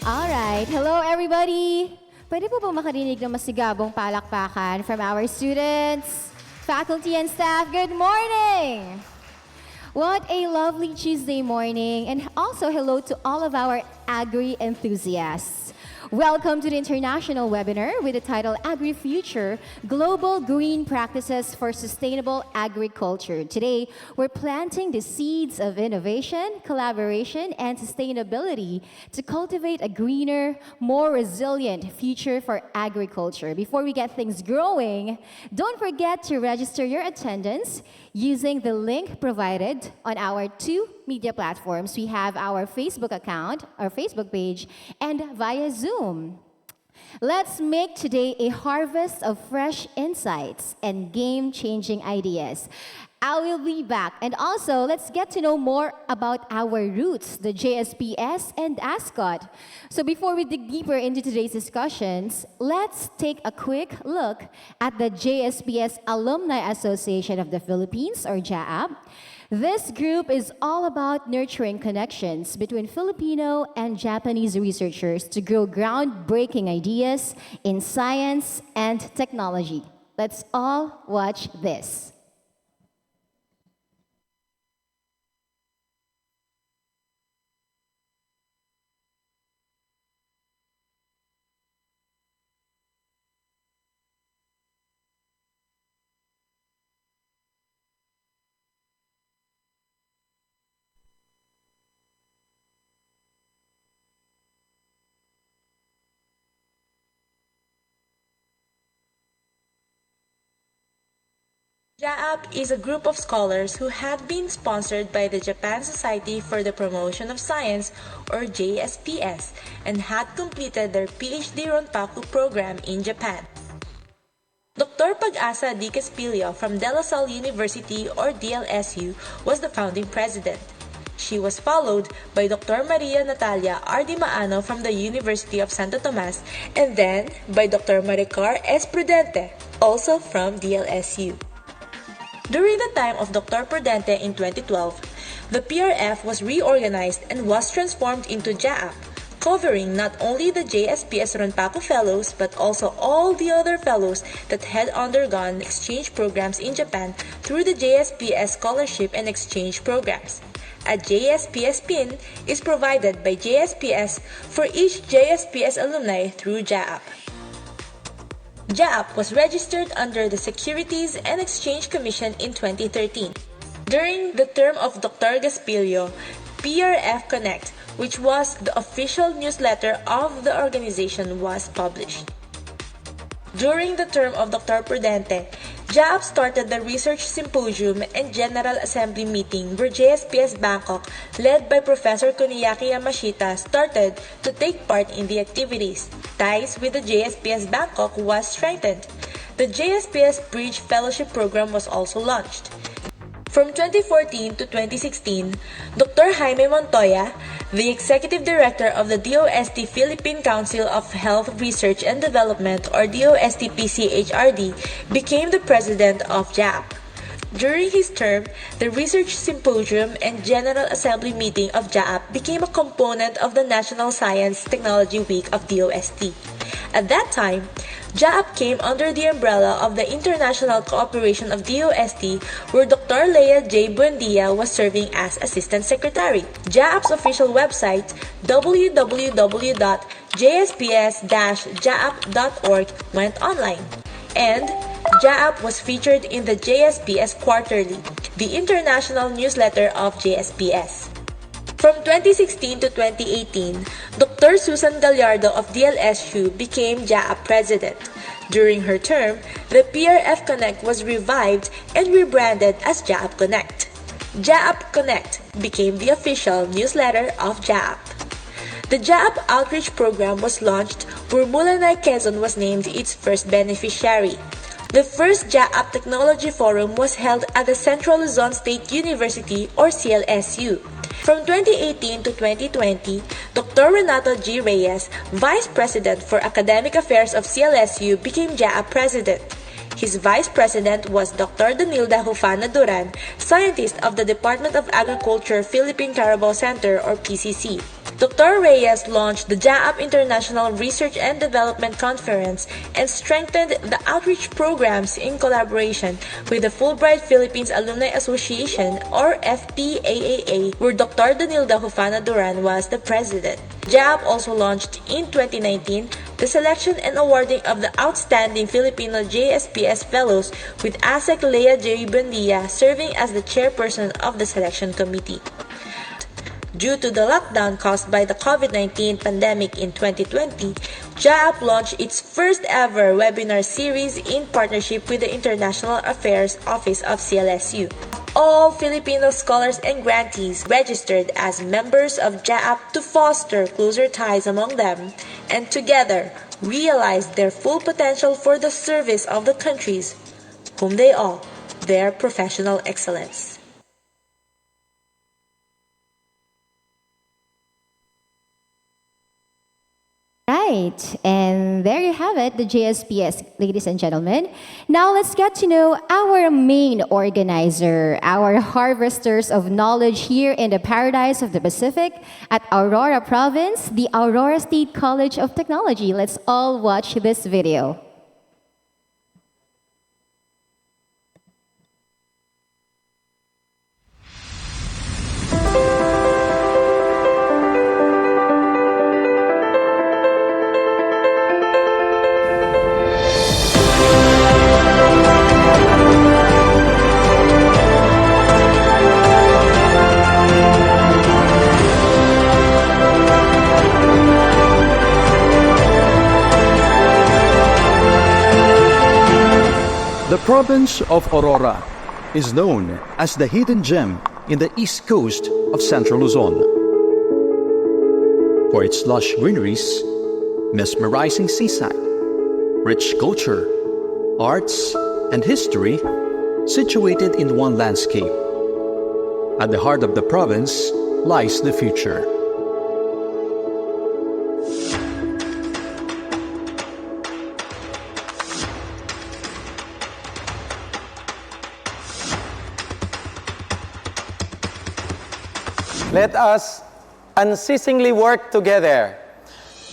Alright, hello everybody! Pwede po ba makarinig ng masigabong palakpakan from our students, faculty and staff? Good morning! What a lovely Tuesday morning, and also hello to all of our agri enthusiasts. Welcome to the international webinar with the title Agri-future, Global Green Practices for Sustainable Agriculture. Today, we're planting the seeds of innovation, collaboration, and sustainability to cultivate a greener, more resilient future for agriculture. Before we get things growing, don't forget to register your attendance using the link provided on our two media platforms. We have our Facebook account, our Facebook page, and via Zoom. Let's make today a harvest of fresh insights and game-changing ideas. I will be back. And also, let's get to know more about our roots, the JSPS and ASCOT. So before we dig deeper into today's discussions, let's take a quick look at the JSPS Alumni Association of the Philippines, or JAAP. This group is all about nurturing connections between Filipino and Japanese researchers to grow groundbreaking ideas in science and technology. Let's all watch this. JAAP is a group of scholars who had been sponsored by the Japan Society for the Promotion of Science, or JSPS, and had completed their PhD Ronpaku program in Japan. Dr. Pag-asa D. Caspilio from De La Salle University, or DLSU, was the founding president. She was followed by Dr. Maria Natalia R. Di Maano from the University of Santo Tomas, and then by Dr. Maricar S. Prudente, also from DLSU. During the time of Dr. Prudente in 2012, the PRF was reorganized and was transformed into JAAP, covering not only the JSPS Ronpaku Fellows but also all the other fellows that had undergone exchange programs in Japan through the JSPS Scholarship and Exchange Programs. A JSPS pin is provided by JSPS for each JSPS alumni through JAAP. JAAP was registered under the Securities and Exchange Commission in 2013. During the term of Dr. Gaspilio, PRF Connect, which was the official newsletter of the organization, was published. During the term of Dr. Prudente, JAAP started the Research Symposium and General Assembly meeting where JSPS Bangkok, led by Professor Kuniaki Yamashita, started to take part in the activities. Ties with the JSPS Bangkok was strengthened. The JSPS Bridge Fellowship Program was also launched. From 2014 to 2016, Dr. Jaime Montoya, the Executive Director of the DOST Philippine Council of Health Research and Development, or DOST-PCHRD, became the President of JAAP. During his term, the Research Symposium and General Assembly meeting of JAAP became a component of the National Science Technology Week of DOST. At that time, JAAP came under the umbrella of the International Cooperation of DOST, where Dr. Leah J. Buendia was serving as Assistant Secretary. JAAP's official website, www.jsps-jaap.org, went online, and JAAP was featured in the JSPS Quarterly, the international newsletter of JSPS. From 2016 to 2018, Dr. Susan Gallardo of DLSU became JAAP President. During her term, the PRF Connect was revived and rebranded as JAAP Connect. JAAP Connect became the official newsletter of JAAP. The JAAP Outreach Program was launched where Mulanay, Quezon was named its first beneficiary. The first JAAP Technology Forum was held at the Central Luzon State University, or CLSU. From 2018 to 2020, Dr. Renato G. Reyes, Vice President for Academic Affairs of CLSU, became JAAP President. His Vice President was Dr. Danilda Hufana Duran, Scientist of the Department of Agriculture Philippine Carabao Center, or PCC. Dr. Reyes launched the JAAP International Research and Development Conference and strengthened the outreach programs in collaboration with the Fulbright Philippines Alumni Association or FPAAA, where Dr. Danilda Hufana Duran was the president. JAAP also launched in 2019 the selection and awarding of the Outstanding Filipino JSPS Fellows with ASEC Lea J. Buendia serving as the chairperson of the selection committee. Due to the lockdown caused by the COVID-19 pandemic in 2020, JAAP launched its first ever webinar series in partnership with the International Affairs Office of CLSU. All Filipino scholars and grantees registered as members of JAAP to foster closer ties among them and together realize their full potential for the service of the countries whom they owe their professional excellence. Right, and there you have it, the JSPS, ladies and gentlemen. Now let's get to know our main organizer, our harvesters of knowledge here in the paradise of the Pacific at Aurora Province, the Aurora State College of Technology. Let's all watch this video. The province of Aurora is known as the hidden gem in the east coast of central Luzon. For its lush greeneries, mesmerizing seaside, rich culture, arts, and history situated in one landscape. At the heart of the province lies the future. Let us unceasingly work together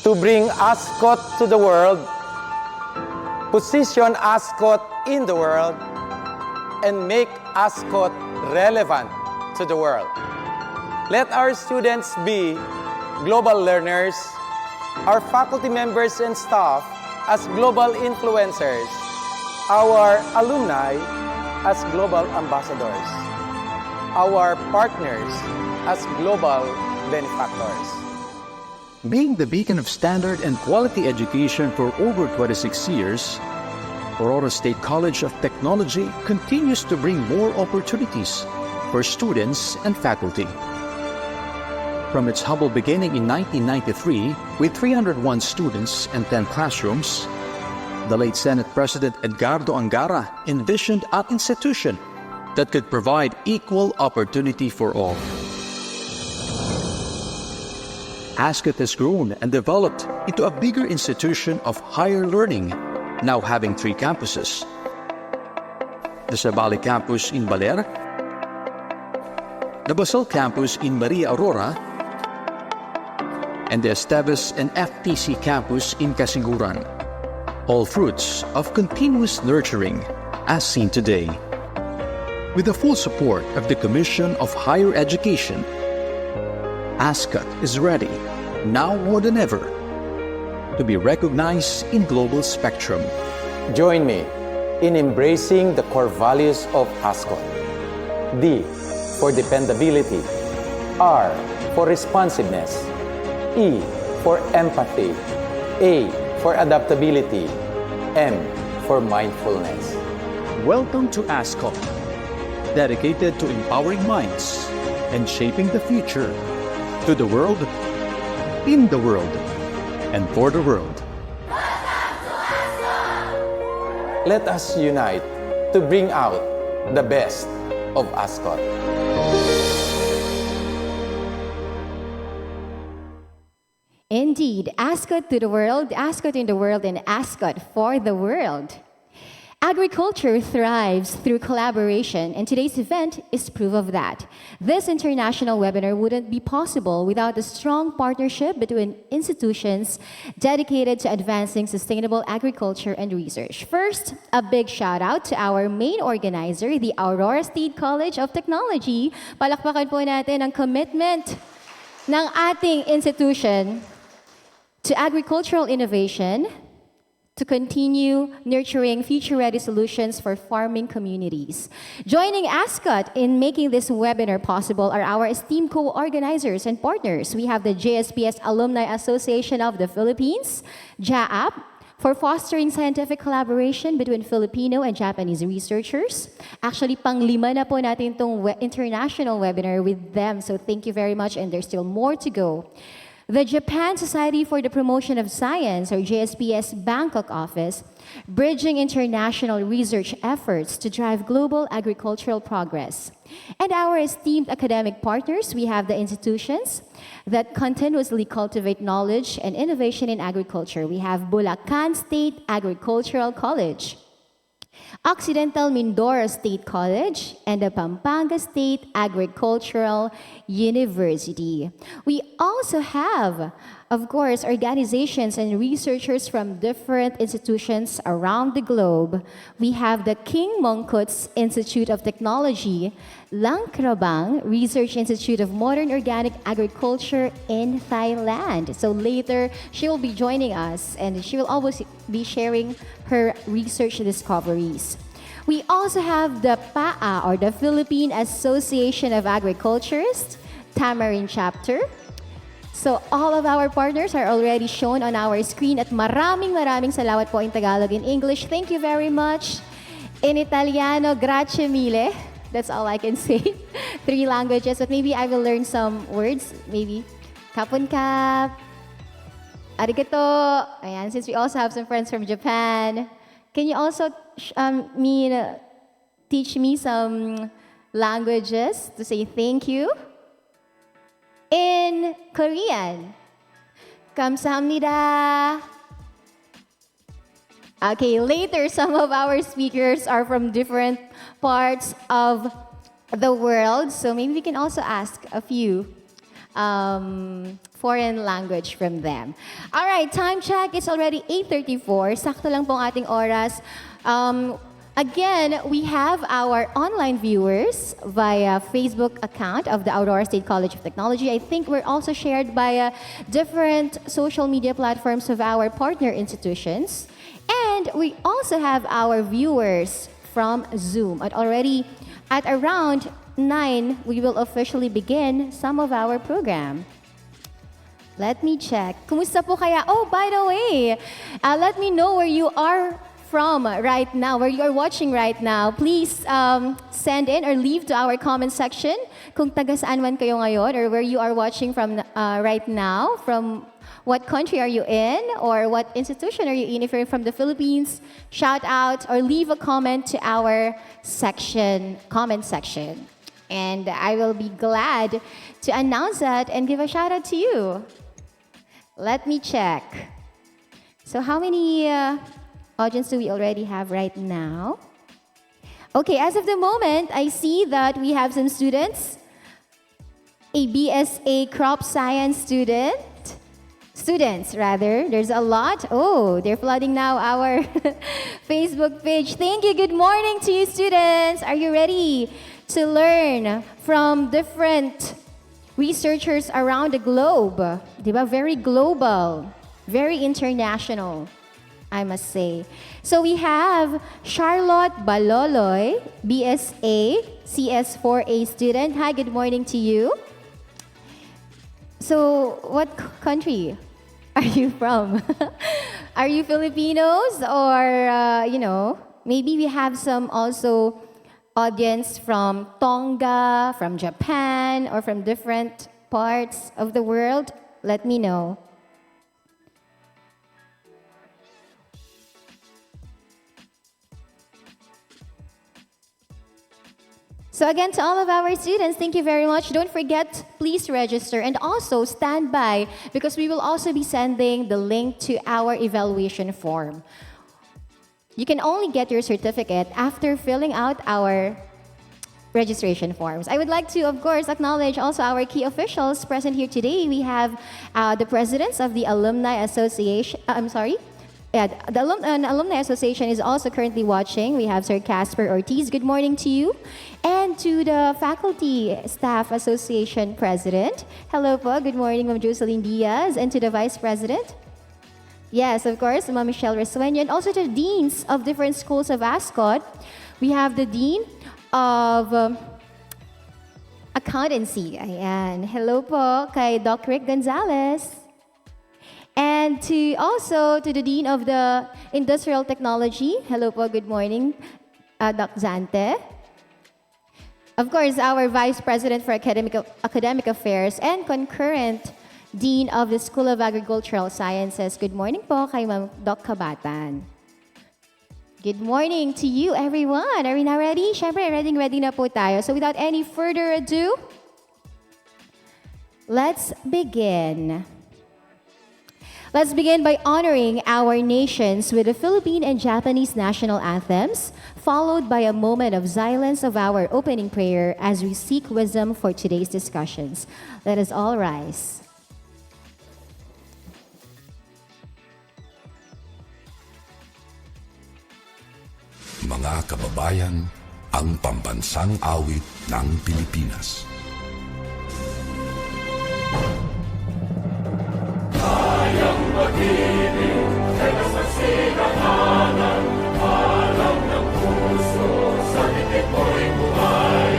to bring ASCOT to the world, position ASCOT in the world, and make ASCOT relevant to the world. Let our students be global learners, our faculty members and staff as global influencers, our alumni as global ambassadors, our partners as global benefactors. Being the beacon of standard and quality education for over 26 years, Aurora State College of Technology continues to bring more opportunities for students and faculty. From its humble beginning in 1993 with 301 students and 10 classrooms, the late Senate President Edgardo Angara envisioned an institution that could provide equal opportunity for all. ASCOT has grown and developed into a bigger institution of higher learning, now having 3 campuses. The Zabali campus in Baler, the Basel campus in Maria Aurora, and the Esteves and FTC campus in Casiguran, all fruits of continuous nurturing as seen today. With the full support of the Commission of Higher Education, ASCOT is ready, now more than ever, to be recognized in global spectrum. Join me in embracing the core values of ASCOT. D for dependability, R for responsiveness, E for empathy, A for adaptability, M for mindfulness. Welcome to ASCOT, dedicated to empowering minds and shaping the future to the world, in the world, and for the world. Let us unite to bring out the best of ASCOT. Indeed, ASCOT to the world, ASCOT in the world, and ASCOT for the world. Agriculture thrives through collaboration, and today's event is proof of that. This international webinar wouldn't be possible without a strong partnership between institutions dedicated to advancing sustainable agriculture and research. First, a big shout out to our main organizer, the Aurora State College of Technology. Palakpakan po natin ang commitment ng ating institution to agricultural innovation, to continue nurturing future-ready solutions for farming communities. Joining ASCOT in making this webinar possible are our esteemed co-organizers and partners. We have the JSPS Alumni Association of the Philippines, JAAP, for fostering scientific collaboration between Filipino and Japanese researchers. Actually, pang-lima na po natin itong international webinar with them, so thank you very much, and there's still more to go. The Japan Society for the Promotion of Science, or JSPS Bangkok office, bridging international research efforts to drive global agricultural progress. And our esteemed academic partners, we have the institutions that continuously cultivate knowledge and innovation in agriculture. We have Bulwagang State Agricultural College, Occidental Mindoro State College, and the Pampanga State Agricultural University. We also have, of course, organizations and researchers from different institutions around the globe. We have the King Mongkut's Institute of Technology, Langkrabang Research Institute of Modern Organic Agriculture in Thailand. So later, she will be joining us, and she will always be sharing her research discoveries. We also have the PAA, or the Philippine Association of Agriculturists, Tamarind Chapter. So all of our partners are already shown on our screen, at maraming salamat po in Tagalog, in English, thank you very much. In Italiano, grazie mille. That's all I can say. 3 languages, but maybe I will learn some words. Maybe kapun kap, arigato. Ayan, since we also have some friends from Japan, can you also teach me some languages to say thank you? In Korean, 감사합니다. Okay, later, some of our speakers are from different parts of the world, so maybe we can also ask a few foreign language from them. All right, time check, it's already 8:34. Sakto lang pong ating oras. Again, we have our online viewers via Facebook account of the Aurora State College of Technology. I think we're also shared by different social media platforms of our partner institutions. And we also have our viewers from Zoom. At around 9, we will officially begin some of our program. Let me check. Kumusta po kaya? Oh, by the way, let me know where you are from right now, where you are watching right now. Please send in or leave to our comment section kung taga saan man kayo ngayon, or where you are watching from right now, from what country are you in, or what institution are you in. If you're from the Philippines, shout out or leave a comment to our comment section. And I will be glad to announce that and give a shout out to you. Let me check. So how many audience do we already have right now? Okay, as of the moment, I see that we have some students. A BSA Crop Science students, there's a lot. Oh, they're flooding now our Facebook page. Thank you. Good morning to you, students. Are you ready to learn from different researchers around the globe? Diba? Very global, very international, I must say. So we have Charlotte Baloloy, BSA CS4A student. Hi, good morning to you. So what country are you from? Are you Filipinos, or, maybe we have some also audience from Tonga, from Japan, or from different parts of the world? Let me know. So again, to all of our students, thank you very much. Don't forget, please register, and also stand by, because we will also be sending the link to our evaluation form. You can only get your certificate after filling out our registration forms. I would like to, of course, acknowledge also our key officials present here today. We have the presidents of the Alumni Association. The Alumni Association is also currently watching. We have Sir Casper Ortiz. Good morning to you. And to the Faculty Staff Association President. Hello po. Good morning, Ma'am Jocelyn Diaz. And to the Vice President. Yes, of course, Ma'am Michelle Resueño. And also to the deans of different schools of ASCOT. We have the Dean of Accountancy. Ayan. Hello po kay Doc Rick Gonzalez. And to the Dean of the Industrial Technology. Hello po, good morning, Doc Zante. Of course, our Vice President for Academic Affairs and concurrent Dean of the School of Agricultural Sciences. Good morning po kay Ma'am Doc Kabatan. Good morning to you, everyone. Are we now ready? Siyempre, ready na po tayo. So without any further ado, let's begin. Let's begin by honoring our nations with the Philippine and Japanese national anthems, followed by a moment of silence of our opening prayer as we seek wisdom for today's discussions. Let us all rise. Mga kababayan, ang pambansang awit ng Pilipinas. Kayang mag-ibig, kay kasagsikahanan, alam ng puso, sa titik mo'y buhay.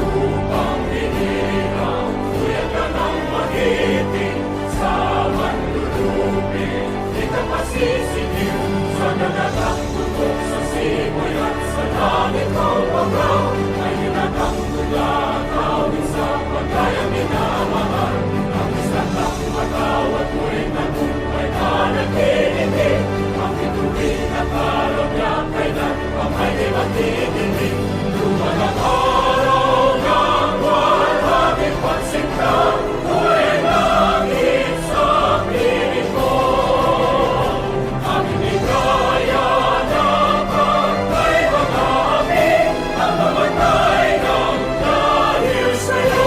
Upang hinirang, tuyan ka ng magiting, sa manlulupin, di ka pasisingil, sa dagatang tutok, sa simoy at sa langit ng pagaw, ay hinatang mula, kawin sa pagkayang minamahal. Matawad mo'y nabuhay ka nagtitindig, ang ituwin at araw niya kailan ang may di magtitindig. Lumalang araw ng walang pagsinta, mo'y langit sa piling ko. Ang inigaya ng pagkay mag-aami, ang mamatay ng dahil sa'yo.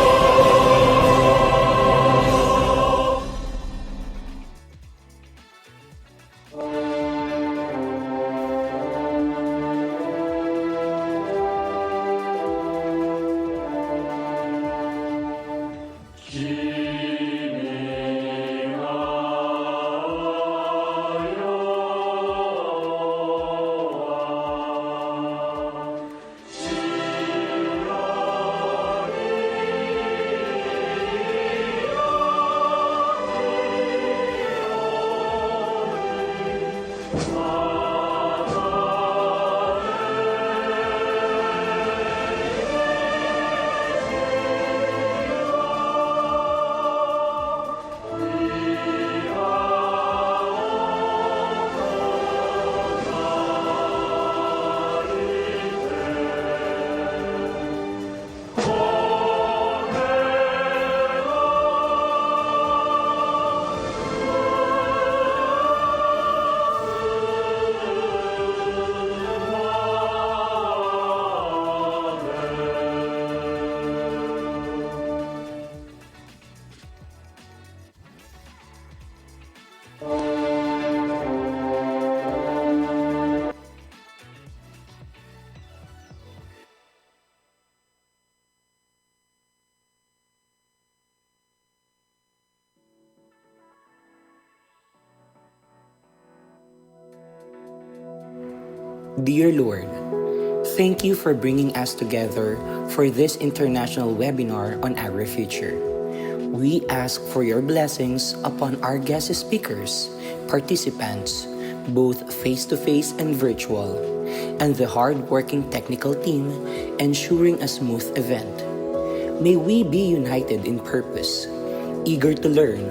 Dear Lord, thank you for bringing us together for this international webinar on Agri-future. We ask for your blessings upon our guest speakers, participants, both face-to-face and virtual, and the hard-working technical team ensuring a smooth event. May we be united in purpose, eager to learn,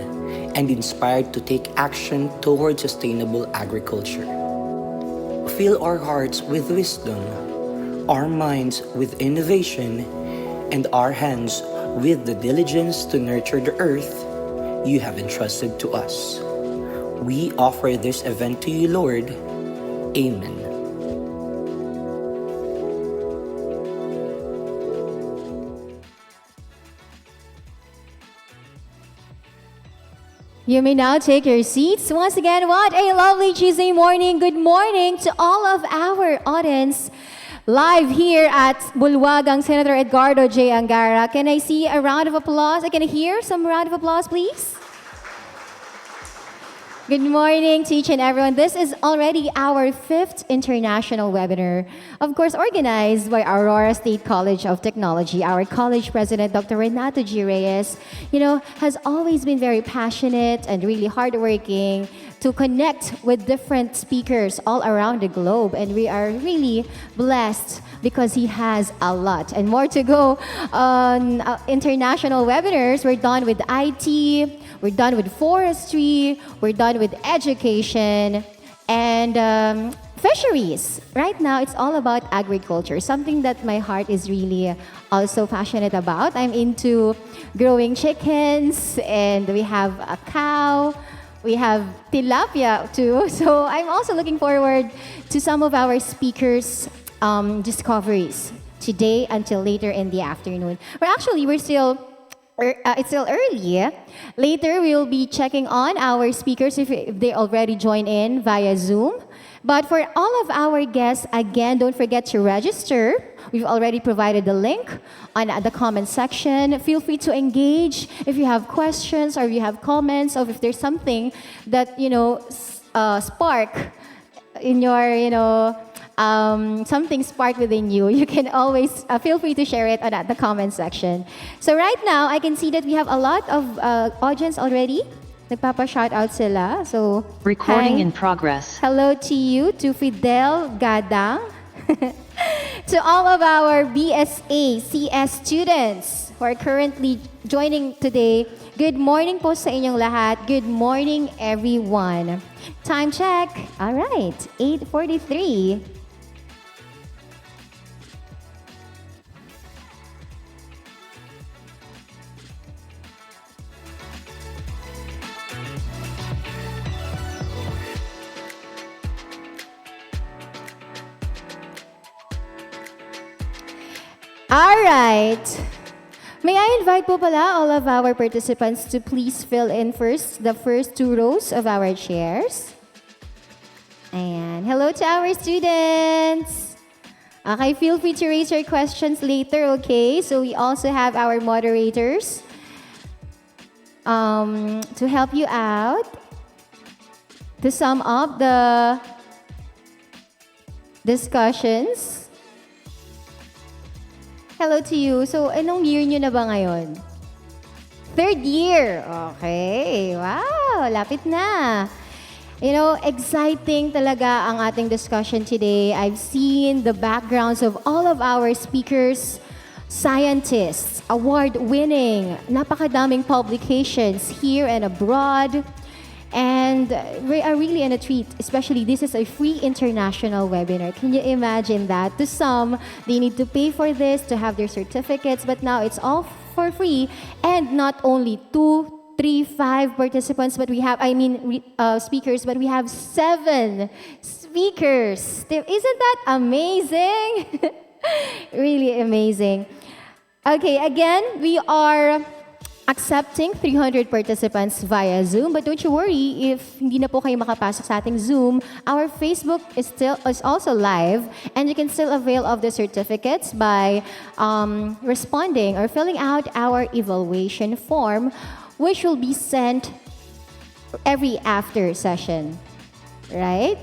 and inspired to take action toward sustainable agriculture. Fill our hearts with wisdom, our minds with innovation, and our hands with the diligence to nurture the earth you have entrusted to us. We offer this event to you, Lord. Amen. You may now take your seats. Once again, what a lovely Tuesday morning. Good morning to all of our audience live here at Bulwagang, Senador Edgardo J. Angara. Can I see a round of applause? Can I hear some round of applause, please? Good morning to each and everyone. This is already our 5th international webinar, of course organized by Aurora State College of Technology. Our college president, Dr. Renato G. Reyes, has always been very passionate and really hardworking to connect with different speakers all around the globe. And we are really blessed because he has a lot and more to go on international webinars. We're done with IT, we're done with forestry, we're done with education, and fisheries. Right now, it's all about agriculture, something that my heart is really also passionate about. I'm into growing chickens, and we have a cow, we have tilapia too. So I'm also looking forward to some of our speakers' discoveries today until later in the afternoon. It's still early. Later, we will be checking on our speakers if they already join in via Zoom. But for all of our guests, again, don't forget to register. We've already provided the link on the comment section. Feel free to engage if you have questions or if you have comments or if there's something that, spark in your, something sparked within you. You can always feel free to share it at the comment section. So right now, I can see that we have a lot of audience already. Nagpapa-shoutout sila. So, recording hi. in progress. Hello to you, to Fidel Gadang, to all of our BSA CS students who are currently joining today. Good morning po sa inyong lahat. Good morning, everyone. Time check. All right, 8:43. All right. May I invite po pala all of our participants to please fill in first the first 2 rows of our chairs. And hello to our students. Okay, feel free to raise your questions later, okay? So we also have our moderators to help you out. To sum up the discussions. Hello to you. So, anong year nyo na ba ngayon? 3rd year. Okay. Wow, lapit na. Exciting talaga ang ating discussion today. I've seen the backgrounds of all of our speakers, scientists, award-winning, napakadaming publications here and abroad. And we are really in a treat, especially this is a free international webinar. Can you imagine that? To some, they need to pay for this to have their certificates, but now it's all for free. And not only 2, 3, 5 participants, but we have, speakers, but we have 7 speakers. Isn't that amazing? Really amazing. Okay, again, we are accepting 300 participants via Zoom. But don't you worry if hindi na po kayo makapasok sa ating Zoom. Our Facebook is also live, and you can still avail of the certificates by responding or filling out our evaluation form, which will be sent every after session. Right?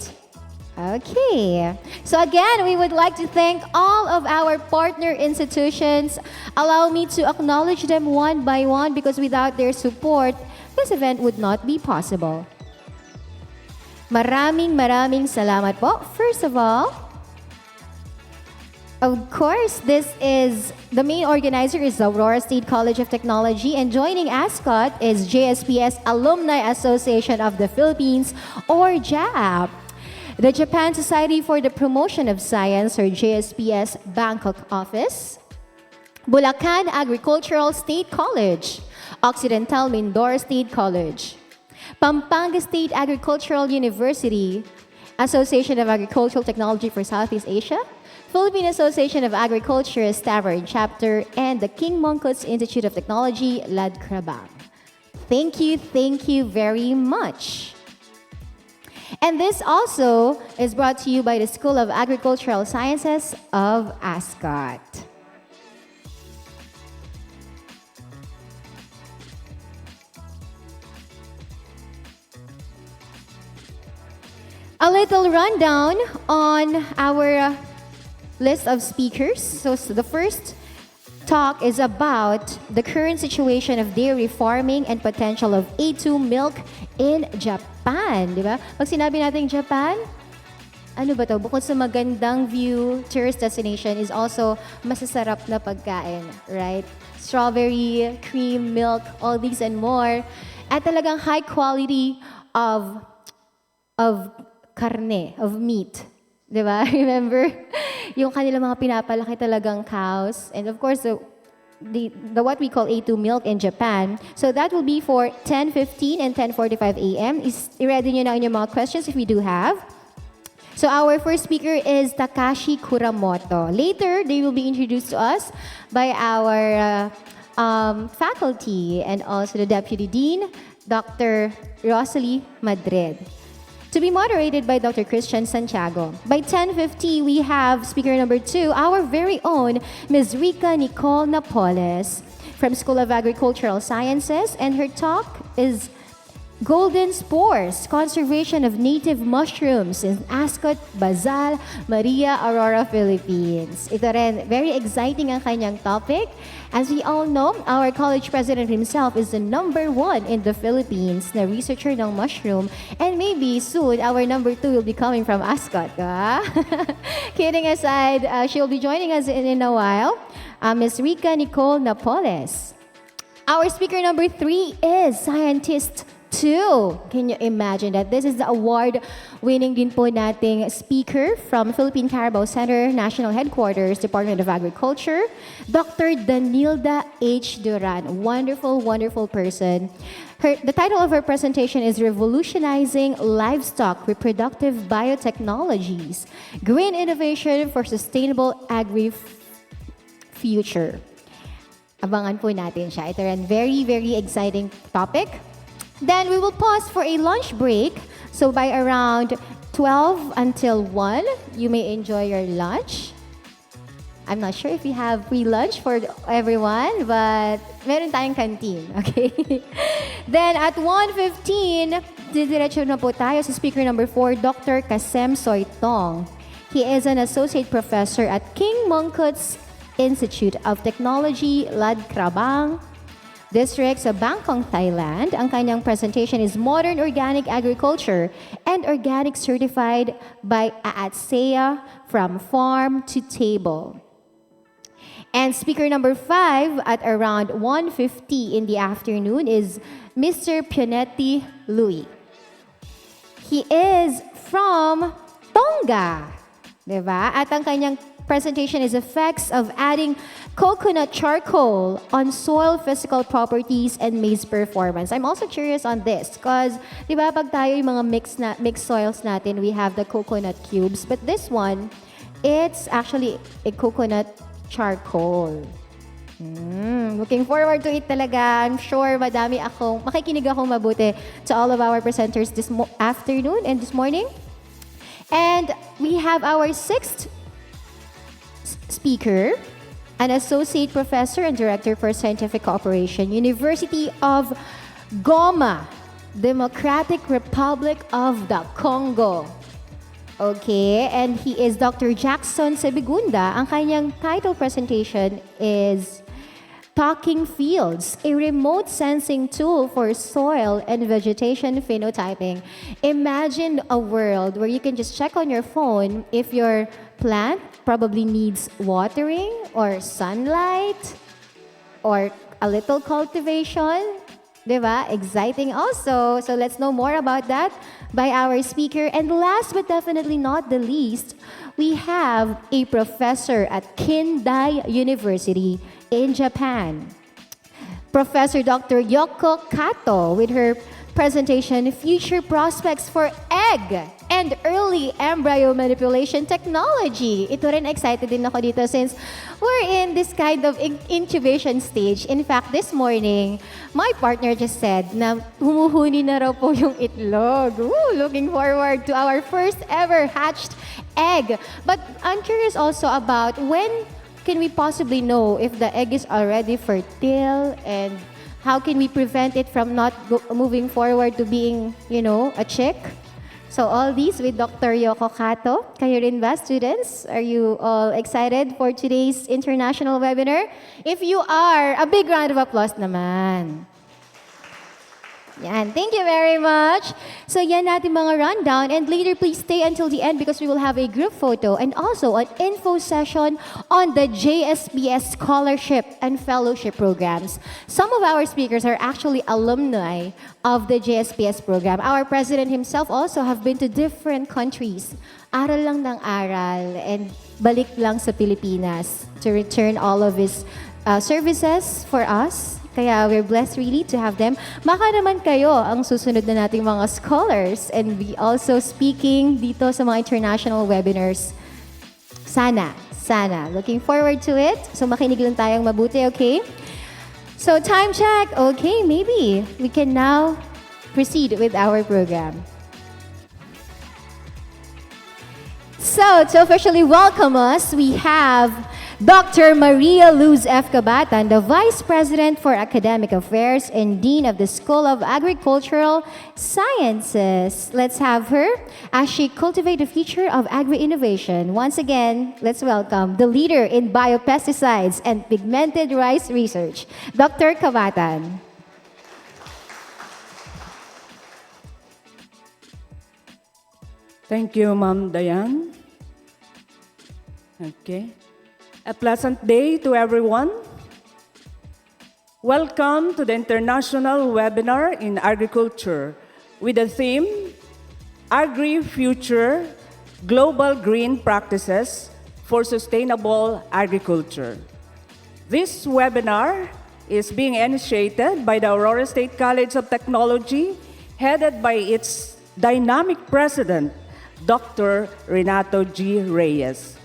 Okay. So again, we would like to thank all of our partner institutions. Allow me to acknowledge them one by one because without their support, this event would not be possible. Maraming salamat po. First of all, of course, the main organizer is the Aurora State College of Technology, and joining ASCOT is JSPS Alumni Association of the Philippines, or JAAP. The Japan Society for the Promotion of Science, or JSPS Bangkok office, Bulacan Agricultural State College, Occidental Mindoro State College, Pampanga State Agricultural University, Association of Agricultural Technology for Southeast Asia, Philippine Association of Agriculture Stavern Chapter, and the King Mongkut's Institute of Technology, Ladkrabang. Thank you very much. And this also is brought to you by the School of Agricultural Sciences of ASCOT. A little rundown on our list of speakers. So the first talk is about the current situation of dairy farming and potential of A2 milk in Japan, di ba? Pag sinabi natin Japan, ano ba to? Bukod sa magandang view, tourist destination is also masasarap na pagkain, right? Strawberry, cream, milk, all these and more. At talagang high quality of karne, of meat. Diba? Remember? Yung kanilang mga pinapalaki talagang cows. And of course, the what we call A2 milk in Japan. So that will be for 10:15 and 10:45 a.m. I-ready nyo na yung mga questions if we do have. So our first speaker is Takashi Kuramoto. Later, they will be introduced to us by our faculty and also the Deputy Dean, Dr. Rosalie Madrid. To be moderated by Dr. Christian Santiago. By 10:50, we have speaker number 2, our very own Ms. Rica Nicole Napoles from School of Agricultural Sciences, and her talk is Golden Spores, Conservation of Native Mushrooms in ASCOT, Bazal, Maria, Aurora, Philippines. Ito rin, very exciting ang kanyang topic. As we all know, our college president himself is the number 1 in the Philippines na researcher ng mushroom. And maybe soon, our number 2 will be coming from ASCOT. Kidding aside, she'll be joining us in a while. Ms. Rica Nicole Napoles. Our speaker number 3 is Scientist 2. Can you imagine that? This is the award-winning din po nating speaker from Philippine Carabao Center, National Headquarters, Department of Agriculture, Dr. Danilda H. Duran. Wonderful, wonderful person. The title of her presentation is Revolutionizing Livestock Reproductive Biotechnologies, Green Innovation for Sustainable Agri-future. Abangan po natin siya. Ito rin, very, very exciting topic. Then we will pause for a lunch break. So by around 12 until 1, you may enjoy your lunch. I'm not sure if we have free lunch for everyone, but meron tayong canteen, okay? Then at 1:15, didiretso na po tayo sa speaker number 4, Dr. Kasem Soitong. He is an associate professor at King Mongkut's Institute of Technology, Lad Krabang District sa Bangkok, Thailand. Ang kanyang presentation is Modern Organic Agriculture and Organic Certified by AATSEA from Farm to Table. And speaker number 5 at around 1:50 in the afternoon is Mr. Pionetti Louis. He is from Tonga. Diba? At ang kanyang presentation is effects of adding coconut charcoal on soil physical properties and maize performance. I'm also curious on this because, di ba, pag tayo yung mga mixed soils natin, we have the coconut cubes. But this one, it's actually a coconut charcoal. Looking forward to it talaga. I'm sure makikinig akong mabuti to all of our presenters this afternoon and this morning. And we have our 6th speaker, an associate professor and director for scientific cooperation, University of Goma, Democratic Republic of the Congo. Okay, and he is Dr. Jackson Sebigunda. Ang kanyang title presentation is Talking Fields, a remote sensing tool for soil and vegetation phenotyping. Imagine a world where you can just check on your phone if your plant probably needs watering or sunlight or a little cultivation. Diba? Exciting also. So let's know more about that by our speaker. And last but definitely not the least, we have a professor at Kindai University in Japan. Professor Dr. Yoko Kato with her presentation, Future Prospects for Egg and and early embryo manipulation technology. Ito rin, excited din ako dito since we're in this kind of incubation stage. In fact, this morning, my partner just said na humuhuni na raw po yung itlog. Ooh, looking forward to our first ever hatched egg. But I'm curious also about when can we possibly know if the egg is already fertile, and how can we prevent it from not moving forward to being, a chick? So all these with Dr. Yoko Kato. Kayo rin ba, students? Are you all excited for today's international webinar? If you are, a big round of applause naman. Yan. Thank you very much. So yan natin mga rundown, and later please stay until the end because we will have a group photo and also an info session on the JSPS scholarship and fellowship programs. Some of our speakers are actually alumni of the JSPS program. Our president himself also have been to different countries. Aral lang ng aral and balik lang sa Pilipinas to return all of his services for us. Kaya we're blessed really to have them. Baka naman kayo ang susunod na nating mga scholars and we also speaking dito sa mga international webinars. Sana. Looking forward to it. So makinig lang tayong mabuti, okay? So time check. Okay, maybe we can now proceed with our program. So to officially welcome us, we have Dr. Maria Luz F. Cabatan, the Vice President for Academic Affairs and Dean of the School of Agricultural Sciences. Let's have her as she cultivates the future of agri-innovation. Once again, let's welcome the leader in biopesticides and pigmented rice research, Dr. Cabatan. Thank you, Ma'am Dayan. Okay. A pleasant day to everyone. Welcome to the International Webinar in Agriculture with the theme, Agri-future, Global Green Practices for Sustainable Agriculture. This webinar is being initiated by the Aurora State College of Technology, headed by its dynamic president, Dr. Renato G. Reyes.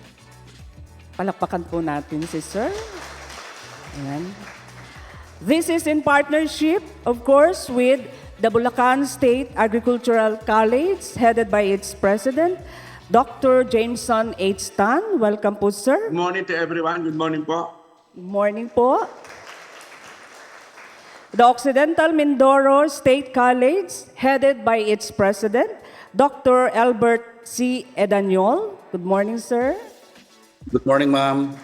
Palakpakan po natin si Sir. Ayan. This is in partnership, of course, with the Bulwagang State Agricultural College, headed by its president, Dr. Jameson H. Tan. Welcome po, sir. Good morning to everyone. Good morning po. Good morning po. The Occidental Mindoro State College, headed by its president, Dr. Albert C. Edanyol. Good morning, sir. Good morning, ma'am.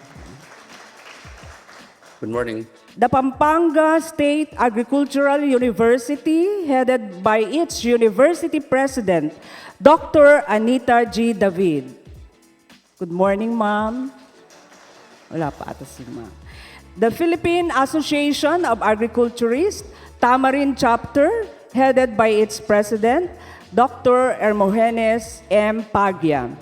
Good morning. The Pampanga State Agricultural University, headed by its university president, Dr. Anita G. David. Good morning, ma'am. Wala pa ata si ma'am. The Philippine Association of Agriculturists, Tamarin Chapter, headed by its president, Dr. Hermogenes M. Pagya.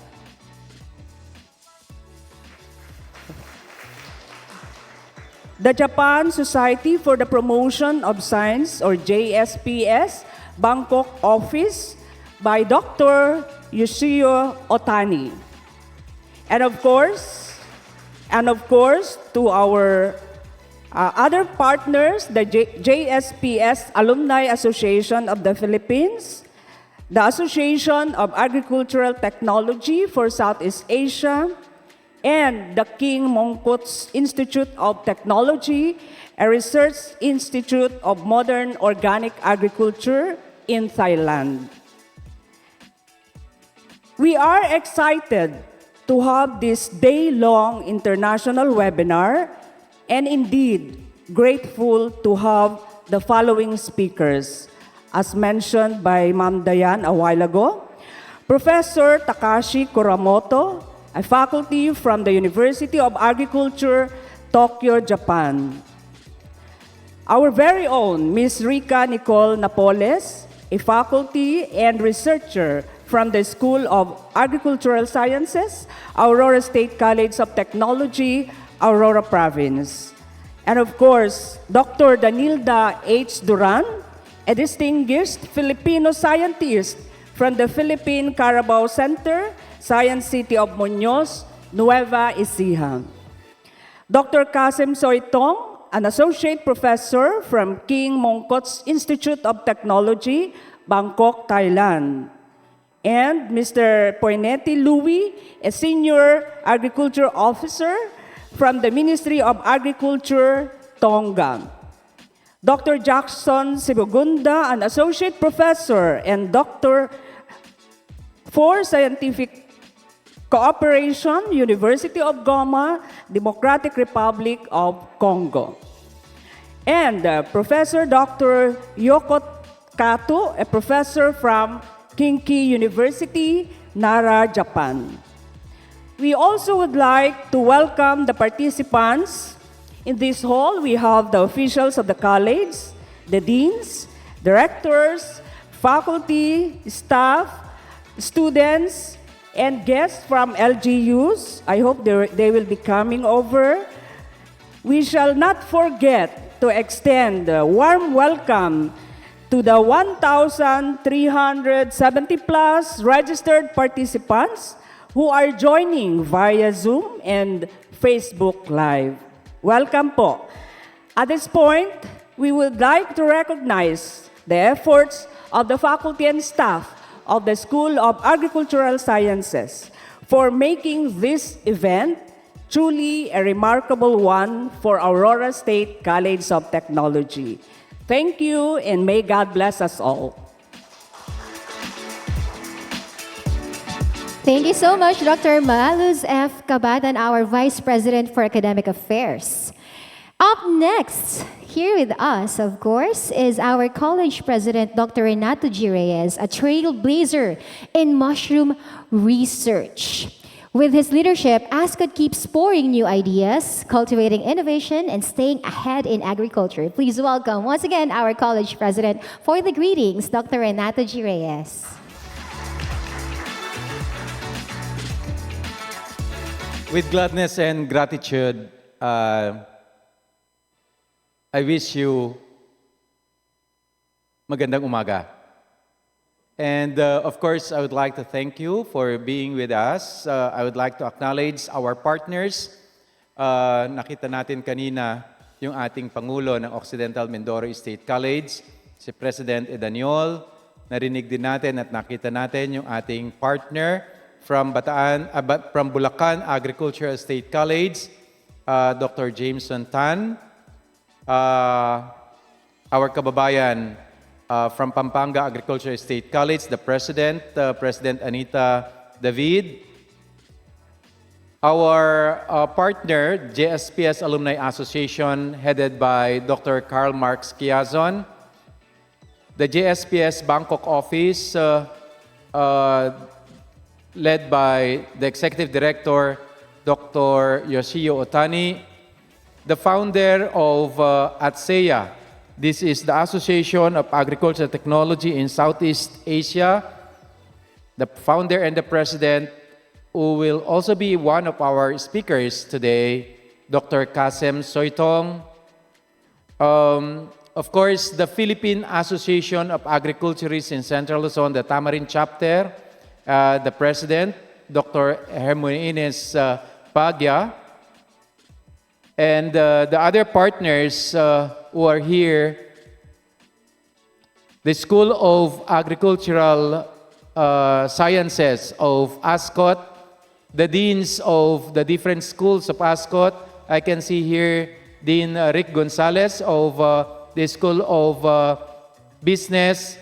The Japan Society for the Promotion of Science, or JSPS, Bangkok office by Dr. Yoshio Otani. And of course, to our other partners, the JSPS Alumni Association of the Philippines, the Association of Agricultural Technology for Southeast Asia, and the King Mongkut's Institute of Technology, a research institute of modern organic agriculture in Thailand. We are excited to have this day-long international webinar and indeed grateful to have the following speakers. As mentioned by Ma'am Dayan a while ago, Professor Takashi Kuramoto, a faculty from the University of Agriculture, Tokyo, Japan. Our very own Ms. Rica Nicole Napoles, a faculty and researcher from the School of Agricultural Sciences, Aurora State College of Technology, Aurora Province. And of course, Dr. Danilda H. Duran, a distinguished Filipino scientist from the Philippine Carabao Center, Science City of Muñoz, Nueva Ecija. Dr. Kasim Soitong, an associate professor from King Mongkut's Institute of Technology, Bangkok, Thailand. And Mr. Poineti Louis, a senior agriculture officer from the Ministry of Agriculture, Tonga. Dr. Jackson Sibugunda, an associate professor and doctor for scientific cooperation, University of Goma, Democratic Republic of Congo. And Professor Dr. Yoko Kato, a professor from Kinki University, Nara, Japan. We also would like to welcome the participants. In this hall, we have the officials of the college, the deans, directors, faculty, staff, students, and guests from LGUs. I hope they will be coming over. We shall not forget to extend a warm welcome to the 1,370 plus registered participants who are joining via Zoom and Facebook Live. Welcome po. At this point, we would like to recognize the efforts of the faculty and staff of the School of Agricultural Sciences for making this event truly a remarkable one for Aurora State College of Technology. Thank you, and may God bless us all. Thank you so much, Dr. Maluz F. Cabadan, our Vice President for Academic Affairs. Up next, here with us, of course, is our college president, Dr. Renato G. Reyes, a trailblazer in mushroom research. With his leadership, ASCOT keeps pouring new ideas, cultivating innovation, and staying ahead in agriculture. Please welcome, once again, our college president for the greetings, Dr. Renato G. Reyes. With gladness and gratitude, I wish you magandang umaga. And of course, I would like to thank you for being with us. I would like to acknowledge our partners. Nakita natin kanina yung ating Pangulo ng Occidental Mindoro State College, si President Edaniol. Narinig din natin at nakita natin yung ating partner from Bulacan Agricultural State College, Dr. Jameson Tan. Our kababayan from Pampanga Agricultural State College, the President, President Anita David. Our partner, JSPS Alumni Association, headed by Dr. Karl Marx Quiazon. The JSPS Bangkok office, led by the Executive Director, Dr. Yoshio Otani. The founder of ATSEA. This is the Association of Agricultural Technology in Southeast Asia. The founder and the president, who will also be one of our speakers today, Dr. Kasim Soitong. Of course, the Philippine Association of Agriculturists in Central Luzon, the Tamarin chapter, the president, Dr. Hermoines Pagya, and the other partners who are here, the School of Agricultural Sciences of ASCOT, the deans of the different schools of ASCOT. I can see here Dean Rick Gonzalez of the School of Business,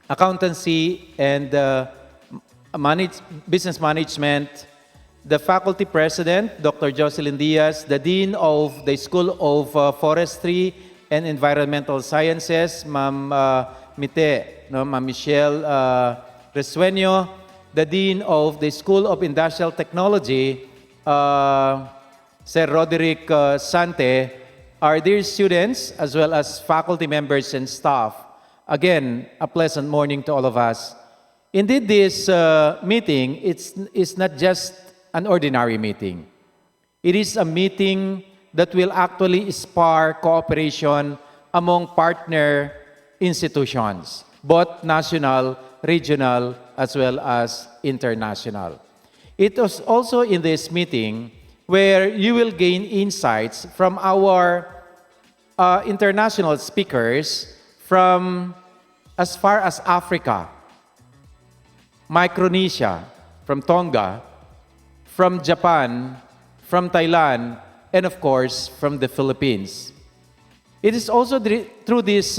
Accountancy, and Business Management, the faculty president, Dr. Jocelyn Diaz, the dean of the School of Forestry and Environmental Sciences, Ma'am Ma'am Michelle Resueño, the dean of the School of Industrial Technology, Sir Roderick Sante, our dear students, as well as faculty members and staff. Again, a pleasant morning to all of us. Indeed, this meeting, it's not just an ordinary meeting. It is a meeting that will actually spur cooperation among partner institutions, both national regional, as well as international. It was also in this meeting where you will gain insights from our international speakers from as far as Africa, Micronesia, from Tonga, from Japan, from Thailand, and of course, from the Philippines. It is also through this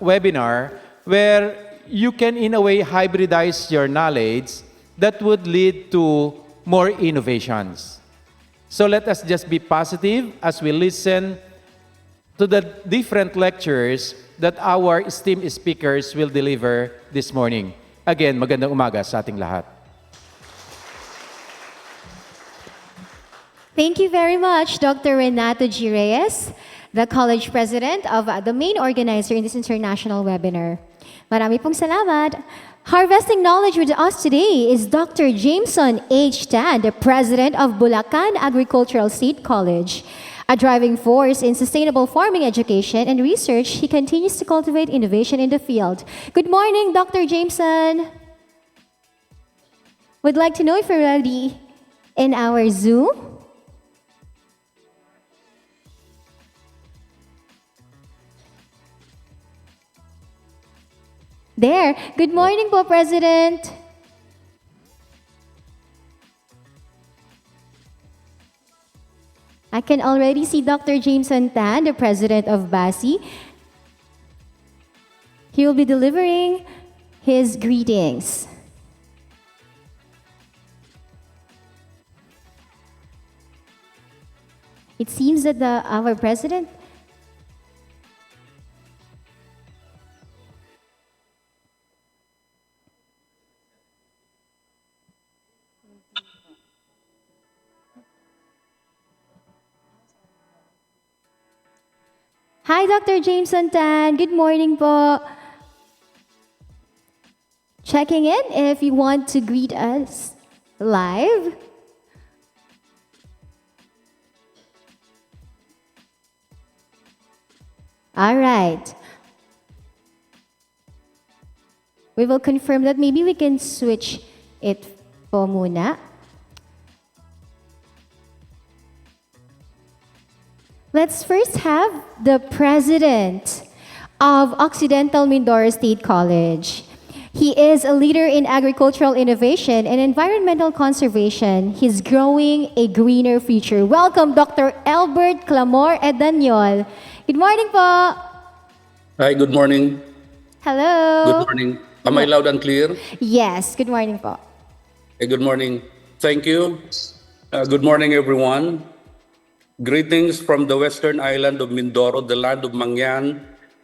webinar where you can, in a way, hybridize your knowledge that would lead to more innovations. So let us just be positive as we listen to the different lectures that our esteemed speakers will deliver this morning. Again, magandang umaga sa ating lahat. Thank you very much, Dr. Renato G. Reyes, the College President of the main organizer in this international webinar. Marami pong salamat. Harvesting knowledge with us today is Dr. Jameson H. Tan, the President of Bulwagang Agricultural State College. A driving force in sustainable farming education and research, he continues to cultivate innovation in the field. Good morning, Dr. Jameson. Would like to know if you're ready in our Zoom. There. Good morning po, President. I can already see Dr. Jameson Tan, the President of BASI. He will be delivering his greetings. It seems that our President Hi, Dr. Jameson Tan. Good morning po. Checking in if you want to greet us live. All right. We will confirm that maybe we can switch it po muna. Let's first have the President of Occidental Mindoro State College. He is a leader in agricultural innovation and environmental conservation. He's growing a greener future. Welcome, Dr. Albert Clamor Edaniol. Good morning po. Hi, good morning. Hello. Good morning. Am I loud and clear? Yes, good morning po. Hey, good morning. Thank you. Good morning, everyone. Greetings from the western island of Mindoro, the land of Mangyan,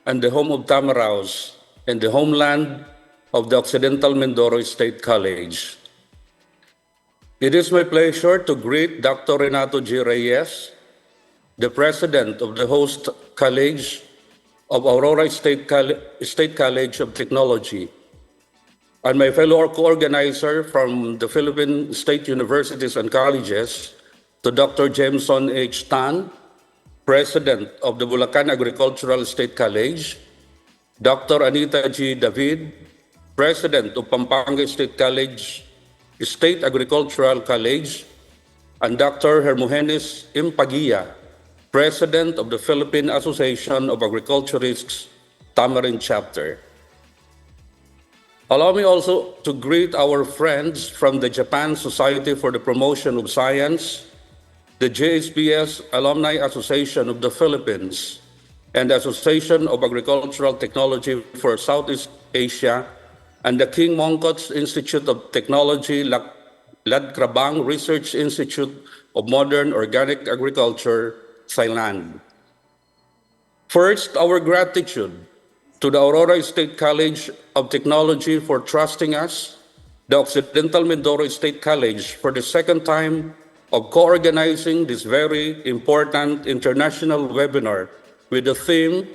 and the home of Tamaraos, and the homeland of the Occidental Mindoro State College. It is my pleasure to greet Dr. Renato G. Reyes, the President of the host college of Aurora State College of Technology, and my fellow co-organizer from the Philippine State Universities and Colleges, to Dr. Jameson H. Tan, President of the Bulwagang Agricultural State College, Dr. Anita G. David, President of Pampanga State College, State Agricultural College, and Dr. Hermogenes Impagia, President of the Philippine Association of Agriculturists, Tamarin Chapter. Allow me also to greet our friends from the Japan Society for the Promotion of Science, the JSPS Alumni Association of the Philippines, and the Association of Agricultural Technology for Southeast Asia, and the King Mongkut's Institute of Technology, Ladkrabang Research Institute of Modern Organic Agriculture, Thailand. First, our gratitude to the Aurora State College of Technology for trusting us, the Occidental Mindoro State College for the second time of co-organizing this very important international webinar with the theme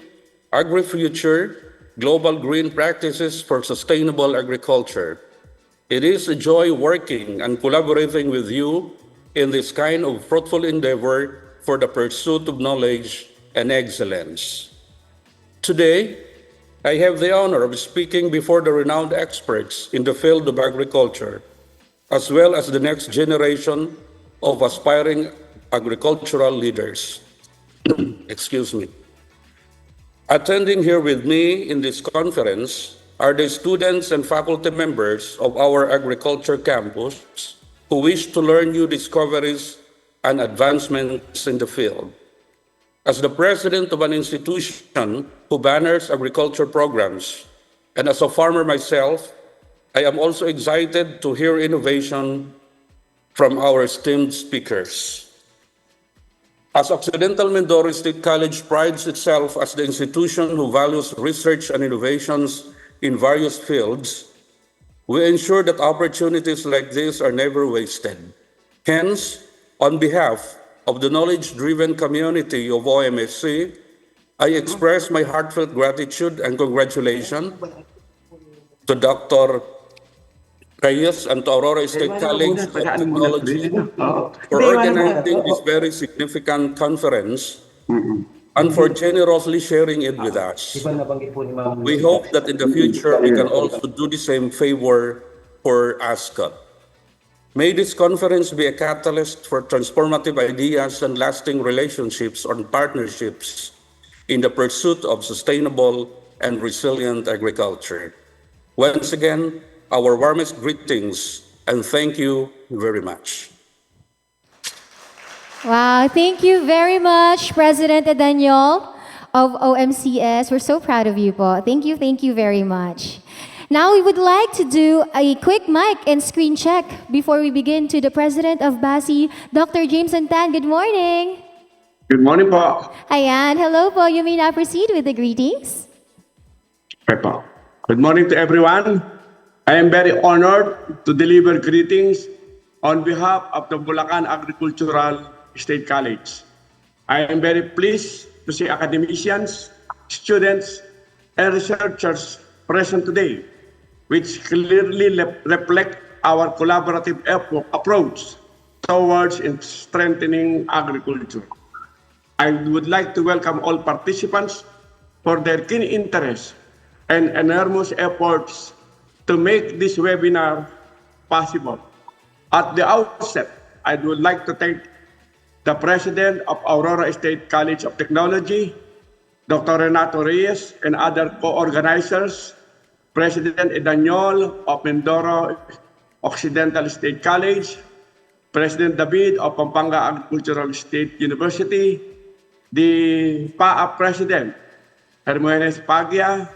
Agri-future, Global Green Practices for Sustainable Agriculture. It is a joy working and collaborating with you in this kind of fruitful endeavor for the pursuit of knowledge and excellence. Today, I have the honor of speaking before the renowned experts in the field of agriculture, as well as the next generation of aspiring agricultural leaders. Excuse me. Attending here with me in this conference are the students and faculty members of our agriculture campus who wish to learn new discoveries and advancements in the field. As the president of an institution who banners agriculture programs, and as a farmer myself, I am also excited to hear innovation from our esteemed speakers. As Occidental Mindoro State College prides itself as the institution who values research and innovations in various fields, we ensure that opportunities like this are never wasted. Hence, on behalf of the knowledge-driven community of OMSC, I express my heartfelt gratitude and congratulations to Dr. Reyes and to Aurora State College of Technology for organizing this very significant conference and for generously sharing it with us. We hope that in the future we can also do the same favor for ASCOT. May this conference be a catalyst for transformative ideas and lasting relationships or partnerships in the pursuit of sustainable and resilient agriculture. Once again, our warmest greetings and thank you very much. Wow, thank you very much, President Daniel of OMCS. We're so proud of you po. Thank you very much. Now we would like to do a quick mic and screen check before we begin to the President of BASI, Dr. James Tan. Good morning. Good morning po. Ayan, hello po. You may now proceed with the greetings. Okay po. Good morning to everyone. I am very honored to deliver greetings on behalf of the Bulwagang Agricultural State College. I am very pleased to see academicians, students, and researchers present today, which clearly reflect our collaborative approach towards strengthening agriculture. I would like to welcome all participants for their keen interest and enormous efforts to make this webinar possible. At the outset, I would like to thank the President of Aurora State College of Technology, Dr. Renato Reyes, and other co-organizers, President Daniel of Mindoro Occidental State College, President David of Pampanga Agricultural State University, the PAA President, Hermogenes Pagia,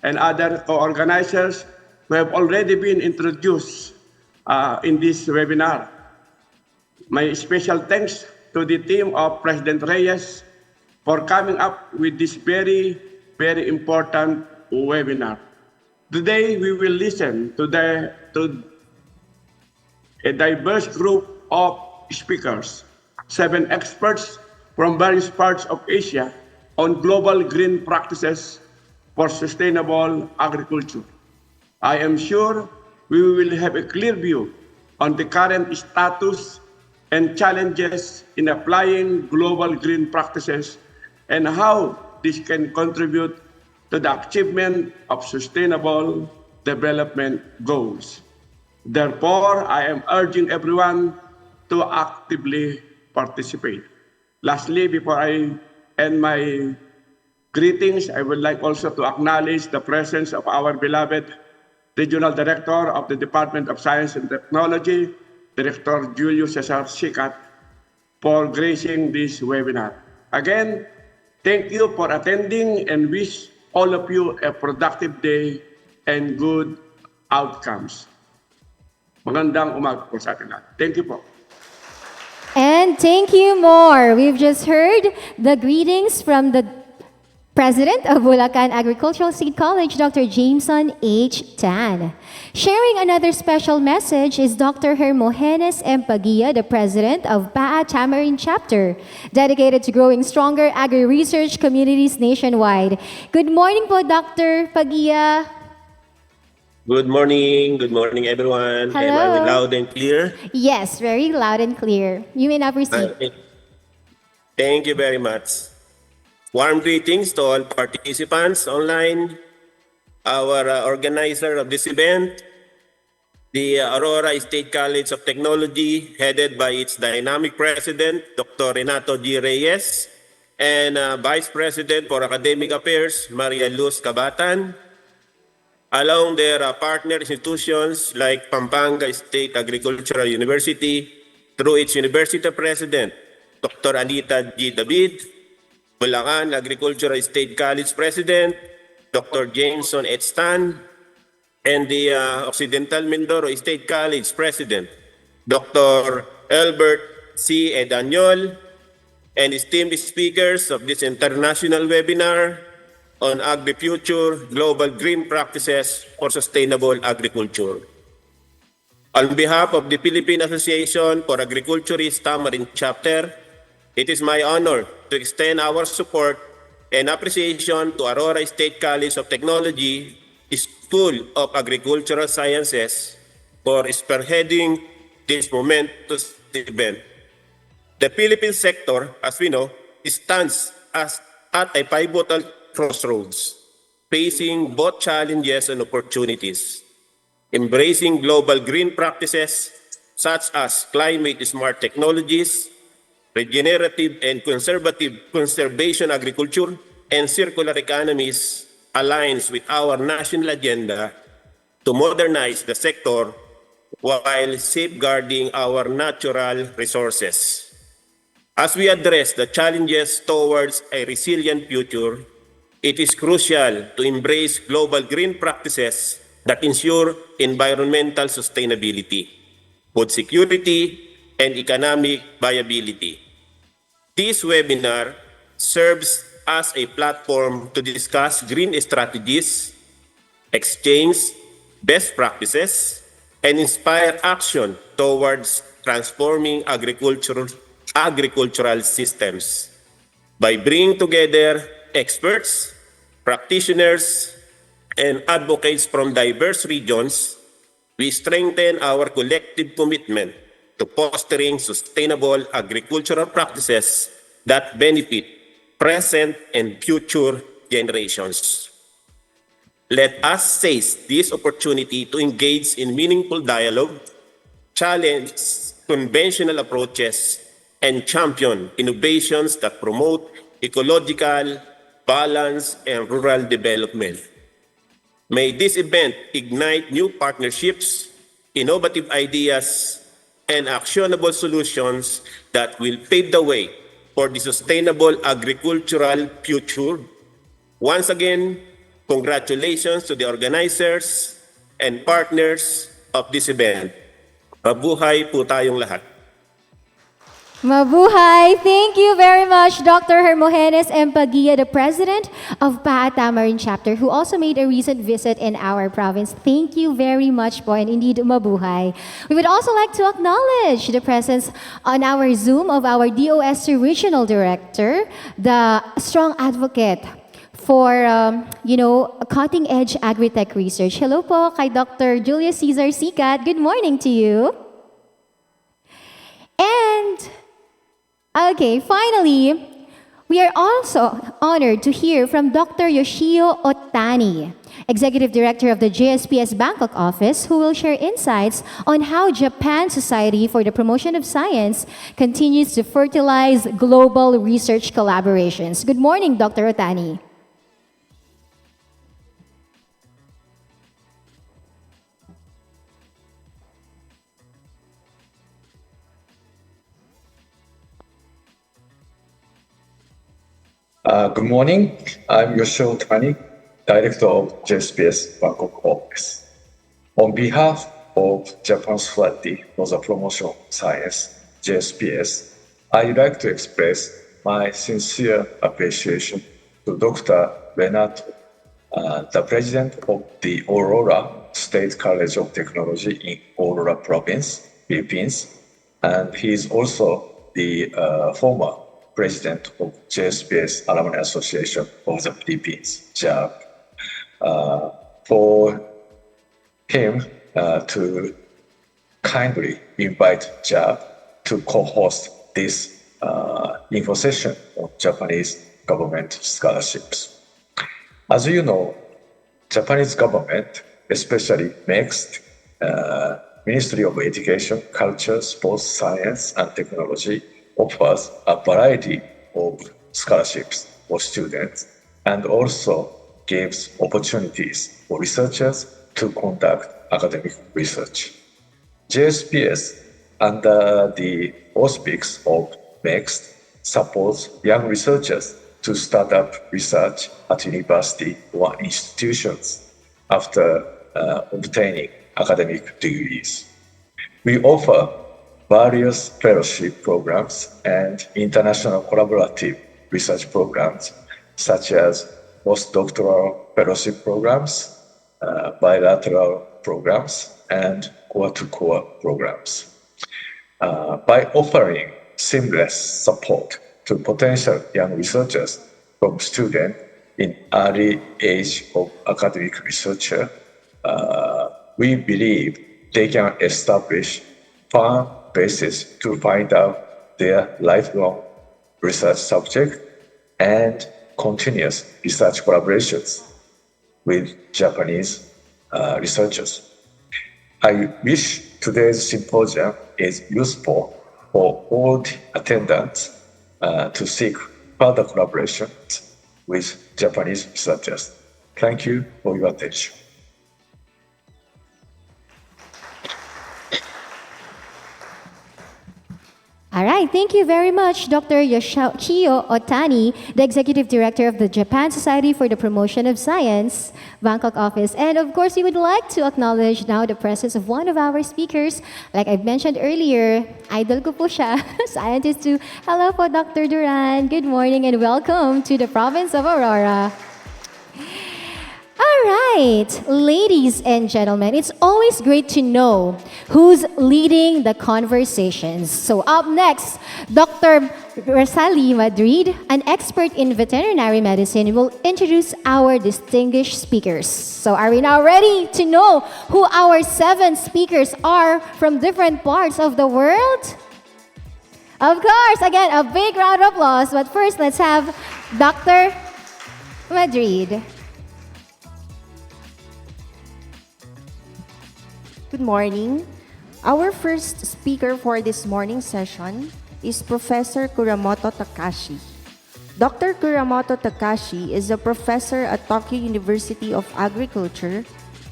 and other co-organizers who have already been introduced in this webinar. My special thanks to the team of President Reyes for coming up with this very, very important webinar. Today, we will listen to a diverse group of speakers, 7 experts from various parts of Asia on global green practices for sustainable agriculture. I am sure we will have a clear view on the current status and challenges in applying global green practices and how this can contribute to the achievement of sustainable development goals. Therefore, I am urging everyone to actively participate. Lastly, before I end my greetings, I would like also to acknowledge the presence of our beloved Regional Director of the Department of Science and Technology, Director Julio Cesar Sicat, for gracing this webinar. Again, thank you for attending and wish all of you a productive day and good outcomes. Magandang umaga po sa atin lahat. Thank you po. And thank you more. We've just heard the greetings from the President of Bulwagang Agricultural State College, Dr. Jameson H. Tan. Sharing another special message is Dr. Hermogenes M. Pagia, the President of PAA Tamarind Chapter, dedicated to growing stronger agri-research communities nationwide. Good morning po, Dr. Pagia. Good morning everyone. Hello. Am I loud and clear? Yes, very loud and clear. You may now proceed. Thank you very much. Warm greetings to all participants online our organizer of this event, the Aurora State College of Technology, headed by its dynamic president, Dr. Renato G. Reyes, and Vice President for Academic Affairs, Maria Luz Cabatan, along their partner institutions like Pampanga State Agricultural University, through its University President, Dr. Anita G. David, Bulwagang Agricultural State College President, Dr. Jameson H. Stan, and the Occidental Mindoro State College President, Dr. Albert C. Edanyol, and esteemed speakers of this international webinar on Agri-future, Global Green Practices for Sustainable Agriculture. On behalf of the Philippine Association for Agriculturists Tamarin Chapter, it is my honor to extend our support and appreciation to Aurora State College of Technology, School of Agricultural Sciences, for spearheading this momentous event. The Philippine sector, as we know, stands at a pivotal crossroads, facing both challenges and opportunities. Embracing global green practices such as climate-smart technologies, regenerative and conservation agriculture, and circular economies aligns with our national agenda to modernize the sector while safeguarding our natural resources. As we address the challenges towards a resilient future, it is crucial to embrace global green practices that ensure environmental sustainability, food security, and economic viability. This webinar serves as a platform to discuss green strategies, exchange best practices, and inspire action towards transforming agricultural systems. By bringing together experts, practitioners, and advocates from diverse regions, we strengthen our collective commitment to fostering sustainable agricultural practices that benefit present and future generations. Let us seize this opportunity to engage in meaningful dialogue, challenge conventional approaches, and champion innovations that promote ecological balance and rural development. May this event ignite new partnerships, innovative ideas, and actionable solutions that will pave the way for the sustainable agricultural future. Once again, congratulations to the organizers and partners of this event. Mabuhay po tayong lahat. Mabuhay! Thank you very much, Dr. Hermogenes Empagia, the president of Tamarin Chapter, who also made a recent visit in our province. Thank you very much po, and indeed, mabuhay. We would also like to acknowledge the presence on our Zoom of our DOST Regional Director, the strong advocate for, cutting-edge agri-tech research. Hello po kay Dr. Julius Cesar Sicat. Good morning to you. And okay, finally, we are also honored to hear from Dr. Yoshio Otani, Executive Director of the JSPS Bangkok office, who will share insights on how Japan Society for the Promotion of Science continues to fertilize global research collaborations. Good morning, Dr. Otani. Good morning. I'm Yoshio Otani, Director of JSPS Bangkok Office. On behalf of Japan Society for the Promotion of Science, JSPS, I'd like to express my sincere appreciation to Dr. Renato, the President of the Aurora State College of Technology in Aurora Province, Philippines, and he is also the former President of JSPS Alumni Association of the Philippines, JAAP, for him to kindly invite JAAP to co-host this info session on Japanese government scholarships. As you know, Japanese government, especially MEXT, Ministry of Education, Culture, Sports, Science, and Technology, offers a variety of scholarships for students and also gives opportunities for researchers to conduct academic research. JSPS, under the auspices of MEXT, supports young researchers to start up research at university or institutions after obtaining academic degrees. We offer various fellowship programs and international collaborative research programs, such as postdoctoral fellowship programs, bilateral programs, and core-to-core programs. By offering seamless support to potential young researchers from students in early age of academic researcher, we believe they can establish firm basis to find out their lifelong research subject and continuous research collaborations with Japanese researchers. I wish today's symposium is useful for all the attendants to seek further collaboration with Japanese researchers. Thank you for your attention. All right, thank you very much, Dr. Yoshio Otani, the Executive Director of the Japan Society for the Promotion of Science, Bangkok office. And of course, we would like to acknowledge now the presence of one of our speakers. Like I've mentioned earlier, idol ko po siya, scientist too. Hello po, Dr. Duran. Good morning and welcome to the province of Aurora. All right, ladies and gentlemen, it's always great to know who's leading the conversations. So up next, Dr. Rosali Madrid, an expert in veterinary medicine, will introduce our distinguished speakers. So are we now ready to know who our 7 speakers are from different parts of the world? Of course, again, a big round of applause. But first, let's have Dr. Madrid. Good morning. Our first speaker for this morning's session is Professor Kuramoto Takashi. Dr. Kuramoto Takashi is a professor at Tokyo University of Agriculture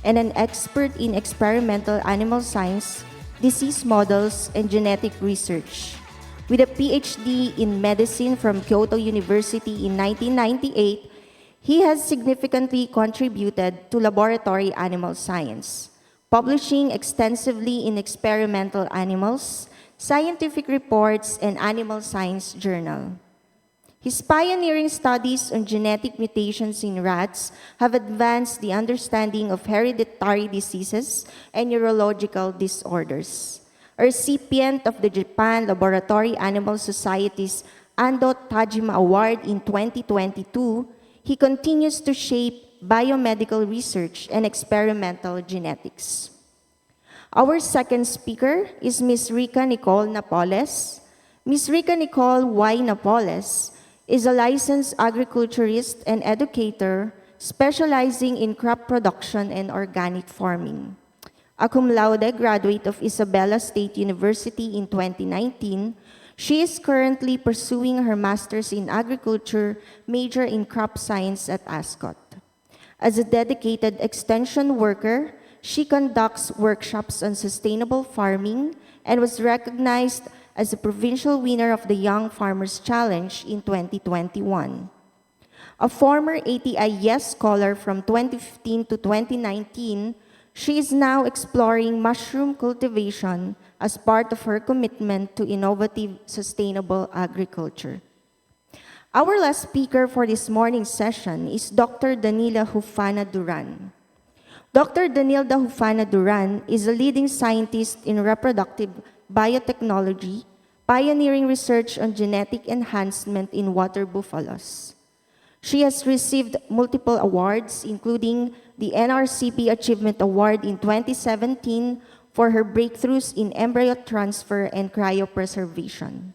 and an expert in experimental animal science, disease models, and genetic research. With a PhD in medicine from Kyoto University in 1998, he has significantly contributed to laboratory animal science, publishing extensively in experimental animals, scientific reports, and animal science journal. His pioneering studies on genetic mutations in rats have advanced the understanding of hereditary diseases and neurological disorders. A recipient of the Japan Laboratory Animal Society's Ando Tajima Award in 2022, he continues to shape biomedical research and experimental genetics. Our second speaker is Ms. Rica Nicole Napoles. Ms. Rica Nicole Y. Napoles is a licensed agriculturist and educator specializing in crop production and organic farming. A cum laude graduate of Isabela State University in 2019, she is currently pursuing her master's in agriculture, major in crop science at ASCOT. As a dedicated extension worker, she conducts workshops on sustainable farming and was recognized as a provincial winner of the Young Farmers Challenge in 2021. A former ATI Yes Scholar from 2015 to 2019, she is now exploring mushroom cultivation as part of her commitment to innovative, sustainable agriculture. Our last speaker for this morning's session is Dr. Danila Hufana Duran. Dr. Danilda Hufana Duran is a leading scientist in reproductive biotechnology, pioneering research on genetic enhancement in water buffaloes. She has received multiple awards, including the NRCP Achievement Award in 2017 for her breakthroughs in embryo transfer and cryopreservation.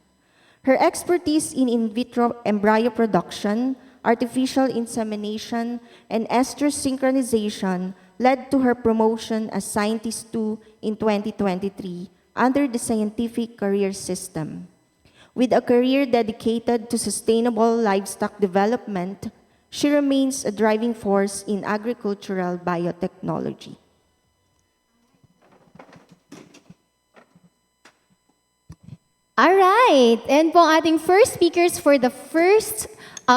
Her expertise in vitro embryo production, artificial insemination, and estrus synchronization led to her promotion as Scientist 2 in 2023 under the Scientific Career System. With a career dedicated to sustainable livestock development, she remains a driving force in agricultural biotechnology. All right. And po ating first speakers for the first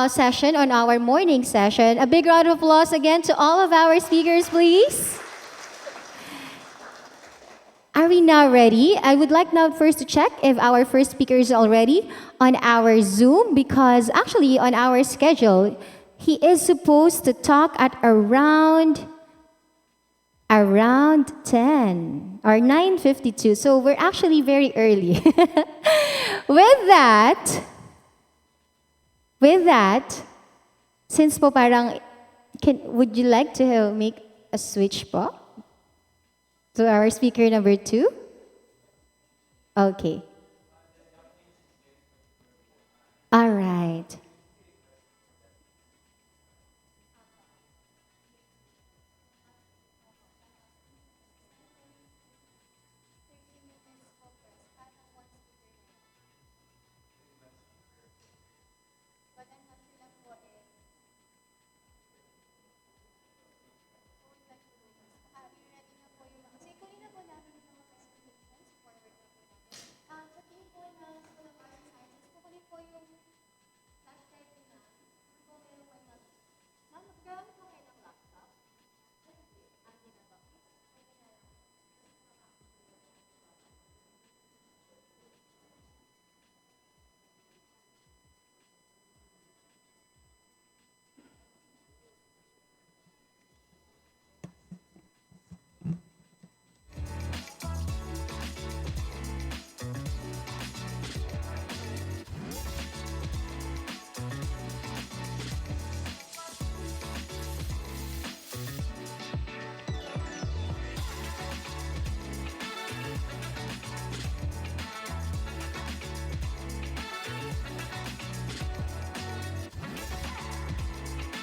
session on our morning session. A big round of applause again to all of our speakers, please. Are we now ready? I would like now first to check if our first speaker is already on our Zoom, because actually on our schedule, he is supposed to talk at around 10 or 9:52. So we're actually very early. With that, since po parang, would you like to make a switch po to our speaker number 2? Okay. All right.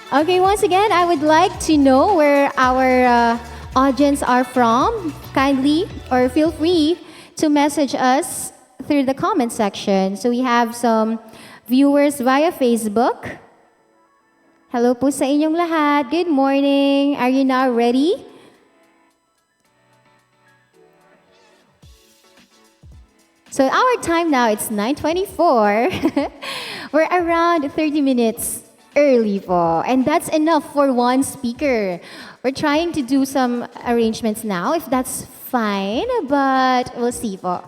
Okay, once again, I would like to know where our audience are from. Kindly or feel free to message us through the comment section. So we have some viewers via Facebook. Hello po sa inyong lahat. Good morning. Are you now ready? So our time now, it's 9:24. We're around 30 minutes early po. And that's enough for one speaker. We're trying to do some arrangements now, if that's fine, but we'll see po.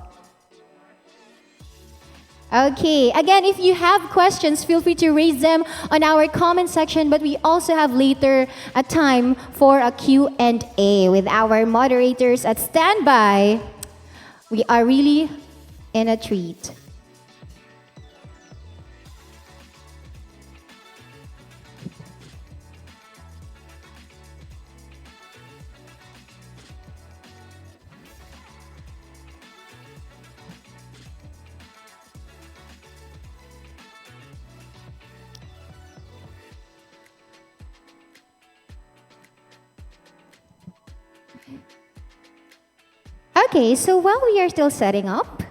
Okay, again, if you have questions, feel free to raise them on our comment section, but we also have later a time for a Q&A with our moderators at standby. We are really in a treat. Okay, so while we are still setting up,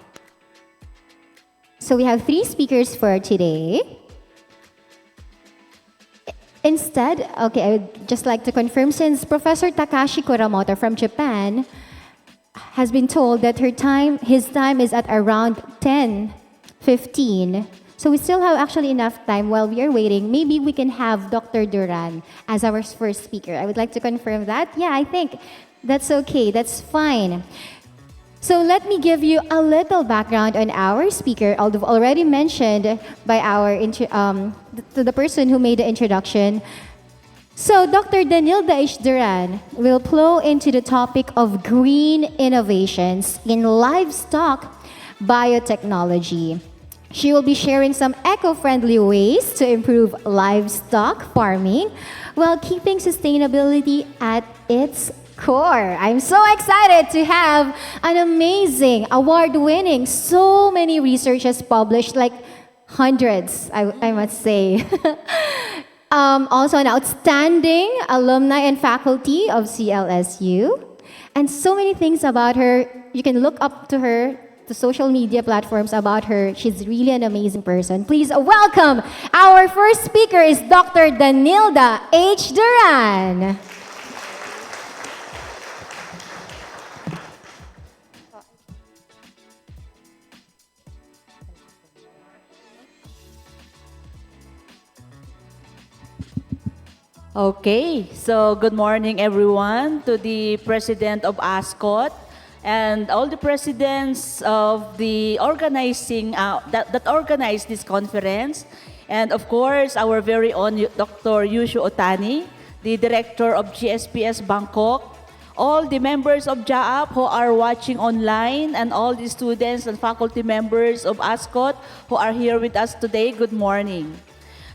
so we have 3 speakers for today. Instead, okay, I would just like to confirm, since Professor Takashi Kuramoto from Japan has been told that his time is at around 10:15. So we still have actually enough time while we are waiting. Maybe we can have Dr. Duran as our first speaker. I would like to confirm that. Yeah, I think that's okay. That's fine. So let me give you a little background on our speaker, although already mentioned by to the person who made the introduction. So Dr. Danilda H. Duran will flow into the topic of green innovations in livestock biotechnology. She will be sharing some eco-friendly ways to improve livestock farming while keeping sustainability at its core. I'm so excited to have an amazing, award-winning, so many researches published, like hundreds, I must say. Also an outstanding alumni and faculty of CLSU. And so many things about her. You can look up to her, to social media platforms about her. She's really an amazing person. Please welcome our first speaker is Dr. Danilda H. Duran. Okay, so good morning everyone to the President of ASCOT and all the presidents of the organizing that organized this conference, and of course our very own Dr. Yushu Otani, the Director of JSPS Bangkok, all the members of JAAP who are watching online, and all the students and faculty members of ASCOT who are here with us today. Good morning.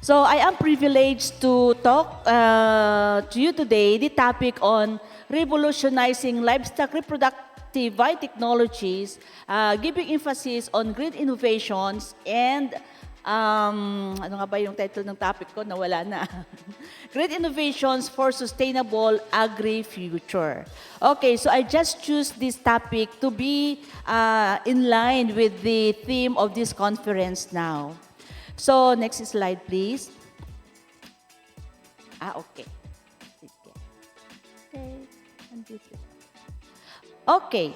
So I am privileged to talk to you today the topic on revolutionizing livestock reproductive biotechnologies, giving emphasis on green innovations and ano nga ba yung title ng topic ko? Nawala na. Great innovations for sustainable agri-future. Okay, so I just choose this topic to be in line with the theme of this conference now. So, next slide, please. Okay. Okay.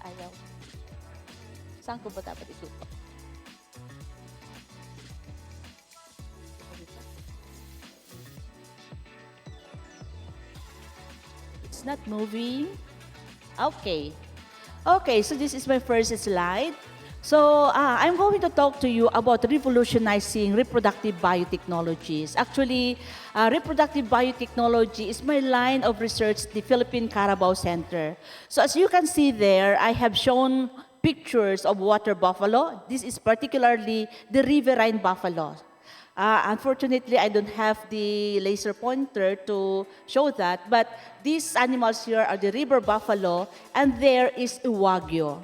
Ayaw. Saan ko ba dapat itutok? It's not moving. Okay. Okay, so this is my first slide. So I'm going to talk to you about revolutionizing reproductive biotechnologies. Actually, reproductive biotechnology is my line of research, the Philippine Carabao Center. So as you can see there, I have shown pictures of water buffalo. This is particularly the riverine buffalo. Unfortunately, I don't have the laser pointer to show that, but these animals here are the river buffalo, and there is a wagyu.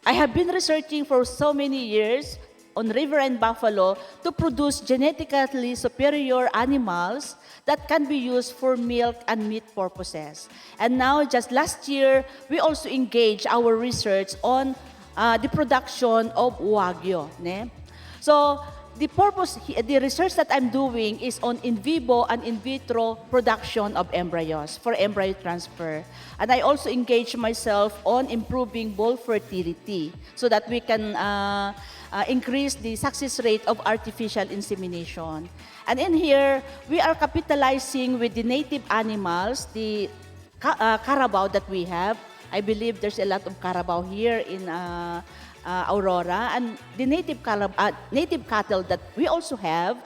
I have been researching for so many years on riverine buffalo to produce genetically superior animals that can be used for milk and meat purposes. And now, just last year, we also engaged our research on the production of wagyu. Ne? So, the research that I'm doing is on in vivo and in vitro production of embryos for embryo transfer. And I also engage myself on improving bull fertility so that we can increase the success rate of artificial insemination. And in here, we are capitalizing with the native animals, the carabao that we have. I believe there's a lot of carabao here in Aurora, and the native cattle that we also have,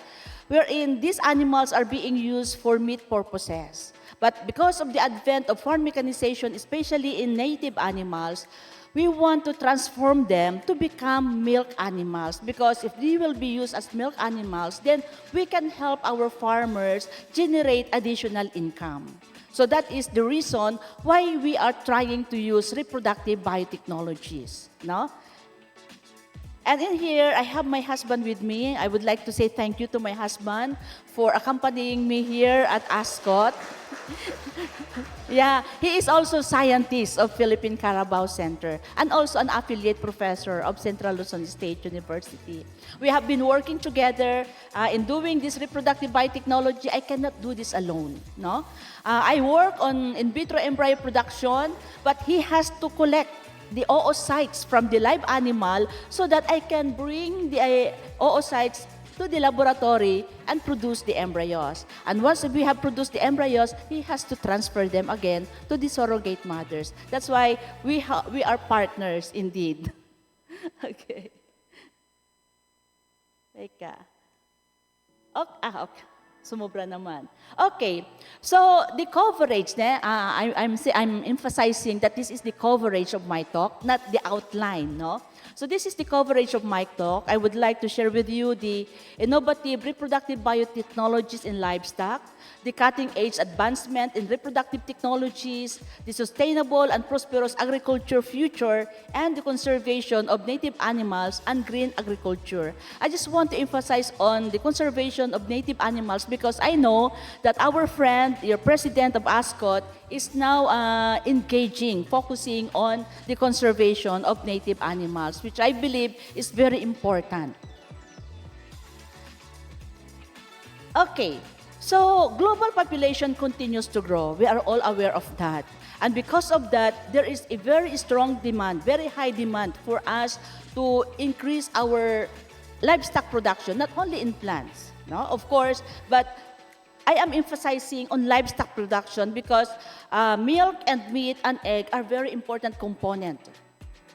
wherein these animals are being used for meat purposes. But because of the advent of farm mechanization, especially in native animals, we want to transform them to become milk animals, because if they will be used as milk animals, then we can help our farmers generate additional income. So that is the reason why we are trying to use reproductive biotechnologies. No? And in here, I have my husband with me. I would like to say thank you to my husband for accompanying me here at ASCOT. Yeah, he is also scientist of Philippine Carabao Center and also an affiliate professor of Central Luzon State University. We have been working together in doing this reproductive biotechnology. I cannot do this alone. No? I work on in vitro embryo production, but he has to collect the oocytes from the live animal so that I can bring the oocytes to the laboratory and produce the embryos. And once we have produced the embryos, he has to transfer them again to the surrogate mothers. That's why we are partners indeed. Okay. Okay. Sumobra naman. Okay. So the coverage, I'm emphasizing that this is the coverage of my talk, not the outline, no? So this is the coverage of my talk. I would like to share with you the innovative reproductive biotechnologies in livestock, the cutting-edge advancement in reproductive technologies, the sustainable and prosperous agriculture future, and the conservation of native animals and green agriculture. I just want to emphasize on the conservation of native animals because I know that our friend, your president of ASCOT, is now focusing on the conservation of native animals, which I believe is very important. Okay, so global population continues to grow. We are all aware of that. And because of that, there is a very strong demand, very high demand for us to increase our livestock production, not only in plants, no, of course, but I am emphasizing on livestock production because milk and meat and egg are very important component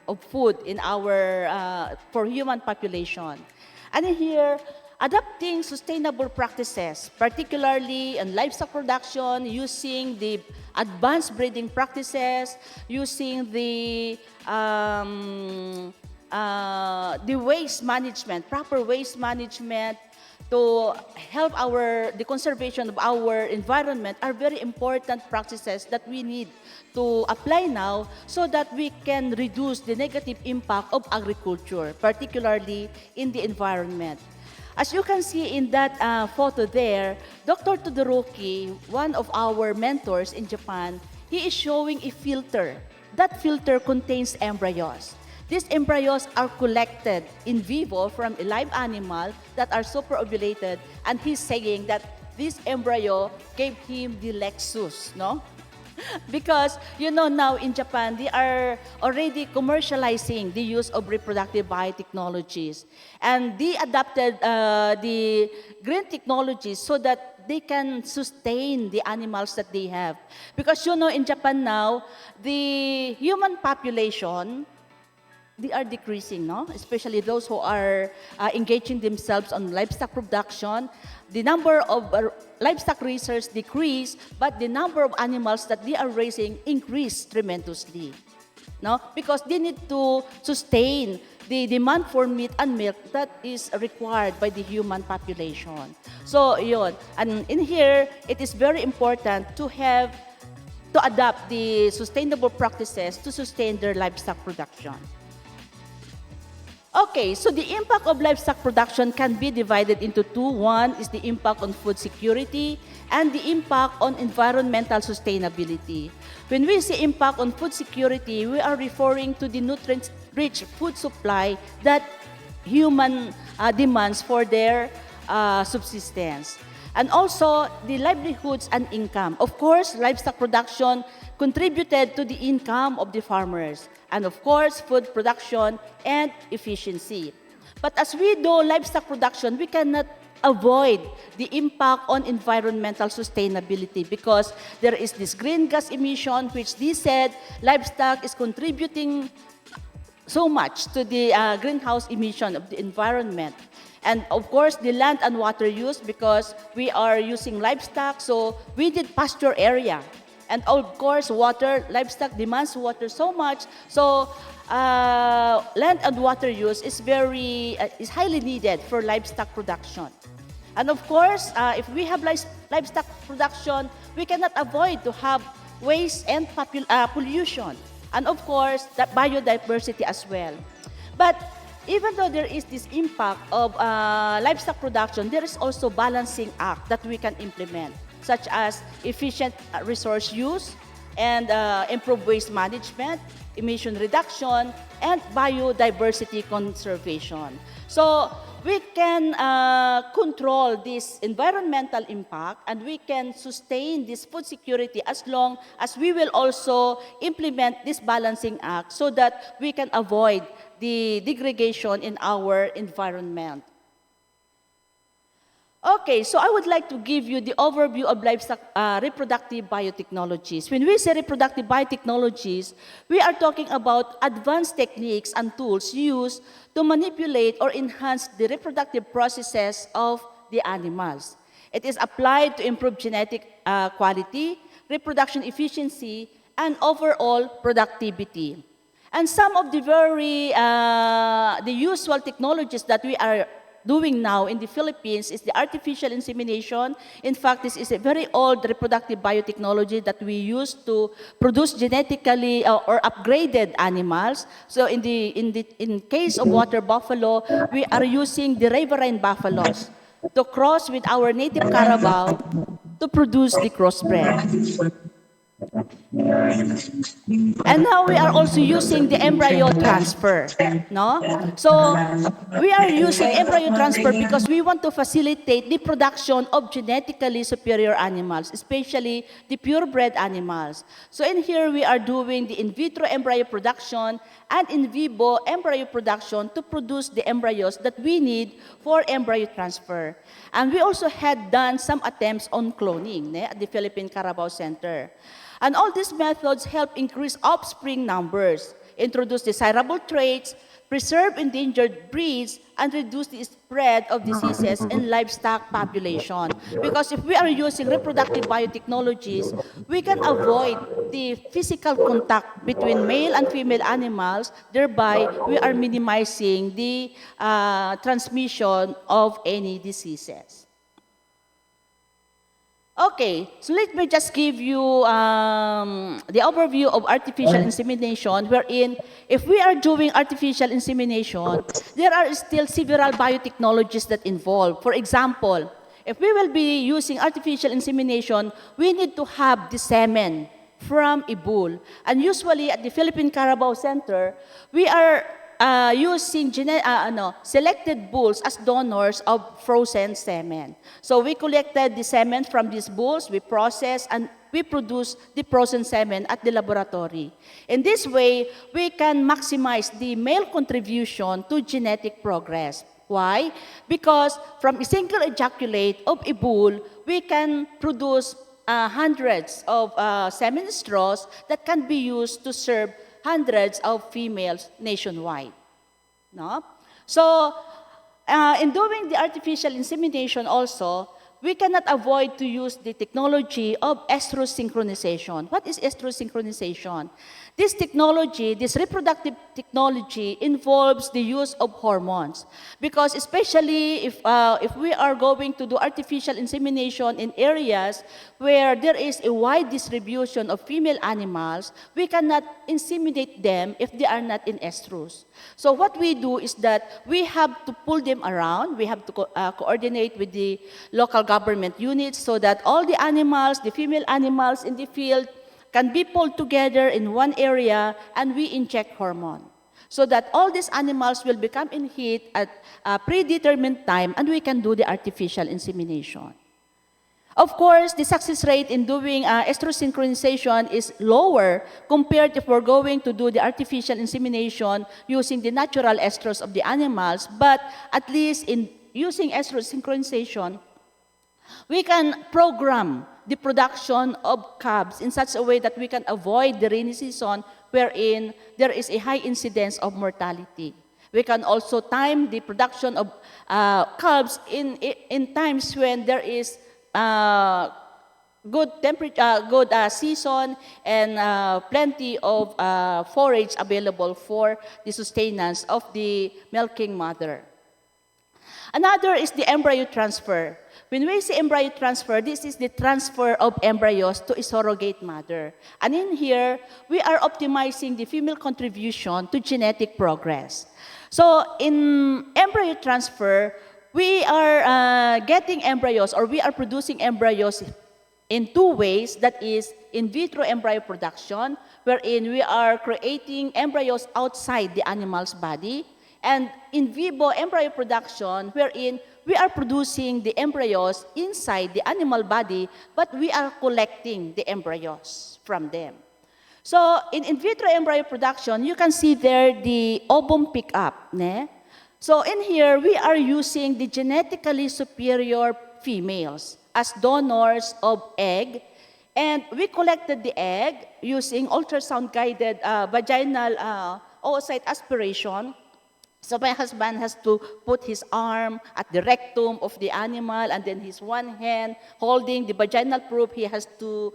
of food in our for human population. And here, adopting sustainable practices, particularly in livestock production, using the advanced breeding practices, using the waste management, proper waste management, to help the conservation of our environment are very important practices that we need to apply now so that we can reduce the negative impact of agriculture, particularly in the environment. As you can see in that photo there, Dr. Todoroki, one of our mentors in Japan, he is showing a filter. That filter contains embryos. These embryos are collected in vivo from a live animal that are superovulated, and he's saying that this embryo gave him the Lexus, no? Because, you know, now in Japan, they are already commercializing the use of reproductive biotechnologies. And they adapted the green technologies so that they can sustain the animals that they have. Because, you know, in Japan now, the human population, they are decreasing, no? Especially those who are engaging themselves on livestock production. The number of livestock raisers decrease, but the number of animals that they are raising increase tremendously, no? Because they need to sustain the demand for meat and milk that is required by the human population. So, yun. And in here, it is very important to adopt the sustainable practices to sustain their livestock production. Okay, so the impact of livestock production can be divided into two. One is the impact on food security and the impact on environmental sustainability. When we say impact on food security, we are referring to the nutrient-rich food supply that human demands for their subsistence. And also the livelihoods and income. Of course, livestock production contributed to the income of the farmers. And of course, food production and efficiency. But as we do livestock production, we cannot avoid the impact on environmental sustainability because there is this green gas emission, which they said livestock is contributing so much to the greenhouse emission of the environment. And of course, the land and water use, because we are using livestock, so we need pasture area. And of course, livestock demands water so much, so land and water use is highly needed for livestock production. And of course, if we have livestock production, we cannot avoid to have waste and pollution. And of course, that biodiversity as well. But even though there is this impact of livestock production, there is also balancing act that we can implement, such as efficient resource use and improved waste management, emission reduction, and biodiversity conservation. So we can control this environmental impact and we can sustain this food security as long as we will also implement this balancing act so that we can avoid the degradation in our environment. Okay, so I would like to give you the overview of livestock reproductive biotechnologies. When we say reproductive biotechnologies, we are talking about advanced techniques and tools used to manipulate or enhance the reproductive processes of the animals. It is applied to improve genetic quality, reproduction efficiency, and overall productivity. And some of the the usual technologies that we are doing now in the Philippines is the artificial insemination. In fact, this is a very old reproductive biotechnology that we use to produce genetically or upgraded animals. So in case of water buffalo, we are using the riverine buffaloes to cross with our native carabao to produce the crossbred. And now we are also using the embryo transfer, no? So we are using embryo transfer because we want to facilitate the production of genetically superior animals, especially the purebred animals. So in here we are doing the in vitro embryo production and in vivo embryo production to produce the embryos that we need for embryo transfer. And we also had done some attempts on cloning at the Philippine Carabao Center. And all these methods help increase offspring numbers, introduce desirable traits, preserve endangered breeds, and reduce the spread of diseases in livestock population. Because if we are using reproductive biotechnologies, we can avoid the physical contact between male and female animals, thereby we are minimizing the transmission of any diseases. Okay, so let me just give you the overview of artificial insemination, wherein if we are doing artificial insemination, there are still several biotechnologies that involve. For example, if we will be using artificial insemination, we need to have the semen from a bull. And usually at the Philippine Carabao Center, we are using selected bulls as donors of frozen semen. So we collected the semen from these bulls, we process, and we produce the frozen semen at the laboratory. In this way, we can maximize the male contribution to genetic progress. Why? Because from a single ejaculate of a bull, we can produce hundreds of semen straws that can be used to serve hundreds of females nationwide. No? So, in doing the artificial insemination also, we cannot avoid to use the technology of estrus synchronization. What is estrus synchronization? This technology, this reproductive technology, involves the use of hormones. Because especially if we are going to do artificial insemination in areas where there is a wide distribution of female animals, we cannot inseminate them if they are not in estrus. So what we do is that we have to pull them around, we have to coordinate with the local government units so that all the animals, the female animals in the field, can be pulled together in one area and we inject hormone so that all these animals will become in heat at a predetermined time and we can do the artificial insemination. Of course, the success rate in doing estrus synchronization is lower compared if we're going to do the artificial insemination using the natural estrus of the animals, but at least in using estrus synchronization, we can program the production of calves in such a way that we can avoid the rainy season wherein there is a high incidence of mortality. We can also time the production of calves in times when there is good temperature, good season, and plenty of forage available for the sustenance of the milking mother. Another is the embryo transfer. When we say embryo transfer, this is the transfer of embryos to a surrogate mother. And in here, we are optimizing the female contribution to genetic progress. So in embryo transfer, we are getting embryos, or we are producing embryos in two ways. That is in vitro embryo production, wherein we are creating embryos outside the animal's body, and in vivo embryo production, wherein we are producing the embryos inside the animal body, but we are collecting the embryos from them. So in vitro embryo production, you can see there the ovum pickup. So in here, we are using the genetically superior females as donors of egg, and we collected the egg using ultrasound-guided vaginal oocyte aspiration. So my husband has to put his arm at the rectum of the animal, and then his one hand holding the vaginal probe. He has to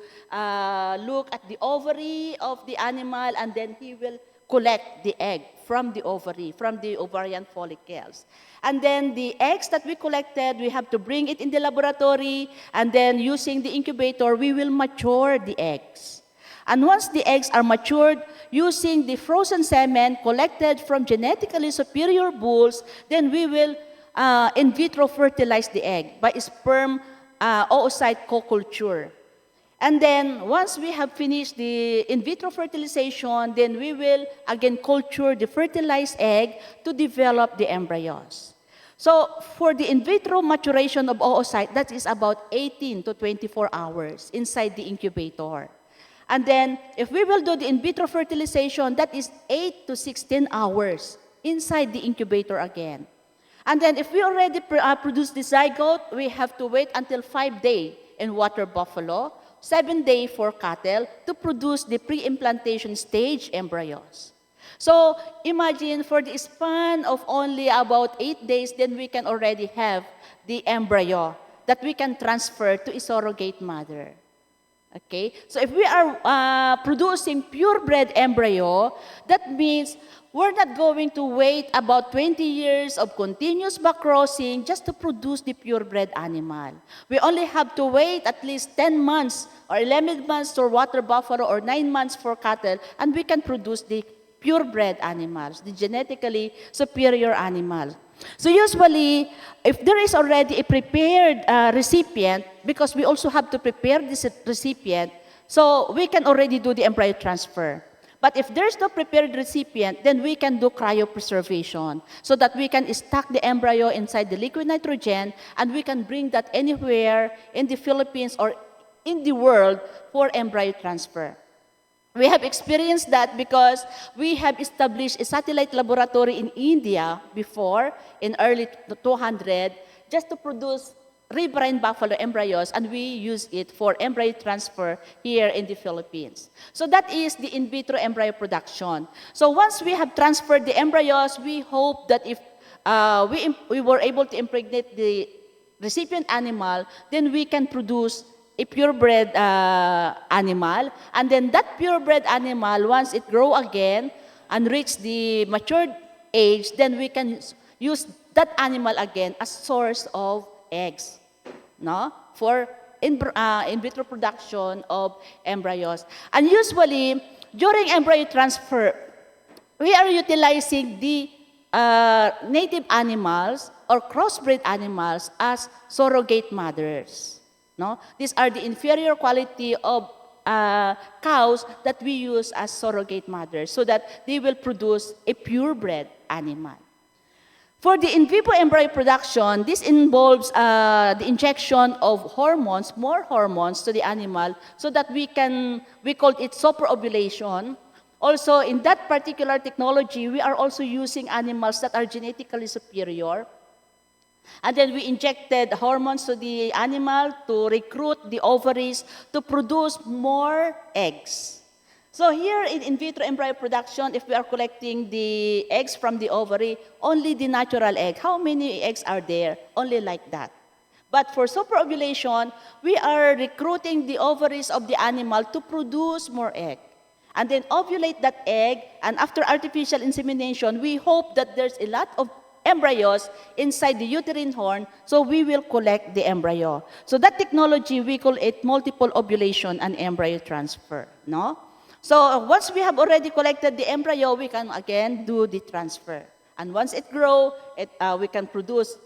look at the ovary of the animal, and then he will collect the egg from the ovary, from the ovarian follicles. And then the eggs that we collected, we have to bring it in the laboratory, and then using the incubator, we will mature the eggs. And once the eggs are matured, using the frozen semen collected from genetically superior bulls, then we will in vitro fertilize the egg by sperm oocyte co-culture. And then once we have finished the in vitro fertilization, then we will again culture the fertilized egg to develop the embryos. So for the in vitro maturation of oocyte, that is about 18 to 24 hours inside the incubator. And then, if we will do the in vitro fertilization, that is 8 to 16 hours inside the incubator again. And then, if we already produce the zygote, we have to wait until 5 days in water buffalo, 7 days for cattle to produce the pre-implantation stage embryos. So, imagine for the span of only about 8 days, then we can already have the embryo that we can transfer to a surrogate mother. Okay, so if we are producing purebred embryo, that means we're not going to wait about 20 years of continuous backcrossing just to produce the purebred animal. We only have to wait at least 10 months or 11 months for water buffalo or 9 months for cattle, and we can produce the purebred animals, the genetically superior animals. So usually, if there is already a prepared recipient, because we also have to prepare this recipient, so we can already do the embryo transfer. But if there's no prepared recipient, then we can do cryopreservation so that we can stack the embryo inside the liquid nitrogen, and we can bring that anywhere in the Philippines or in the world for embryo transfer. We have experienced that because we have established a satellite laboratory in India before, in early 200, just to produce riverine buffalo embryos, and we use it for embryo transfer here in the Philippines. So that is the in vitro embryo production. So once we have transferred the embryos, we hope that if we were able to impregnate the recipient animal, then we can produce a purebred animal, and then that purebred animal, once it grow again and reach the matured age, then we can use that animal again as source of eggs, no, for in vitro production of embryos. And usually, during embryo transfer, we are utilizing the native animals or crossbred animals as surrogate mothers. No? These are the inferior quality of cows that we use as surrogate mothers so that they will produce a purebred animal. For the in vivo embryo production, this involves the injection of hormones, more hormones to the animal so that we call it superovulation. Also, in that particular technology, we are also using animals that are genetically superior. And then we injected hormones to the animal to recruit the ovaries to produce more eggs. So here in vitro embryo production, if we are collecting the eggs from the ovary, only the natural egg. How many eggs are there? Only like that. But for superovulation, we are recruiting the ovaries of the animal to produce more egg. And then ovulate that egg, and after artificial insemination, we hope that there's a lot of embryos inside the uterine horn, so we will collect the embryo. So that technology, we call it multiple ovulation and embryo transfer, no? So once we have already collected the embryo, we can again do the transfer. And once it grows, we can produce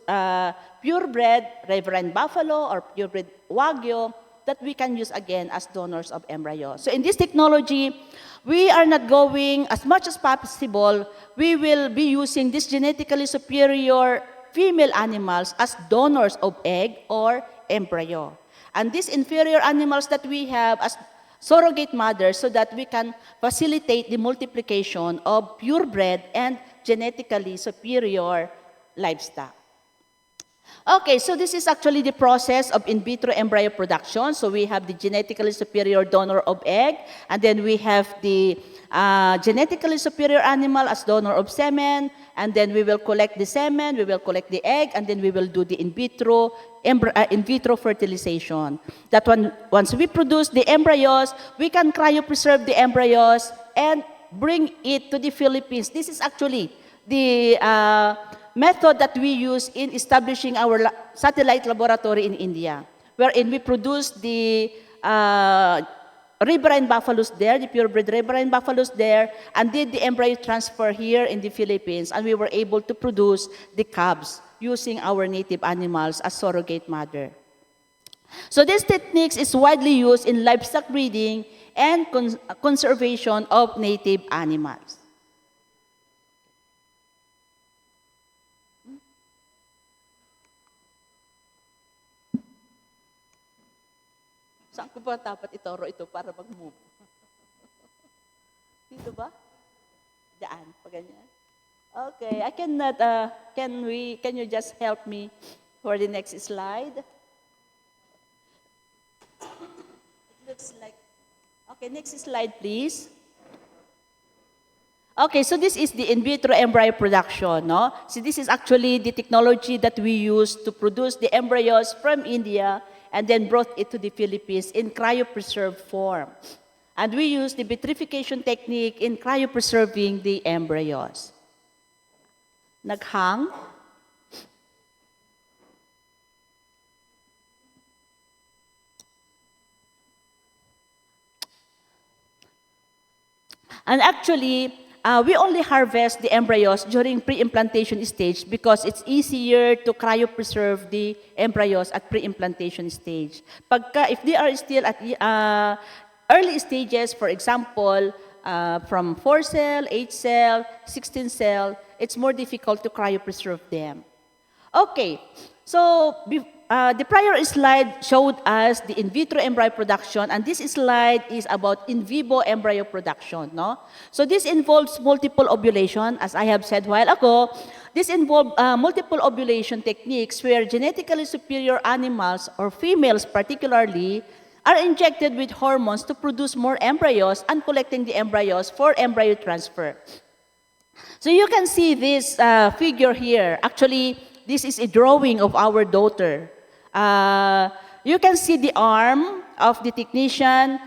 purebred riverine buffalo or purebred wagyu that we can use again as donors of embryo. So in this technology, we are not going, as much as possible, we will be using these genetically superior female animals as donors of egg or embryo. And these inferior animals that we have as surrogate mothers so that we can facilitate the multiplication of purebred and genetically superior livestock. Okay, so this is actually the process of in vitro embryo production. So we have the genetically superior donor of egg, and then we have the genetically superior animal as donor of semen, and then we will collect the semen, we will collect the egg, and then we will do the in vitro fertilization. That one, once we produce the embryos, we can cryopreserve the embryos and bring it to the Philippines. This is actually the method that we use in establishing our satellite laboratory in India, wherein we produce the riverine buffaloes there, the purebred riverine buffaloes there, and did the embryo transfer here in the Philippines, and we were able to produce the calves using our native animals as surrogate mother. So this techniques is widely used in livestock breeding and conservation of native animals. Saan ko ba dapat ituro ito para mag-move? Dito ba? Diyan, pa ganyan. Okay, I cannot, can you just help me for the next slide? It looks like, okay, next slide please. Okay, so this is the in vitro embryo production, no? So this is actually the technology that we use to produce the embryos from India and then brought it to the Philippines in cryopreserved form. And we use the vitrification technique in cryopreserving the embryos. Naghang. And actually, we only harvest the embryos during pre-implantation stage because it's easier to cryopreserve the embryos at pre-implantation stage. If they are still at early stages, for example, from 4-cell, 8-cell, 16-cell, it's more difficult to cryopreserve them. Okay, so the prior slide showed us the in vitro embryo production, and this slide is about in vivo embryo production, no? So this involves multiple ovulation, as I have said a while ago. This involves multiple ovulation techniques where genetically superior animals, or females particularly, are injected with hormones to produce more embryos and collecting the embryos for embryo transfer. So you can see this figure here. Actually, this is a drawing of our daughter. You can see the arm of the technician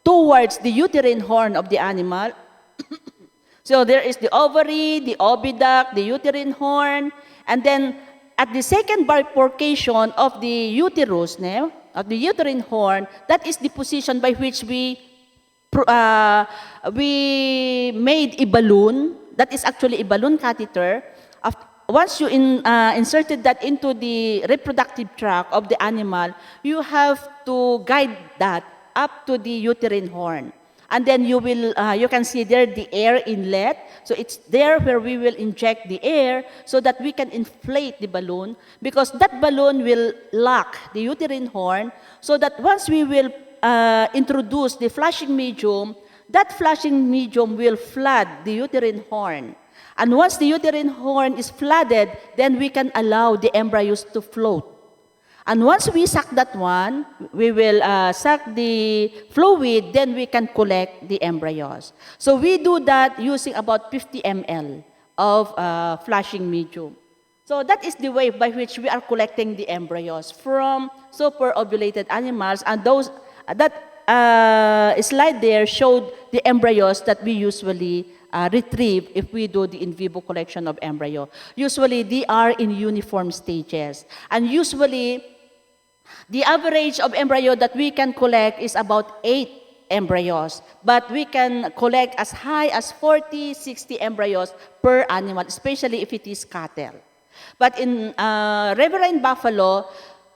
towards the uterine horn of the animal. So there is the ovary, the oviduct, the uterine horn, and then at the second bifurcation of the uterus, of the uterine horn, that is the position by which we made a balloon. That is actually a balloon catheter. Once you inserted that into the reproductive tract of the animal, you have to guide that up to the uterine horn. And then you can see there the air inlet. So it's there where we will inject the air so that we can inflate the balloon, because that balloon will lock the uterine horn, so that once we will introduce the flushing medium, that flushing medium will flood the uterine horn. And once the uterine horn is flooded, then we can allow the embryos to float. And once we suck that one, we will suck the fluid, then we can collect the embryos. So we do that using about 50 ml of flushing medium. So that is the way by which we are collecting the embryos from superovulated animals, and that slide there showed the embryos that we usually retrieve if we do the in vivo collection of embryo. Usually, they are in uniform stages. And usually, the average of embryo that we can collect is about 8 embryos. But we can collect as high as 40, 60 embryos per animal, especially if it is cattle. But in riverine buffalo,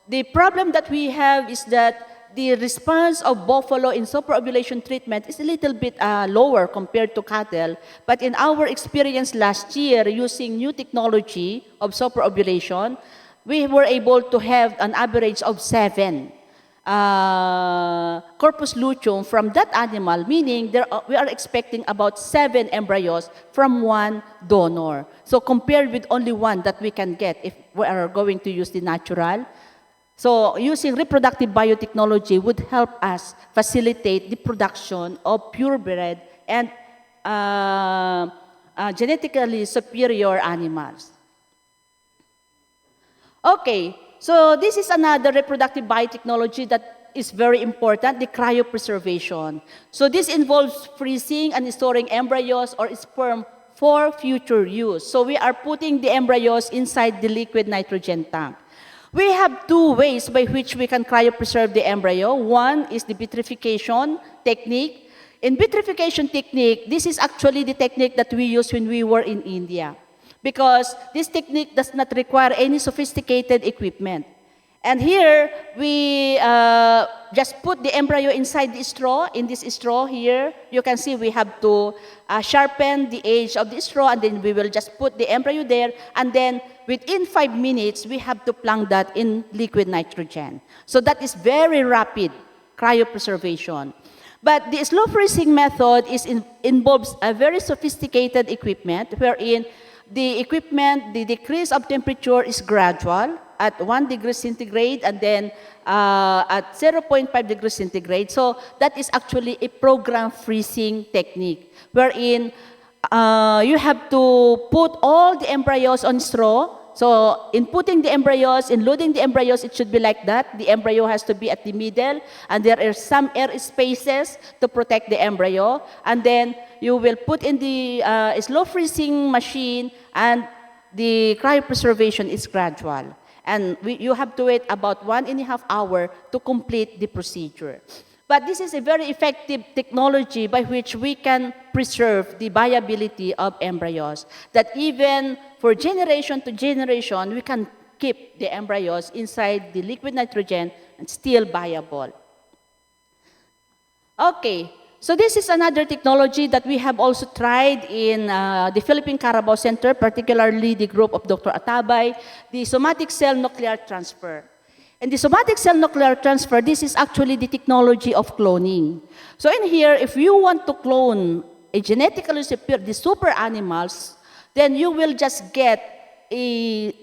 the problem that we have is that the response of buffalo in superovulation treatment is a little bit lower compared to cattle. But in our experience last year, using new technology of superovulation, we were able to have an average of 7 corpus luteum from that animal, meaning we are expecting about 7 embryos from one donor. So compared with only one that we can get if we are going to use the natural. So using reproductive biotechnology would help us facilitate the production of purebred and genetically superior animals. Okay, so this is another reproductive biotechnology that is very important, the cryopreservation. So this involves freezing and storing embryos or sperm for future use. So we are putting the embryos inside the liquid nitrogen tank. We have 2 ways by which we can cryopreserve the embryo. One is the vitrification technique. In vitrification technique, this is actually the technique that we used when we were in India, because this technique does not require any sophisticated equipment. And here, we just put the embryo inside the straw. In this straw here, you can see we have to sharpen the edge of the straw, and then we will just put the embryo there, and then within 5 minutes, we have to plunk that in liquid nitrogen. So that is very rapid cryopreservation. But the slow freezing method involves a very sophisticated equipment, wherein the equipment, the decrease of temperature is gradual at 1 degree centigrade and then at 0.5 degrees centigrade. So that is actually a program freezing technique, wherein you have to put all the embryos on straw. So in putting the embryos, in loading the embryos, it should be like that. The embryo has to be at the middle, and there are some air spaces to protect the embryo. And then you will put in the slow freezing machine, and the cryopreservation is gradual. And you have to wait about 1.5 hours to complete the procedure. But this is a very effective technology by which we can preserve the viability of embryos, that even for generation to generation, we can keep the embryos inside the liquid nitrogen and still viable. Okay, so this is another technology that we have also tried in the Philippine Carabao Center, particularly the group of Dr. Atabay, the somatic cell nuclear transfer. And the somatic cell nuclear transfer, this is actually the technology of cloning. So in here, if you want to clone a genetically superior, the super animals, then you will just get a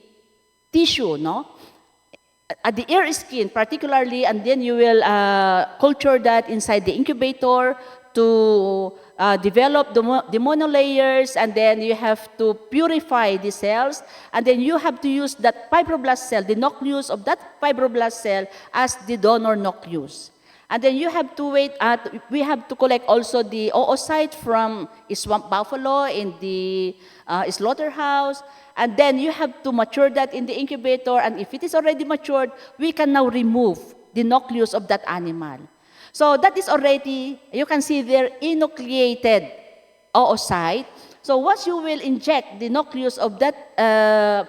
tissue, no? At the ear skin particularly, and then you will culture that inside the incubator to develop the monolayers, and then you have to purify the cells, and then you have to use that fibroblast cell, the nucleus of that fibroblast cell, as the donor nucleus. And then you have to we have to collect also the oocyte from a swamp buffalo in the slaughterhouse, and then you have to mature that in the incubator, and if it is already matured, we can now remove the nucleus of that animal. So that is already, you can see there, enucleated oocyte. So once you will inject the nucleus of that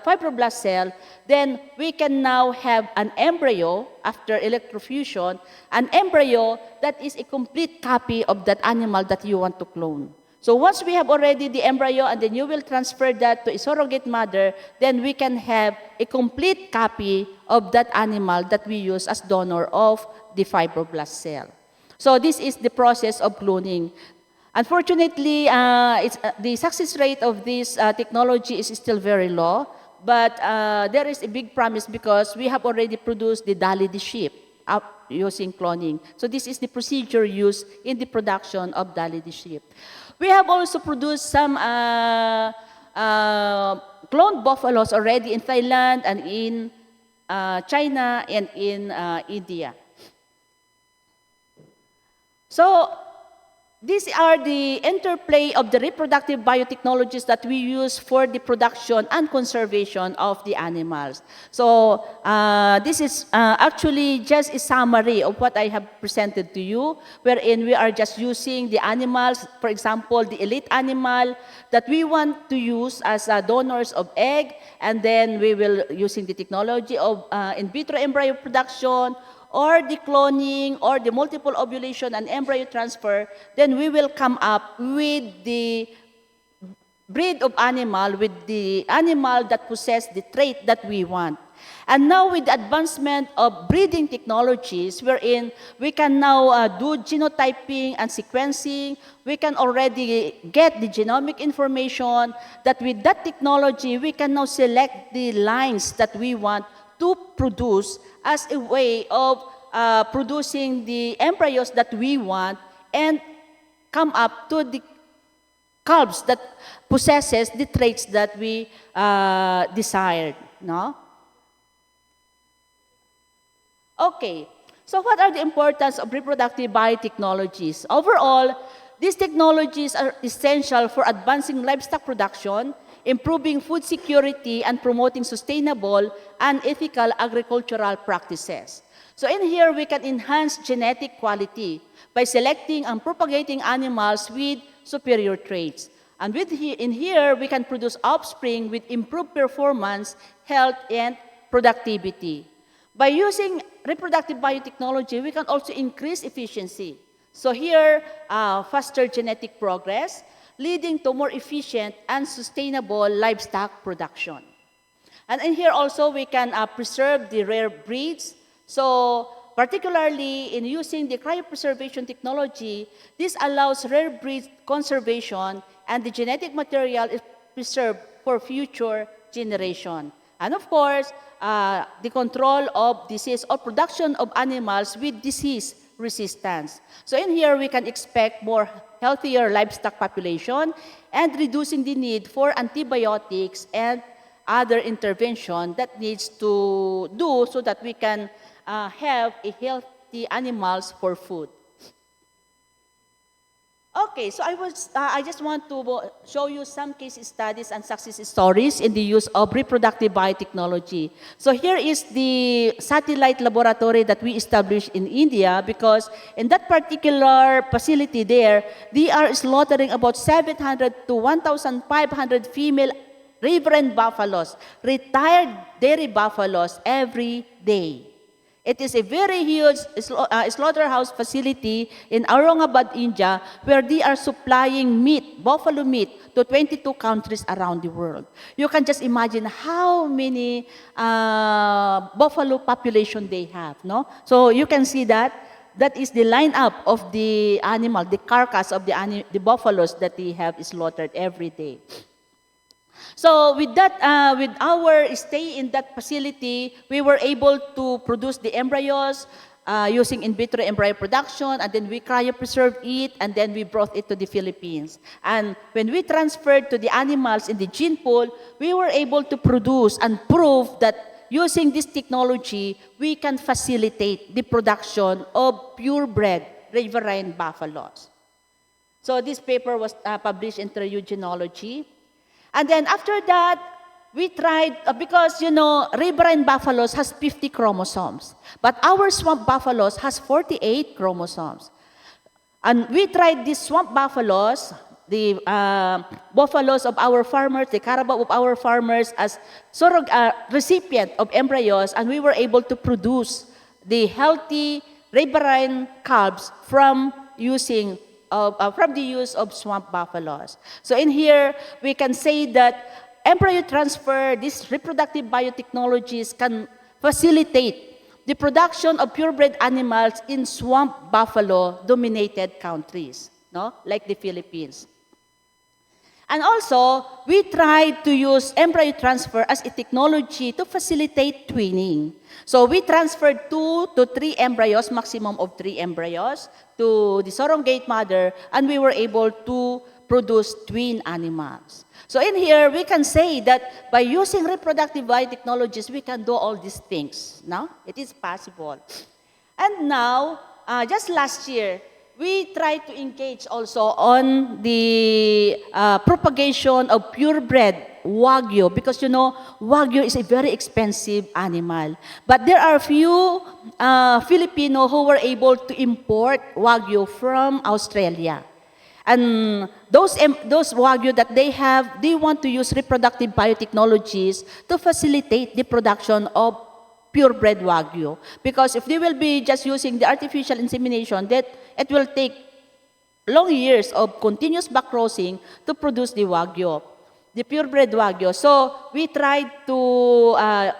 fibroblast cell, then we can now have an embryo after electrofusion, an embryo that is a complete copy of that animal that you want to clone. So once we have already the embryo, and then you will transfer that to a surrogate mother, then we can have a complete copy of that animal that we use as donor of the fibroblast cell. So this is the process of cloning. Unfortunately, the success rate of this technology is still very low, but there is a big promise because we have already produced the Bldg sheep using cloning. So this is the procedure used in the production of Bldg sheep. We have also produced some cloned buffaloes already in Thailand and in China and in India. So these are the interplay of the reproductive biotechnologies that we use for the production and conservation of the animals. So this is actually just a summary of what I have presented to you, wherein we are just using the animals, for example, the elite animal that we want to use as donors of egg, and then we will using the technology of in vitro embryo production, or the cloning, or the multiple ovulation and embryo transfer, then we will come up with the breed of animal, with the animal that possess the trait that we want. And now with the advancement of breeding technologies, wherein we can now do genotyping and sequencing, we can already get the genomic information, that with that technology, we can now select the lines that we want to produce as a way of producing the embryos that we want and come up to the calves that possesses the traits that we desired, no? Okay, so what are the importance of reproductive biotechnologies? Overall, these technologies are essential for advancing livestock production, improving food security, and promoting sustainable and ethical agricultural practices. So in here, we can enhance genetic quality by selecting and propagating animals with superior traits. And in here, we can produce offspring with improved performance, health, and productivity. By using reproductive biotechnology, we can also increase efficiency. So here, faster genetic progress, leading to more efficient and sustainable livestock production. And in here also, we can preserve the rare breeds. So particularly in using the cryopreservation technology, this allows rare breed conservation and the genetic material is preserved for future generation. And of course, the control of disease or production of animals with disease resistance. So in here, we can expect more healthier livestock population and reducing the need for antibiotics and other intervention that needs to do so that we can have a healthy animals for food. Okay, so I just want to show you some case studies and success stories in the use of reproductive biotechnology. So here is the satellite laboratory that we established in India, because in that particular facility there, they are slaughtering about 700 to 1,500 female reverend buffaloes, retired dairy buffaloes every day. It is a very huge slaughterhouse facility in Aurangabad, India, where they are supplying meat, buffalo meat, to 22 countries around the world. You can just imagine how many buffalo population they have, no? So you can see that is the lineup of the animal, the carcass of the buffaloes that they have slaughtered every day. So with that, with our stay in that facility, we were able to produce the embryos using in vitro embryo production, and then we cryopreserved it, and then we brought it to the Philippines. And when we transferred to the animals in the gene pool, we were able to produce and prove that using this technology, we can facilitate the production of purebred riverine buffaloes. So this paper was published in Genealogy. And then after that, we tried, because, you know, riverine buffaloes has 50 chromosomes, but our swamp buffaloes has 48 chromosomes. And we tried these swamp buffaloes, the buffaloes of our farmers, the carabao of our farmers as recipient of embryos, and we were able to produce the healthy riverine calves from using from the use of swamp buffaloes. So in here, we can say that embryo transfer, these reproductive biotechnologies can facilitate the production of purebred animals in swamp buffalo-dominated countries, no? Like the Philippines. And also, we tried to use embryo transfer as a technology to facilitate twinning. So we transferred 2 to 3 embryos, maximum of 3 embryos, to the surrogate mother, and we were able to produce twin animals. So in here, we can say that by using reproductive biotechnologies, we can do all these things. No? It is possible. And now, just last year, we tried to engage also on the propagation of purebred Wagyu, because, you know, Wagyu is a very expensive animal. But there are few Filipino who were able to import Wagyu from Australia. And those Wagyu that they have, they want to use reproductive biotechnologies to facilitate the production of purebred Wagyu. Because if they will be just using the artificial insemination, that it will take long years of continuous backcrossing to produce the Wagyu. the purebred Wagyu. So we tried to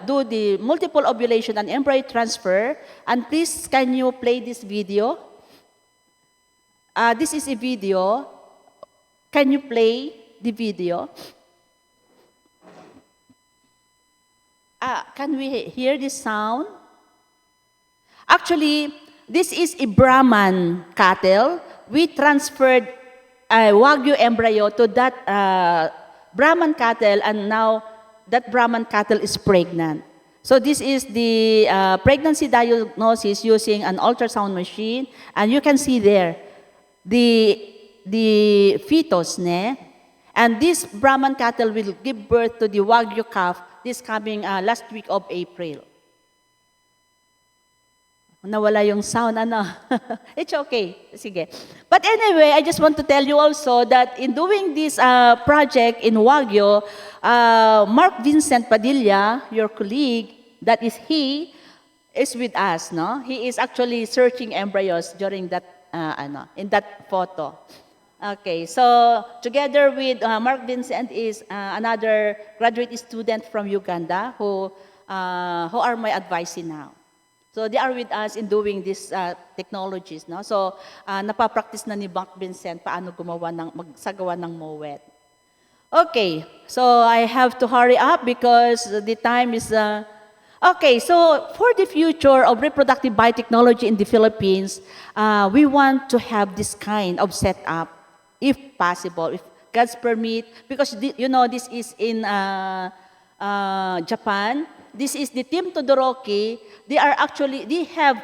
do the multiple ovulation and embryo transfer. And please, can you play this video? This is a video. Can you play the video? Can we hear this sound? Actually, this is a Brahman cattle. We transferred a Wagyu embryo to that Brahman cattle, and now that Brahman cattle is pregnant. So this is the pregnancy diagnosis using an ultrasound machine, and you can see there the fetus, ne? And this Brahman cattle will give birth to the Wagyu calf this coming last week of April. Nawala yung sound, ano? It's okay. Sige. But anyway, I just want to tell you also that in doing this project in Wagyu, Mark Vincent Padilla, your colleague, that is he, is with us, no? He is actually searching embryos during that, in that photo. Okay, so together with Mark Vincent is another graduate student from Uganda who are my advisee now. So they are with us in doing these technologies, no? So napapractice na ni Mark Vincent paano magsagawa ng MOET. Okay, so I have to hurry up because the time is. Okay, so for the future of reproductive biotechnology in the Philippines, we want to have this kind of setup, if possible, if God's permit, because you know this is in Japan. This is the Team Todoroki. They have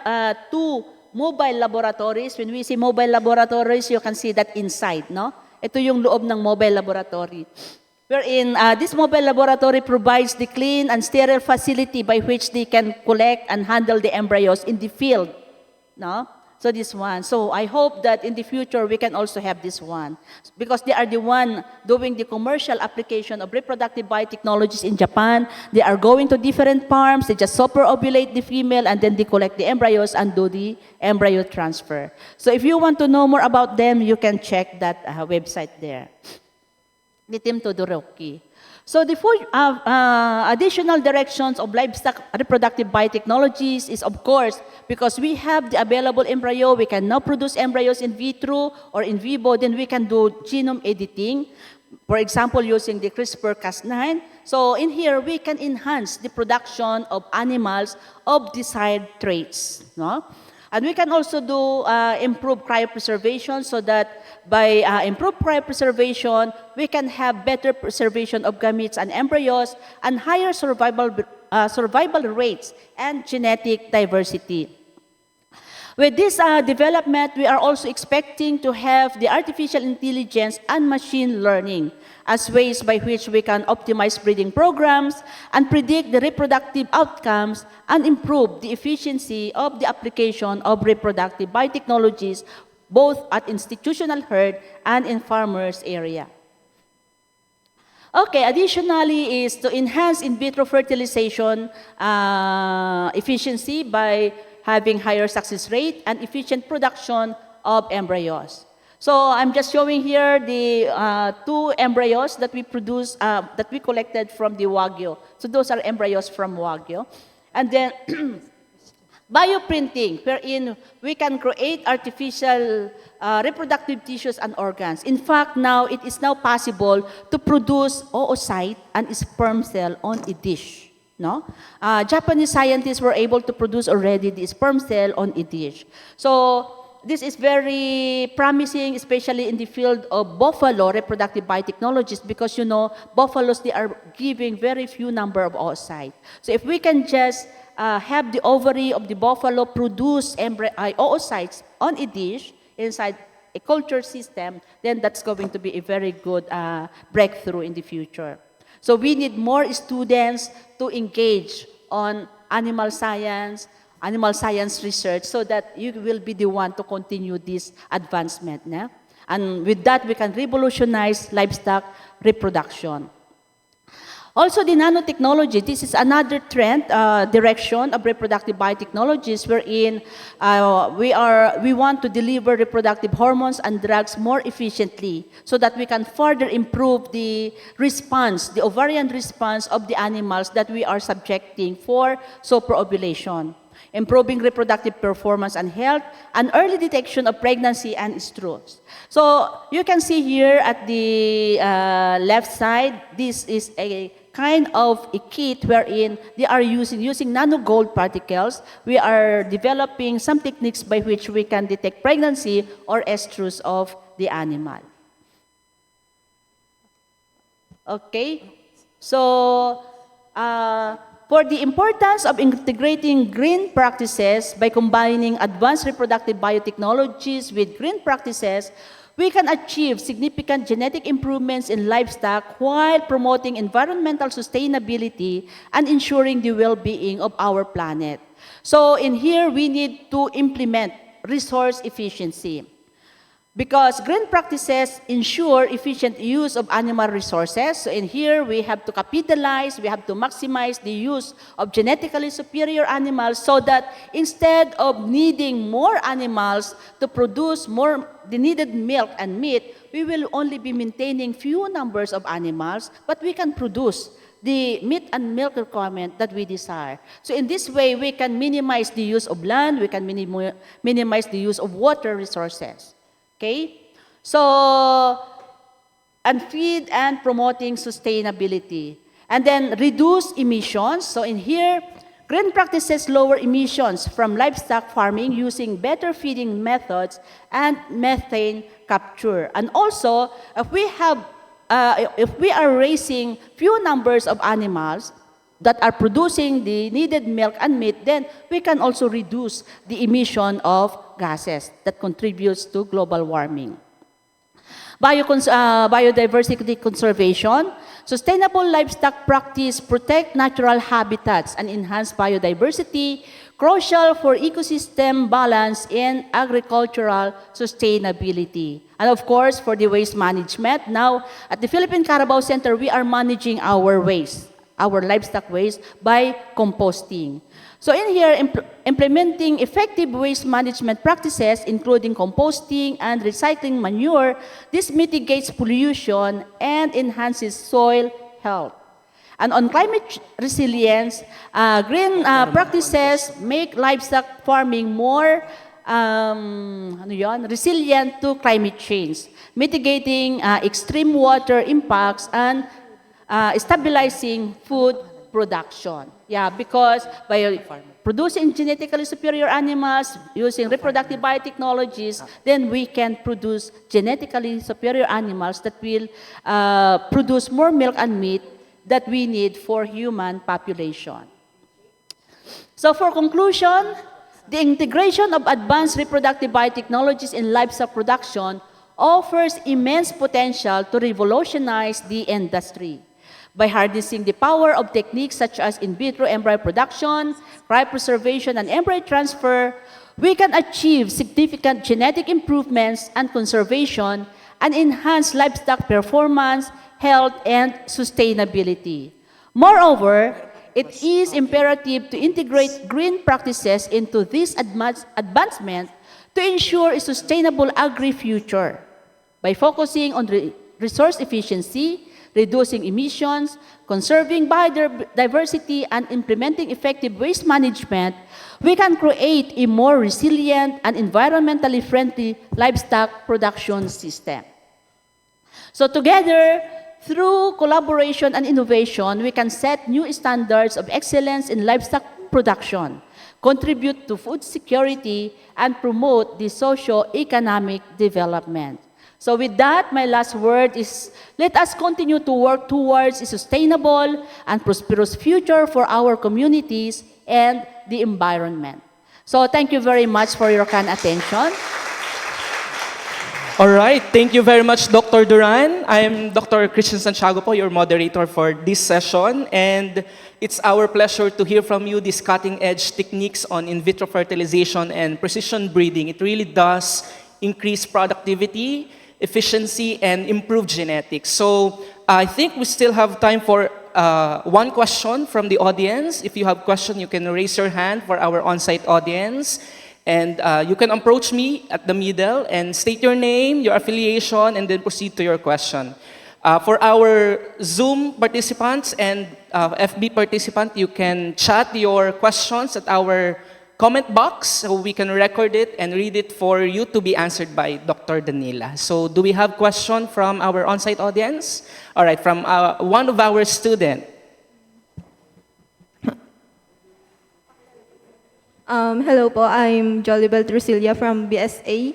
2 mobile laboratories. When we say mobile laboratories, you can see that inside, no? Ito yung loob ng mobile laboratory. Wherein this mobile laboratory provides the clean and sterile facility by which they can collect and handle the embryos in the field, no? So this one. So I hope that in the future we can also have this one, because they are the one doing the commercial application of reproductive biotechnologies in Japan. They are going to different farms. They just super-ovulate the female and then they collect the embryos and do the embryo transfer. So if you want to know more about them, you can check that website there. The Team Todoroki. So the 4 additional directions of livestock reproductive biotechnologies is, of course, because we have the available embryo, we can now produce embryos in vitro or in vivo, then we can do genome editing, for example, using the CRISPR-Cas9. So in here, we can enhance the production of animals of desired traits, no? And we can also do improved cryopreservation, so that by improved cryopreservation, we can have better preservation of gametes and embryos and higher survival rates and genetic diversity. With this development, we are also expecting to have the artificial intelligence and machine learning as ways by which we can optimize breeding programs and predict the reproductive outcomes and improve the efficiency of the application of reproductive biotechnologies both at institutional herd and in farmers' area. Okay, additionally is to enhance in vitro fertilization efficiency by having higher success rate and efficient production of embryos. So I'm just showing here the 2 embryos that we produce, that we collected from the Wagyu. So those are embryos from Wagyu. And then bioprinting, wherein we can create artificial reproductive tissues and organs. In fact, now it is now possible to produce oocyte and sperm cell on a dish. No? Japanese scientists were able to produce already the sperm cell on a dish. So this is very promising, especially in the field of buffalo reproductive biotechnologies, because you know, buffaloes, they are giving very few number of oocytes. So if we can just have the ovary of the buffalo produce oocytes on a dish inside a culture system, then that's going to be a very good breakthrough in the future. So we need more students to engage on animal science research, so that you will be the one to continue this advancement. Yeah? And with that, we can revolutionize livestock reproduction. Also, the nanotechnology, this is another trend, direction of reproductive biotechnologies wherein we want to deliver reproductive hormones and drugs more efficiently so that we can further improve the response, the ovarian response of the animals that we are subjecting for superovulation, improving reproductive performance and health, and early detection of pregnancy and estrus. So you can see here at the left side, this is a kind of a kit wherein they are using nano-gold particles. We are developing some techniques by which we can detect pregnancy or estrus of the animal. Okay, so for the importance of integrating green practices by combining advanced reproductive biotechnologies with green practices, we can achieve significant genetic improvements in livestock while promoting environmental sustainability and ensuring the well-being of our planet. So in here, we need to implement resource efficiency. Because green practices ensure efficient use of animal resources. So in here, we have to capitalize, we have to maximize the use of genetically superior animals so that instead of needing more animals to produce more the needed milk and meat, we will only be maintaining few numbers of animals, but we can produce the meat and milk requirement that we desire. So in this way, we can minimize the use of land, we can minimize the use of water resources. Okay? So, and feed and promoting sustainability. And then reduce emissions. So in here, green practices lower emissions from livestock farming using better feeding methods and methane capture. And also, if we are raising few numbers of animals that are producing the needed milk and meat, then we can also reduce the emission of gases that contributes to global warming. Biodiversity conservation. Sustainable livestock practice protect natural habitats and enhance biodiversity, crucial for ecosystem balance and agricultural sustainability. And of course, for the waste management. Now, at the Philippine Carabao Center, we are managing our waste, our livestock waste, by composting. So in here, implementing effective waste management practices, including composting and recycling manure, this mitigates pollution and enhances soil health. And on climate resilience, green practices make livestock farming more resilient to climate change, mitigating extreme water impacts and stabilizing food production. Yeah, because by producing genetically superior animals, using reproductive biotechnologies, then we can produce genetically superior animals that will produce more milk and meat that we need for human population. So for conclusion, the integration of advanced reproductive biotechnologies in livestock production offers immense potential to revolutionize the industry. By harnessing the power of techniques such as in vitro embryo production, cryopreservation, and embryo transfer, we can achieve significant genetic improvements and conservation and enhance livestock performance, health, and sustainability. Moreover, it is imperative to integrate green practices into this advancement to ensure a sustainable agri-future. By focusing on resource efficiency, reducing emissions, conserving biodiversity, and implementing effective waste management, we can create a more resilient and environmentally friendly livestock production system. So together, through collaboration and innovation, we can set new standards of excellence in livestock production, contribute to food security, and promote the socio-economic development. So with that, my last word is, let us continue to work towards a sustainable and prosperous future for our communities and the environment. So thank you very much for your kind attention. All right, thank you very much, Dr. Duran. I am Dr. Christian Santiago po, your moderator for this session. And it's our pleasure to hear from you these cutting-edge techniques on in vitro fertilization and precision breeding. It really does increase productivity, efficiency, and improve genetics. So I think we still have time for one question from the audience. If you have question, you can raise your hand for our on-site audience. And you can approach me at the middle and state your name, your affiliation, and then proceed to your question. For our Zoom participants and FB participant, you can chat your questions at our comment box so we can record it and read it for you to be answered by Dr. Danila. So do we have question from our on-site audience? All right, from one of our students. Hello po, I'm Jolibel Trusilia from BSA.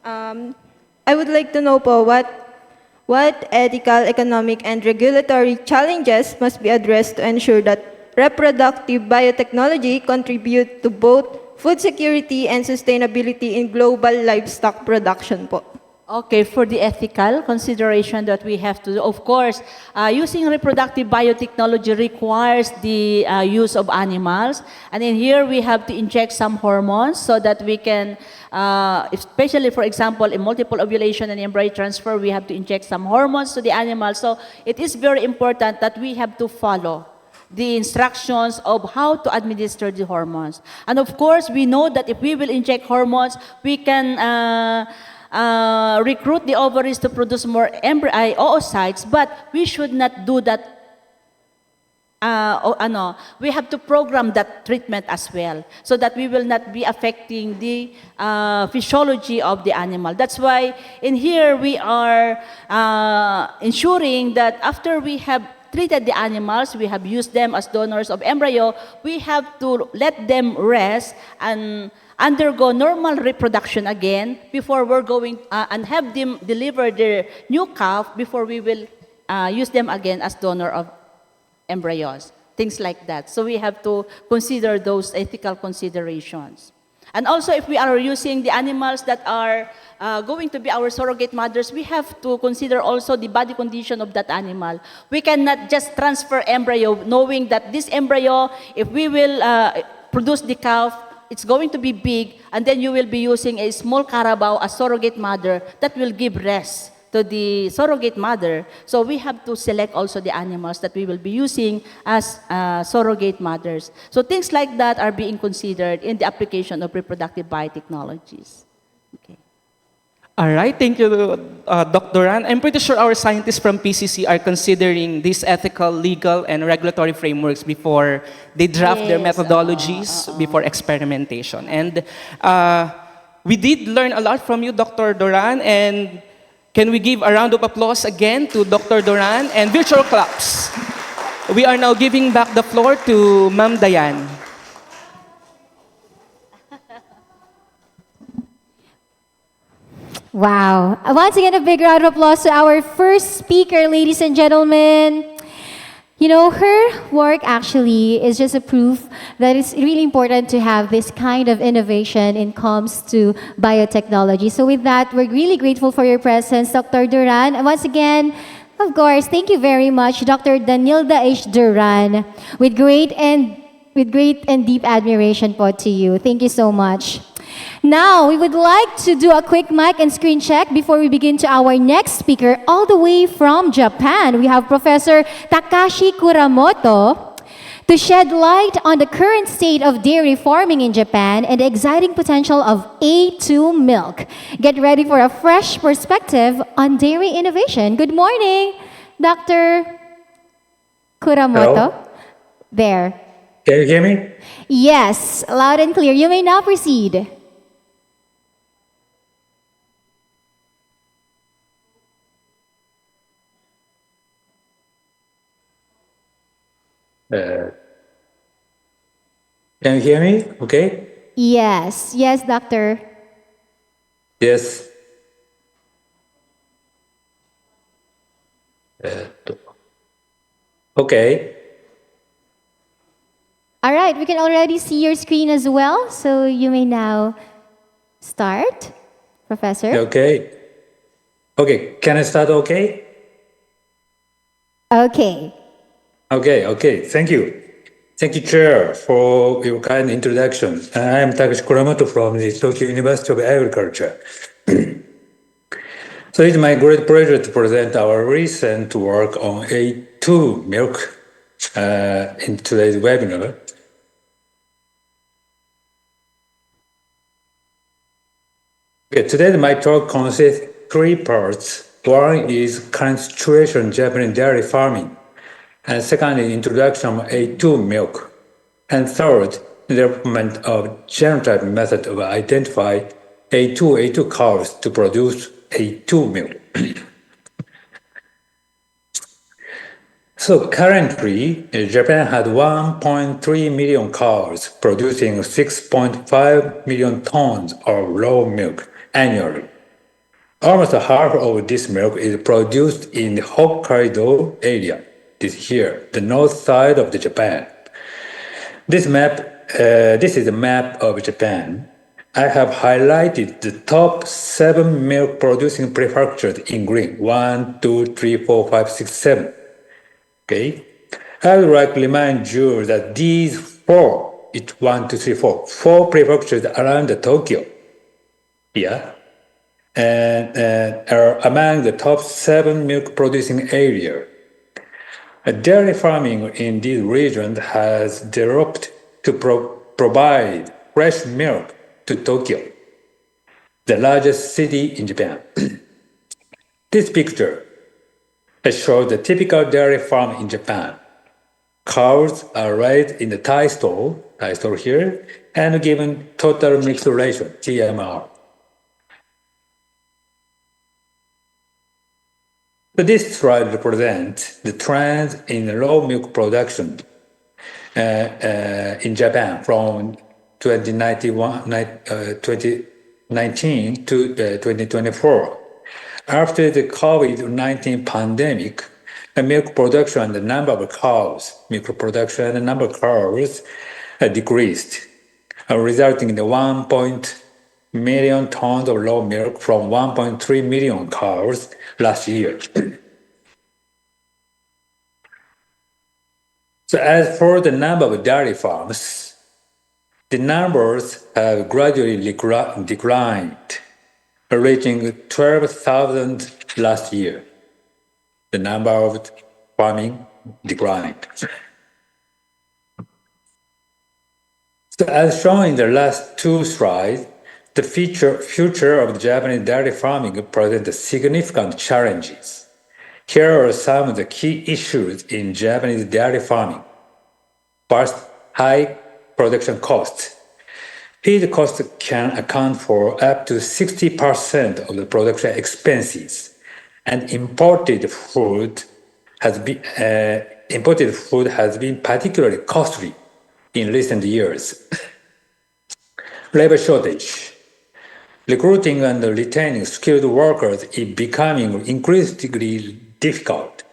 I would like to know po what ethical, economic, and regulatory challenges must be addressed to ensure that reproductive biotechnology contribute to both food security and sustainability in global livestock production po. Okay, for the ethical consideration that we have to, of course, using reproductive biotechnology requires the use of animals. And in here, we have to inject some hormones so that we can, especially, for example, in multiple ovulation and embryo transfer, we have to inject some hormones to the animal. So it is very important that we have to follow the instructions of how to administer the hormones. And of course, we know that if we will inject hormones, we can recruit the ovaries to produce more oocytes, but we should not do that. We have to program that treatment as well, so that we will not be affecting the physiology of the animal. That's why in here we are ensuring that after we have treated the animals, we have used them as donors of embryo, we have to let them rest and undergo normal reproduction again before we're going and have them deliver their new calf before we will use them again as donor of embryos, things like that. So we have to consider those ethical considerations. And also, if we are using the animals that are going to be our surrogate mothers, we have to consider also the body condition of that animal. We cannot just transfer embryo knowing that this embryo, if we will produce the calf, it's going to be big, and then you will be using a small carabao as surrogate mother that will give rest to the surrogate mother. So we have to select also the animals that we will be using as surrogate mothers. So things like that are being considered in the application of reproductive biotechnologies. Okay. All right, thank you, Dr. Ran. I'm pretty sure our scientists from PCC are considering these ethical, legal, and regulatory frameworks before they draft their methodologies before experimentation. And we did learn a lot from you, Dr. Doran, and can we give a round of applause again to Dr. Doran and virtual claps? We are now giving back the floor to Ma'am Dayan. Wow. Once again, a big round of applause to our first speaker, ladies and gentlemen. You know, her work actually is just a proof that it's really important to have this kind of innovation when it comes to biotechnology. So with that, we're really grateful for your presence, Dr. Duran. And once again, of course, thank you very much, Dr. Danilda H. Duran, with great and deep admiration po to you. Thank you so much. Now, we would like to do a quick mic and screen check before we begin to our next speaker. All the way from Japan, we have Professor Takashi Kuramoto to shed light on the current state of dairy farming in Japan and the exciting potential of A2 milk. Get ready for a fresh perspective on dairy innovation. Good morning, Dr. Kuramoto. Hello? There. Can you hear me? Yes, loud and clear. You may now proceed. Can you hear me? Okay? Yes, yes, doctor. Yes. Okay. All right, we can already see your screen as well, so you may now start, Professor. Okay. Okay, can I start okay? Okay. Okay, thank you. Thank you, Chair, for your kind introduction. I am Takashi Kuramoto from the Tokyo University of Agriculture. So it's my great pleasure to present our recent work on A2 A2 milk in today's webinar. Okay, today my talk consists three parts. One is current situation in Japanese dairy farming, and second is introduction of A2 milk, and third, development of genotype method of identify A2 cows to produce A2 milk. So currently, Japan had 1.3 million cows producing 6.5 million tons of raw milk annually. Almost half of this milk is produced in the Hokkaido area, this here, the north side of the Japan. This is a map of Japan. I have highlighted the top 7 milk producing prefectures in green. 1, 2, 3, 4, 5, 6, 7. Okay? I would like to remind you that these four prefectures around Tokyo, and are among the top 7 milk producing areas. Dairy farming in this region has developed to provide fresh milk to Tokyo, the largest city in Japan. This picture shows the typical dairy farm in Japan. Cows are raised in the tie stall here, and given total mixed ration, TMR. So this slide represents the trends in raw milk production in Japan from 2019 to 2024. After the COVID-19 pandemic, the milk production and the number of cows, milk production and the number of cows decreased, resulting in the 1 million tons of raw milk from 1.3 million cows last year. So as for the number of dairy farms, the numbers have gradually declined, reaching 12,000 last year. The number of farming declined. So as shown in the last two slides, the future of the Japanese dairy farming presents significant challenges. Here are some of the key issues in Japanese dairy farming. First, high production costs. Feed costs can account for up to 60% of the production expenses, and imported food has been particularly costly in recent years. Labor shortage. Recruiting and retaining skilled workers is becoming increasingly difficult.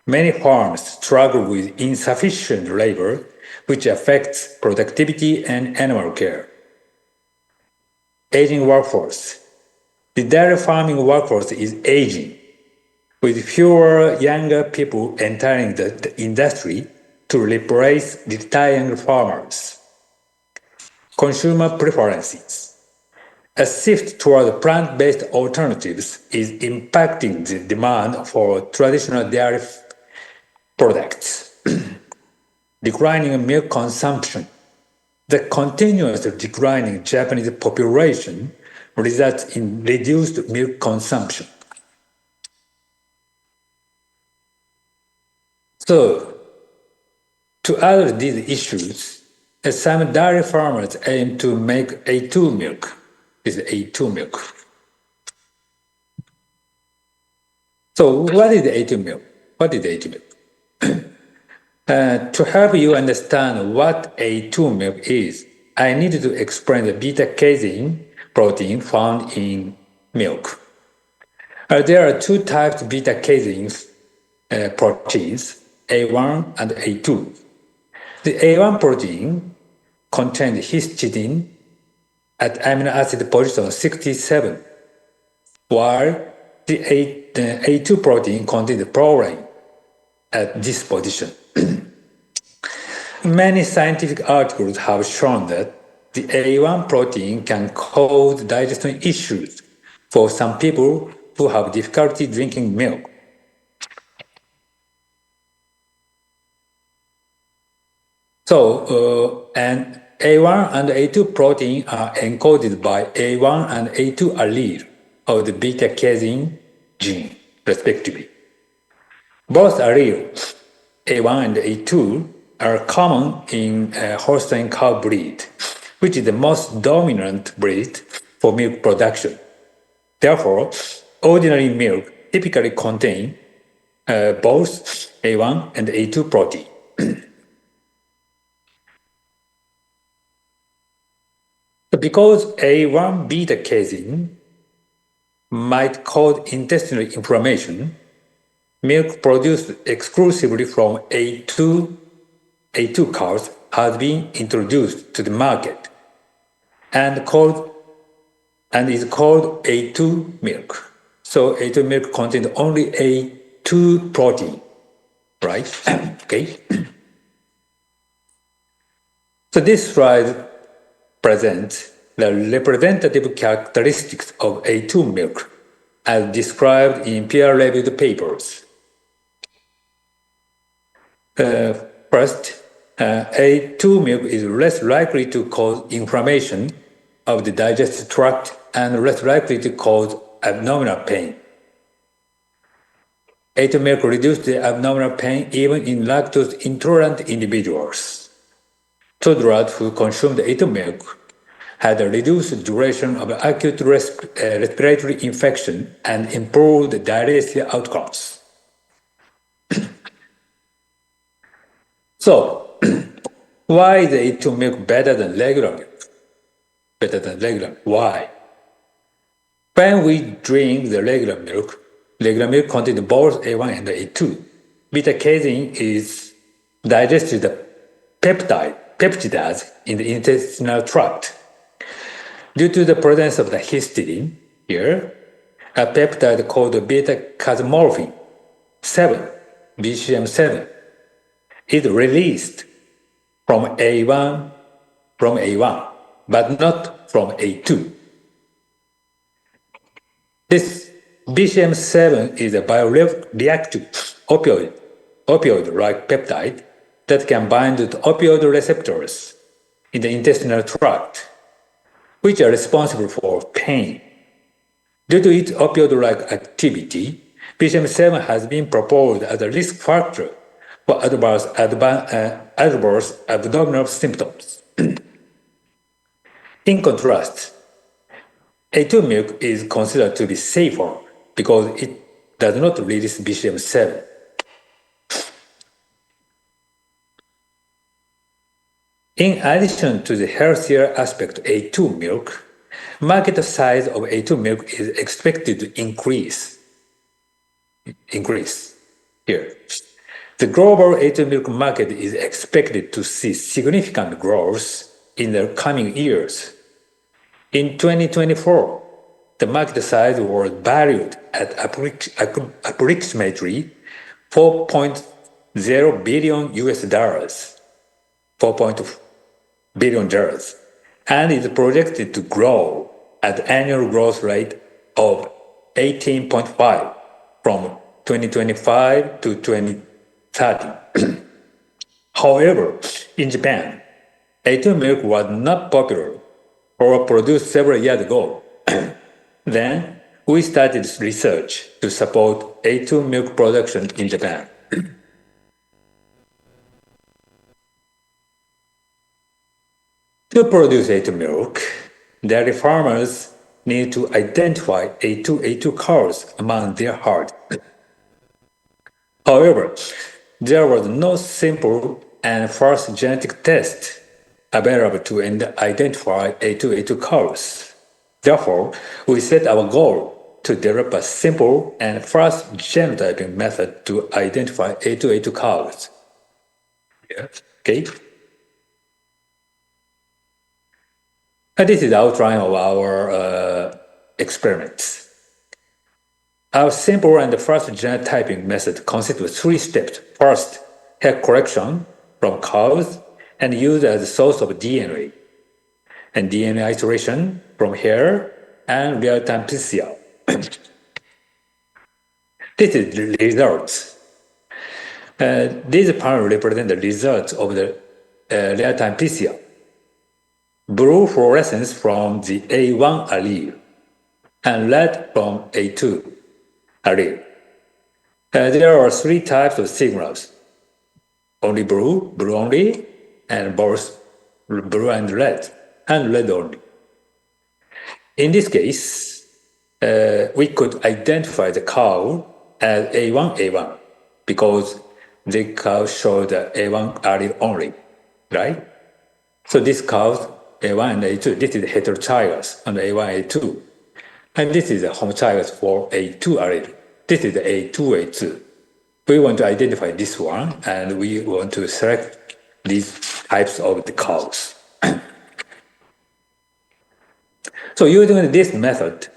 Many farms struggle with insufficient labor, which affects productivity and animal care. Aging workforce. The dairy farming workforce is aging, with fewer younger people entering the industry to replace retiring farmers. Consumer preferences. A shift toward plant-based alternatives is impacting the demand for traditional dairy products. Declining milk consumption. The continuous declining Japanese population results in reduced milk consumption. So, to address these issues, some dairy farmers aim to make A2 milk. This is A2 milk. So, what is A2 milk? What is A2 milk? To help you understand what A2 milk is, I need to explain the beta-casein protein found in milk. There are two types of beta-casein proteins, A1 and A2. The A1 protein contains histidine at amino acid position 67, while the A2 protein contains proline at this position. Many scientific articles have shown that the A1 protein can cause digestion issues for some people who have difficulty drinking milk. And A1 and A2 protein are encoded by A1 and A2 allele of the beta-casein gene, respectively. Both alleles, A1 and A2, are common in Holstein cow breed, which is the most dominant breed for milk production. Therefore, ordinary milk typically contain both A1 and A2 protein. Because A1 beta casein might cause intestinal inflammation, milk produced exclusively from A2 cows has been introduced to the market and is called A2 milk. So A2 milk contains only A2 protein, right? Okay. So this slide presents the representative characteristics of A2 milk as described in peer-reviewed papers. First, A2 milk is less likely to cause inflammation of the digestive tract and less likely to cause abdominal pain. A2 milk reduces the abdominal pain even in lactose-intolerant individuals. Toddlers who consumed A2 milk had a reduced duration of acute respiratory infection and improved diarrhea outcomes. So, why is A2 milk better than regular milk? Why? When we drink the regular milk contains both A1 and A2. Beta-casein is digested peptides in the intestinal tract. Due to the presence of the histidine here, a peptide called beta-casomorphin 7, BCM7, is released from A1, but not from A2. This BCM7 is a bioreactive opioid-like peptide that can bind to opioid receptors in the intestinal tract, which are responsible for pain. Due to its opioid-like activity, BCM7 has been proposed as a risk factor for adverse abdominal symptoms. In contrast, A2 milk is considered to be safer because it does not release BCM7. In addition to the healthier aspect of A2 milk, market size of A2 milk is expected to increase here. The global A2 milk market is expected to see significant growth in the coming years. In 2024, the market size was valued at approximately $4.0 billion, $4.0 billion, and is projected to grow at an annual growth rate of 18.5 from 2025 to 2030. However, in Japan, A2 milk was not popular or produced several years ago. Then, we started research to support A2 milk production in Japan. To produce A2 milk, dairy farmers need to identify A2 cows among their herd. However, there was no simple and fast genetic test available to identify A2 cows. Therefore, we set our goal to develop a simple and fast genotyping method to identify A2 cows. Okay. And this is the outline of our experiments. Our simple and fast genotyping method consists of 3 steps. First, hair correction from cows and used as a source of DNA, and DNA isolation from hair and real-time PCR. This is the results. These panels represent the results of the real-time PCR. Blue fluorescence from the A1 allele, and red from A2 allele. There are three types of signals: only blue, blue only, and both blue and red only. In this case, we could identify the cow as A1 because the cow showed the A1 allele only, right? So this cows A1 and A2, this is heterozygous on A1, A2. And this is a homozygous for A2 allele. This is the A2, A2. We want to identify this one, and we want to select these types of the cows. So using this method,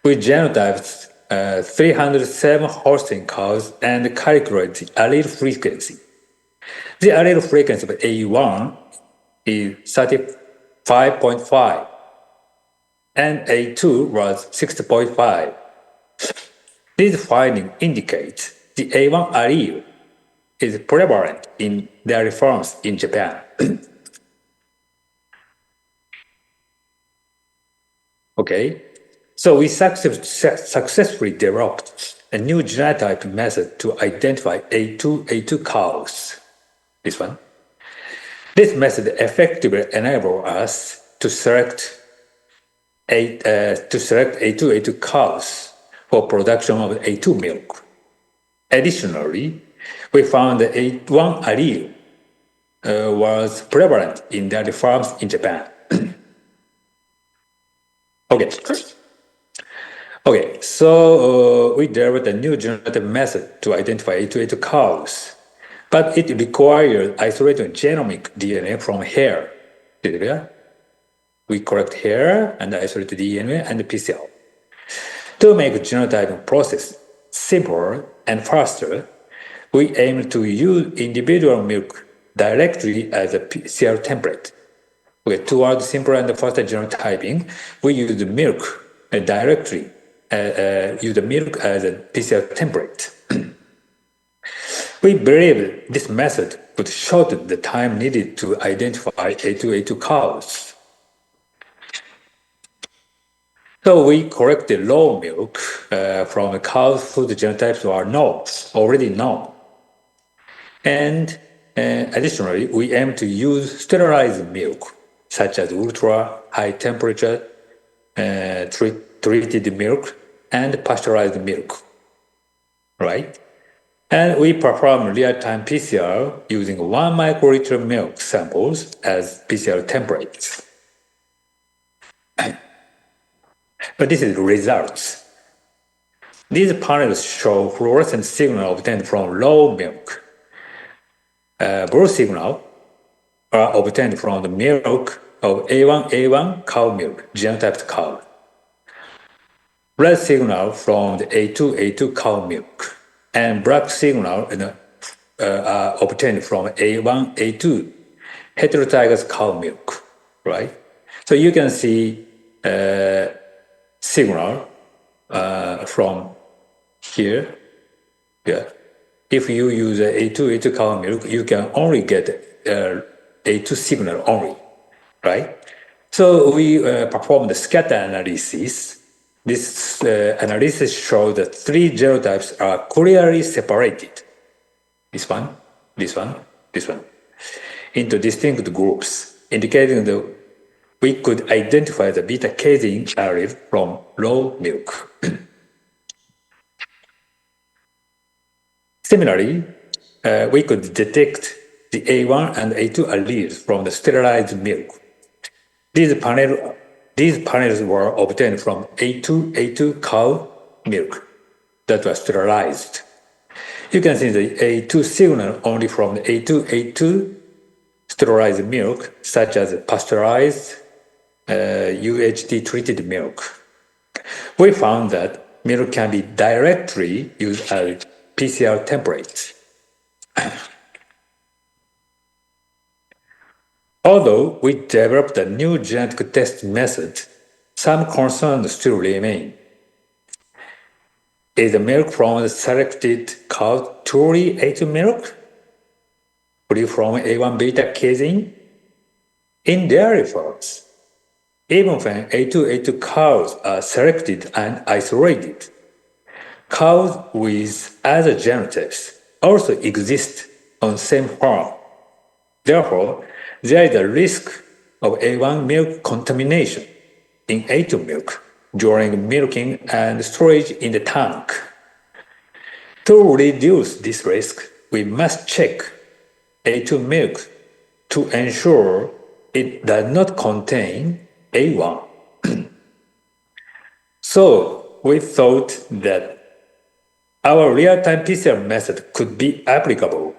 we genotyped 307 Holstein cows and calculate the allele frequency. The allele frequency of A1 is 35.5, and A2 was 60.5. This finding indicates the A1 allele is prevalent in dairy farms in Japan. Okay, so we successfully developed a new genotype method to identify A2 cows. This one. This method effectively enables us to select A2 cows for production of A2 milk. Additionally, we found that A1 allele was prevalent in dairy farms in Japan. Okay, so we developed a new genetic method to identify A2 cows, but it required isolating genomic DNA from hair. We collect hair and isolate the DNA and the PCR. To make the genotyping process simpler and faster, we aim to use individual milk directly as a PCR template. Towards simpler and faster genotyping, we use the milk directly, use the milk as a PCR template. We believe this method would shorten the time needed to identify A2 cows. So we collected raw milk from the cows whose genotypes are already known. And additionally, we aim to use sterilized milk, such as ultra high temperature treated milk and pasteurized milk, right? And we perform real-time PCR using 1 microliter milk samples as PCR templates. But this is the results. These panels show fluorescent signal obtained from raw milk. Blue signal are obtained from the milk of A1 cow milk, genotyped cow. Red signal from the A2 cow milk, and black signal are obtained from A1 heterozygous cow milk, right? So you can see signal from here. Yeah. If you use A2 cow milk, you can only get A2 signal only, right? So we performed the scatter analysis. This analysis shows that 3 genotypes are clearly separated. This one, this one, this one, into distinct groups, indicating that we could identify the beta-casein allele from raw milk. Similarly, we could detect the A1 and A2 alleles from the sterilized milk. These panels were obtained from A2 cow milk that was sterilized. You can see the A2 signal only from the A2 sterilized milk, such as pasteurized UHT-treated milk. We found that milk can be directly used as PCR templates. Although we developed a new genetic test method, some concerns still remain. Is the milk from the selected cow truly A2 milk? free from A1 beta casein in dairy farms. Even when A2 cows are selected and isolated, cows with other genotypes also exist on same farm. Therefore, there is a risk of A1 milk contamination in A2 milk during milking and storage in the tank. To reduce this risk, we must check A2 milk to ensure it does not contain A1. So we thought that our real-time PCR method could be applicable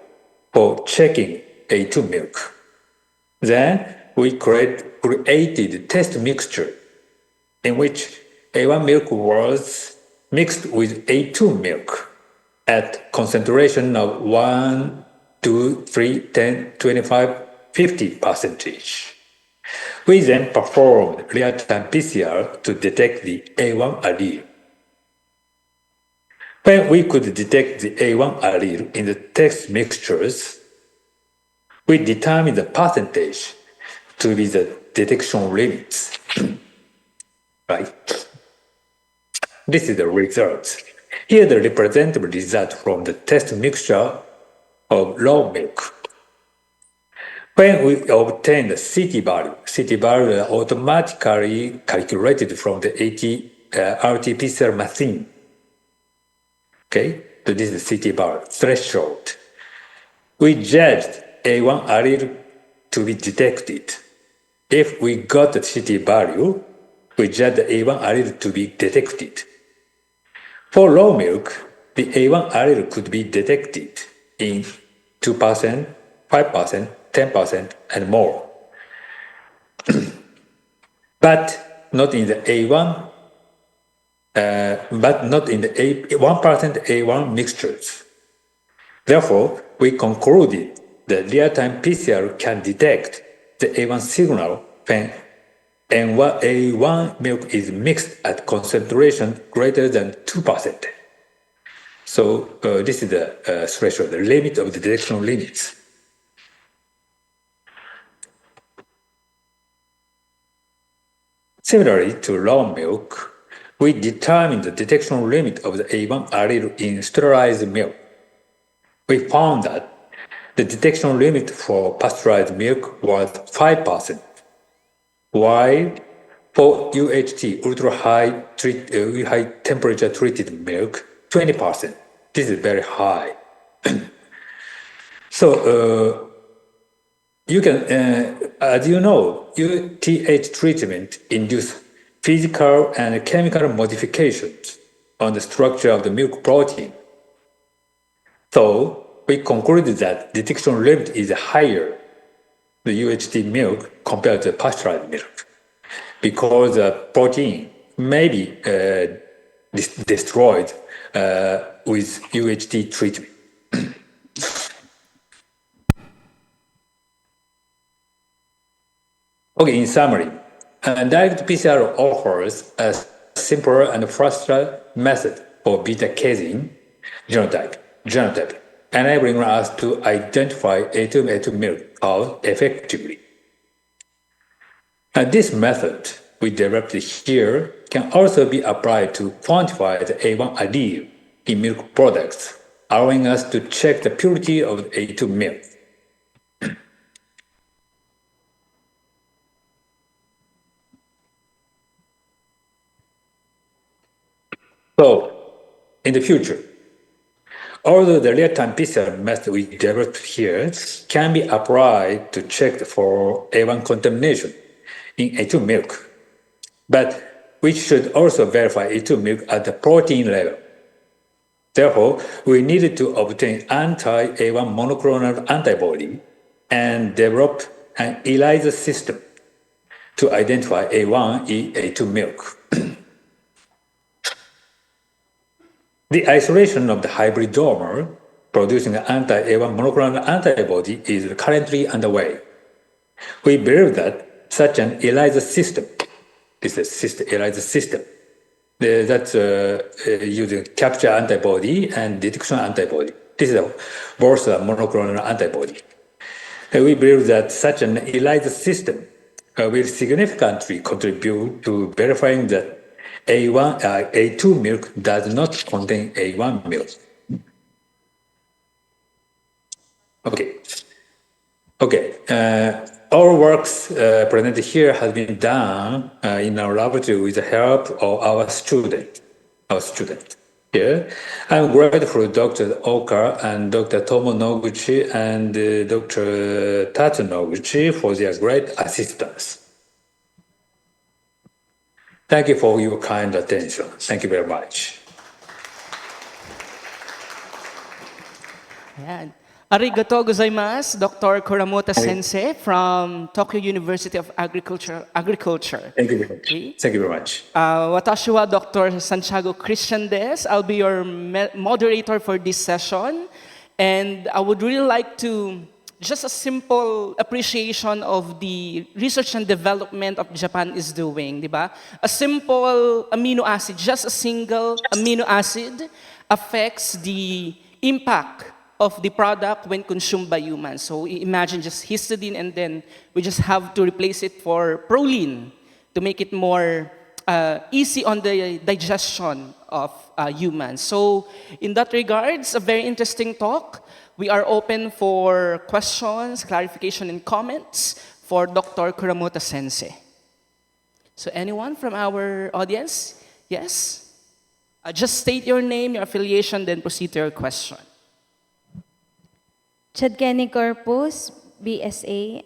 for checking A2 milk. Then we created test mixture in which A1 milk was mixed with A2 milk at concentration of 1, 2, 3, 10, 25, 50%. We then performed real-time PCR to detect the A1 allele. When we could detect the A1 allele in the test mixtures, we determined the percentage to be the detection limits. Right? This is the result. Here the representative result from the test mixture of raw milk. When we obtain the CT value is automatically calculated from the RT-PCR machine. Okay, so this is CT value threshold. We judged A1 allele to be detected. If we got the CT value, we judged the A1 allele to be detected. For raw milk, the A1 allele could be detected in 2%, 5%, 10%, and more. But not in the A1, but not in the 1% A1 mixtures. Therefore, we concluded that real-time PCR can detect the A1 signal when A1 milk is mixed at concentration greater than 2%. So this is the threshold, the limit of the detection limits. Similarly to raw milk, we determined the detection limit of the A1 allele in sterilized milk. We found that the detection limit for pasteurized milk was 5%, while for UHT, ultra-high high temperature treated milk, 20%. This is very high. So you can, as you know, UTH treatment induces physical and chemical modifications on the structure of the milk protein. So we concluded that detection limit is higher the UHT milk compared to pasteurized milk, because the protein may be destroyed with UHT treatment. Okay, in summary, direct PCR offers a simpler and faster method for beta casein genotype, enabling us to identify A2 milk cows effectively. And this method we developed here can also be applied to quantify the A1 allele in milk products, allowing us to check the purity of the A2 milk. So, in the future, although the real-time PCR method we developed here can be applied to check for A1 contamination in A2 milk, but we should also verify A2 milk at the protein level. Therefore, we needed to obtain anti-A1 monoclonal antibody and develop an ELISA system to identify A1 in A2 milk. The isolation of the hybrid donor producing an anti-A1 monoclonal antibody is currently underway. We believe that such an ELISA system, this is ELISA system, that's using capture antibody and detection antibody. This is both a monoclonal antibody. We believe that such an ELISA system will significantly contribute to verifying that A2 milk does not contain A1 milk. Okay. Our works presented here has been done in our laboratory with the help of our student. Here, I'm grateful to Dr. Oka and Dr. Tomo Noguchi and Dr. Tato Noguchi for their great assistance. Thank you for your kind attention. Thank you very much. Ayan. Arigato gozaimasu, Dr. Kuramoto Sensei from Tokyo University of Agriculture. Thank you very much. Thank you very much. Watashi wa Dr. Santiago Christian des. I'll be your moderator for this session. And I would really like to, just a simple appreciation of the research and development of Japan is doing, di ba? A simple amino acid, just a single amino acid affects the impact of the product when consumed by humans. So imagine just histidine and then we just have to replace it for proline to make it more easy on the digestion of humans. So in that regards, a very interesting talk. We are open for questions, clarification, and comments for Dr. Kuramoto Sensei. So anyone from our audience? Yes? Just state your name, your affiliation, then proceed to your question. Chadkeni Corpus, BSA.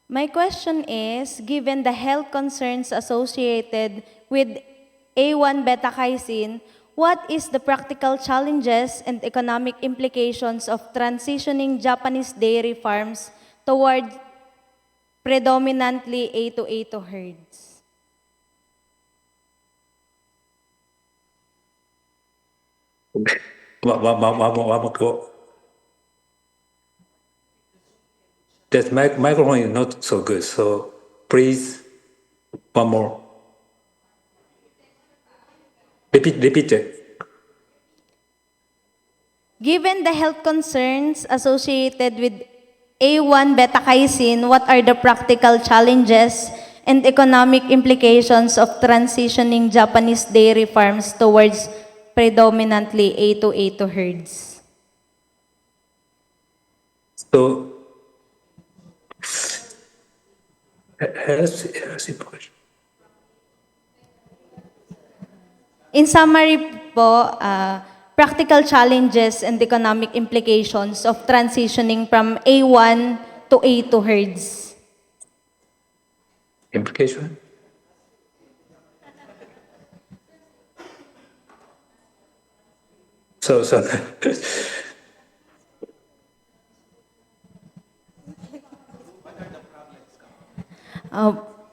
My question is, given the health concerns associated with A1 beta-casein, what is the practical challenges and economic implications of transitioning Japanese dairy farms toward predominantly A2A2 herds? That microphone is not so good, so please, one more. Repeat it. Given the health concerns associated with A1 beta-casein, what are the practical challenges and economic implications of transitioning Japanese dairy farms towards predominantly A2A2 herds? So, in summary po, practical challenges and economic implications of transitioning from A1 to A2 herds. Implication? So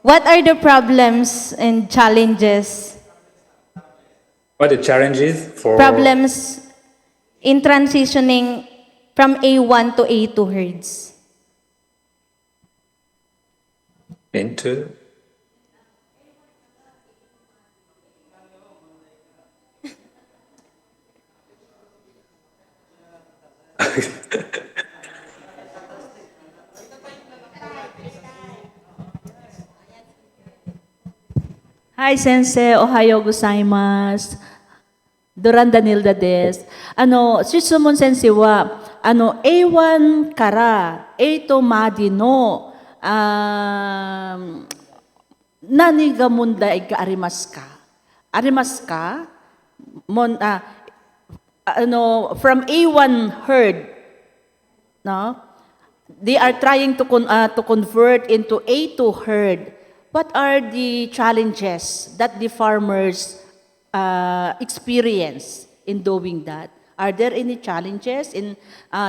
what are the problems and challenges? What are the challenges for Problems in transitioning from A1 to A2 herds? into? Hi, Sensei. Ohayo gozaimasu. Duran Danilda des. Shitsumon sensei wa, A1 kara, A2 madi no, nani ga mundai ga arimasu ka? Arimasu ka? From A1 herd, no? They are trying to convert into A2 herd. What are the challenges that the farmers experience in doing that? Are there any challenges in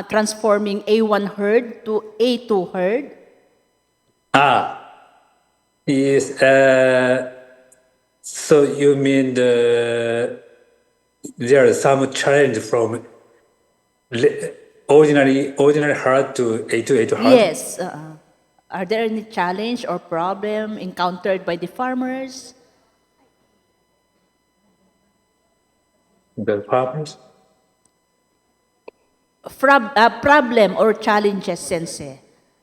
transforming A1 herd to A2 herd? Yes. So you mean there are some challenge from ordinary herd to A2 herd? Yes. Are there any challenge or problem encountered by the farmers? The farmers? Problem or challenges, Sensei,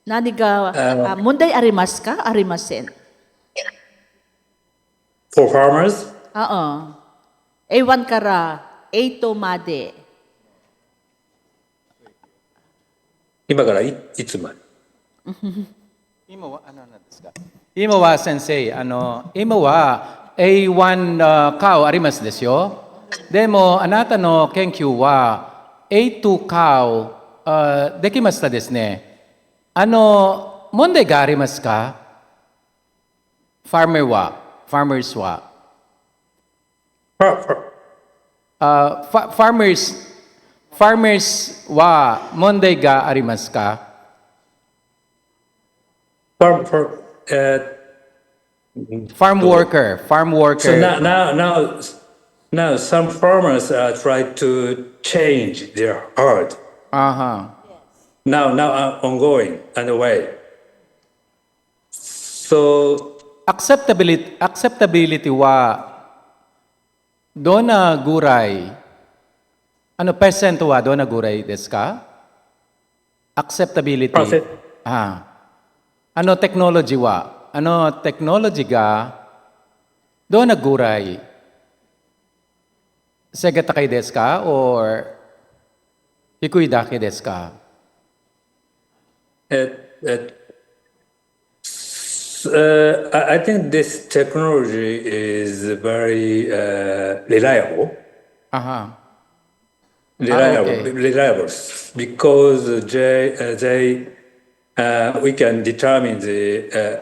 Naniga, munday arimas ka? Arimasen. For farmers, Oo. Ewan kara. Eito made. 今からいつまで今は先生、今は A1 cow ありますですよ。でも、あなたの研究は A2 cow できましたですね。問題がありますか？ farmers は。farmers は問題がありますか？ farm worker. So now some farmers are trying to change their heart. Now ongoing underway. So acceptability はどんなぐらいpercent はどんなぐらいですか？ acceptability テクノロジーはテクノロジーがどんなぐらい背が高いですか or 低いだけですか？ I think this technology is very reliable. Reliable because we can determine the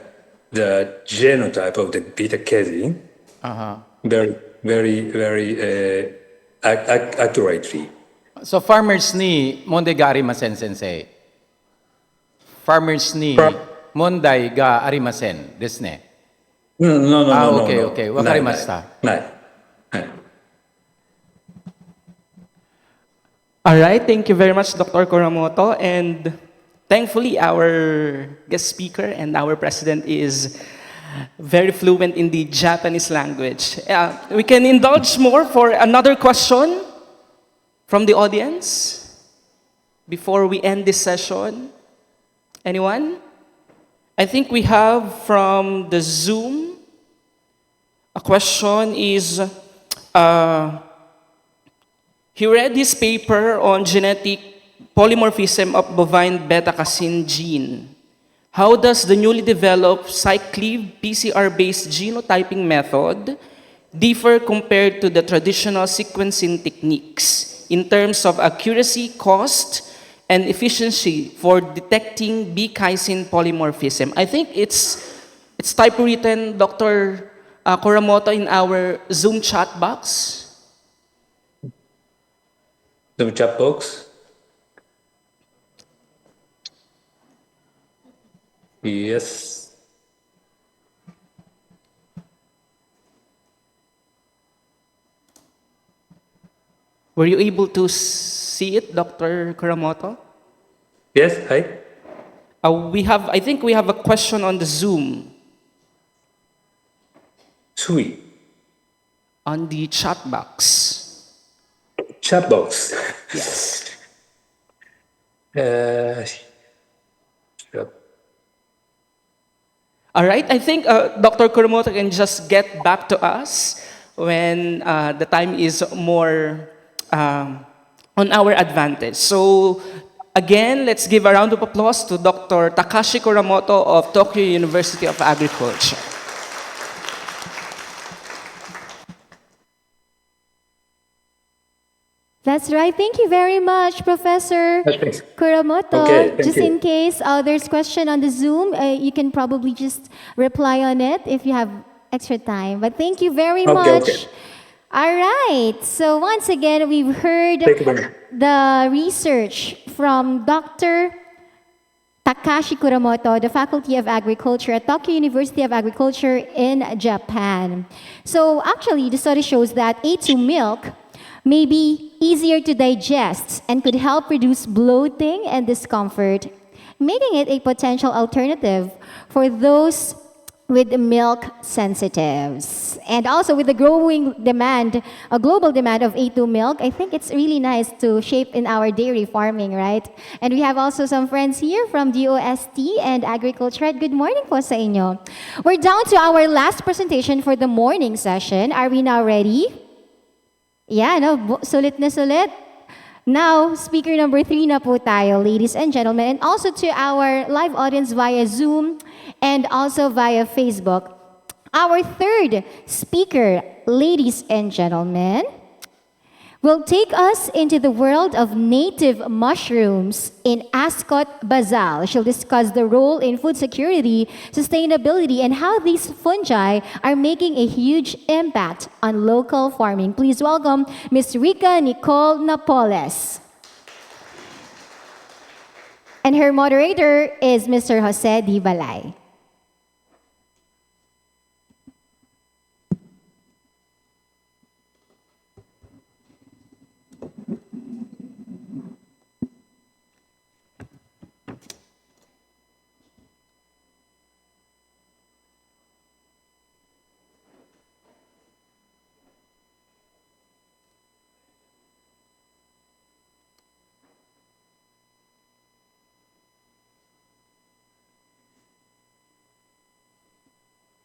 genotype of the beta casein very accurately. So farmers ni問題がありません先生。farmers ni 問題がありませんですね。No. Okay. わかりました。Alright, thank you very much, Dr. Kuramoto. And thankfully, our guest speaker and our president is very fluent in the Japanese language. We can indulge more for another question from the audience before we end this session. Anyone? I think we have from the Zoom, a question is, he read his paper on genetic polymorphism of bovine beta-casein gene. How does the newly developed cyclive PCR-based genotyping method differ compared to the traditional sequencing techniques in terms of accuracy, cost, and efficiency for detecting B-casein polymorphism? I think it's typewritten, Dr. Kuramoto, in our Zoom chat box. Zoom chat box? Yes. Were you able to see it, Dr. Kuramoto? Yes, hi. I think we have a question on the Zoom. Sweet. On the chat box. Chat box? Yes. All right, I think Dr. Kuramoto can just get back to us when the time is more on our advantage. So again, let's give a round of applause to Dr. Takashi Kuramoto of Tokyo University of Agriculture. That's right. Thank you very much, Professor Kuramoto. Okay, just in case there's question on the Zoom, you can probably just reply on it if you have extra time. But thank you very much. Okay. All right. So once again, we've heard the research from Dr. Takashi Kuramoto, the Faculty of Agriculture at Tokyo University of Agriculture in Japan. So actually, the study shows that A2 milk may be easier to digest and could help reduce bloating and discomfort, making it a potential alternative for those with milk sensitives. And also with the growing demand, a global demand of A2 milk, I think it's really nice to shape in our dairy farming, right? And we have also some friends here from DOST and Agri-future. Good morning po sa inyo. We're down to our last presentation for the morning session. Are we now ready? Yeah, no, sulit na sulit. Now, speaker number 3 na po tayo, ladies and gentlemen, and also to our live audience via Zoom and also via Facebook. Our third speaker, ladies and gentlemen, will take us into the world of native mushrooms in ASCOT Basal. She'll discuss the role in food security, sustainability, and how these fungi are making a huge impact on local farming. Please welcome Ms. Rica Nicole Napoles. And her moderator is Mr. Jose Di Balay.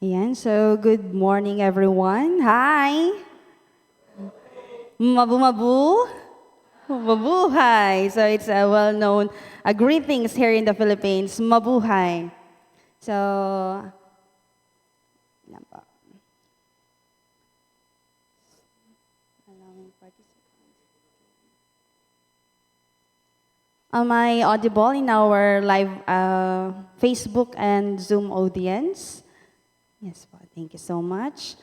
Ayan, so good morning everyone. Hi! Mabu-mabu? Mabuhay! So it's a well-known greetings here in the Philippines. Mabuhay! So, am I audible in our live Facebook and Zoom audience? Yes, thank you so much.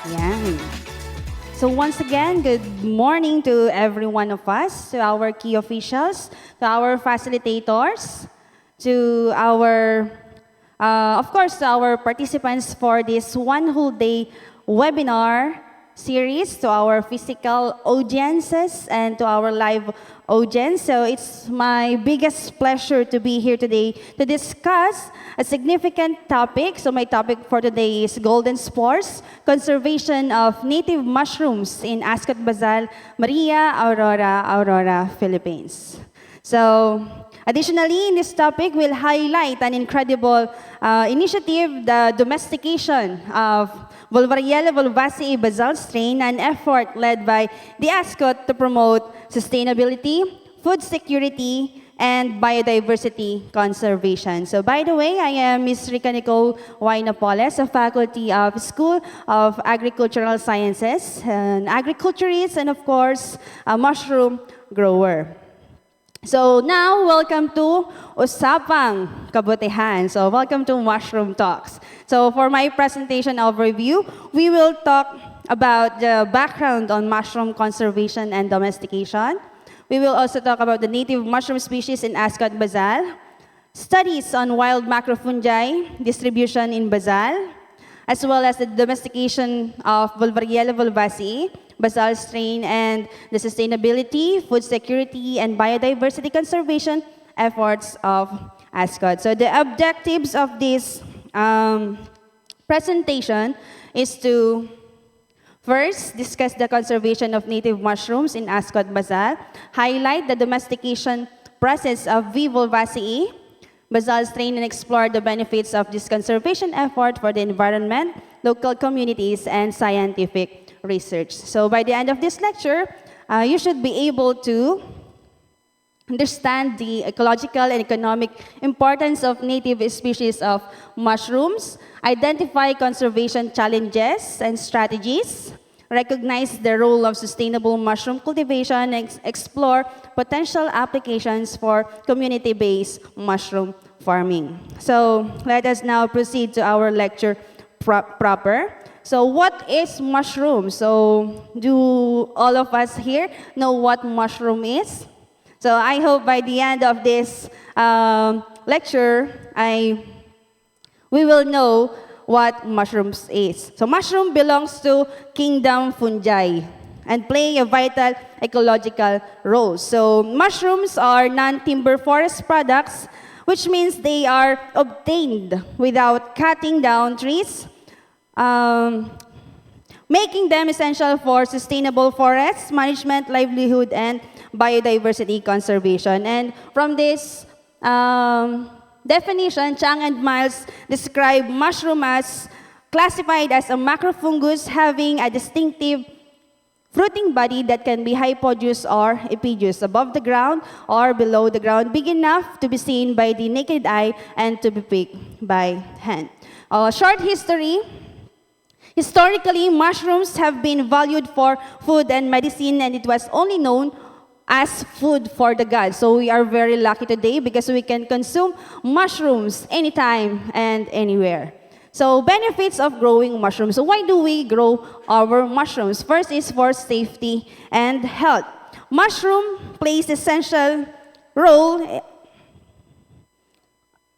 Yan. So once again, good morning to every one of us, to our key officials, to our facilitators, to our, of course, to our participants for this one whole day webinar series, to our physical audiences and to our live audience. So it's my biggest pleasure to be here today to discuss a significant topic. So my topic for today is golden spores, conservation of native mushrooms in ASCOT Basal, Maria, Aurora, Philippines. So additionally, in this topic, we'll highlight an incredible initiative, the domestication of Bulwagang Bulwaceae basal strain, an effort led by the ASCOT to promote sustainability, food security, and biodiversity conservation. So by the way, I am Ms. Rica Nicole Napoles, a faculty of School of Agricultural Sciences, an agriculturist, and of course, a mushroom grower. So now, welcome to Usapang Kabutihan. So welcome to Mushroom Talks. So for my presentation overview, we will talk about the background on mushroom conservation and domestication. We will also talk about the native mushroom species in ASCOT Basal, studies on wild macrofungi distribution in Basal, as well as the domestication of Bulwagang Bulwaceae basal strain, and the sustainability, food security, and biodiversity conservation efforts of ASCOT. So the objectives of this presentation is to first discuss the conservation of native mushrooms in ASCOT Basal, highlight the domestication process of V. Bulwaceae basal strain, and explore the benefits of this conservation effort for the environment, local communities, and scientific research. So by the end of this lecture, you should be able to understand the ecological and economic importance of native species of mushrooms, identify conservation challenges and strategies, recognize the role of sustainable mushroom cultivation, and explore potential applications for community-based mushroom farming. So let us now proceed to our lecture proper. So what is mushroom? So do all of us here know what mushroom is? So I hope by the end of this lecture, we will know what mushrooms is. So mushroom belongs to kingdom fungi and play a vital ecological role. So mushrooms are non-timber forest products, which means they are obtained without cutting down trees, making them essential for sustainable forest management, livelihood, and biodiversity conservation. And from this definition, Chang and Miles describe mushroom as classified as a macrofungus having a distinctive fruiting body that can be hypogynous or epigynous, above the ground or below the ground, big enough to be seen by the naked eye and to be picked by hand. Short history. Historically, mushrooms have been valued for food and medicine, and it was only known as food for the gods. So we are very lucky today because we can consume mushrooms anytime and anywhere. So benefits of growing mushrooms. So why do we grow our mushrooms? First is for safety and health. Mushroom plays essential role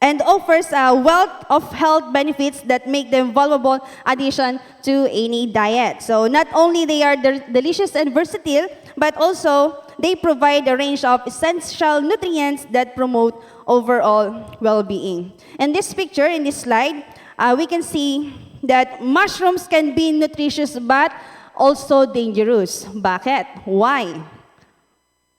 and offers a wealth of health benefits that make them valuable addition to any diet. So not only they are delicious and versatile, but also they provide a range of essential nutrients that promote overall well-being. In this picture, in this slide, we can see that mushrooms can be nutritious but also dangerous. Bakit? Why?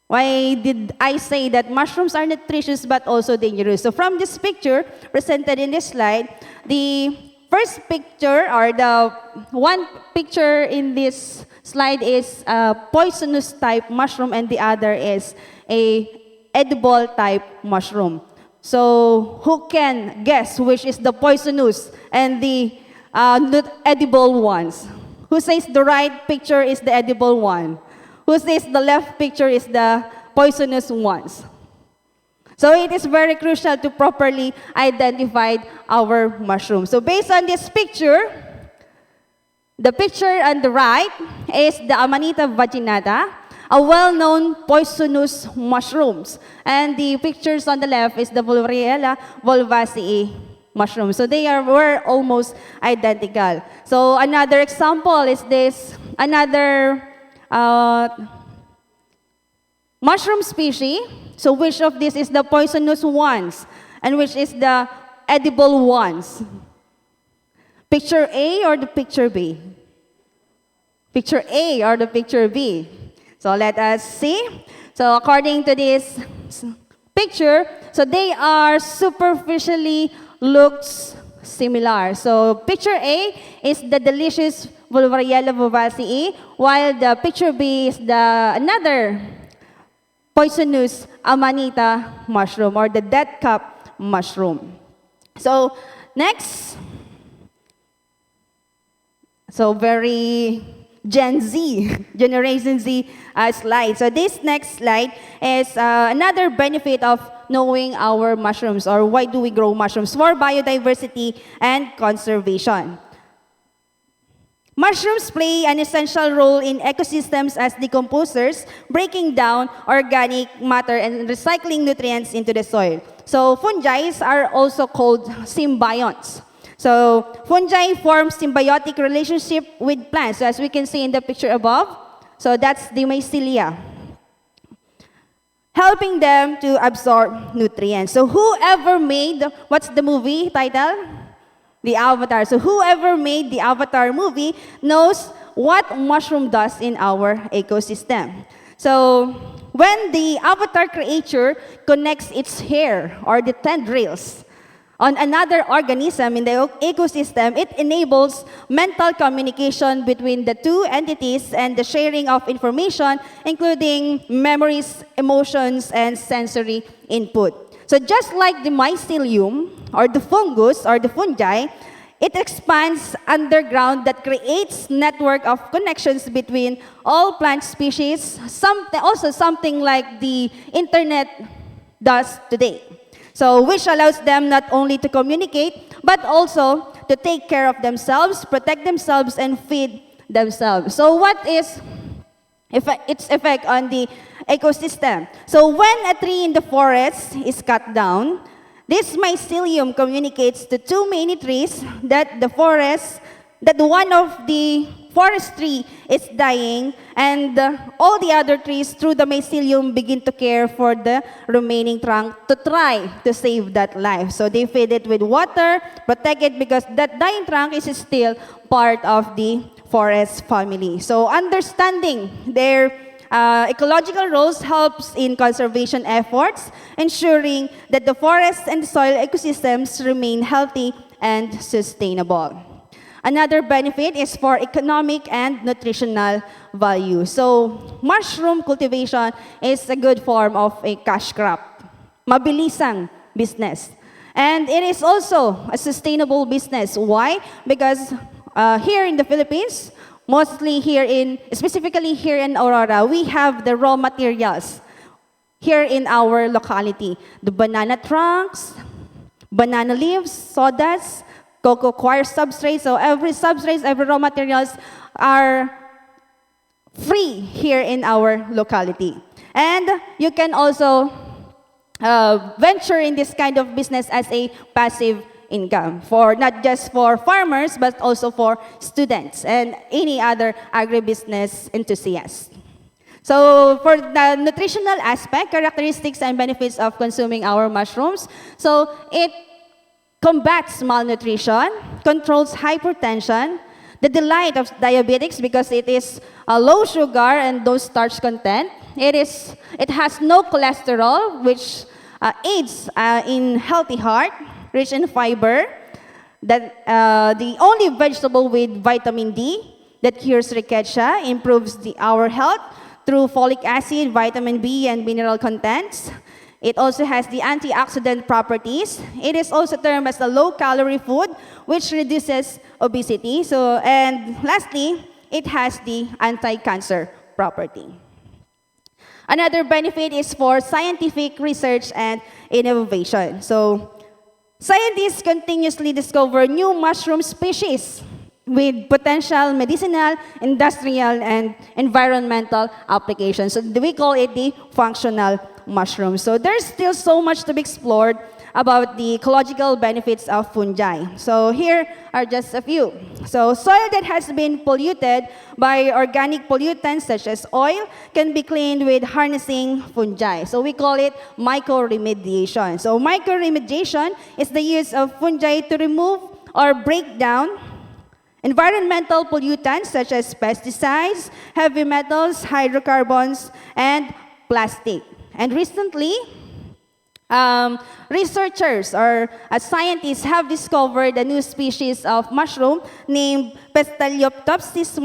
Why did I say that mushrooms are nutritious but also dangerous? So from this picture presented in this slide, the first picture or the one picture in this slide is a poisonous type mushroom and the other is a edible type mushroom. So who can guess which is the poisonous and the not edible ones? Who says the right picture is the edible one? Who says the left picture is the poisonous ones? So it is very crucial to properly identify our mushrooms. So based on this picture, the picture on the right is the Amanita vaginata, a well-known poisonous mushrooms. And the pictures on the left is the Bulwagang volvacea mushroom. So were almost identical. So another example is this, another mushroom species. So which of these is the poisonous ones and which is the edible ones? Picture A or the picture B? Picture A or the picture B? So let us see. So according to this picture, so they are superficially looks similar. So picture A is the delicious Bulwagang volvacea, while the picture B is the another poisonous Amanita mushroom or the death cup mushroom. So next, so very Gen Z, Generation Z slide. So this next slide is another benefit of knowing our mushrooms, or why do we grow mushrooms? For biodiversity and conservation. Mushrooms play an essential role in ecosystems as decomposers, breaking down organic matter and recycling nutrients into the soil. So fungi are also called symbionts. So fungi form symbiotic relationship with plants. So as we can see in the picture above, so that's the mycelia, helping them to absorb nutrients. So whoever made, what's the movie title? The Avatar. So whoever made the Avatar movie knows what mushroom does in our ecosystem. So when the Avatar creature connects its hair or the tendrils on another organism in the ecosystem, it enables mental communication between the two entities and the sharing of information, including memories, emotions, and sensory input. So just like the mycelium, or the fungus, or the fungi, it expands underground that creates network of connections between all plant species, also something like the internet does today. So which allows them not only to communicate, but also to take care of themselves, protect themselves, and feed themselves. So what is its effect on the ecosystem? So when a tree in the forest is cut down, This mycelium communicates to too many trees that one of the forest tree is dying, and all the other trees through the mycelium begin to care for the remaining trunk to try to save that life. So they feed it with water, protect it, because that dying trunk is still part of the forest family. So understanding their ecological roles helps in conservation efforts, ensuring that the forests and soil ecosystems remain healthy and sustainable. Another benefit is for economic and nutritional value. So mushroom cultivation is a good form of a cash crop. Mabilisang business. And it is also a sustainable business. Why? Because here in the Philippines, specifically here in Aurora, we have the raw materials here in our locality. The banana trunks, banana leaves, sodas, cocoa coir substrates. So every substrates, every raw materials are free here in our locality. And you can also venture in this kind of business as a passive income, for not just for farmers, but also for students and any other agribusiness enthusiasts. So for the nutritional aspect, characteristics and benefits of consuming our mushrooms, so it combats malnutrition, controls hypertension, the delight of diabetics because it is a low sugar and low starch content. It has no cholesterol, which aids in healthy heart, rich in fiber, that the only vegetable with vitamin D that cures rickettsia, improves our health through folic acid, vitamin B, and mineral contents. It also has the antioxidant properties. It is also termed as a low-calorie food, which reduces obesity. And lastly, it has the anti-cancer property. Another benefit is for scientific research and innovation. So scientists continuously discover new mushroom species with potential medicinal, industrial, and environmental applications. So we call it the functional mushroom. So there's still so much to be explored about the ecological benefits of fungi. So here are just a few. So soil that has been polluted by organic pollutants such as oil can be cleaned with harnessing fungi. So we call it mycoremediation. So mycoremediation is the use of fungi to remove or break down environmental pollutants such as pesticides, heavy metals, hydrocarbons, and plastic. And recently, researchers or scientists have discovered a new species of mushroom named Pestalopiopsis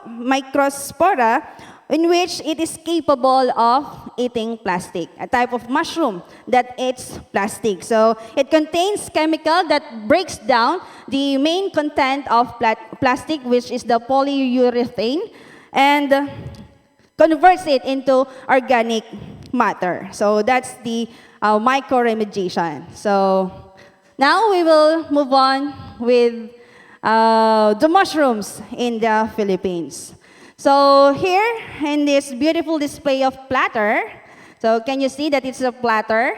microspora, in which it is capable of eating plastic, a type of mushroom that eats plastic. So it contains chemical that breaks down the main content of plastic, which is the polyurethane, and converts it into organic matter. So that's the mycoremediation. So now we will move on with the mushrooms in the Philippines. So here in this beautiful display of platter, so can you see that it's a platter?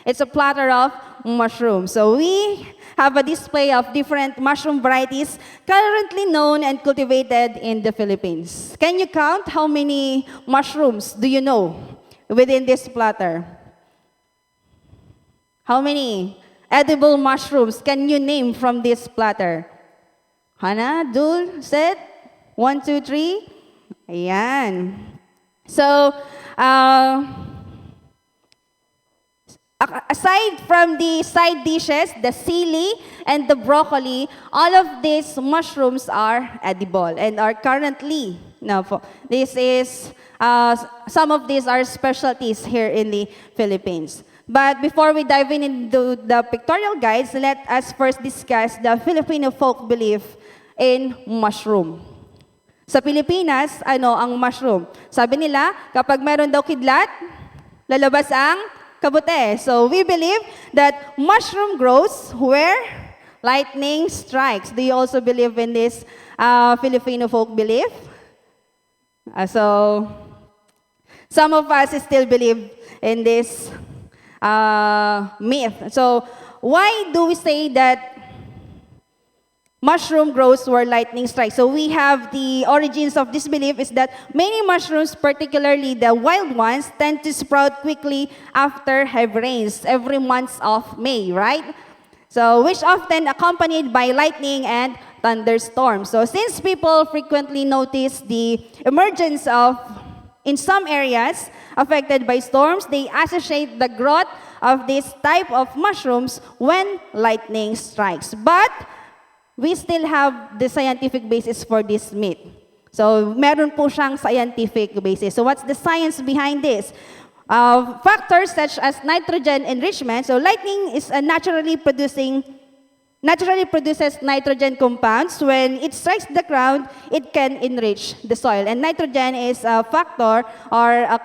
It's a platter of mushrooms. So we have a display of different mushroom varieties currently known and cultivated in the Philippines. Can you count how many mushrooms do you know within this platter? How many edible mushrooms can you name from this platter? Hana, Dul, Seth? 1, 2, 3. Ayan. So, aside from the side dishes, the sili and the broccoli, all of these mushrooms are edible and are currently, some of these are specialties here in the Philippines. But before we dive into the pictorial guides, let us first discuss the Filipino folk belief in mushroom. Sa Pilipinas, ano ang mushroom? Sabi nila, kapag meron daw kidlat, lalabas ang kabute. So we believe that mushroom grows where lightning strikes. Do you also believe in this Filipino folk belief? So some of us still believe in this myth. So why do we say that mushroom grows where lightning strikes? So we have the origins of this belief is that many mushrooms, particularly the wild ones, tend to sprout quickly after heavy rains every month of May, right? So which often accompanied by lightning and thunderstorms. So since people frequently notice the emergence of, in some areas affected by storms, they associate the growth of this type of mushrooms when lightning strikes. But we still have the scientific basis for this myth. So meron po siyang scientific basis. So what's the science behind this? Factors such as nitrogen enrichment. So lightning is naturally produces nitrogen compounds. When it strikes the ground, it can enrich the soil. And nitrogen is a factor or a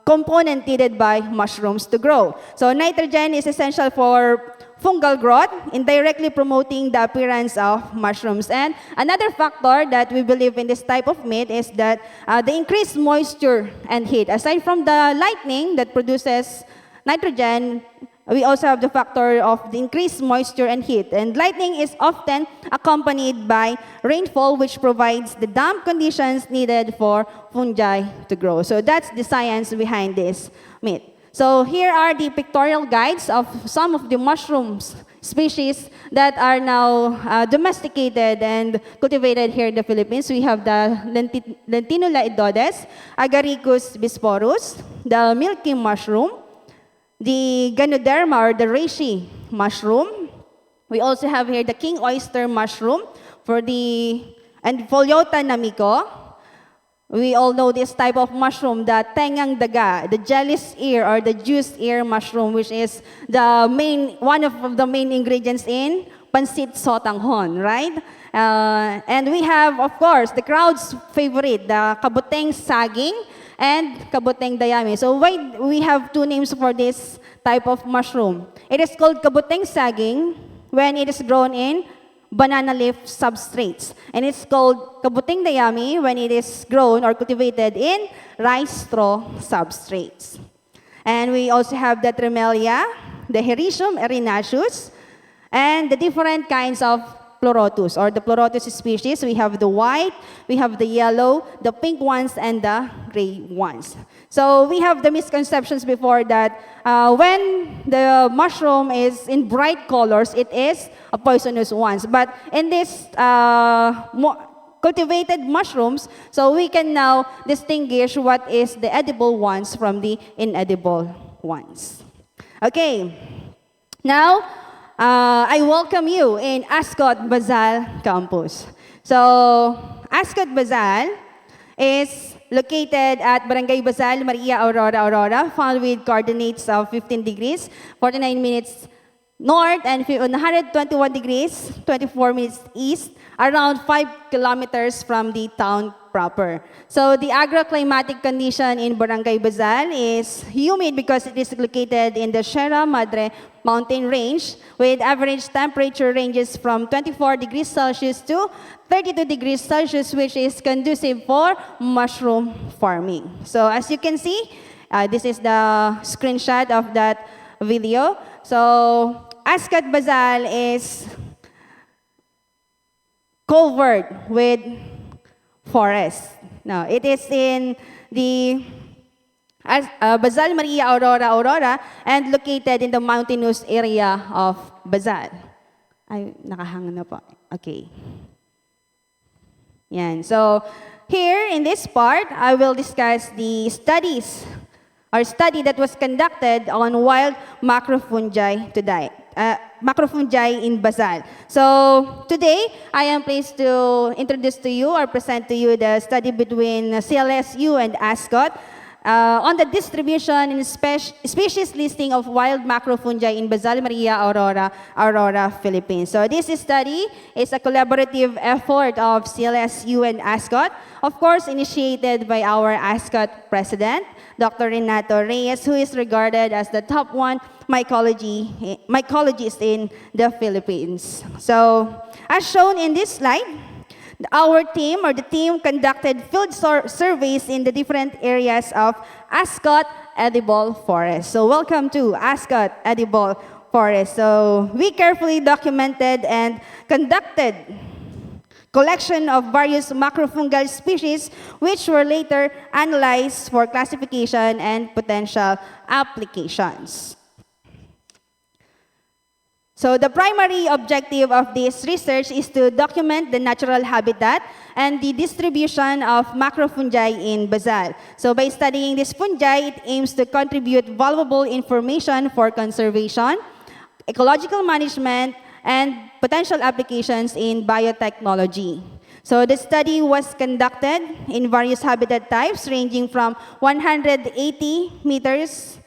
component needed by mushrooms to grow. So nitrogen is essential for fungal growth, indirectly promoting the appearance of mushrooms. And another factor that we believe in this type of myth is that the increased moisture and heat. Aside from the lightning that produces nitrogen, we also have the factor of the increased moisture and heat. And lightning is often accompanied by rainfall, which provides the damp conditions needed for fungi to grow. So that's the science behind this myth. So here are the pictorial guides of some of the mushrooms species that are now domesticated and cultivated here in the Philippines. We have the Lentinula idodes, Agaricus bisporus, the milky mushroom, the Ganoderma or the reishi mushroom. We also have here the king oyster mushroom and Pholiota namico. We all know this type of mushroom, the tengang daga, the jelly's ear or the juice ear mushroom, which is one of the main ingredients in pancit sotanghon, right? And we have, of course, the crowd's favorite, the kabuteng saging and kabuteng dayami. So why we have two names for this type of mushroom? It is called kabuteng saging when it is grown in banana leaf substrates. And it's called kabuteng dayami when it is grown or cultivated in rice straw substrates. And we also have the Tremelia, the Hericium erinaceus, and the different kinds of Pleurotus or the Pleurotus species. We have the white, we have the yellow, the pink ones, and the gray ones. So we have the misconceptions before that when the mushroom is in bright colors, it is a poisonous one. But in this cultivated mushrooms, so we can now distinguish what is the edible ones from the inedible ones. Okay, now I welcome you in ASCOT Basal campus. So ASCOT Basal is located at Barangay Basal, Maria Aurora, found with coordinates of 15 degrees, 49 minutes north, and 121 degrees, 24 minutes east, around 5 kilometers from the town proper. So the agroclimatic condition in Barangay Basal is humid because it is located in the Sierra Madre mountain range with average temperature ranges from 24 degrees Celsius to 32 degrees Celsius, which is conducive for mushroom farming. So as you can see, this is the screenshot of that video. So ASCOT Basal is covered with forest. Now, it is in the Basal Maria Aurora and located in the mountainous area of Basal. Ay, nakahang na po. Okay. Yan. So, here in this part, I will discuss the study that was conducted on wild macrofungi macrofungi in Basal. So today, I am pleased to introduce to you or present to you the study between CLSU and ASCOT on the distribution and species listing of wild macrofungi in Basal Maria Aurora, Philippines. So this study is a collaborative effort of CLSU and ASCOT, of course initiated by our ASCOT president, Dr. Renato Reyes, who is regarded as the top one mycologist in the Philippines. So as shown in this slide, Our team or the team conducted field surveys in the different areas of ASCOT edible forest. So welcome to ASCOT edible forest. So we carefully documented and conducted collection of various macrofungal species which were later analyzed for classification and potential applications. So the primary objective of this research is to document the natural habitat and the distribution of macrofungi in basal. So by studying this fungi, it aims to contribute valuable information for conservation, ecological management, and potential applications in biotechnology. So the study was conducted in various habitat types ranging from 180 meters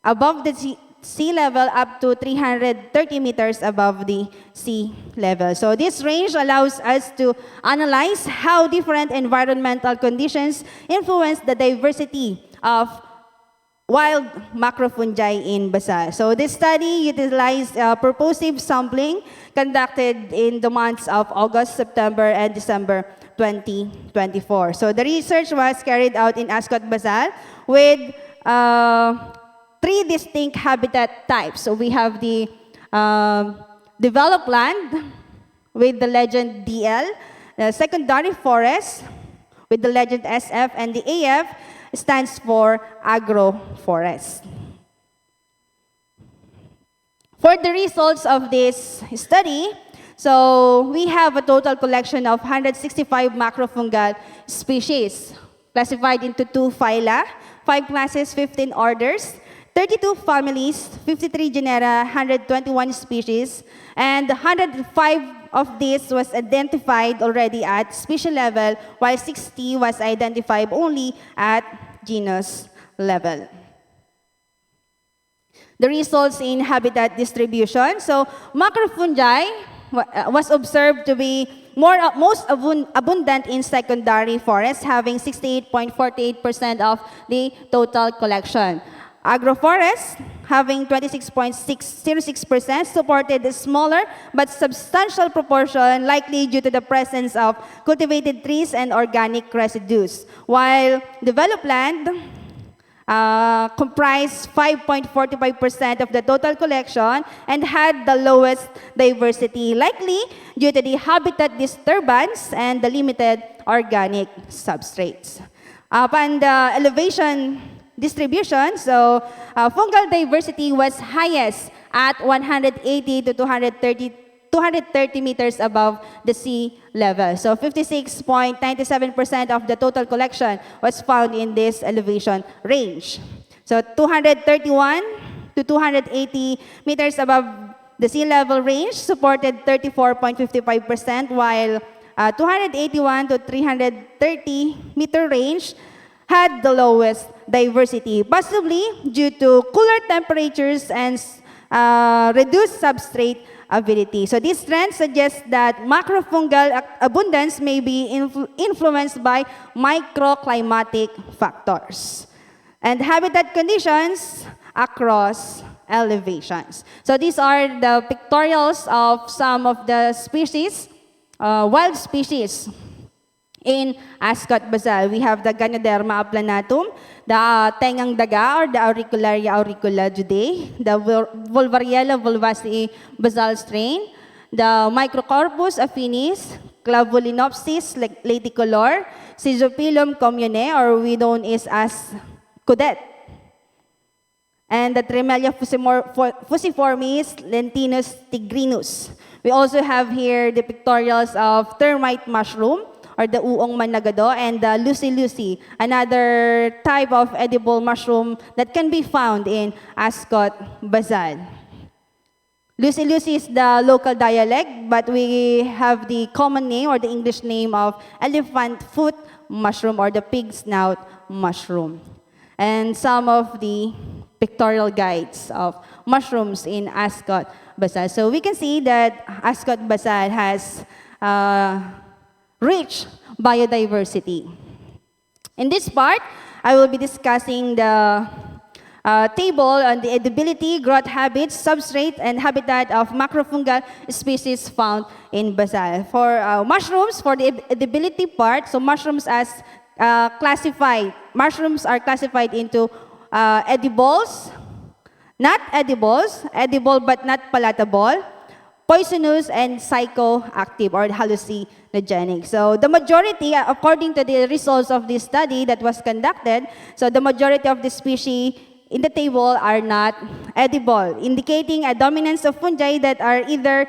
above the sea level up to 330 meters above the sea level. So this range allows us to analyze how different environmental conditions influence the diversity of wild macrofungi in basal. So this study utilized purposive sampling conducted in the months of August, September, and December 2024. So the research was carried out in ASCOT basal with 3 distinct habitat types. So we have the developed land with the legend DL, the secondary forest with the legend SF, and the AF stands for agroforest. For the results of this study, so we have a total collection of 165 macrofungal species classified into 2 phyla, 5 classes, 15 orders, 32 families, 53 genera, 121 species, and 105 of this was identified already at species level, while 60 was identified only at genus level. The results in habitat distribution. So macrofungi was observed to be most abundant in secondary forests, having 68.48% of the total collection. Agroforests, having 26.606%, supported a smaller but substantial proportion, likely due to the presence of cultivated trees and organic residues, while developed land comprised 5.45% of the total collection and had the lowest diversity, likely due to the habitat disturbance and the limited organic substrates. Upon the elevation distribution, so fungal diversity was highest at 180 to 230 meters above the sea level. So 56.97% of the total collection was found in this elevation range. So 231 to 280 meters above the sea level range supported 34.55%, while 281 to 330 meter range had the lowest diversity, possibly due to cooler temperatures and reduced substrate avidity. So this trend suggests that macrofungal abundance may be influenced by microclimatic factors and habitat conditions across elevations. So these are the pictorials of some of the species, wild species in ASCOT basal. We have the Ganoderma aplanatum, the tengang daga or the Auricularia auriculoideae, the Volvariella volvacea basal strain, the Microcorpus affinis, Clavulinopsis laticolor, Schizopilum commune, or we known is as Codet, and the Tremelia fusiformis, Lentinus tigrinus. We also have here the pictorials of termite mushroom, or the uong managado, and the lucy, another type of edible mushroom that can be found in ASCOT basal. Lucy is the local dialect, but we have the common name or the English name of elephant foot mushroom or the pig snout mushroom. And some of the pictorial guides of mushrooms in ASCOT basal. So we can see that ASCOT basal has rich biodiversity. In this part, I will be discussing the table on the edibility, growth habits, substrate, and habitat of macrofungal species found in basal. For mushrooms, for the edibility part, so mushrooms are classified into edibles, not edibles, edible but not palatable, poisonous, and psychoactive or hallucinogenic. So the majority, according to the results of this study that was conducted, so the majority of the species in the table are not edible, indicating a dominance of fungi that are either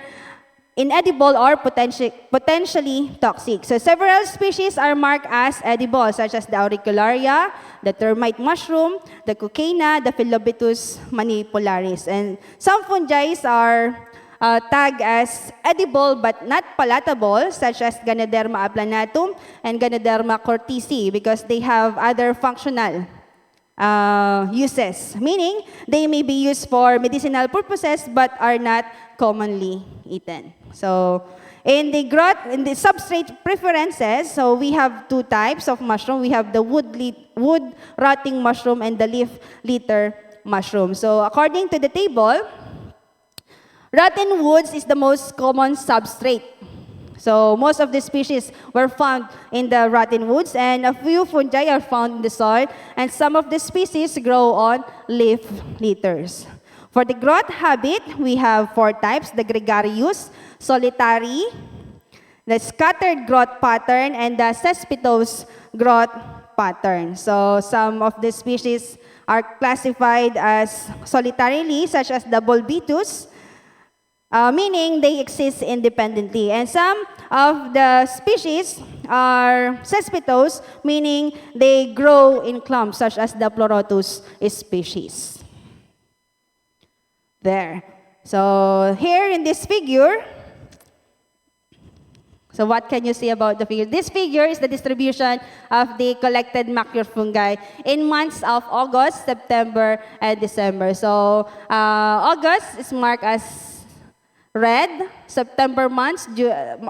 inedible or potentially toxic. So several species are marked as edible, such as the auricularia, the termite mushroom, the cocaina, the Philobatus manipularis. And some fungi are tagged as edible but not palatable, such as Ganoderma aplanatum and Ganoderma cortesi, because they have other functional uses, meaning they may be used for medicinal purposes but are not commonly eaten. So in the substrate preferences, so we have two types of mushroom. We have the wood rotting mushroom and the leaf litter mushroom. So according to the table, rotten woods is the most common substrate. So most of the species were found in the rotten woods, and a few fungi are found in the soil, and some of the species grow on leaf litters. For the growth habit, we have 4 types: the gregarious, solitary, the scattered growth pattern, and the cespitous growth pattern. So some of the species are classified as solitarily, such as the Bulbitus, meaning they exist independently. And some of the species are cespitous, meaning they grow in clumps, such as the Pleurotus species. There. So here in this figure, so what can you say about the figure? This figure is the distribution of the collected macrofungi in months of August, September, and December. So August is marked as red, September months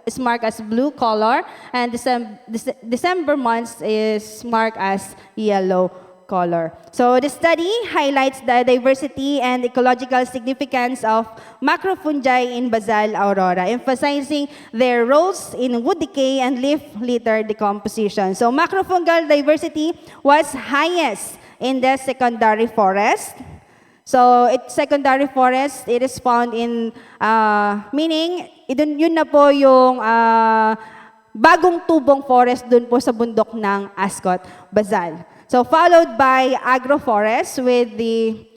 is marked as blue color, and December months is marked as yellow color. So the study highlights the diversity and ecological significance of macrofungi in basal Aurora, emphasizing their roles in wood decay and leaf litter decomposition. So macrofungal diversity was highest in the secondary forest. So secondary forest, it is found in, meaning, yun na po yung bagong tubong forest dun po sa bundok ng ASCOT, basal. So followed by agroforest with the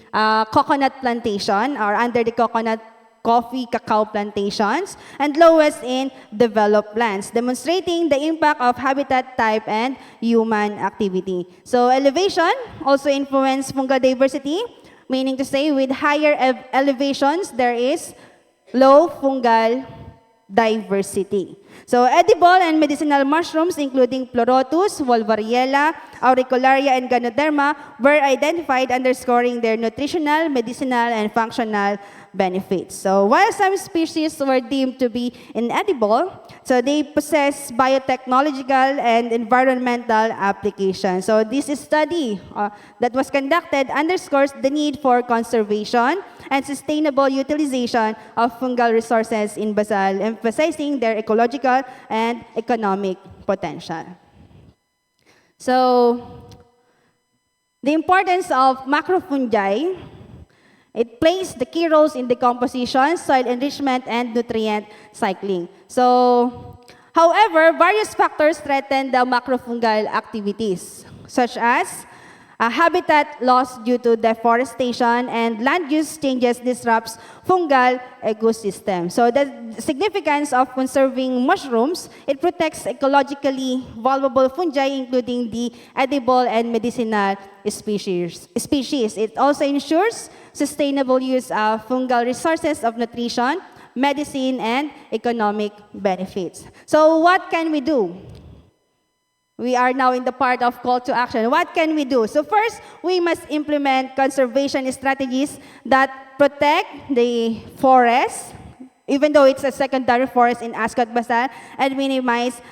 coconut plantation or under the coconut coffee cacao plantations, and lowest in developed lands, demonstrating the impact of habitat type and human activity. So elevation also influenced fungal diversity, meaning to say with higher elevations, there is low fungal diversity. So edible and medicinal mushrooms, including Pleurotus, Wolvariella, Auricularia, and Ganoderma, were identified, underscoring their nutritional, medicinal, and functional benefits. So while some species were deemed to be inedible, so they possess biotechnological and environmental applications. So this study that was conducted underscores the need for conservation and sustainable utilization of fungal resources in basal, emphasizing their ecological and economic potential. So the importance of macrofungi, it plays the key roles in decomposition, soil enrichment, and nutrient cycling. So, however, various factors threaten the macrofungal activities, such as habitat loss due to deforestation and land use changes disrupts fungal ecosystem. So the significance of conserving mushrooms, it protects ecologically valuable fungi, including the edible and medicinal species. It also ensures sustainable use of fungal resources of nutrition, medicine, and economic benefits. So what can we do? We are now in the part of call to action. What can we do? So first, we must implement conservation strategies that protect the forest, even though it's a secondary forest in ASCOT Basal, and minimize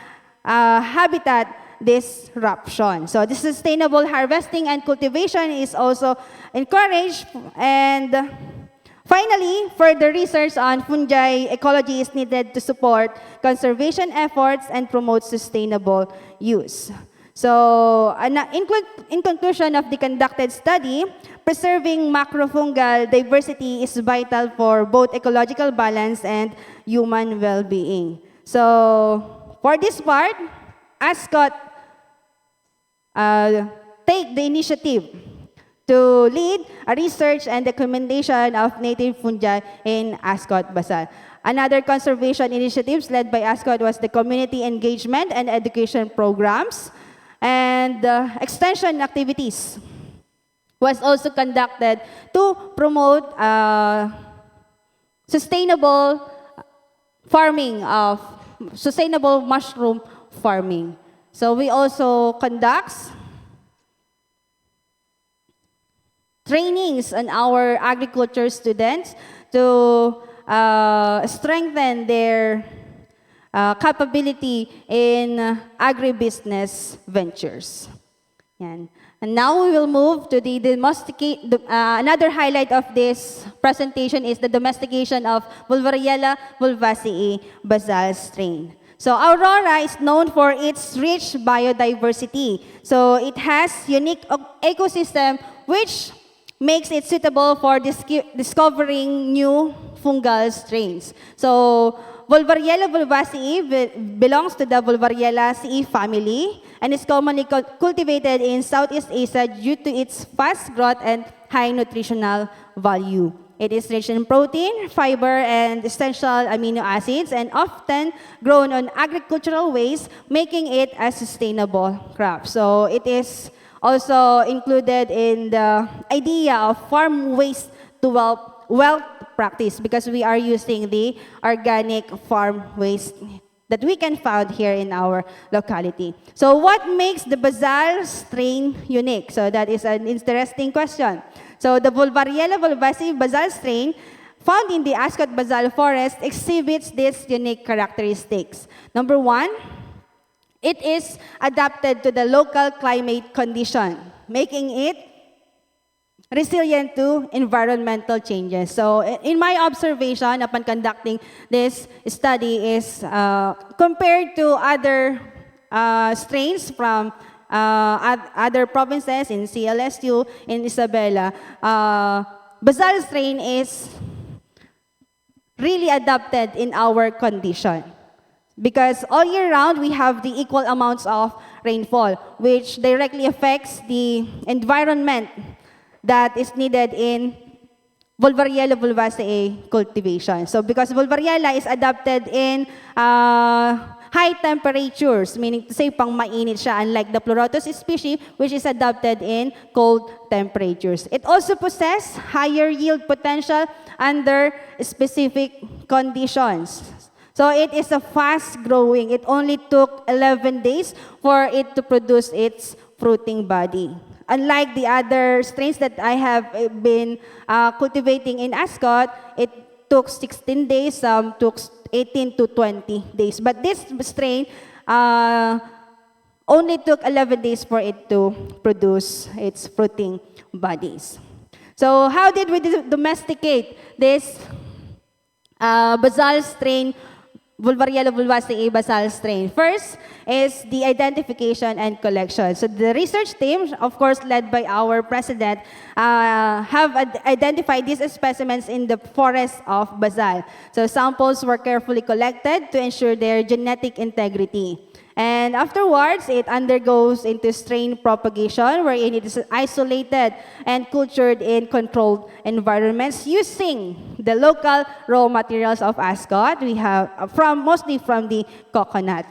habitat disruption. So this sustainable harvesting and cultivation is also encouraged. And finally, further research on fungi ecology is needed to support conservation efforts and promote sustainable use. So, in conclusion of the conducted study, preserving macrofungal diversity is vital for both ecological balance and human well-being. So, for this part, ASCOT take the initiative to lead a research and documentation of native fungi in ASCOT Basal. Another conservation initiatives led by ASCOT was the community engagement and education programs, and extension activities was also conducted to promote sustainable farming of sustainable mushroom farming. So we also conduct trainings on our agriculture students to strengthen their capability in agribusiness ventures. Yan. And now we will move to the another highlight of this presentation is the domestication of Bulwaria bulwasii basal strain. So Aurora is known for its rich biodiversity. So it has unique ecosystem which makes it suitable for discovering new fungal strains. So Bulwaria bulwasii belongs to the Bulwariaceae family and is commonly cultivated in Southeast Asia due to its fast growth and high nutritional value. It is rich in protein, fiber, and essential amino acids, and often grown on agricultural ways, making it a sustainable crop. So it is also included in the idea of farm waste to wealth practice because we are using the organic farm waste that we can find here in our locality. So what makes the basal strain unique? So that is an interesting question. So the Bulwaria bulwasii basal strain found in the ASCOT basal forest exhibits these unique characteristics. Number one, it is adapted to the local climate condition, making it resilient to environmental changes. So in my observation upon conducting this study is compared to other strains from other provinces in CLSU, in Isabela, basal strain is really adapted in our condition. Because all year round, we have the equal amounts of rainfall, which directly affects the environment that is needed in Bulwaria bulwasii cultivation. So because Bulwaria is adapted in high temperatures, meaning to say pang mainit siya, unlike the Pleurotus species, which is adapted in cold temperatures. It also possesses higher yield potential under specific conditions. So it is a fast growing. It only took 11 days for it to produce its fruiting body. Unlike the other strains that I have been cultivating in ASCOT, it took 16 days, some took 18 to 20 days. But this strain only took 11 days for it to produce its fruiting bodies. So how did we domesticate this basal strain, Bulwaria bulwasii basal strain? First is the identification and collection. So the research team, of course led by our president, have identified these specimens in the forest of basal. So samples were carefully collected to ensure their genetic integrity. And afterwards, it undergoes into strain propagation, wherein it is isolated and cultured in controlled environments using the local raw materials of ASCOT. We have mostly from the coconut.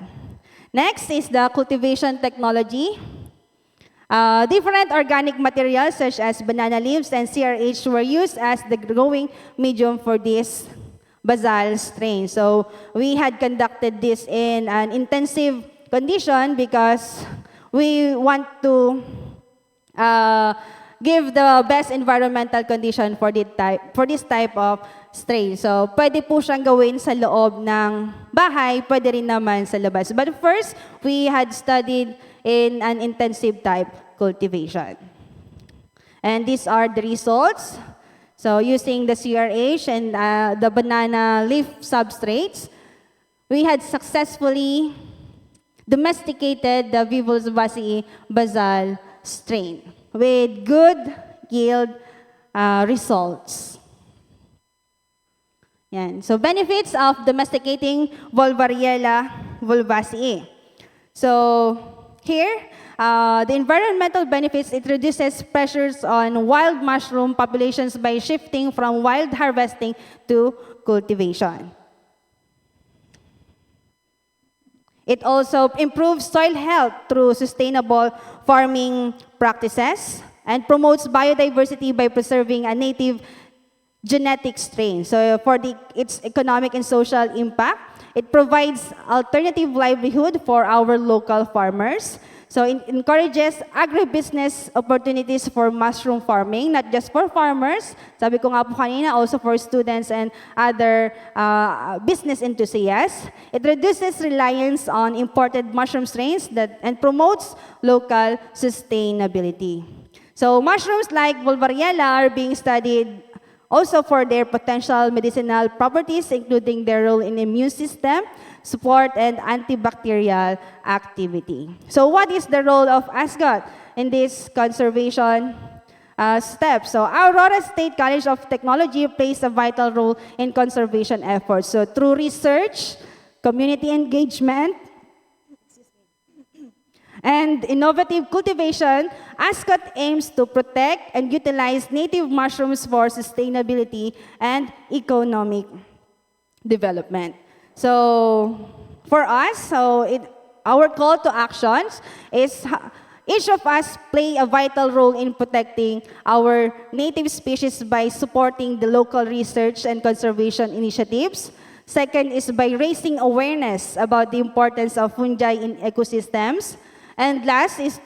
Next is the cultivation technology. Different organic materials such as banana leaves and CRH were used as the growing medium for this basal strain. So we had conducted this in an intensive condition because we want to give the best environmental condition for this type of strain. So, pwede po siyang gawin sa loob ng bahay, pwede rin naman sa labas. But first, we had studied in an intensive type cultivation. And these are the results. So using the CRH and the banana leaf substrates, we had successfully domesticated the Bulwagang basal strain with good yield results. Yan. So benefits of domesticating Bulwaria bulbacea. So here, the environmental benefits, it reduces pressures on wild mushroom populations by shifting from wild harvesting to cultivation. It also improves soil health through sustainable farming practices and promotes biodiversity by preserving a native genetic strain. So for its economic and social impact, it provides alternative livelihood for our local farmers. So it encourages agribusiness opportunities for mushroom farming, not just for farmers, sabi ko nga po kanina, also for students and other business enthusiasts. It reduces reliance on imported mushroom strains and promotes local sustainability. So mushrooms like Bulwariella are being studied also for their potential medicinal properties, including their role in immune system, support, and antibacterial activity. So what is the role of ASCOT in this conservation step? So Aurora State College of Technology plays a vital role in conservation efforts. So through research, community engagement, and innovative cultivation, ASCOT aims to protect and utilize native mushrooms for sustainability and economic development. So for us, our call to actions is each of us play a vital role in protecting our native species by supporting the local research and conservation initiatives. Second is by raising awareness about the importance of fungi in ecosystems. And last is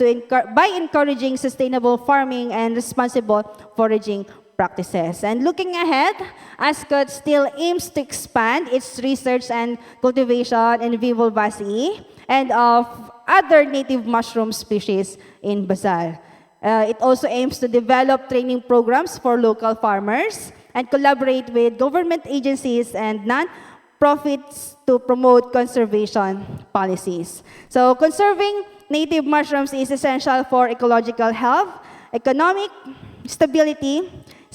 by encouraging sustainable farming and responsible foraging practices. And looking ahead, ASCOT still aims to expand its research and cultivation in Bulwagang and of other native mushroom species in Basal. It also aims to develop training programs for local farmers and collaborate with government agencies and non-profits to promote conservation policies. So conserving native mushrooms is essential for ecological health, economic stability,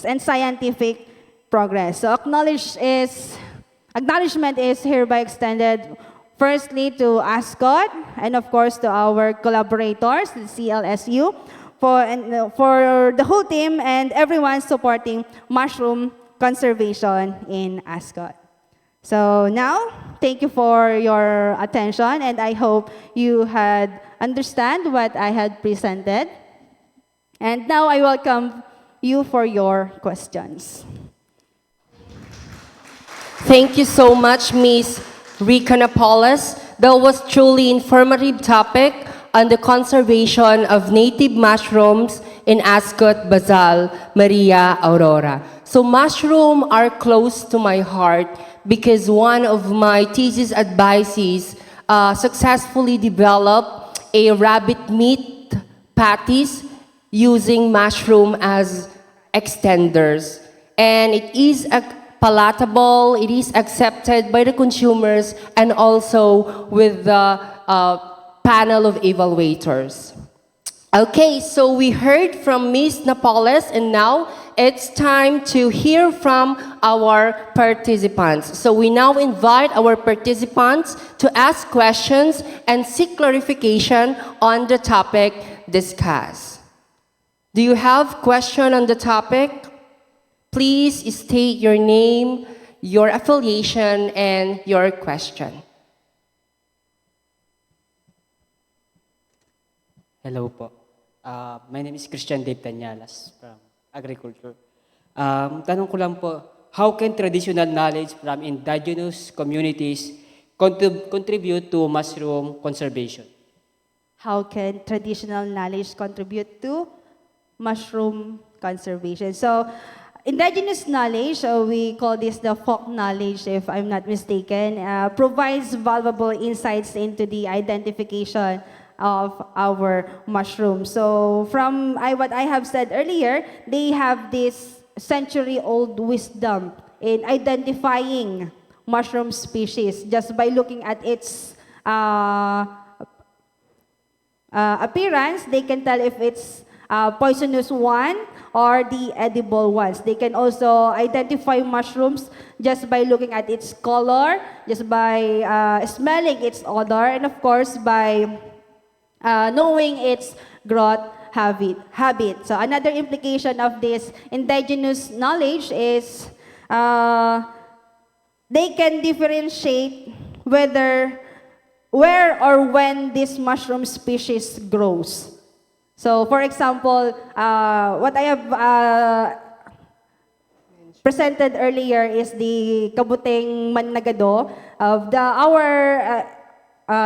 and scientific progress. So acknowledgement is hereby extended firstly to ASCOT and of course to our collaborators, the CLSU, for the whole team and everyone supporting mushroom conservation in ASCOT. So now, thank you for your attention, and I hope you had understand what I had presented. And now I welcome you for your questions. Thank you so much, Ms. Ricanapolis. That was truly informative topic on the conservation of native mushrooms in ASCOT, Basal, Maria, Aurora. So mushrooms are close to my heart because one of my thesis advisees successfully developed a rabbit meat patties using mushroom as extenders. And it is palatable, it is accepted by the consumers and also with the panel of evaluators. Okay, so we heard from Ms. Napoles and now it's time to hear from our participants. So we now invite our participants to ask questions and seek clarification on the topic discussed. Do you have question on the topic? Please state your name, your affiliation, and your question. Hello po. My name is Christian Dave Tanyalas from Agri-future. Tanong ko lang po, how can traditional knowledge from indigenous communities contribute to mushroom conservation? How can traditional knowledge contribute to mushroom conservation? So, indigenous knowledge, we call this the folk knowledge, if I'm not mistaken, provides valuable insights into the identification of our mushrooms. So from what I have said earlier, they have this century-old wisdom in identifying mushroom species just by looking at its appearance. They can tell if it's poisonous one or the edible ones. They can also identify mushrooms just by looking at its color, just by smelling its odor, and of course by knowing its growth habit. So another implication of this indigenous knowledge is they can differentiate where or when this mushroom species grows. So for example, what I have presented earlier is the kabuteng managado of our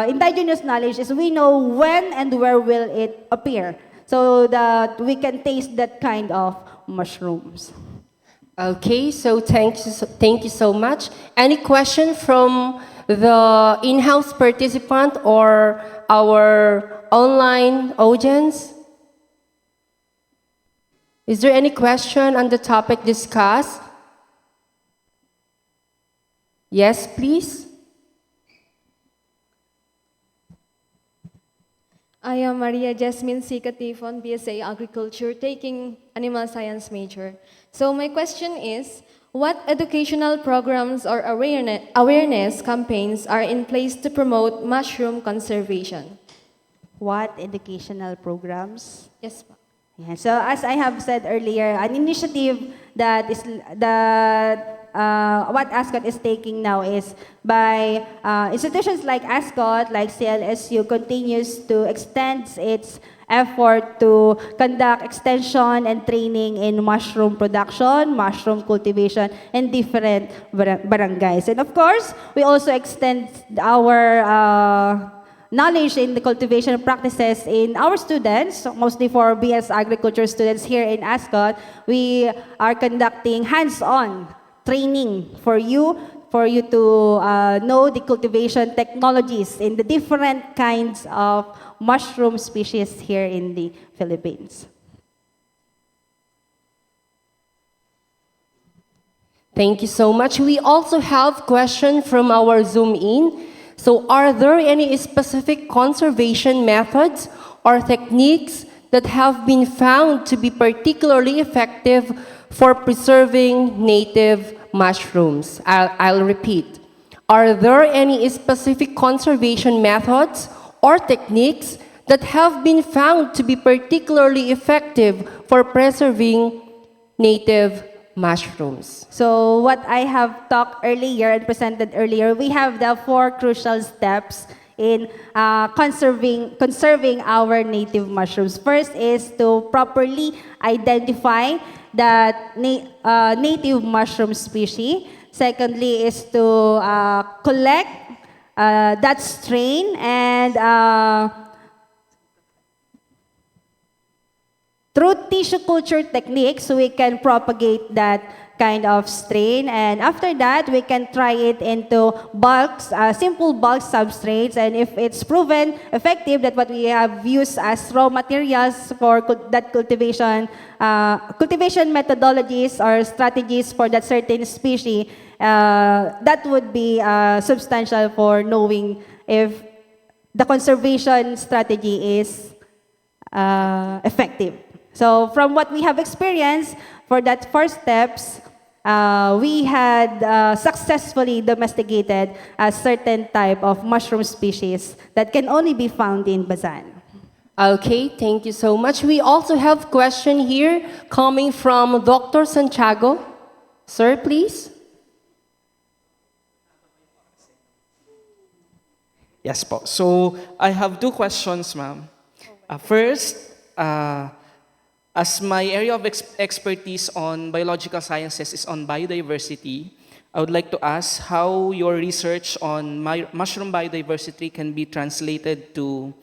indigenous knowledge is we know when and where will it appear so that we can taste that kind of mushrooms. Okay, so thank you so much. Any question from the in-house participant or our online audience? Is there any question on the topic discussed? Yes, please. I am Maria Jasmine Sicatifon, BSA Agriculture, taking Animal Science major. So my question is, what educational programs or awareness campaigns are in place to promote mushroom conservation? What educational programs? Yes, ma'am. Yeah, so as I have said earlier, an initiative that what ASCOT is taking now is by institutions like ASCOT, like CLSU, continues to extend its effort to conduct extension and training in mushroom production, mushroom cultivation, and different barangays. And of course, we also extend our knowledge in the cultivation practices in our students, mostly for BS Agriculture students here in ASCOT. We are conducting hands-on training for you to know the cultivation technologies in the different kinds of mushroom species here in the Philippines. Thank you so much. We also have question from our Zoom-in. So are there any specific conservation methods or techniques that have been found to be particularly effective for preserving native mushrooms? I'll repeat. Are there any specific conservation methods or techniques that have been found to be particularly effective for preserving native mushrooms? So what I have talked earlier and presented earlier, we have the 4 crucial steps in conserving our native mushrooms. First is to properly identify that native mushroom species. Secondly is to collect that strain and through tissue culture techniques, we can propagate that kind of strain. And after that, we can try it into bulks, simple bulk substrates. And if it's proven effective that what we have used as raw materials for that cultivation methodologies or strategies for that certain species, that would be substantial for knowing if the conservation strategy is effective. So from what we have experienced, for that first steps, we had successfully domesticated a certain type of mushroom species that can only be found in Bazan. Okay, thank you so much. We also have question here coming from Dr. Santiago. Sir, please. Yes po. So I have 2 questions, ma'am. First, as my area of expertise on biological sciences is on biodiversity, I would like to ask how your research on mushroom biodiversity can be translated to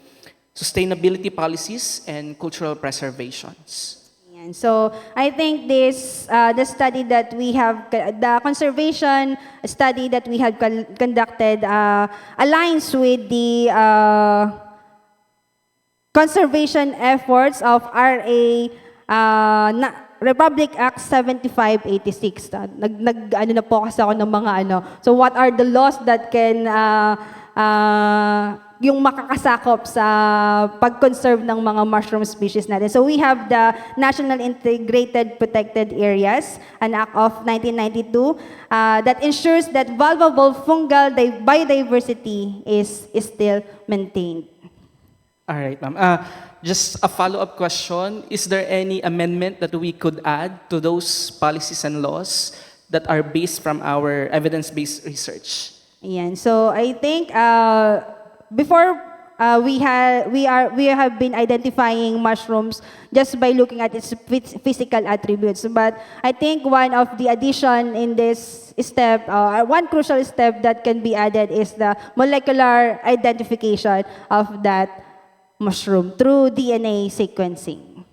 sustainability policies and cultural preservations. And so I think this, the study that we have, the conservation study that we have conducted aligns with the conservation efforts of Republic Act 7586. Ano na po kasi ako ng mga ano. So what are the laws that can yung makakasakop sa pag-conserve ng mga mushroom species natin. So we have the National Integrated Protected Areas, an act of 1992 that ensures that valuable fungal biodiversity is still maintained. All right, ma'am. Just a follow-up question. Is there any amendment that we could add to those policies and laws that are based from our evidence-based research? Ayan. So I think before we have been identifying mushrooms just by looking at its physical attributes. But I think one of the addition in this step, one crucial step that can be added is the molecular identification of that mushroom through DNA sequencing.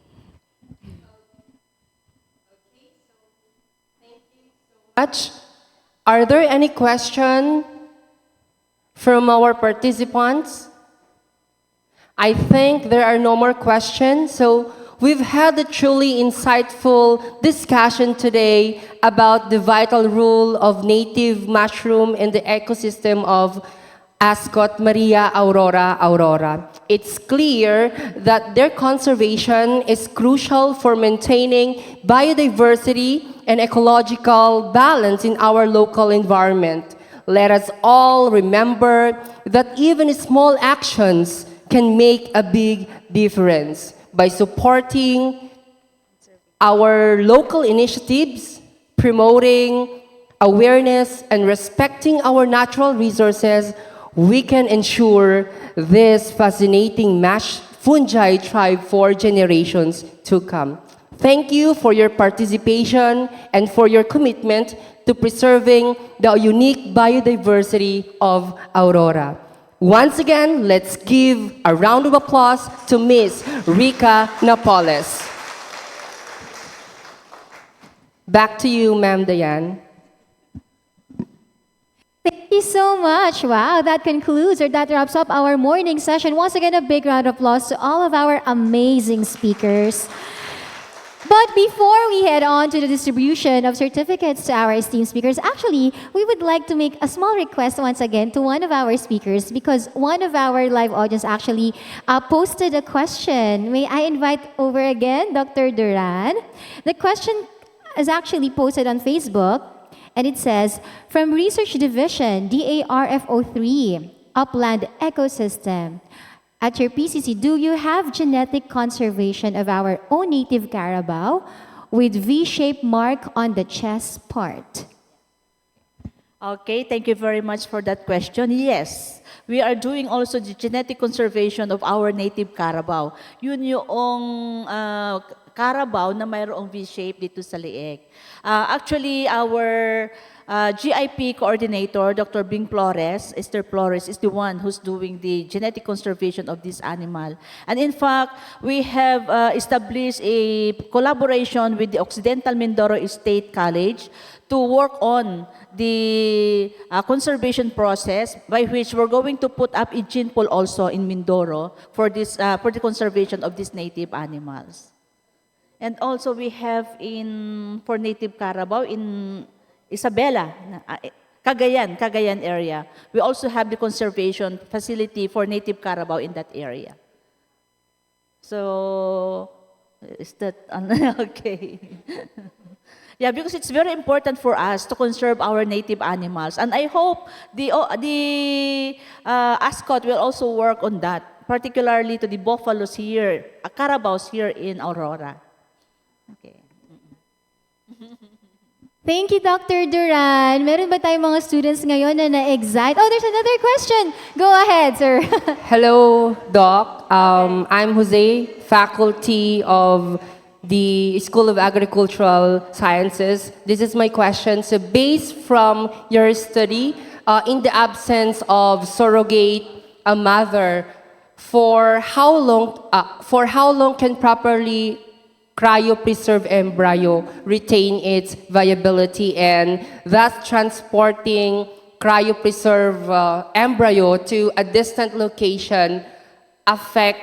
Are there any questions from our participants? I think there are no more questions. So we've had a truly insightful discussion today about the vital role of native mushroom in the ecosystem of ASCOT Maria Aurora. It's clear that their conservation is crucial for maintaining biodiversity and ecological balance in our local environment. Let us all remember that even small actions can make a big difference. By supporting our local initiatives, promoting awareness, and respecting our natural resources, we can ensure this fascinating fungi thrive for generations to come. Thank you for your participation and for your commitment to preserving the unique biodiversity of Aurora. Once again, let's give a round of applause to Miss Rica Napoles. Back to you, Ma'am Diane. Thank you so much. Wow, that concludes or that wraps up our morning session. Once again, a big round of applause to all of our amazing speakers. But before we head on to the distribution of certificates to our esteemed speakers, actually, we would like to make a small request once again to one of our speakers because one of our live audience actually posted a question. May I invite over again Dr. Duran? The question is actually posted on Facebook, and it says, from Research Division, DARFO3, Upland Ecosystem, at your PCC, do you have genetic conservation of our own native carabao with V-shaped mark on the chest part? Okay, thank you very much for that question. Yes, we are doing also the genetic conservation of our native carabao. Yun yung carabao na mayroong V-shape dito sa leeg. Actually, our GIP coordinator, Dr. Bing Flores, Esther Flores, is the one who's doing the genetic conservation of this animal. And in fact, we have established a collaboration with the Occidental Mindoro State College to work on the conservation process by which we're going to put up a gene pool also in Mindoro for the conservation of these native animals. And also we have for native carabao in Isabela, Cagayan area. We also have the conservation facility for native carabao in that area. So, is that okay? Yeah, because it's very important for us to conserve our native animals. And I hope the ASCOT will also work on that, particularly to the buffaloes here, carabaos here in Aurora. Okay. Thank you, Dr. Duran. Meron ba tayong mga students ngayon na na-excite? Oh, there's another question. Go ahead, sir. Hello, Doc. I'm Jose, faculty of the School of Agricultural Sciences. This is my question. So based from your study, in the absence of surrogate mother, for how long can properly cryopreserved embryo retain its viability, and thus transporting cryopreserved embryo to a distant location affect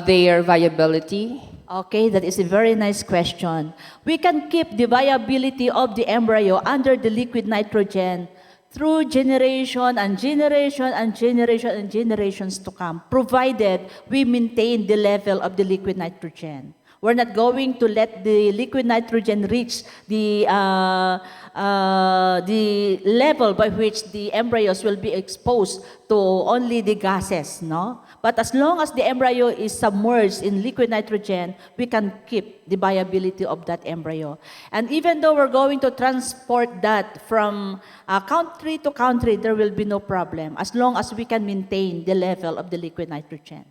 their viability? Okay, that is a very nice question. We can keep the viability of the embryo under the liquid nitrogen through generation and generation and generation and generations to come, provided we maintain the level of the liquid nitrogen. We're not going to let the liquid nitrogen reach the level by which the embryos will be exposed to only the gases, no? But as long as the embryo is submerged in liquid nitrogen, we can keep the viability of that embryo. And even though we're going to transport that from country to country, there will be no problem, as long as we can maintain the level of the liquid nitrogen.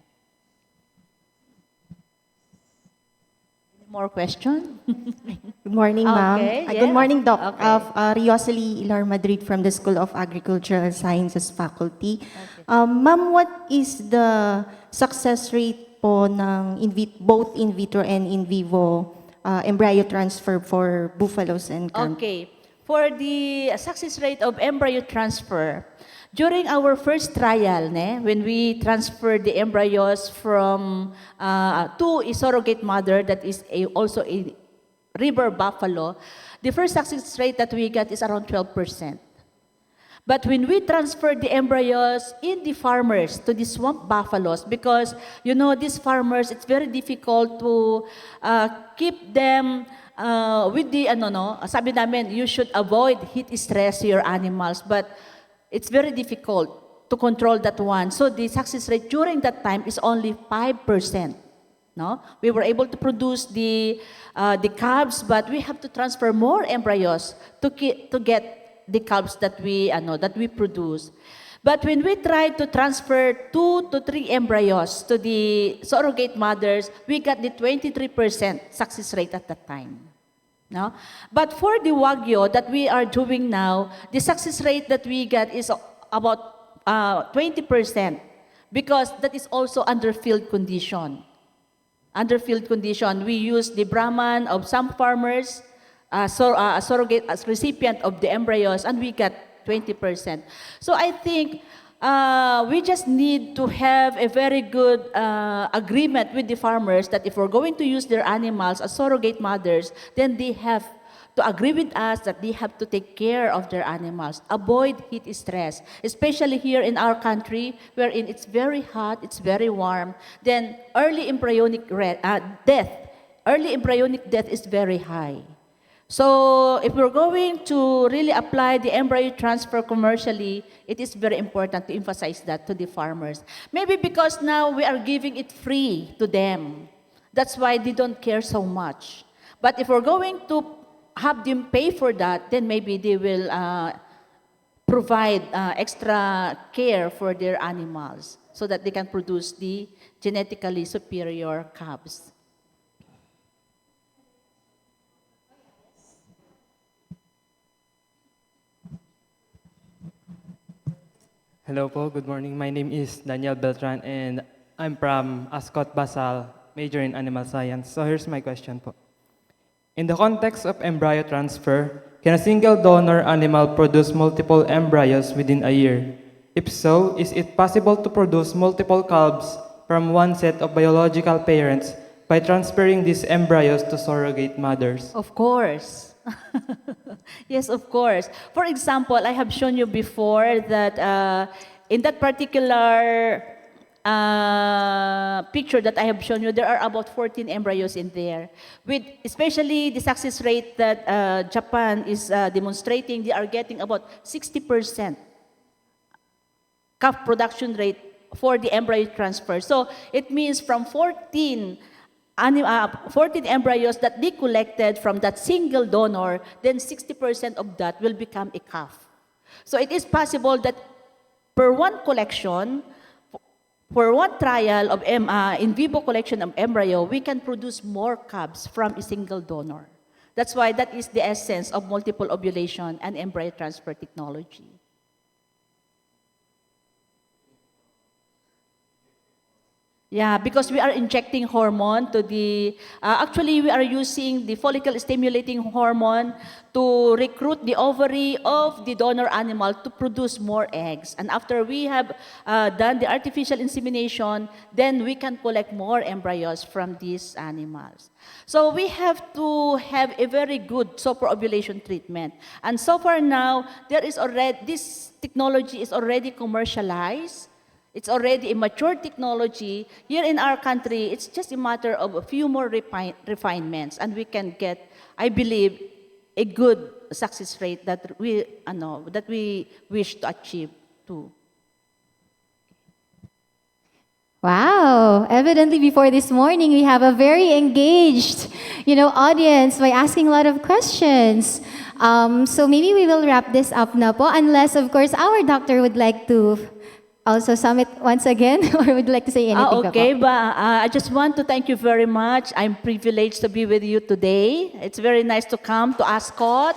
More question? Good morning, ma'am. Okay, Good morning, Doc. Okay. Riosely Ilar Madrid from the School of Agricultural Sciences Faculty. Ma'am, what is the success rate po ng both in vitro and in vivo embryo transfer for buffaloes and camels? Okay. For the success rate of embryo transfer, during our first trial, when we transferred the embryos from to a surrogate mother that is also a river buffalo, the first success rate that we got is around 12%. But when we transferred the embryos in the farmers to the swamp buffaloes, because you know these farmers, it's very difficult to keep them with the sabi namin, you should avoid heat stress to your animals, but it's very difficult to control that one. So the success rate during that time is only 5%. No, we were able to produce the calves, but we have to transfer more embryos to get the calves that we produce. But when we tried to transfer 2 to 3 embryos to the surrogate mothers, we got the 23% success rate at that time. No? But for the Wagyu that we are doing now, the success rate that we get is about 20%, because that is also under field condition. Under field condition, we use the Brahman of some farmers, a surrogate as recipient of the embryos, and we got 20%. So I think we just need to have a very good agreement with the farmers that if we're going to use their animals as surrogate mothers, then they have to agree with us that they have to take care of their animals, avoid heat stress, especially here in our country wherein it's very hot, it's very warm, then early embryonic death is very high. So if we're going to really apply the embryo transfer commercially, it is very important to emphasize that to the farmers. Maybe because now we are giving it free to them. That's why they don't care so much. But if we're going to have them pay for that, then maybe they will provide extra care for their animals so that they can produce the genetically superior calves. Hello po, good morning. My name is Daniel Beltran and I'm from ASCOT Basal, major in animal science. So here's my question po. In the context of embryo transfer, can a single donor animal produce multiple embryos within a year? If so, is it possible to produce multiple calves from one set of biological parents by transferring these embryos to surrogate mothers? Of course. Yes, of course. For example, I have shown you before that in that particular picture that I have shown you, there are about 14 embryos in there. With especially the success rate that Japan is demonstrating, they are getting about 60% calf production rate for the embryo transfer. So it means from 14 embryos that they collected from that single donor, then 60% of that will become a calf. So it is possible that per one collection, for one trial of in vivo collection of embryo, we can produce more calves from a single donor. That's why that is the essence of multiple ovulation and embryo transfer technology. Yeah, because we are injecting hormone to the, actually we are using the follicle stimulating hormone to recruit the ovary of the donor animal to produce more eggs. And after we have done the artificial insemination, then we can collect more embryos from these animals. So we have to have a very good superovulation treatment. And so far now, there is already, this technology is already commercialized. It's already a mature technology. Here in our country, it's just a matter of a few more refinements, and we can get, I believe, a good success rate that we wish to achieve too. Wow, evidently before this morning, we have a very engaged, audience by asking a lot of questions. So maybe we will wrap this up na po, unless, of course, our doctor would like to also sum it once again, or would like to say anything? Okay, but I just want to thank you very much. I'm privileged to be with you today. It's very nice to come to ASCOT.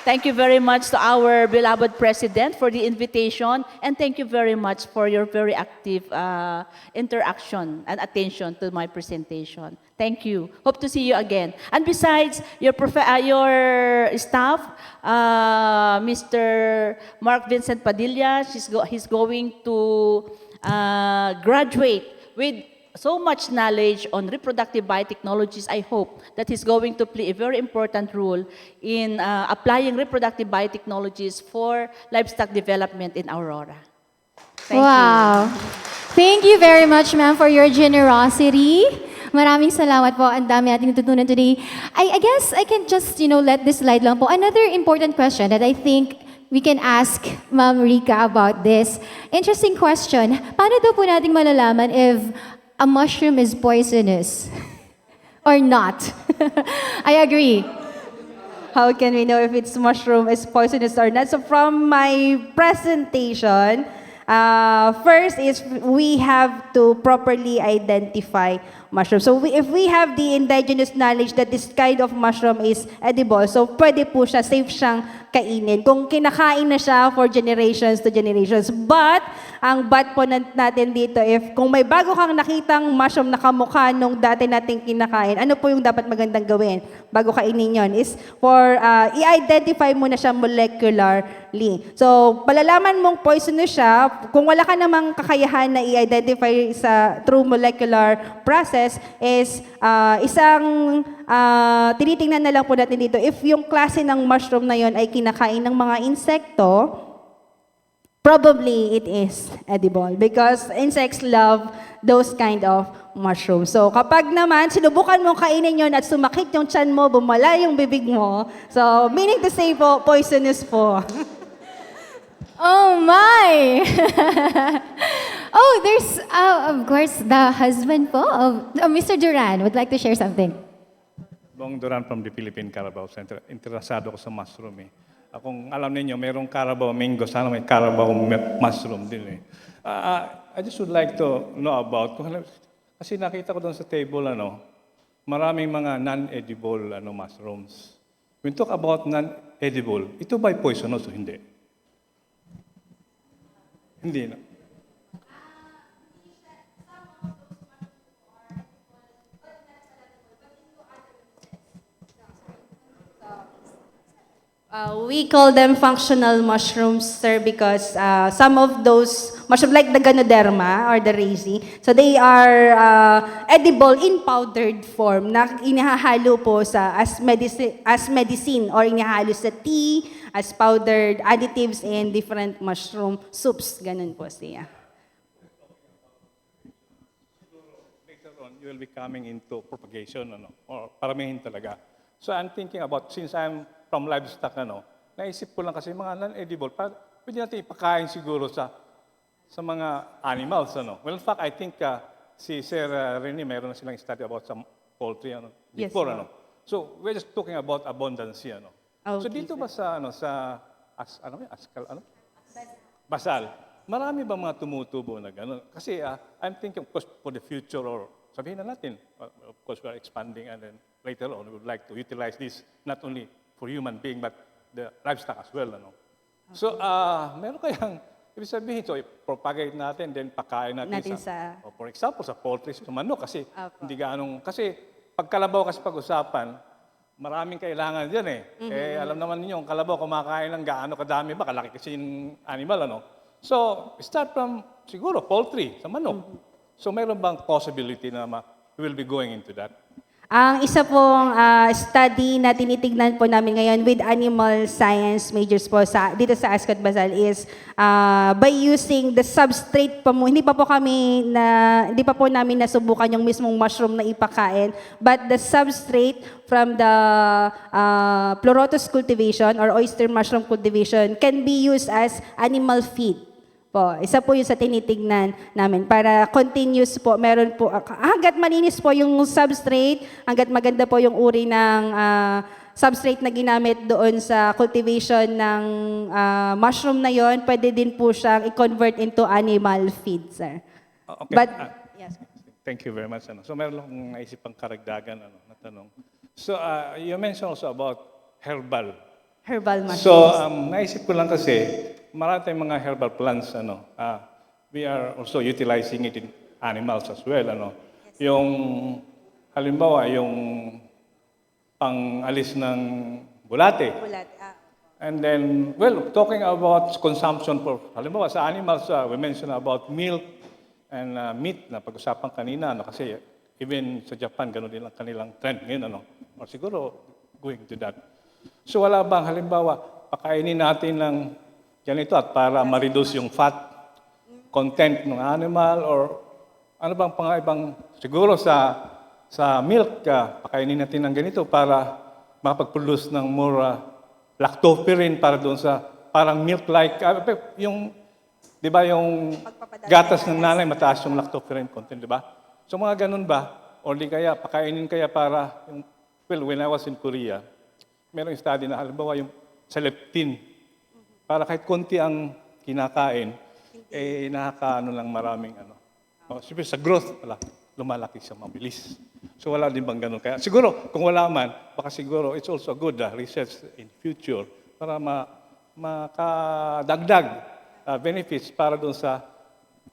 Thank you very much to our beloved President for the invitation, and thank you very much for your very active interaction and attention to my presentation. Thank you. Hope to see you again. And besides, your staff, Mr. Mark Vincent Padilla, he's going to graduate with so much knowledge on reproductive biotechnologies. I hope that he's going to play a very important role in applying reproductive biotechnologies for livestock development in Aurora. Thank you. Thank you very much, ma'am, for your generosity. Maraming salamat po. Ang dami nating natutunan today. I guess I can just, let this slide lang po. Another important question that I think we can ask Ma'am Rica about this. Interesting question. Paano daw po nating malalaman if a mushroom is poisonous or not? I agree. How can we know if it's mushroom is poisonous or not? So from my presentation, first is we have to properly identify mushroom. So if we have the indigenous knowledge that this kind of mushroom is edible, so pwede po siya, safe siyang kainin. Kung kinakain na siya for generations to generations. But, ang but po natin dito, if kung may bago kang nakitang mushroom na kamukha nung dati nating kinakain, ano po yung dapat magandang gawin bago kainin yon is for i-identify mo na siya molecularly. So, palalaman mong poisonous siya, kung wala ka namang kakayahan na i-identify sa through molecular process, is isang tinitingnan na lang po natin dito, if yung klase ng mushroom na yon ay kinakain ng mga insekto, probably it is edible because insects love those kind of mushrooms. So kapag naman sinubukan mong kainin yon at sumakit yung tiyan mo, bumala yung bibig mo, so meaning to say po, poisonous po. Oh my! Oh, there's, of course, the husband po of Mr. Duran would like to share something. Bong Duran from the Philippine Carabao Center. Interesado ko sa mushroom eh. Kung alam niyo, merong Carabao mango, sana may Carabao mushroom din eh. I just would like to know about, kasi nakita ko doon sa table, maraming mga non-edible mushrooms. When talk about non-edible, ito ba'y poisonous o hindi? Hindi na. We call them functional mushrooms, sir, because some of those mushrooms, like the Ganoderma or the Reishi, so they are edible in powdered form na inihahalo po as medicine or inihahalo sa tea, as powdered additives in different mushroom soups. Ganun po siya. Later on, you will be coming into propagation, or paramihin talaga. So I'm thinking about, since I'm from livestock, naisip ko lang kasi mga non-edible, pwede natin ipakain siguro sa mga animals, Well, in fact, I think si Sir Rene, mayroon na silang study about some poultry, before, Yes, So, we're just talking about abundance, Okay, so dito ba sa, Basal, marami ba mga tumutubo na gano'n? Kasi I'm thinking, of course, for the future, or sabihin na natin, of course, we are expanding, and then later on, we would like to utilize this not only for human being, but the livestock as well. So, meron kayang Ibig sabihin, so propagate natin, then pakain natin, for example, sa poultry, sa manok, kasi hindi ganong, kasi pag kalabaw kasi pag-usapan, maraming kailangan dyan eh. Eh, alam naman ninyo, ang kalabaw kumakain ng gaano kadami ba, kalaki kasi yung animal, ano? So, start from, siguro, poultry, sa manok. So, mayroon bang possibility na we will be going into that? Ang isa pong study na tinitignan po namin ngayon with animal science majors po dito sa ASCOT Basal is by using the substrate pa mo. Hindi pa po namin nasubukan yung mismong mushroom na ipakain, but the substrate from the pleurotus cultivation or oyster mushroom cultivation can be used as animal feed. Isa po yung sa tinitignan namin para continuous po, meron po, hanggat malinis po yung substrate, hanggat maganda po yung uri ng substrate na ginamit doon sa cultivation ng mushroom na yon, pwede din po siyang i-convert into animal feed, sir. Okay. But, yes. Thank you very much. So meron akong naisip pang karagdagan na tanong. So you mentioned also about herbal. Herbal mushrooms. So naisip ko lang kasi, marami tayong mga herbal plants, we are also utilizing it in animals as well, Yung, halimbawa, yung pang-alis ng bulate. And then, well, talking about consumption for, halimbawa, sa animals, we mentioned about milk and meat na pag-usapan kanina, kasi even sa Japan, gano'n din ang kanilang trend ngayon, Or siguro, going to that. So, wala bang, halimbawa, pakainin natin ng ganito at para ma-reduce yung fat content ng animal or ano bang ibang siguro sa milk pakainin natin ng ganito para makapag-produce ng more lactoferrin para doon sa parang milk-like yung di ba yung gatas ng nanay mataas yung lactoferrin content, di ba? So mga ganun ba or di kaya pakainin kaya para yung when I was in Korea merong study na halimbawa yung sa leptin para kahit konti ang kinakain, nakakaano lang maraming Siyempre sa growth, lumalaki siya mabilis. So wala din bang ganun? Kaya siguro, kung wala man, baka siguro it's also good research in future para makadagdag benefits para doon sa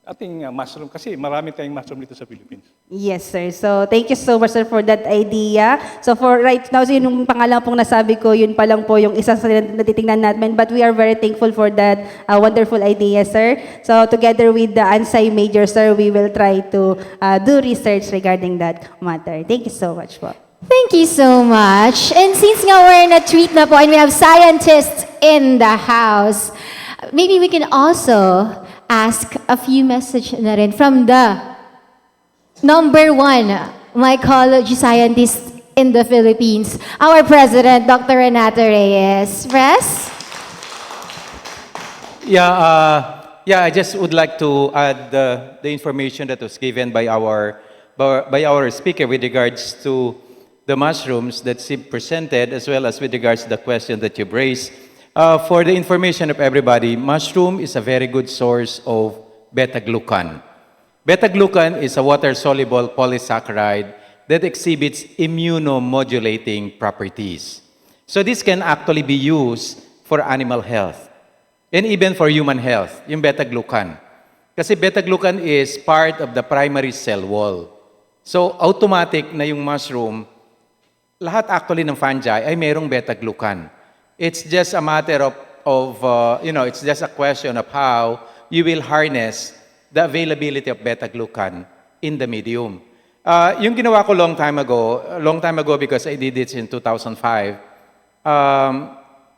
ating mushroom. Kasi marami tayong mushroom dito sa Philippines. Yes, sir. So, thank you so much, sir, for that idea. So, for right now, so yung pangalan pong nasabi ko, yun pa lang po yung isa sa natitingnan natin. But we are very thankful for that wonderful idea, sir. So, together with the ANSI major, sir, we will try to do research regarding that matter. Thank you so much po. Thank you so much. And since nga we're in a treat na po and we have scientists in the house, maybe we can also ask a few messages na rin from the number one mycology scientist in the Philippines, our President, Dr. Renato Reyes. Pres? I just would like to add the information that was given by our speaker with regards to the mushrooms that she presented, as well as with regards to the question that you've raised. For the information of everybody, mushroom is a very good source of beta-glucan. Beta-glucan is a water-soluble polysaccharide that exhibits immunomodulating properties. So this can actually be used for animal health and even for human health, yung beta-glucan. Kasi beta-glucan is part of the primary cell wall. So automatic na yung mushroom, lahat actually ng fungi ay mayroong beta-glucan. It's just a matter of it's just a question of how you will harness the availability of beta-glucan in the medium. Yung ginawa ko long time ago because I did it in 2005,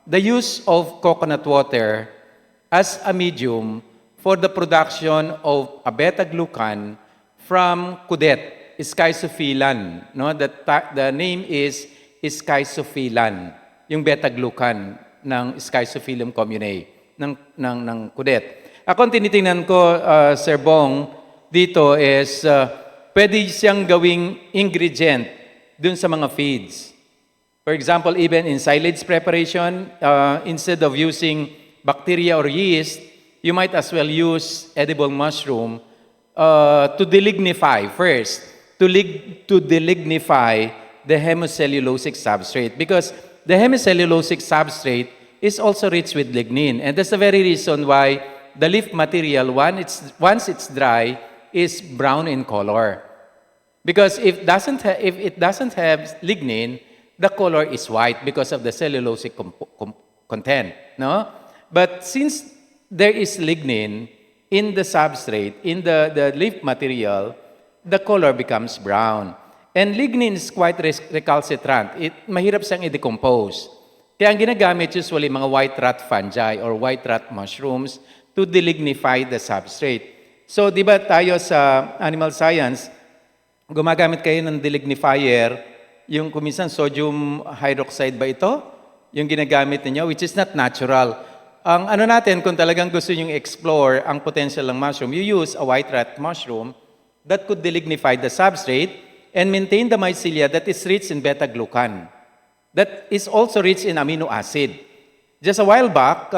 the use of coconut water as a medium for the production of a beta-glucan from kudet, schizophylan. No? The name is schizophylan. Yung beta-glucan ng Schizophilum communae, ng kudet. Ako, tinitingnan ko, Sir Bong, dito is pwede siyang gawing ingredient dun sa mga feeds. For example, even in silage preparation, instead of using bacteria or yeast, you might as well use edible mushroom to delignify first, to delignify the hemicellulosic substrate. Because the hemicellulosic substrate is also rich with lignin. And that's the very reason why the leaf material, once it's dry, is brown in color. Because if it doesn't have lignin, the color is white because of the cellulosic content. No? But since there is lignin in the substrate, in the leaf material, the color becomes brown. And lignin is quite recalcitrant. Mahirap siyang i-decompose. Kaya ang ginagamit usually mga white rat fungi or white rat mushrooms to delignify the substrate. So, di ba tayo sa animal science, gumagamit kayo ng delignifier, yung kuminsan sodium hydroxide ba ito? Yung ginagamit niyo, which is not natural. Ang ano natin, kung talagang gusto nyo explore ang potential ng mushroom, you use a white rat mushroom that could delignify the substrate and maintain the mycelia that is rich in beta-glucan. That is also rich in amino acid. Just a while back,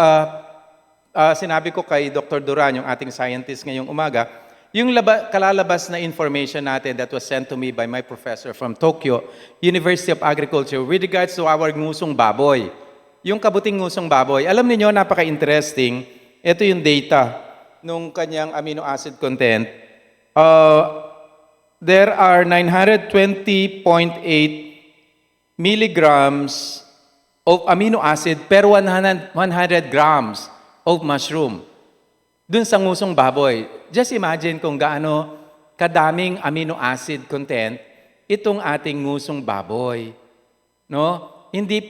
sinabi ko kay Dr. Duran, yung ating scientist ngayong umaga, yung kalalabas na information natin that was sent to me by my professor from Tokyo University of Agriculture with regards to our ngusong baboy. Yung kabuting ngusong baboy, alam niyo napaka-interesting. Ito yung data nung kanyang amino acid content. There are 920.8 milligrams of amino acid per 100 grams of mushroom. Dun sa ngusong baboy. Just imagine kung gaano kadaming amino acid content itong ating ngusong baboy. No?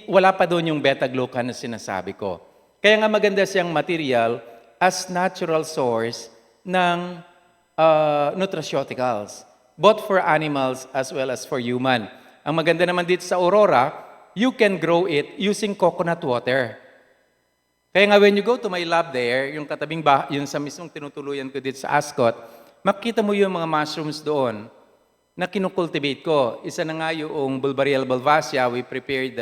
Wala pa doon yung beta-glucan na sinasabi ko. Kaya nga maganda siyang material as natural source ng nutraceuticals, both for animals as well as for human. Ang maganda naman dito sa Aurora, you can grow it using coconut water. Kaya nga when you go to my lab there, yung katabing yung sa mismong tinutuluyan ko dito sa ASCOT, makita mo yung mga mushrooms doon na kinukultivate ko. Isa na nga yung Bulbariella bulbacea. We prepared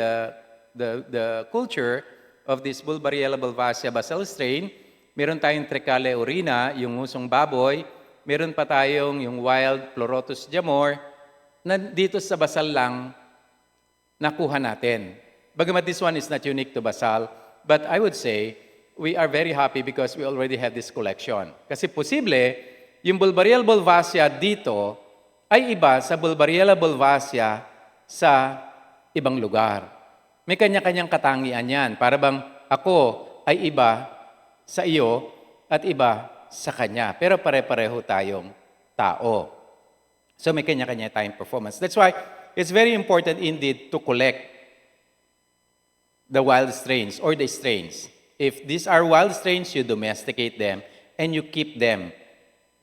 the culture of this Bulbariella bulbacea basal strain. Meron tayong Tricale urina, yung ngusong baboy. Meron pa tayong yung wild Pleurotus jamor na dito sa basal lang nakuha natin. Bagamat this one is not unique to basal, but I would say we are very happy because we already have this collection. Kasi posible, yung Bulbariella bulbacea dito ay iba sa Bulbariella bulbacea sa ibang lugar. May kanya-kanyang katangian yan. Para bang ako ay iba sa iyo at iba sa kanya. Pero pare-pareho tayong tao. So may kanya-kanya tayong performance. That's why it's very important indeed to collect the wild strains or the strains. If these are wild strains, you domesticate them and you keep them.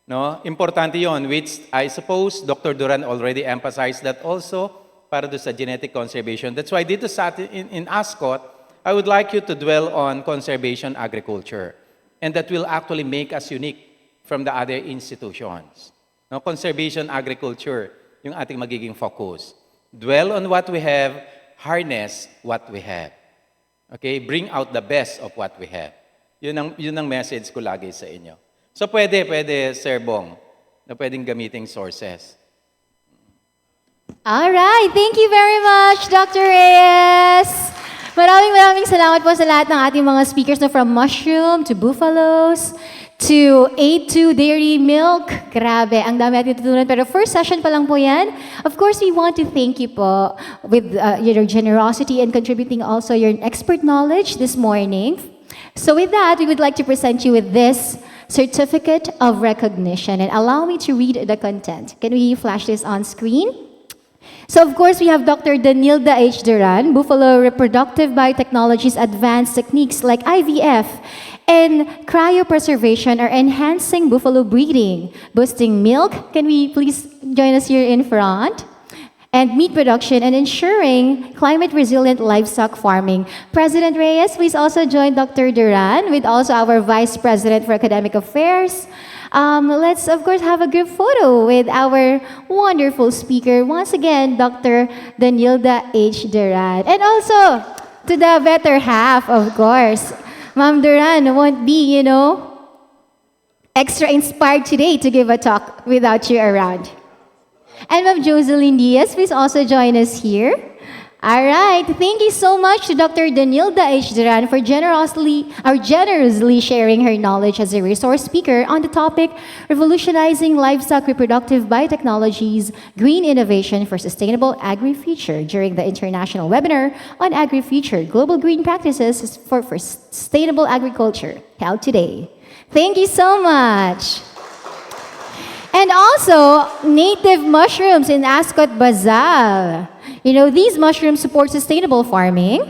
No? Importante yon, which I suppose Dr. Duran already emphasized that also para do sa genetic conservation. That's why dito sa in ASCOT, I would like you to dwell on conservation agriculture. And that will actually make us unique from the other institutions. No, conservation agriculture, yung ating magiging focus. Dwell on what we have, harness what we have. Okay? Bring out the best of what we have. Yun ang message ko lagi sa inyo. So pwede, Sir Bong, na pwedeng gamiting sources. All right, thank you very much, Dr. Reyes. Maraming salamat po sa lahat ng ating mga speakers na from mushroom to buffaloes to A2 dairy milk. Grabe, ang dami natin tutunan. Pero first session pa lang po yan. Of course, we want to thank you po with your generosity and contributing also your expert knowledge this morning. So with that, we would like to present you with this certificate of recognition. And allow me to read the content. Can we flash this on screen? So, of course, we have Dr. Danilda H. Duran, Buffalo Reproductive Biotechnologies Advanced Techniques like IVF and cryopreservation are enhancing buffalo breeding, boosting milk. Can we please join us here in front? And meat production and ensuring climate-resilient livestock farming. President Reyes, please also join Dr. Duran with also our Vice President for Academic Affairs. Let's, of course, have a group photo with our wonderful speaker. Once again, Dr. Danilda H. Duran. And also, to the better half, of course. Ma'am Duran won't be, extra inspired today to give a talk without you around. And Ma'am Joseline Diaz, please also join us here. All right. Thank you so much to Dr. Danilda H. Duran for generously sharing her knowledge as a resource speaker on the topic Revolutionizing Livestock Reproductive Biotechnologies, Green Innovation for Sustainable Agri-Future during the international webinar on Agri-Future, Global Green Practices for Sustainable Agriculture, held today. Thank you so much. And also, native mushrooms in ASCOT Basal. You know, these mushrooms support sustainable farming,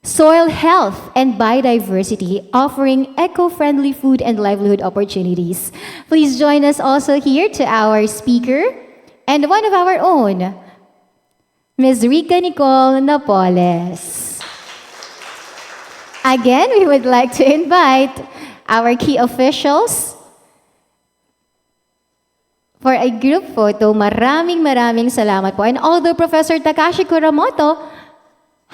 soil health, and biodiversity, offering eco-friendly food and livelihood opportunities. Please join us also here to our speaker and one of our own, Ms. Rica Nicole Napoles. Again, we would like to invite our key officials for a group photo. Maraming salamat po. And although Professor Takashi Kuramoto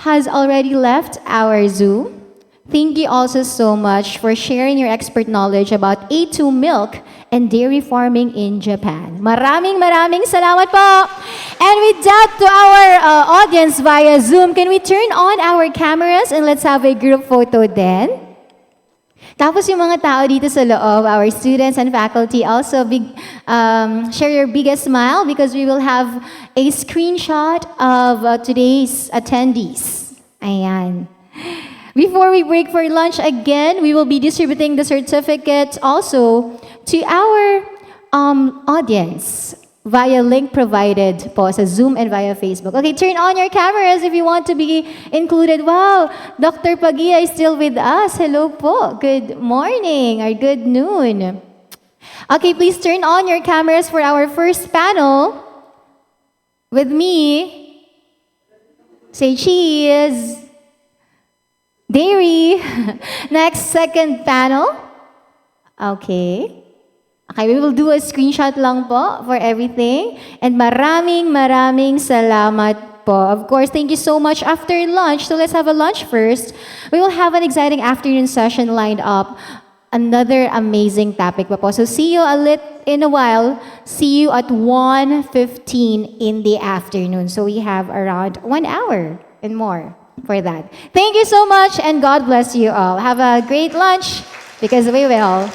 has already left our Zoom, thank you also so much for sharing your expert knowledge about A2 milk and dairy farming in Japan. Maraming salamat po. And with that, to our audience via Zoom, can we turn on our cameras and let's have a group photo then? Tapos yung mga tao dito sa loob, our students and faculty, also share your biggest smile because we will have a screenshot of today's attendees. Ayan. Before we break for lunch again, we will be distributing the certificates also to our audience via link provided po sa Zoom and via Facebook. Okay, turn on your cameras if you want to be included. Wow, Dr. Pagia is still with us. Hello po. Good morning or good noon. Okay, please turn on your cameras for our first panel. With me, say cheese. Dairy. Next, second panel. Okay. Okay, we will do a screenshot lang po for everything. And maraming salamat po. Of course, thank you so much after lunch. So let's have a lunch first. We will have an exciting afternoon session lined up. Another amazing topic pa po. So see you in a while. See you at 1:15 in the afternoon. So we have around 1 hour and more for that. Thank you so much and God bless you all. Have a great lunch because we will.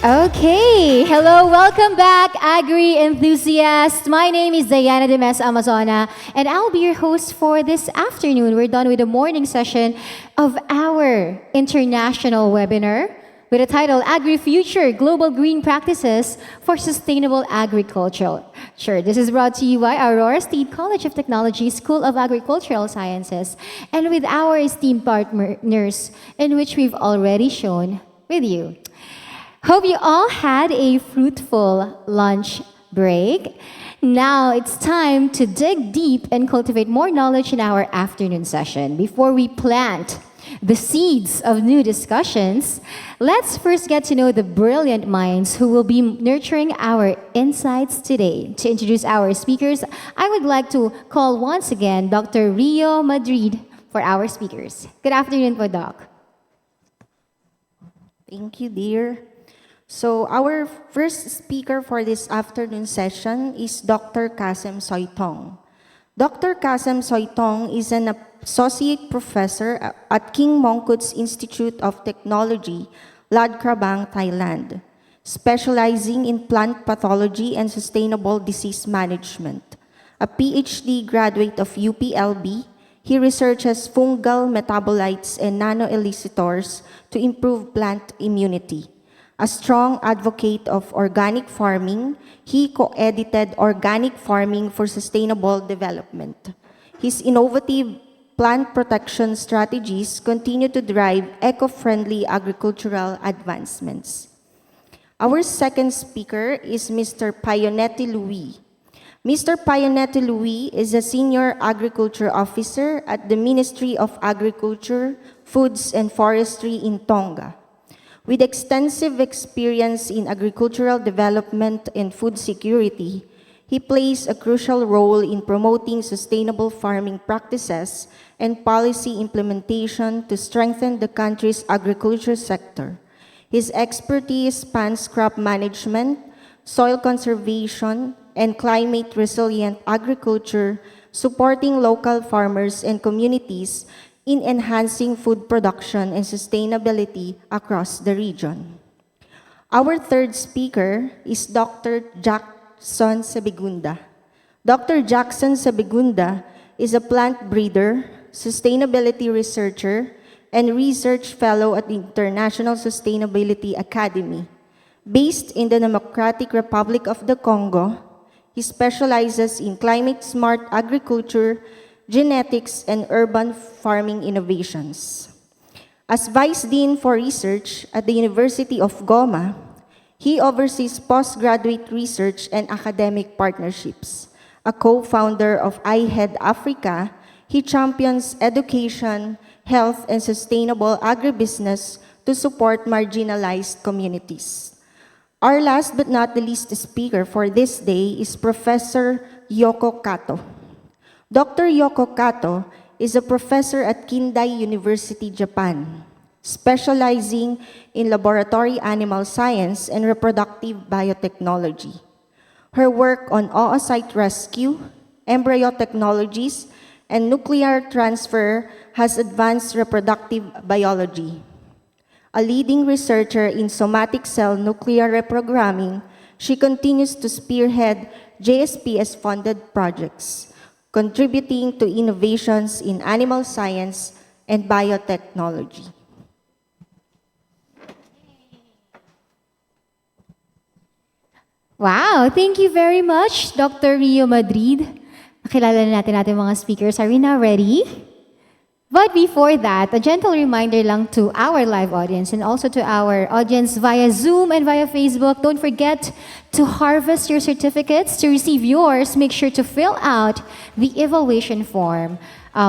Okay, hello, welcome back, Agri enthusiasts. My name is Diana de Mes Amazona, and I'll be your host for this afternoon. We're done with the morning session of our international webinar with the title Agri-future, Global Green Practices for Sustainable Agriculture. Sure, this is brought to you by Aurora State College of Technology, School of Agricultural Sciences, and with our esteemed partners, in which we've already shown with you. Hope you all had a fruitful lunch break. Now it's time to dig deep and cultivate more knowledge in our afternoon session. Before we plant the seeds of new discussions, let's first get to know the brilliant minds who will be nurturing our insights today. To introduce our speakers, I would like to call once again Dr. Rio Madrid for our speakers. Good afternoon po, Doc. Thank you, dear. So our first speaker for this afternoon session is Dr. Kasem Soitong. Dr. Kasem Soitong is an associate professor at King Mongkut's Institute of Technology, Luat Krabang, Thailand, specializing in plant pathology and sustainable disease management. A PhD graduate of UPLB, he researches fungal metabolites and nanoelicitors to improve plant immunity. A strong advocate of organic farming, he co-edited Organic Farming for Sustainable Development. His innovative plant protection strategies continue to drive eco-friendly agricultural advancements. Our second speaker is Mr. Payonetti Louis. Mr. Payonetti Louis is a senior agriculture officer at the Ministry of Agriculture, Foods and Forestry in Tonga. With extensive experience in agricultural development and food security, he plays a crucial role in promoting sustainable farming practices and policy implementation to strengthen the country's agriculture sector. His expertise spans crop management, soil conservation, and climate-resilient agriculture, supporting local farmers and communities in enhancing food production and sustainability across the region. Our third speaker is Dr. Jackson Sabigunda. Dr. Jackson Sabigunda is a plant breeder, sustainability researcher, and research fellow at the International Sustainability Academy. Based in the Democratic Republic of the Congo, he specializes in climate-smart agriculture, genetics, and urban farming innovations. As Vice Dean for Research at the University of Goma, he oversees postgraduate research and academic partnerships. A co-founder of iHead Africa, he champions education, health, and sustainable agribusiness to support marginalized communities. Our last but not the least speaker for this day is Professor Yoko Kato. Dr. Yoko Kato is a professor at Kindai University, Japan, specializing in laboratory animal science and reproductive biotechnology. Her work on oocyte rescue, embryo technologies, and nuclear transfer has advanced reproductive biology. A leading researcher in somatic cell nuclear reprogramming, she continues to spearhead JSPS-funded projects, contributing to innovations in animal science and biotechnology. Wow, thank you very much, Dr. Rio Madrid. Nakilala na natin mga speakers. Are we now ready? But before that, a gentle reminder lang to our live audience and also to our audience via Zoom and via Facebook. Don't forget to harvest your certificates. To receive yours, make sure to fill out the evaluation form.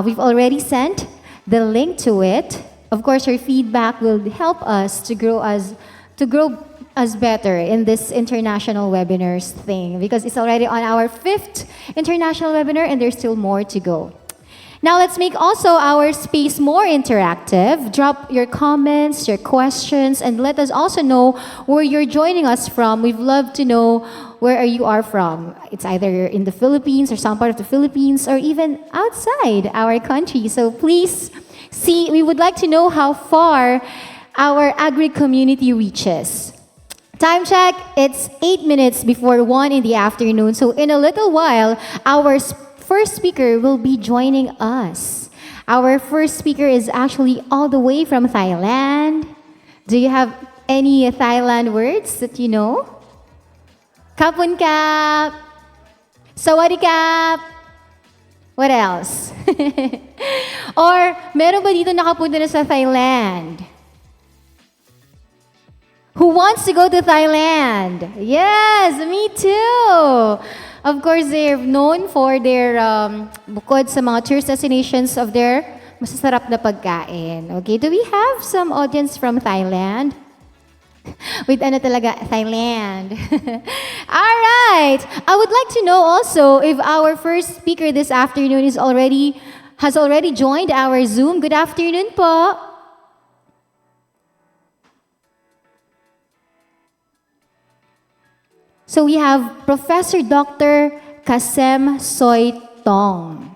We've already sent the link to it. Of course, your feedback will help us to grow us better in this international webinars thing, because it's already on our 5th international webinar and there's still more to go. Now let's make also our space more interactive. Drop your comments, your questions, and let us also know where you're joining us from. We'd love to know where you are from. It's either in the Philippines or some part of the Philippines or even outside our country. So please we would like to know how far our agri community reaches. Time check, it's 8 minutes before 1 in the afternoon. So in a little while, our first speaker will be joining us. Our first speaker is actually all the way from Thailand. Do you have any Thailand words that you know? Kapun kap, sawadee kap. What else? Or meron ba dito nakapunta na sa Thailand? Who wants to go to Thailand? Yes, me too. Of course, they're known for their, bukod sa mga tourist destinations of their masasarap na pagkain. Okay, do we have some audience from Thailand? With ano talaga, Thailand. All right. I would like to know also if our first speaker this afternoon has already joined our Zoom. Good afternoon po. So we have Professor Dr. Kasem Soitong.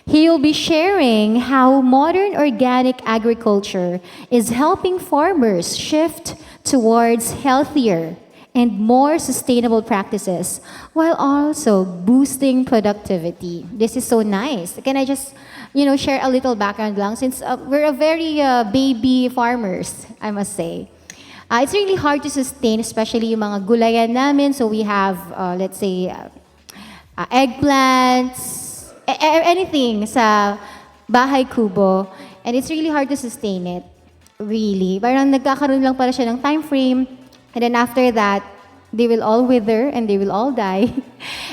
He will be sharing how modern organic agriculture is helping farmers shift towards healthier and more sustainable practices while also boosting productivity. This is so nice. Can I just, share a little background lang since we're a very baby farmers, I must say. It's really hard to sustain, especially yung mga gulayan namin. So we have, let's say, eggplants, anything sa bahay kubo. And it's really hard to sustain it. Really. Parang nagkakaroon lang pala siya ng time frame. And then after that, they will all wither and they will all die.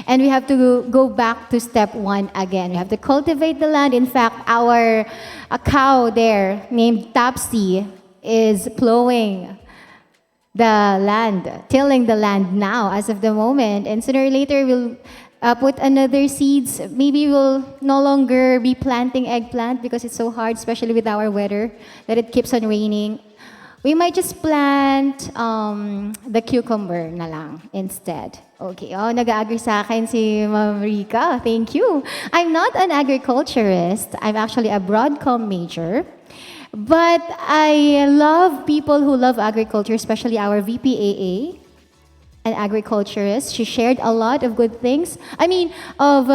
And we have to go back to step 1 again. We have to cultivate the land. In fact, a cow there named Tapsi is plowing the land, tilling the land now as of the moment. And sooner or later, we'll put another seeds. Maybe we'll no longer be planting eggplant because it's so hard, especially with our weather, that it keeps on raining. We might just plant the cucumber na lang instead. Okay, nag-agree sa akin si Ma'am Rica. Thank you. I'm not an agriculturist. I'm actually a Broadcom major. But I love people who love agriculture, especially our VPAA, an agriculturist. She shared a lot of good things. Of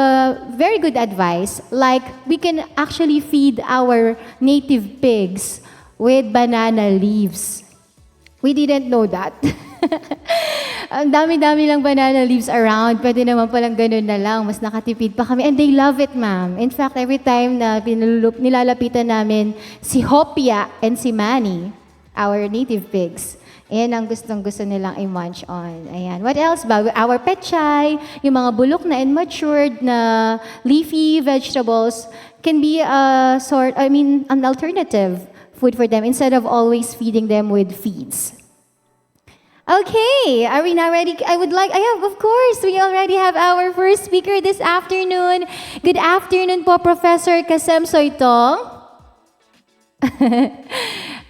very good advice. Like, we can actually feed our native pigs with banana leaves. We didn't know that. Ang dami-dami lang banana leaves around. Pwede naman palang ganun na lang. Mas nakatipid pa kami. And they love it, ma'am. In fact, every time na nilalapitan namin si Hopia and si Manny, our native pigs, ayan ang gustong-gusto nilang i-munch on. Ayan. What else ba? Our pechay, yung mga bulok na and matured na leafy vegetables can be an alternative food for them instead of always feeding them with feeds. Okay, are we now ready? Of course, we already have our first speaker this afternoon. Good afternoon po, Professor Kasem Soitong.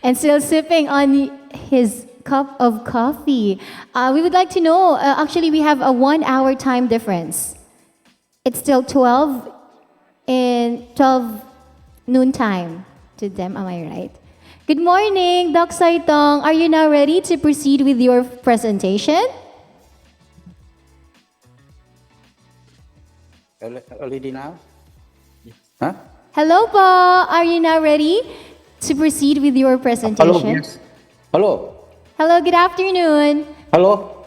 And still sipping on his cup of coffee. We would like to know, actually we have a 1-hour time difference. It's still 12 noon time to them, am I right? Good morning, Doc Soitong. Are you now ready to proceed with your presentation? Already now? Huh? Hello po. Are you now ready to proceed with your presentation? Hello, yes. Hello. Hello, good afternoon. Hello.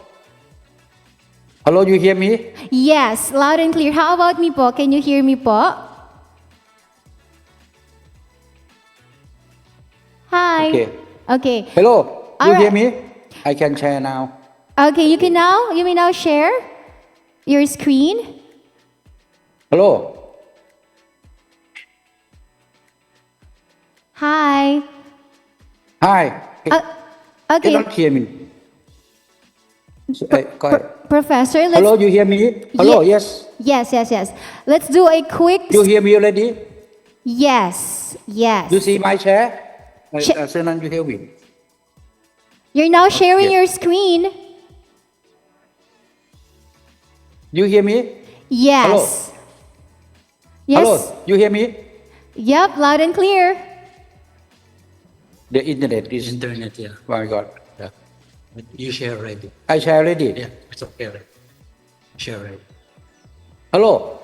Hello, you hear me? Yes, loud and clear. How about me po? Can you hear me po? Hi. Okay. Hello. All You hear right. me? I can share now. Okay, you may now share your screen. Hello. Hi. Hi. Okay. You don't hear me. Go ahead. Professor, let's... Hello, you hear me? Hello, yes. Yes. Let's do a quick... You hear me already? Yes. You see my share? Senan, you hear me? You're now sharing your screen. You hear me? Yes. Hello. Yes. Hello, you hear me? Yep, loud and clear. The internet is... Internet, yeah. My God. Yeah. You share already. I share already. Yeah, it's okay. Right? Share already. Hello.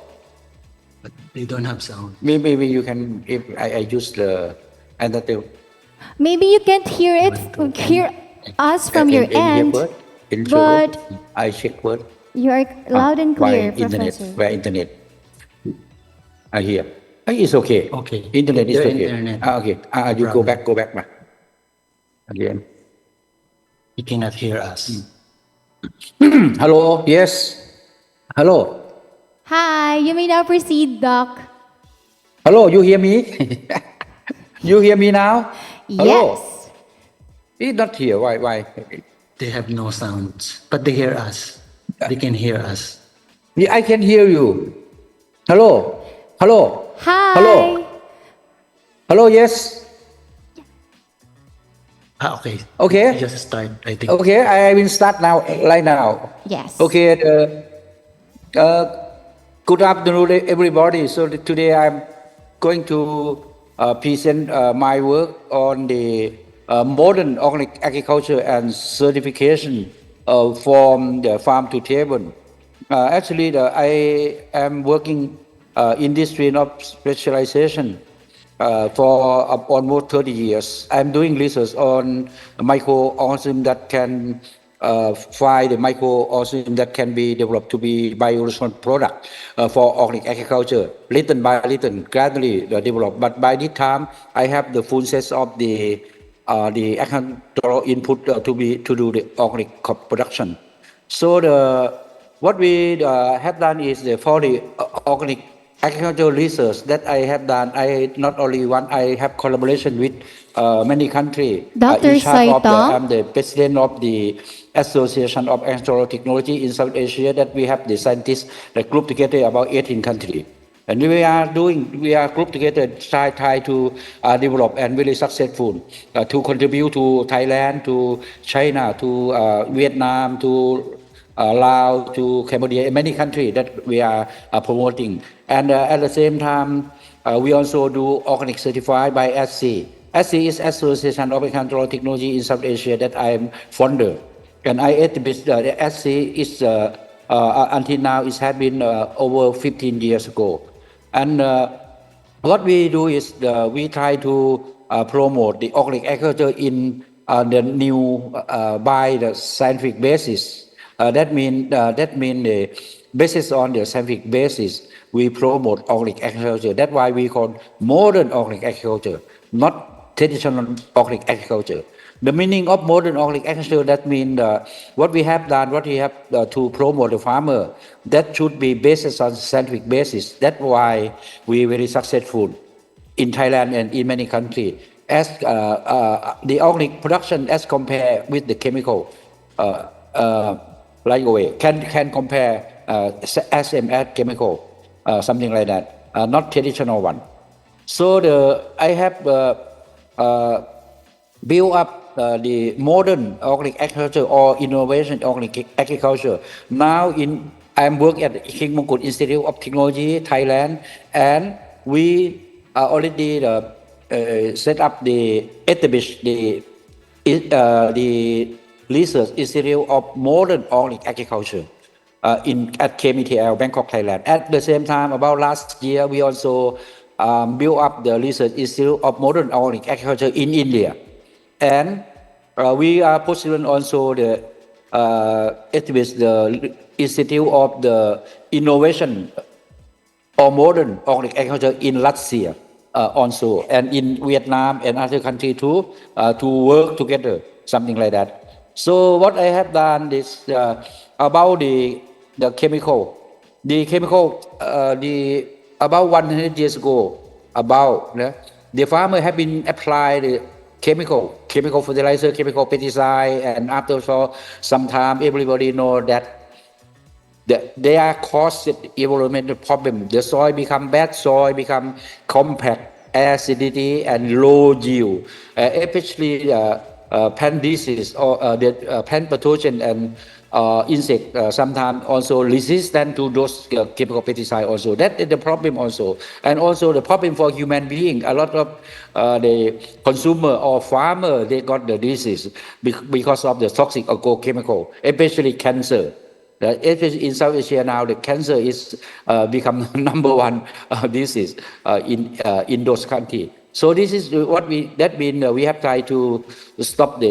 But they don't have sound. Maybe you can, if I use the another. Maybe you can't hear us from your end, Word, but I check word. you are loud and clear, internet, Professor. via internet. I hear. It's okay. Okay. Internet is The okay. internet. Okay. You go back, ma. Again. You cannot hear us. Hello. Yes. Hello. Hi, you may now proceed, Doc. Hello. You hear me? You hear me now? Hello. Yes. It's not here. Why? They have no sounds, but they hear us. They can hear us. Yeah, I can hear you. Hello. Hello. Hi. Hello. Hello. Yes. Okay. Okay. Just start, I think. Okay, I will start now, right now. Yes. Okay. Good afternoon, everybody. So today I'm going to present my work on the modern organic agriculture and certification from the farm to table. Actually, I am working in this stream of specialization for almost 30 years. I'm doing research on microorganisms that can find the microorganisms that can be developed to be bioresponsible product for organic agriculture, little by little, gradually developed. But by this time, I have the full set of the agricultural input to do the organic crop production. So what we have done is for the organic agricultural research that I have done, I not only one, I have collaboration with many countries. Dr. I'm the president of the Association of Agricultural Technology in South Asia, that we have the scientists that group together about 18 countries. And we are grouped together, try to develop and really successful to contribute to Thailand, to China, to Vietnam, to Laos, to Cambodia, many countries that we are promoting. And at the same time, we also do organic certified by ASCI. ASCI is Association of Agricultural Technology in South Asia that I am founder. And I established the ASCI is until now it has been over 15 years ago. And what we do is we try to promote the organic agriculture in the new by the scientific basis. That mean the basis on the scientific basis, we promote organic agriculture. That's why we call modern organic agriculture, not traditional organic agriculture. The meaning of modern organic agriculture, that means what we have done, what we have to promote the farmer, that should be based on scientific basis. That's why we very successful in Thailand and in many countries. As the organic production as compared with the chemical, like away can compare same as chemical, something like that, not traditional one. So I have built up the modern organic agriculture or innovation organic agriculture. Now I'm working at the King Mongkut Institute of Technology, Thailand, and we already set up established the Research Institute of Modern Organic Agriculture at KMTL, Bangkok, Thailand. At the same time, about last year, we also built up the Research Institute of Modern Organic Agriculture in India. And we are pursuing also the established the Institute of the Innovation or Modern Organic Agriculture in Latvia also, and in Vietnam and other countries too, to work together, something like that. So what I have done is about the chemical. The chemical, about 100 years ago, the farmer have been applied the chemical fertilizer, chemical pesticide, and after some time, everybody know that they are caused environmental problem. The soil become bad, soil become compact, acidity and low yield, especially plant disease or the plant pathogen and insect sometimes also resistant to those chemical pesticides also. That is the problem also. And also the problem for human being. A lot of the consumer or farmer, they got the disease because of the toxic agrochemical, especially cancer. Especially in South Asia now, the cancer is become number one disease in those countries. So this is what that means we have tried to stop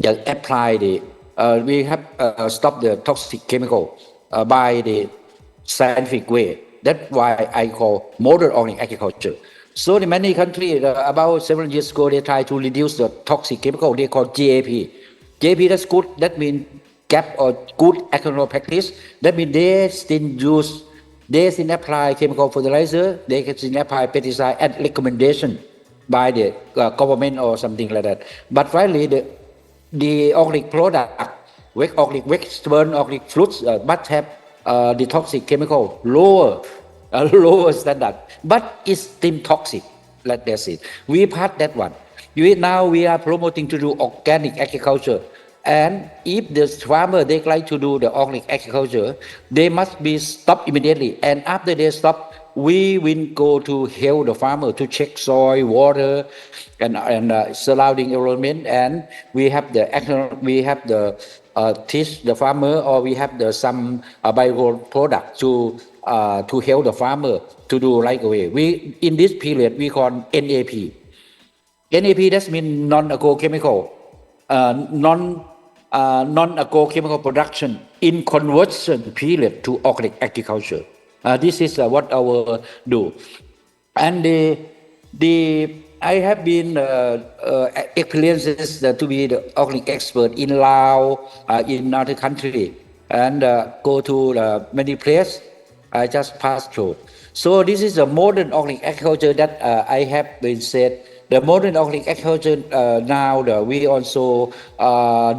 apply we have stopped the toxic chemical by the scientific way. That's why I call modern organic agriculture. So in many countries, about 7 years ago, they tried to reduce the toxic chemical. They call JAAP. JAAP, that's good. That means GAP or good agricultural practice. That means they still apply chemical fertilizer. They can still apply pesticide at recommendation by the government or something like that. But finally, the organic product, organic vegetable, organic fruits must have the toxic chemical lower standard, but it's still toxic. That's it. We pass that one. Now we are promoting to do organic agriculture, and if the farmer they like to do the organic agriculture, they must be stopped immediately. And after they stop, we will go to help the farmer to check soil, water, and surrounding environment, and we have teach the farmer, or we have some bio product to help the farmer to do right away. In this period we call NAP. NAP that means non-agrochemical, non-agrochemical production in conversion period to organic agriculture. This is what I will do, and I have been experiences to be the organic expert in Laos, in other country, and go to many places. I just passed through. So this is a modern organic agriculture that I have been said. The modern organic agriculture now, we also,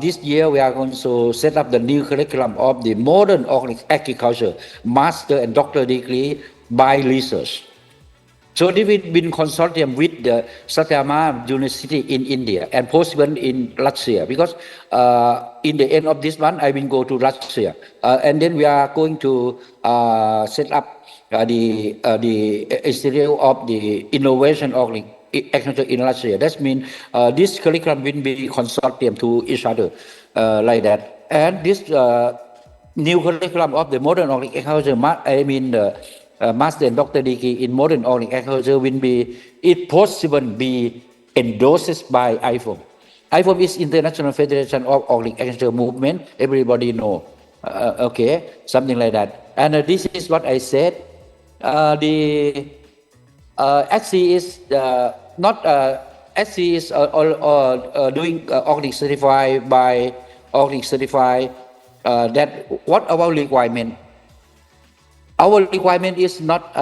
this year we are going to set up the new curriculum of the modern organic agriculture, master and doctor degree by research. So this has been consortium with the Satyama University in India and possible in Russia, because in the end of this month I will go to Russia, and then we are going to set up the Institute of the Innovation Organic Agriculture in Russia. That means this curriculum will be consortium to each other like that. And this new curriculum of the modern organic agriculture, master and doctor degree in modern organic agriculture will be, if possible, be endorsed by IFOM. IFOM is International Federation of Organic Agriculture Movement. Everybody know, okay, something like that. And this is what I said. SC is not SC is doing organic certified by organic certified. That what our requirement? Our requirement is not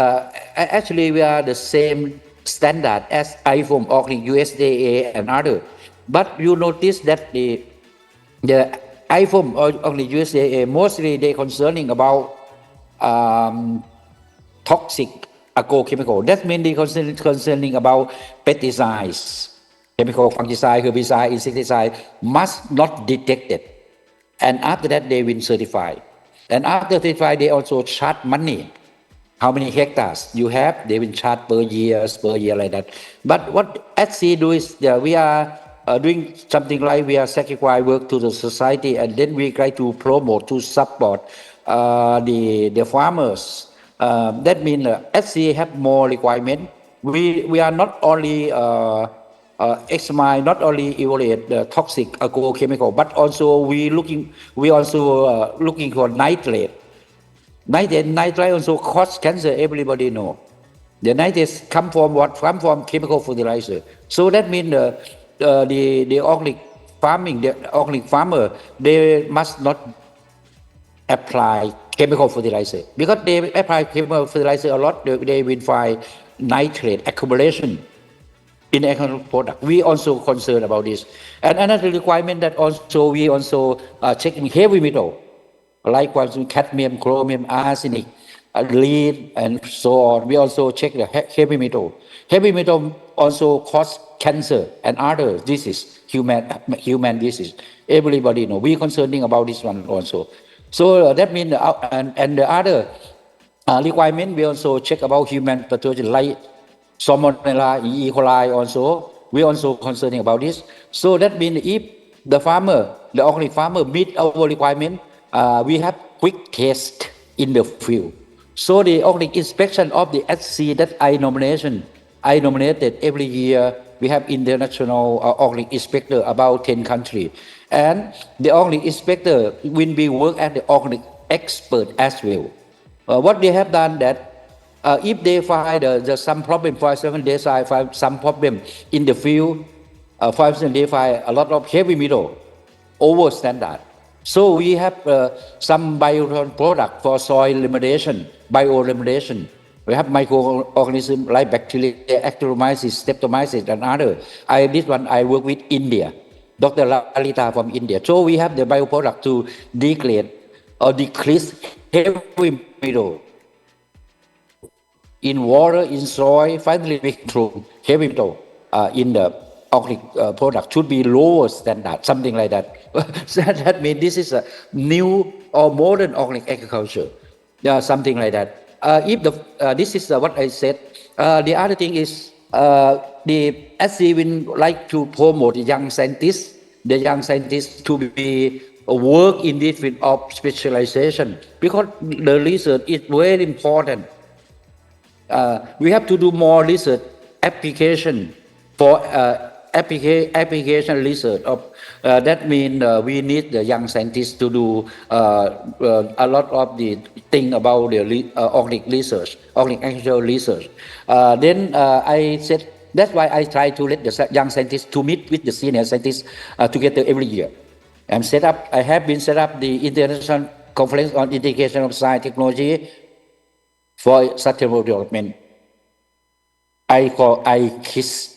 actually we are the same standard as IFOM, organic USDA and other. But you notice that the IFOM or organic USDA mostly they concerning about toxic agrochemical. That means they concerning about pesticides, chemical fungicide, herbicide, insecticide must not detected. And after that they will certify. And after certify they also charge money. How many hectares you have, they will charge per year like that. But what SC do is we are doing something like we are sacrifice work to the society, and then we try to promote, to support the farmers. That means SC have more requirement. We are not only examine, not only evaluate the toxic agrochemical, but also we also looking for nitrate. Nitrate also cause cancer. Everybody know. The nitrates come from what? Come from chemical fertilizer. So that means the organic farming, the organic farmer, they must not apply chemical fertilizer, because they apply chemical fertilizer a lot. They will find nitrate accumulation in agricultural product. We also concerned about this. And another requirement that also we also checking heavy metal, like cadmium, chromium, arsenic, lead, and so on. We also check the heavy metal. Heavy metal also cause cancer and other diseases. human disease. Everybody know. We concerning about this one also. So that means and the other requirement we also check about human pathogen like Salmonella, E. coli also. We also concerning about this. So that means if the farmer, the organic farmer meet our requirement, we have quick test in the field. So the organic inspection of the SC that I nominated every year. We have international organic inspector about 10 countries. And the organic inspector will be work as the organic expert as well. What they have done that if they find some problem, for example, they find some problem in the field, for example, they find a lot of heavy metal over standard. So we have some bio product for soil remediation, bioremediation. We have microorganisms like bacteria, Actinomyces, Streptomyces, and other. This one I work with India, Dr. Lalita from India. So we have the bioproduct to degrade or decrease heavy metal in water, in soil. Finally, we through heavy metal in the organic product should be lower standard, something like that. So that means this is a new or modern organic agriculture, something like that. If this is what I said. The other thing is the SC will like to promote the young scientists to be work in this field of specialization, because the research is very important. We have to do more research application for application research of that means we need the young scientists to do a lot of the thing about the organic research, organic agricultural research. Then I said that's why I try to let the young scientists to meet with the senior scientists together every year. I have been set up the International Conference on Integration of Science Technology for Sustainable Development. I call IKIS.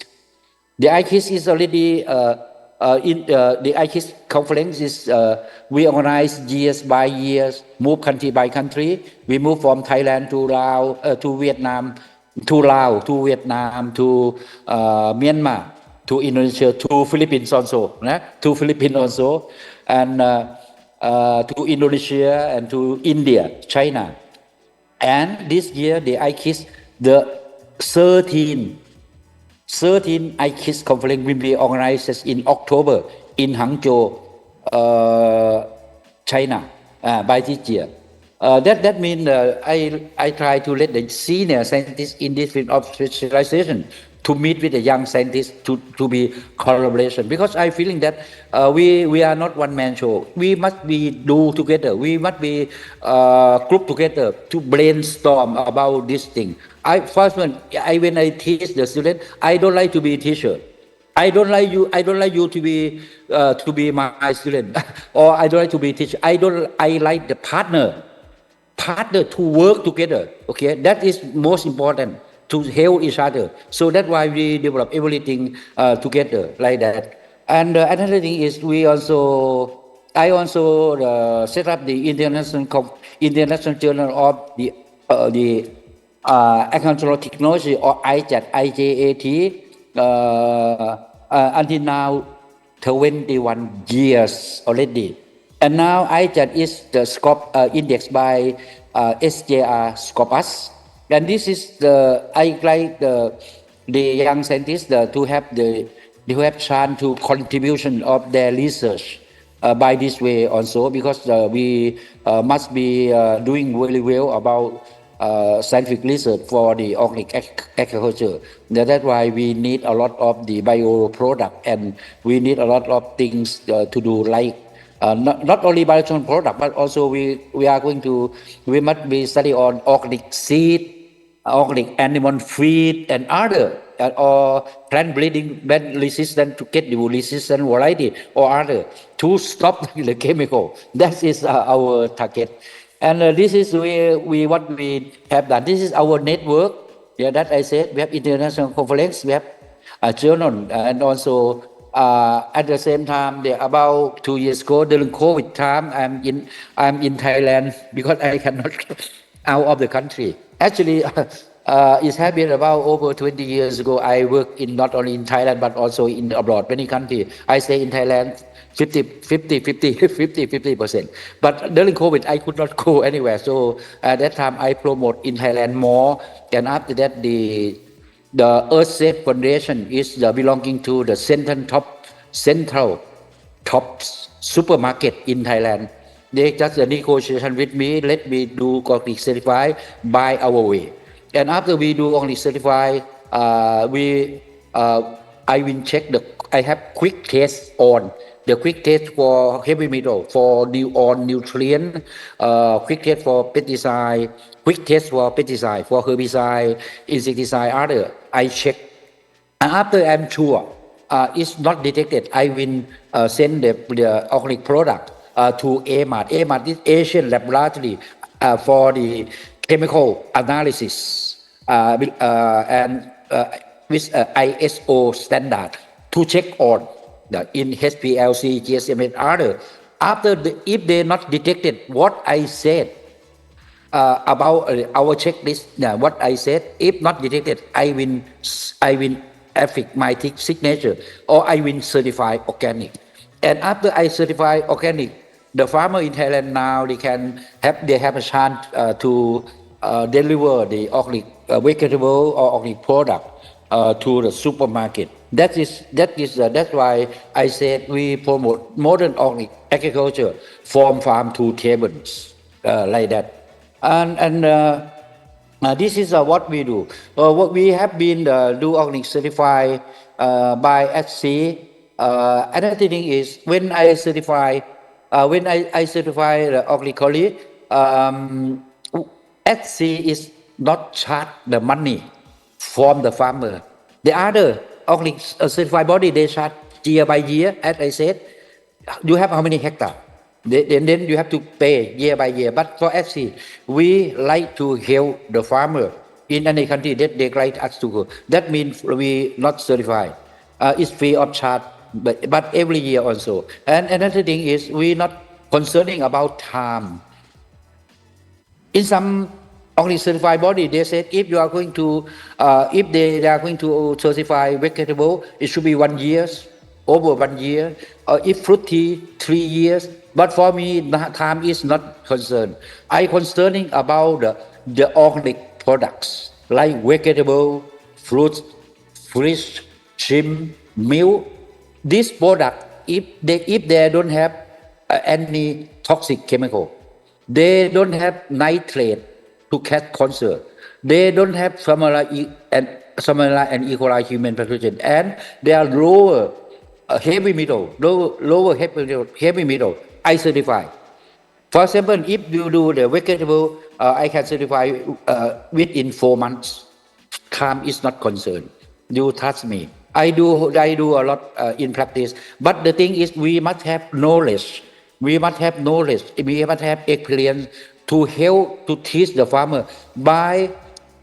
The IKIS is already the IKIS conference is we organize years by years, move country by country. We move from Thailand to Laos, to Vietnam, to Myanmar, to Indonesia, to Philippines also, and to Indonesia and to India, China. And this year, the IKIS, the 13 IKIS conference will be organized in October in Hangzhou, China, by this year. That means I try to let the senior scientists in this field of specialization to meet with the young scientists to be collaboration, because I feeling that we are not one man show. We must be do together. We must be group together to brainstorm about this thing. When I teach the student, I don't like to be a teacher. I don't like you to be my student, or I don't like to be a teacher. I like the partner to work together. Okay, that is most important, to help each other. So that's why we develop everything together like that. And another thing is I also set up the International Journal of the Agricultural Technology, or IJAT, until now 21 years already. And now IJAT is the scope indexed by SJR Scopus. And this is I like the young scientists to have chance to contribution of their research by this way also, because we must be doing really well about scientific research for the organic agriculture. That's why we need a lot of the bio product, and we need a lot of things to do, like not only bio product, but also we must be study on organic seed, organic animal feed, and other or plant breeding resistant to get the resistant variety or other to stop the chemical. That is our target. And this is what we have done. This is our network. Yeah, that I said. We have international conference. We have a journal, and also at the same time, about 2 years ago during COVID time, I'm in Thailand because I cannot out of the country. Actually, It has been about over 20 years ago. I worked in not only in Thailand but also in abroad, many countries. I stay in Thailand 50%. But during COVID, I could not go anywhere. So at that time, I promote in Thailand more. And after that, the Earth Safe Foundation is belonging to the central top supermarket in Thailand. They just a negotiation with me, let me do organic certified by our way. And after we do organic certified, I will check I have quick test on the quick test for heavy metal, for nutrient, quick test for pesticide, quick test for pesticide, for herbicide, insecticide, other. I check. And after I'm sure it's not detected, I will send the organic product to AMAT. AMAT is Asian Laboratory for the chemical analysis and with ISO standard to check on in HPLC, GSMS, other. If they not detected what I said about our checklist, what I said, if not detected, I will affix my signature or I will certify organic. And after I certify organic, the farmer in Thailand now they have a chance to deliver the organic vegetable or organic product to the supermarket. That's why I said we promote modern organic agriculture from farm to tables, like that. And this is what we do. What we have been do organic certified by ASCOT. Another thing is when I certify the organically, ASCOT is not charge the money from the farmer. The other organic certified body, they charge year by year. As I said, you have how many hectares? Then you have to pay year by year. But for ASCOT, we like to help the farmer in any country that they like us to go. That means we not certified. It's free of charge, but every year also. And another thing is we not concerning about time. In some only certified body, they said if you are going to, if they are going to certify vegetable, it should be 1 year, over 1 year. If fruity, 3 years. But for me, time is not concerned. I concerning about the organic products like vegetable, fruits, fish, shrimp, milk. This product, if they don't have any toxic chemical, they don't have nitrate to catch cancer, they don't have Salmonella and E. coli human pathogen, and they are lower heavy metal, lower heavy metal. I certify. For example, if you do the vegetable, I can certify within 4 months. Time is not concerned. You trust me. I do a lot in practice. But the thing is, we must have knowledge. We must have knowledge. We must have experience to help to teach the farmer by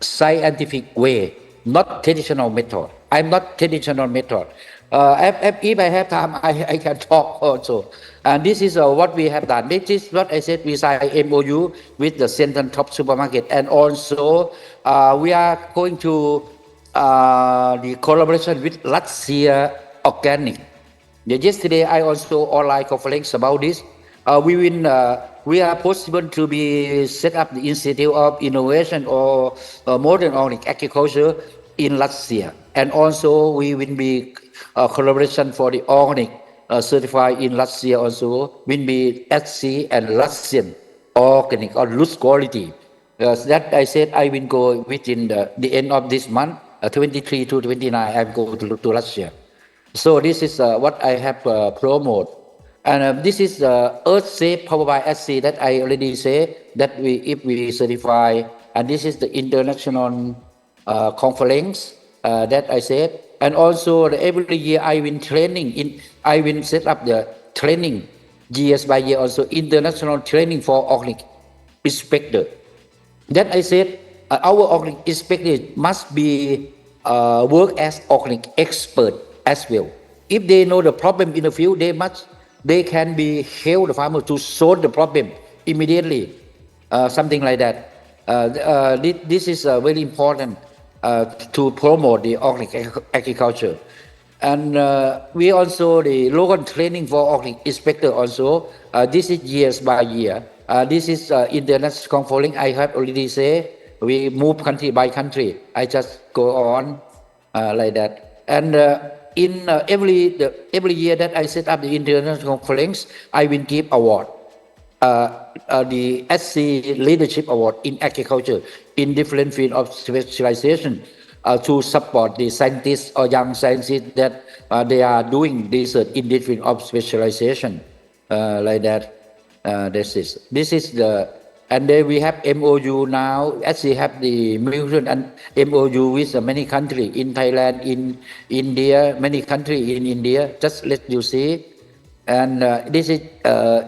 scientific way, not traditional method. I'm not traditional method. If I have time, I can talk also. And this is what we have done. This is what I said. We signed MOU with the Central Top Supermarket, and also we are going to the collaboration with Russia Organic. Yesterday, I also online conference about this. We are possible to be set up the Institute of Innovation or Modern Organic Agriculture in Russia, and also we will be collaboration for the organic certified in Russia also will be SC and Russian organic or loose quality. That I said I will go within the end of this month, 23 to 29. I will go to Russia. So this is what I have promote. And this is Earth Safe powered by SC that I already say that if we certify, and this is the international conference that I said. And also every year I will I will set up the training years by year also international training for organic inspector. That I said our organic inspector must be work as organic expert as well. If they know the problem in the field, they can be help the farmer to solve the problem immediately, something like that. This is very important to promote the organic agriculture. And we also the local training for organic inspector also. This is years by year. This is international conference. I have already said we move country by country. I just go on like that. And in every year that I set up the international conference, I will give award. The SC Leadership Award in Agriculture in different field of specialization to support the scientists or young scientists that they are doing research in different of specialization like that. This is the, and then we have MOU now. SC have the mutual and MOU with many countries in Thailand, in India, many countries in India. Just let you see. And this is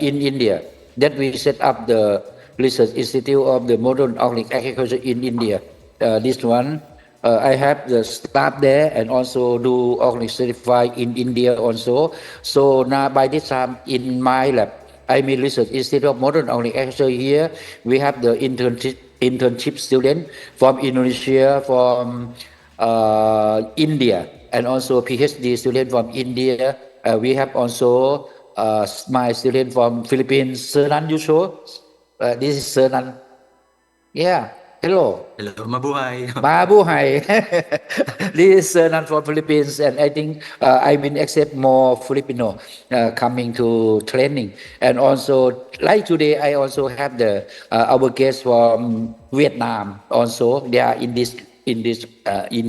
in India that we set up the Research Institute of the Modern Organic Agriculture in India. This one, I have the staff there and also do organic certified in India also. So now by this time in my lab, I mean Research Institute of Modern Organic Agriculture here, we have the internship student from Indonesia, from India, and also PhD student from India. We have also my student from Philippines, Sernan, you show. This is Sernan. Yeah. Hello. Hello, mabuhay. Mabuhay. This is Sernan from Philippines, and I think I will accept more Filipino coming to training. And also, like today, I also have the our guests from Vietnam. Also, they are in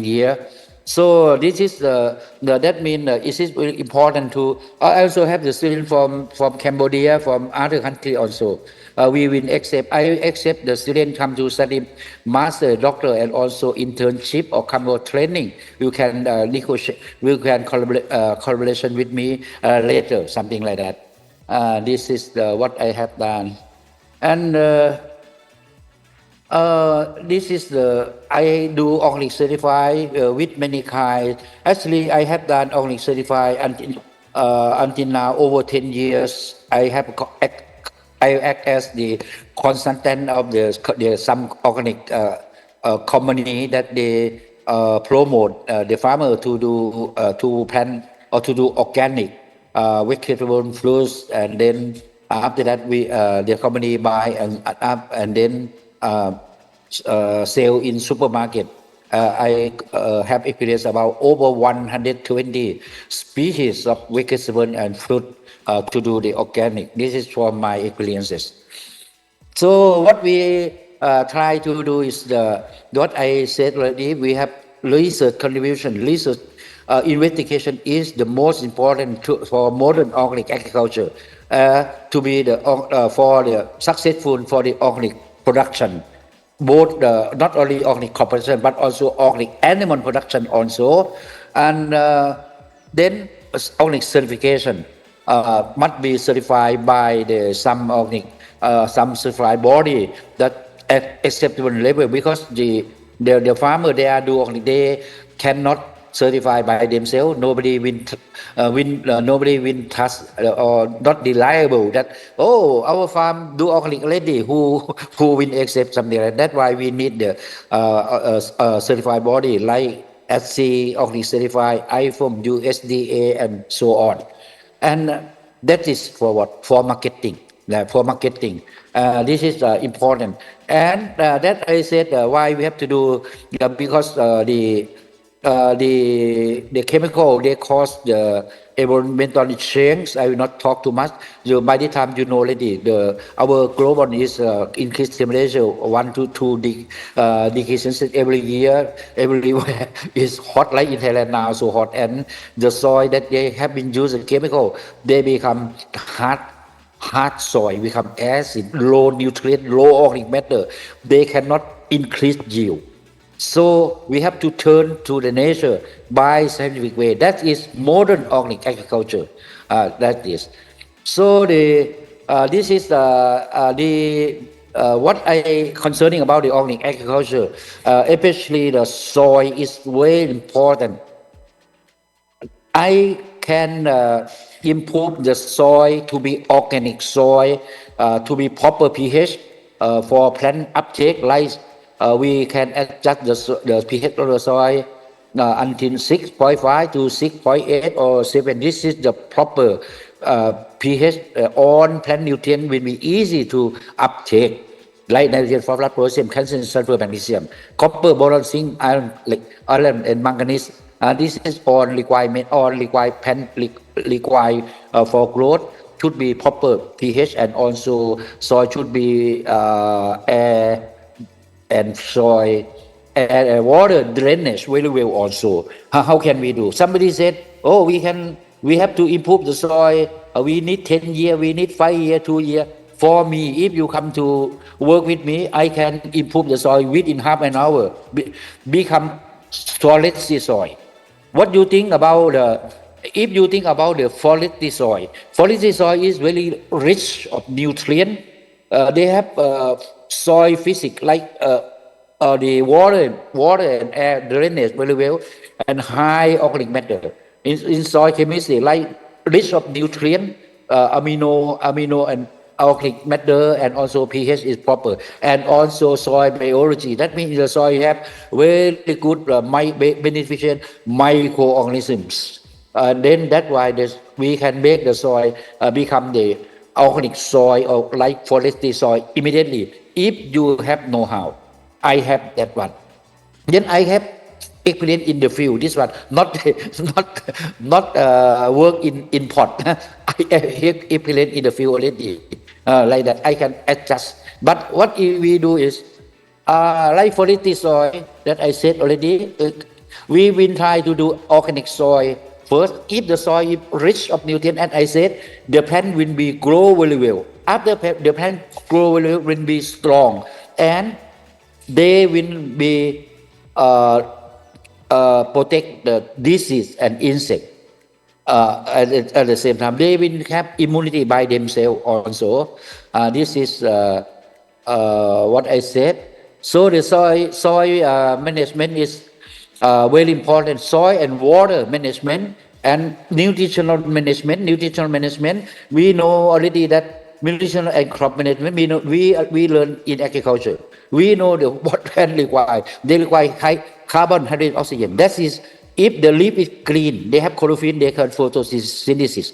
here. So this is that means it is very important to. I also have the students from Cambodia, from other country also. We will accept. I accept the student come to study master, doctor, and also internship or come for training. You can negotiate. You can collaboration with me later, something like that. This is what I have done, and. This is I do organic certified with many kinds. Actually, I have done organic certified until now over 10 years. I act as the consultant of some organic company that they promote the farmer to do to plant or to do organic vegetable fruits, and then after that the company buy and up and then sell in supermarket. I have experience about over 120 species of vegetable and fruit to do the organic. This is from my experiences. So what we try to do is what I said already. We have research contribution. Research investigation is the most important for modern organic agriculture to be for the successful for the organic production, both not only organic crop production but also organic animal production also, and then organic certification must be certified by some organic some certified body that at acceptable level, because the farmer they are do organic, they cannot certify by themselves. Nobody will trust or not reliable that our farm do organic already. Who will accept something like that? That's why we need the certified body like SC organic certified, IFOM, USDA, and so on. And that is for what? For marketing. For marketing. This is important. And that I said why we have to do because the chemical they cause the environmental change. I will not talk too much. By the time you know already, our global is increased temperature 1 to 2 degrees Celsius every year. Everywhere is hot, like in Thailand now, so hot, and the soil that they have been using chemical, they become hard soil, become acid, low nutrient, low organic matter. They cannot increase yield. So we have to turn to the nature by scientific way. That is modern organic agriculture. That is. So this is what I concerning about the organic agriculture, especially the soil is very important. I can improve the soil to be organic soil, to be proper pH, for plant uptake, like we can adjust the pH of the soil until 6.5 to 6.8 or 7. This is the proper pH on plant nutrient will be easy to uptake, like nitrogen, phosphorus, potassium, calcium, sulfur, magnesium, copper, boron, zinc, iron, and manganese. This is all requirement, all required plant required for growth. Should be proper pH, and also soil should be air and soil and water drainage very well also. How can we do? Somebody said, oh, we have to improve the soil. We need 10 years, we need 5 years, 2 years. For me, if you come to work with me, I can improve the soil within half an hour, become solid soil. What do you think about if you think about the forestry soil? Forestry soil is very rich of nutrient. They have soil physics like the water and air drainage very well, and high organic matter. In soil chemistry, like rich of nutrient, amino and organic matter, and also pH is proper, and also soil biology. That means the soil have very good beneficial microorganisms. Then that's why we can make the soil become the organic soil or like forestry soil immediately. If you have know-how, I have that one. Then I have experience in the field. This one not work in pot. I have experience in the field already. Like that, I can adjust. But what we do is, like forestry soil that I said already, we will try to do organic soil first. If the soil is rich of nutrients, as I said, the plant will be grow very well. After the plant grow very well, will be strong, and they will be protect the disease and insect. At the same time, they will have immunity by themselves also. This is what I said. So the soil management is very important. Soil and water management and nutritional management. We know already that nutritional and crop management. We learn in agriculture. We know what plant require. They require high carbon, hydrogen, oxygen. That is, if the leaf is green, they have chlorophyll, they can photosynthesis.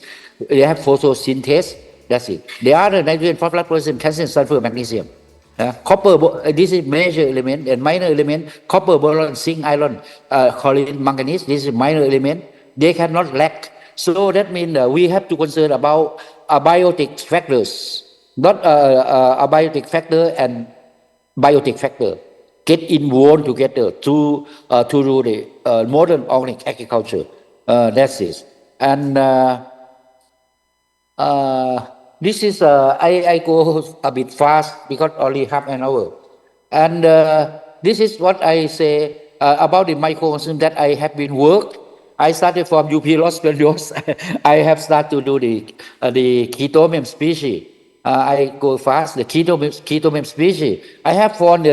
They have photosynthesis. That's it. They are the nitrogen, phosphorus, potassium, calcium, sulfur, magnesium. Copper, this is major element, and minor element, copper, boron, zinc, iron, choline, manganese, this is minor element. They cannot lack. So that means we have to concern about abiotic factors, not abiotic factor and biotic factor. Get involved together to do the modern organic agriculture. That's it. And this is, I go a bit fast because only half an hour. And this is what I say about the microorganism that I have been worked. I started from UP Los Angeles. I have started to do the Chitomium species. I go fast, the Chitomium species. I have found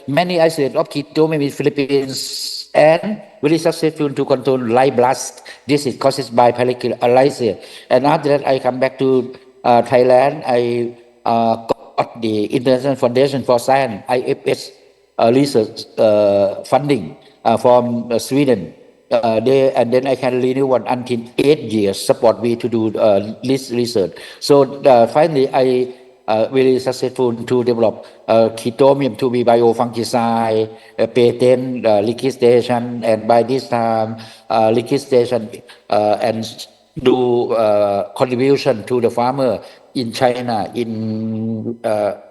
many isolates of Chitomium in Philippines and very successful to control light blast. This is caused by paralysis. And after that, I come back to Thailand. I got the International Foundation for Science, IFS research funding from Sweden. And then I can renew one until 8 years, support me to do this research. So finally, I very successful to develop Chitomium to be biofungicide, patent, liquidation, and by this time, liquidation and do contribution to the farmer in China, in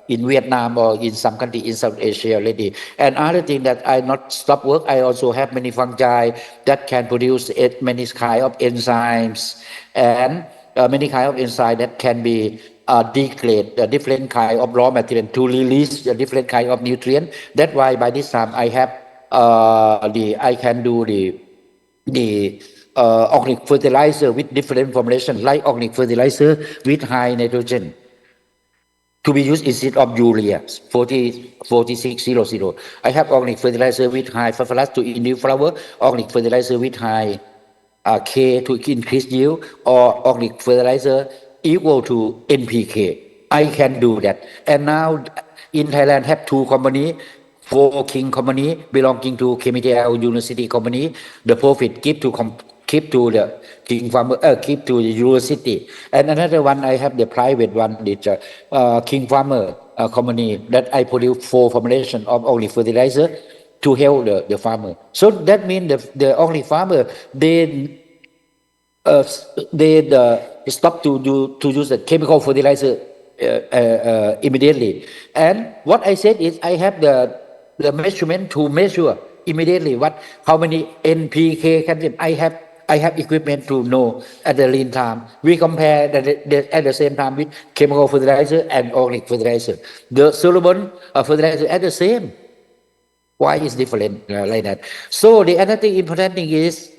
Vietnam, or in some country in South Asia already. And other thing that I not stop work, I also have many fungi that can produce many kind of enzymes, and many kind of enzymes that can be degrade the different kind of raw material to release the different kind of nutrient. That's why by this time I have I can do the organic fertilizer with different formulation, like organic fertilizer with high nitrogen to be used instead of urea 4600. I have organic fertilizer with high phosphorus to induce flower, organic fertilizer with high K to increase yield, or organic fertilizer equal to NPK. I can do that. And now in Thailand have two company, four king company belonging to KMTL University company. The profit keep to the king farmer, keep to the university. And another one I have the private one, it's king farmer company that I produce for formulation of only fertilizer to help the farmer. So that means the only farmer uh, they stop to use the chemical fertilizer immediately. And what I said is I have the measurement to measure immediately how many NPK can I have equipment to know at the lean time. We compare at the same time with chemical fertilizer and organic fertilizer. The soluble fertilizer at the same. Why is different like that? So the another important thing is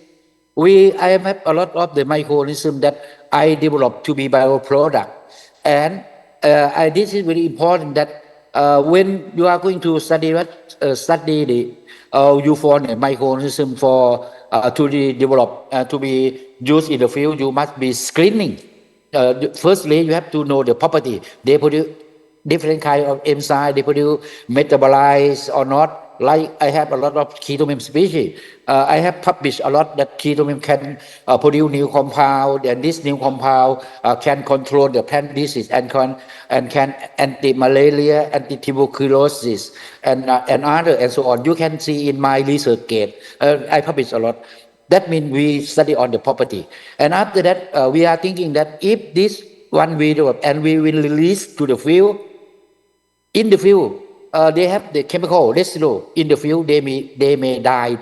I have a lot of the microorganisms that I developed to be bioproduct, and this is very important that when you are going to study the you find a microorganism for to be developed to be used in the field, you must be screening. Firstly, you have to know the property. They produce different kind of enzyme. They produce metabolize or not. Like I have a lot of ketomine species. I have published a lot that ketomine can produce new compound, and this new compound can control the plant disease and can anti-malaria, anti-tuberculosis, and other and so on. You can see in my research gate. I publish a lot. That means we study on the property, and after that we are thinking that if this one we develop and we will release to the field. In the field, they have the chemical residue in the field. They may die,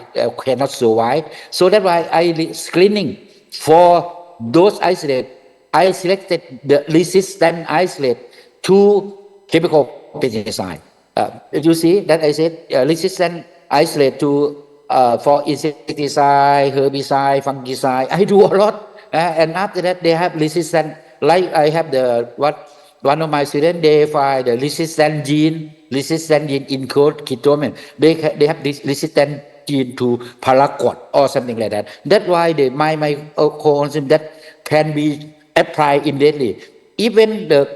cannot survive. So that's why I screening for those isolate. I selected the resistant isolate to chemical pesticide. You see that I said resistant isolate to for insecticide, herbicide, fungicide. I do a lot, and after that they have resistant. Like I have one of my students, they find the resistant gene in code ketomine. They have this resistant gene to paraquat or something like that. That's why my microorganism that can be applied immediately. Even the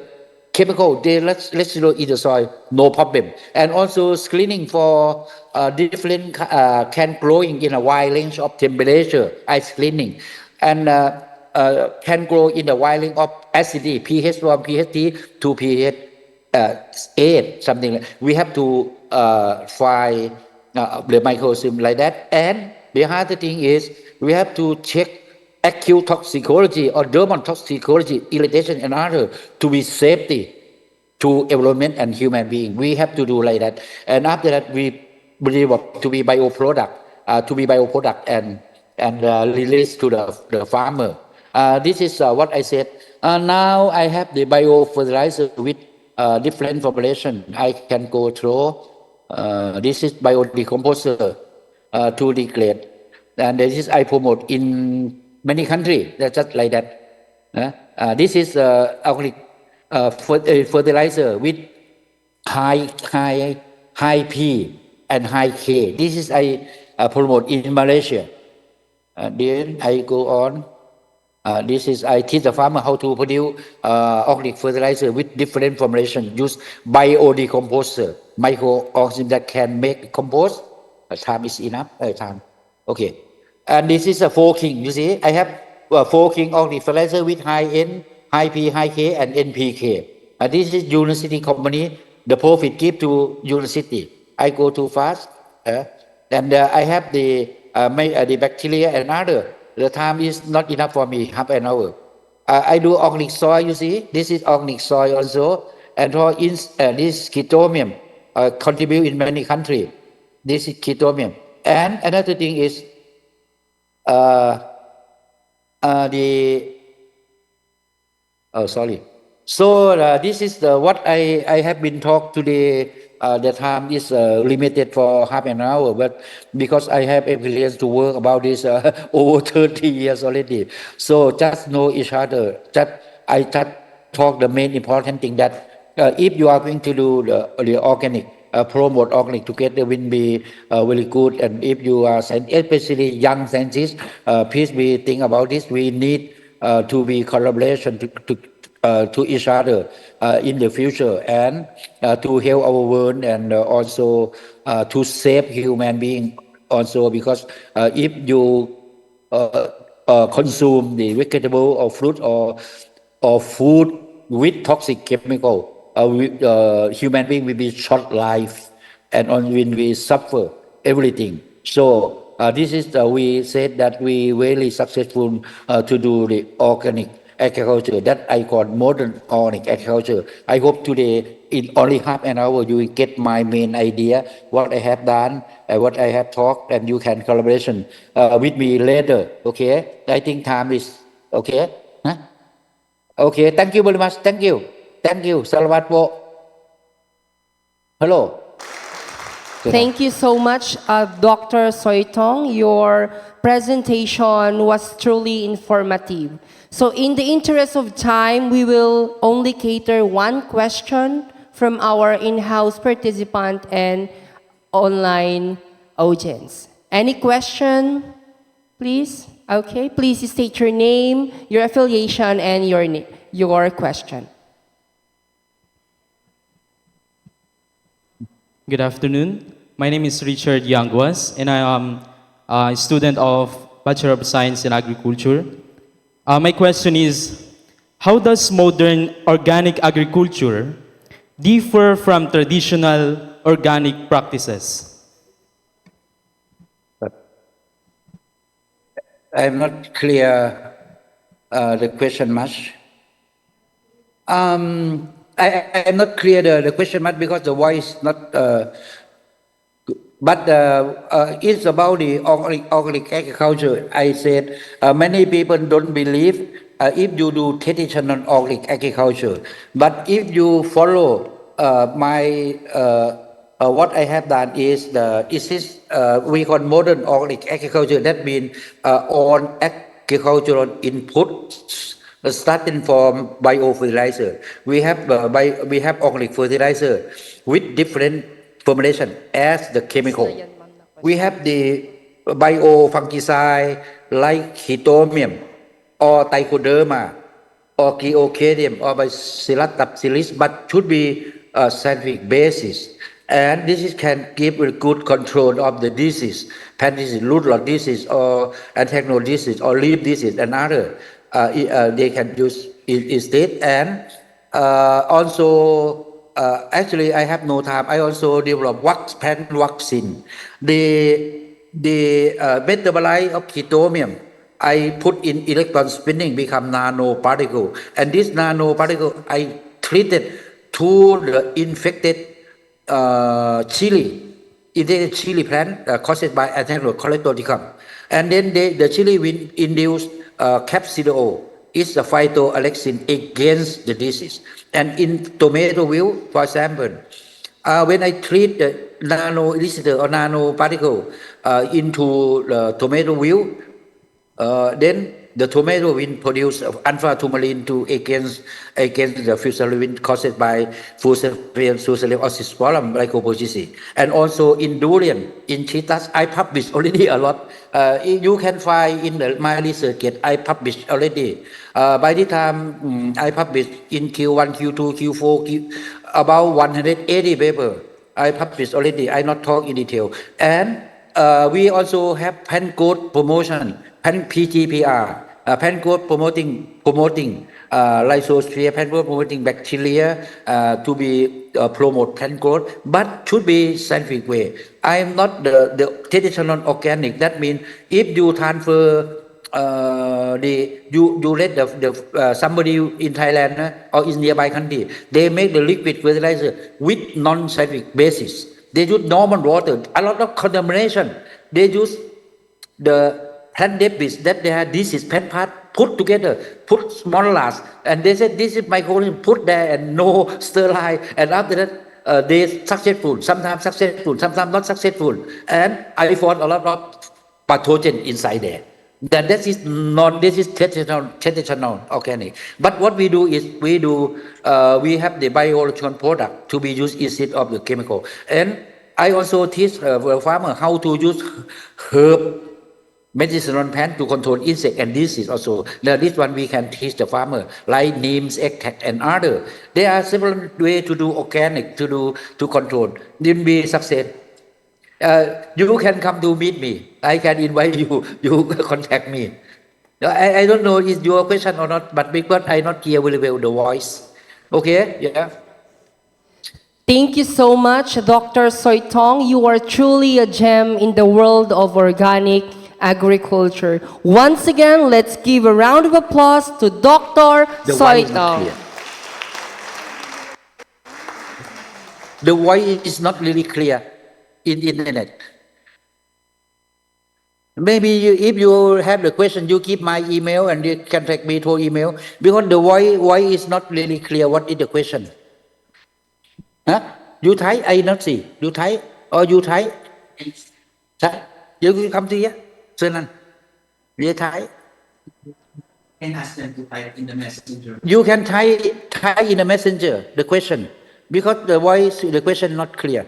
chemical, they let's in the soil, no problem. And also screening for different can growing in a wide range of temperature. I screening and can grow in a wide range of acidity, pH from pH 3 to pH 8, something like. We have to find the microorganism like that. And the other thing is we have to check acute toxicology or dermal toxicology, irritation and other to be safety to environment and human being. We have to do like that. And after that, we develop to be bioproduct, and release to the farmer. This is what I said. Now I have the biofertilizer with different formulation. I can go through. This is biodecomposer to degrade, and this is I promote in many countries. That's just like that. This is organic fertilizer with high P and high K. This is I promote in Malaysia. Then I go on. This is I teach the farmer how to produce organic fertilizer with different formulation. Use biodecomposer, microorganism that can make compost. Time is enough. Time. Okay. And this is a forking. You see, I have forking organic fertilizer with high N, high P, high K, and NPK. This is university company. The profit give to university. I go too fast. And I have the bacteria and other. The time is not enough for me, half an hour. I do organic soil, you see. This is organic soil also. And for this ketomine contribute in many countries. This is ketomine. And another thing is So this is what I have been talked today. The time is limited for half an hour, but because I have experience to work about this over 30 years already, so just know each other. I just talk the main important thing that if you are going to do the organic, promote organic together will be very good. And if you are, especially young scientists, please be think about this. We need to be collaboration to each other in the future, and to help our world, and also to save human being also, because if you consume the vegetable or fruit or food with toxic chemical, human being will be short life, and on when we suffer everything. So this is we said that we really successful to do the organic agriculture that I call modern organic agriculture. I hope today in only half an hour you will get my main idea, what I have done, what I have talked, and you can collaboration with me later. Okay, I think time is okay. Huh? Okay, thank you very much. Thank you. Salamat po. Hello. Thank you so much, Dr. Soitong. Your presentation was truly informative. So in the interest of time, we will only cater one question from our in-house participant and online audience. Any question, please? Okay, please state your name, your affiliation, and your question. Good afternoon. My name is Richard Yanguas, and I am a student of Bachelor of Science in Agriculture. My question is, how does modern organic agriculture differ from traditional organic practices? I'm not clear the question much. I'm not clear the question much because the voice not. But it's about the organic agriculture. I said many people don't believe if you do traditional organic agriculture. But if you follow my what I have done is we call modern organic agriculture. That means on agricultural inputs starting from biofertilizer. We have organic fertilizer with different formulation as the chemical. We have the biofungicide like chitomium or trichoderma or cleocadium or bacillus subtilis, but should be a scientific basis. And this can give a good control of the disease, plant disease, root rot disease, or anthracnose disease, or leaf disease, and other. They can use instead. And also, actually, I have no time. I also develop plant vaccine. The metabolite of chitomium, I put in electron spinning, become nanoparticle. And this nanoparticle, I treated to the infected chili plant caused by anthracnose cholecystocum. And then the chili will induce capsidol. It's a phytoalexin against the disease. And in tomato will, for example, when I treat the nanoelicitor or nanoparticle into the tomato will, then the tomato will produce alpha-toluene against the fusaluin caused by Fusarium oxysporum glycoprotease. And also in durian, in cheetahs, I published already a lot. You can find in my research kit, I published already. By the time I published in Q1, Q2, Q4, about 180 papers. I published already. I not talk in detail. And we also have pen code promotion, pen PGPR, pen code promoting lysosphere, pen code promoting bacteria to be promote pen code, but should be scientific way. I am not the traditional organic. That means if you transfer you let the somebody in Thailand or in nearby country, they make the liquid fertilizer with non-scientific basis. They use normal water, a lot of contamination. They use the plant debris that they had disease, plant part put together, put small glass, and they said this is microorganism put there and no sterile. And after that, they successful, sometimes not successful. And I found a lot of pathogen inside there. This is traditional organic. But what we do is we have the biological product to be used instead of the chemical. And I also teach farmer how to use herb medicinal plant to control insect and disease also. Now this one we can teach the farmer, like neems, extract, and other. There are several ways to do organic, to control. Then be success. You can come to meet me. I can invite you. You contact me. I don't know is your question or not, but because I not hear very well the voice. Okay, yeah. Thank you so much, Dr. Soitong. You are truly a gem in the world of organic agriculture. Once again, let's give a round of applause to Dr. The voice is not Soitong. clear. The voice is not really clear in internet. Maybe if you have the question, you keep my email and you contact me through email, because the voice is not really clear. What is the question? Huh? You Thai? I not see. You Thai? Or you Thai? Thai? You come to here? Sunan? You Thai? Can ask them to type in the messenger. You can Thai in the messenger, the question, because the voice, the question not clear.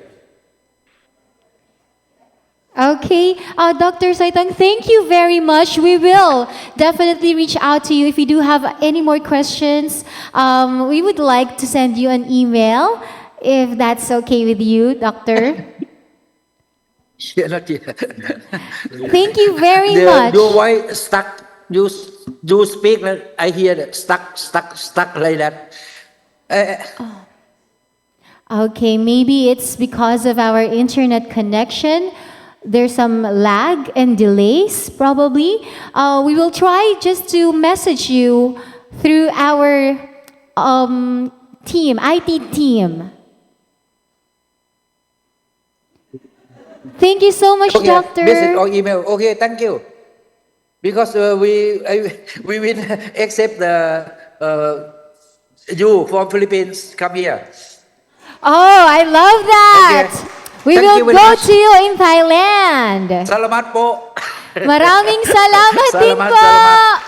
Okay, Dr. Saitong, thank you very much. We will definitely reach out to you if you do have any more questions. We would like to send you an email, if that's okay with you, Doctor. Yeah, not here. Thank you very much. Your voice stuck. You speak. I hear that stuck like that. Okay, maybe it's because of our internet connection. There's some lag and delays, probably. We will try just to message you through our IT team. Thank you so much, Okay, Doctor. visit or email. Okay, thank you. Because we will accept you from Philippines. Come here. Oh, I love that. Okay. We Thank you will very go much. to you in Thailand. Salamat po. Maraming salamat din Salamat, po. salamat.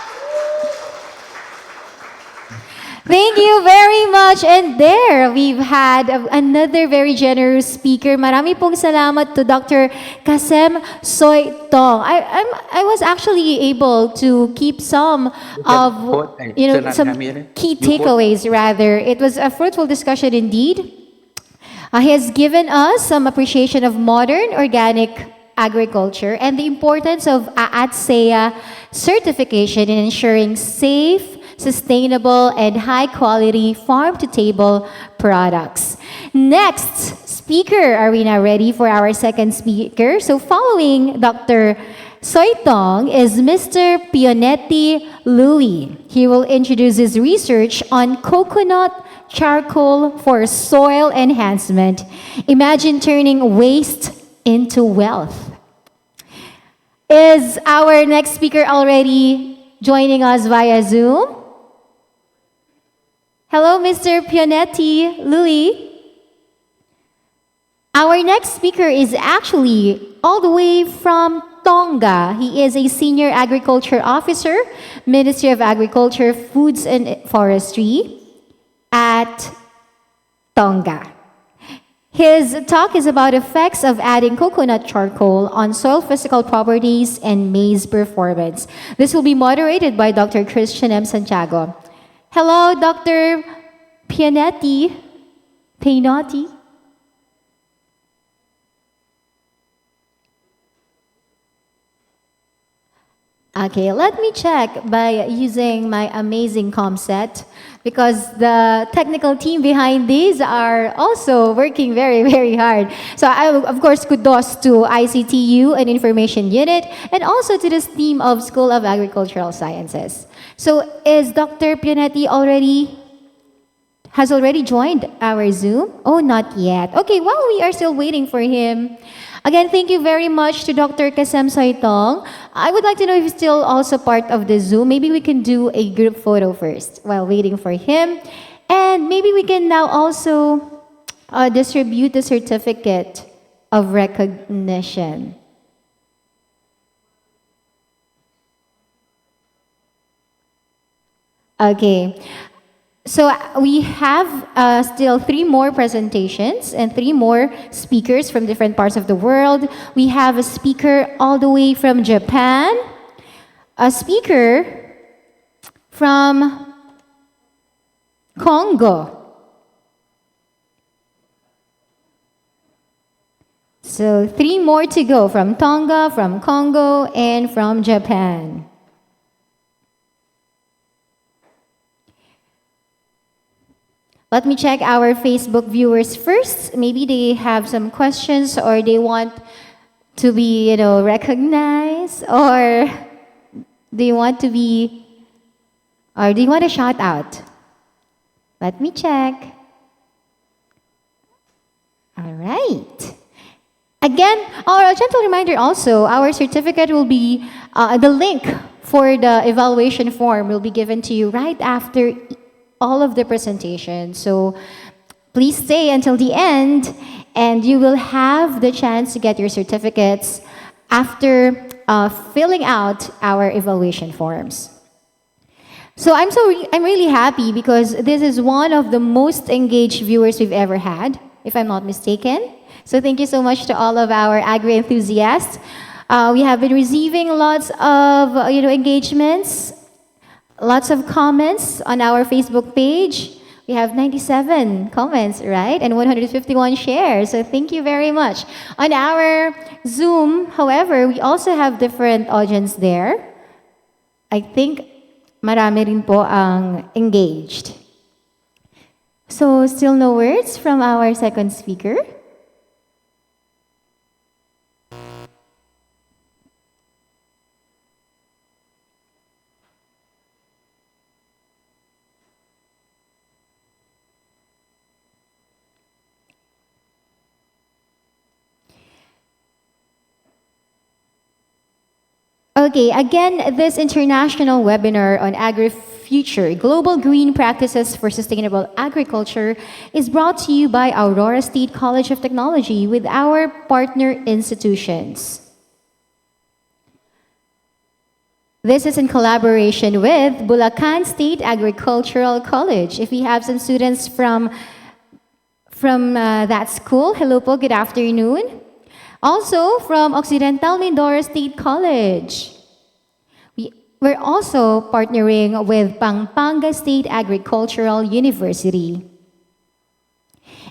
Thank you very much. And there, we've had another very generous speaker. Marami pong salamat to Dr. Kasem Soitong. I was actually able to keep some of, some key takeaways, rather. It was a fruitful discussion indeed. He has given us some appreciation of modern organic agriculture and the importance of AATSEA certification in ensuring safe, sustainable, and high-quality farm-to-table products. Next speaker, are we now ready for our second speaker? So following Dr. Soitong is Mr. Pionetti Louis. He will introduce his research on coconut charcoal for soil enhancement. Imagine turning waste into wealth. Is our next speaker already joining us via Zoom? Hello, Mr. Pionetti Louis. Our next speaker is actually all the way from Tonga. He is a senior agriculture officer, Ministry of Agriculture, Foods and Forestry at Tonga. His talk is about effects of adding coconut charcoal on soil physical properties and maize performance. This will be moderated by Dr. Christian M. Santiago. Hello, Dr. Pionetti. Okay, let me check by using my amazing comm set, because the technical team behind these are also working very, very hard. So I, of course, kudos to ICTU and Information Unit, and also to this team of School of Agricultural Sciences. So is Dr. Pionetti has already joined our Zoom? Oh, not yet. Okay, while we are still waiting for him, again, thank you very much to Dr. Kasem Soitong. I would like to know if he's still also part of the Zoom. Maybe we can do a group photo first while waiting for him. And maybe we can now also distribute the certificate of recognition. Okay. So we have still 3 more presentations and 3 more speakers from different parts of the world. We have a speaker all the way from Japan, a speaker from Congo. So 3 more to go from Tonga, from Congo, and from Japan. Let me check our Facebook viewers first. Maybe they have some questions or they want to be, recognized, or they want to be, or do you want a shout out? Let me check. All right. Again, a gentle reminder also, our certificate will be, the link for the evaluation form will be given to you right after all of the presentation. So please stay until the end and you will have the chance to get your certificates after filling out our evaluation forms. So I'm really happy because this is one of the most engaged viewers we've ever had, if I'm not mistaken. So thank you so much to all of our agri enthusiasts. We have been receiving lots of engagements, lots of comments on our Facebook page. We have 97 comments, right? And 151 shares. So thank you very much. On our Zoom, however, we also have different audience there. I think marami rin po ang engaged. So still no words from our second speaker. Okay, again, this international webinar on Agri-future, Global Green Practices for Sustainable Agriculture, is brought to you by Aurora State College of Technology with our partner institutions. This is in collaboration with Bulwagang State Agricultural College. If we have some students from that school, hello po, good afternoon. Also from Occidental Mindoro State College. We're also partnering with Pampanga State Agricultural University.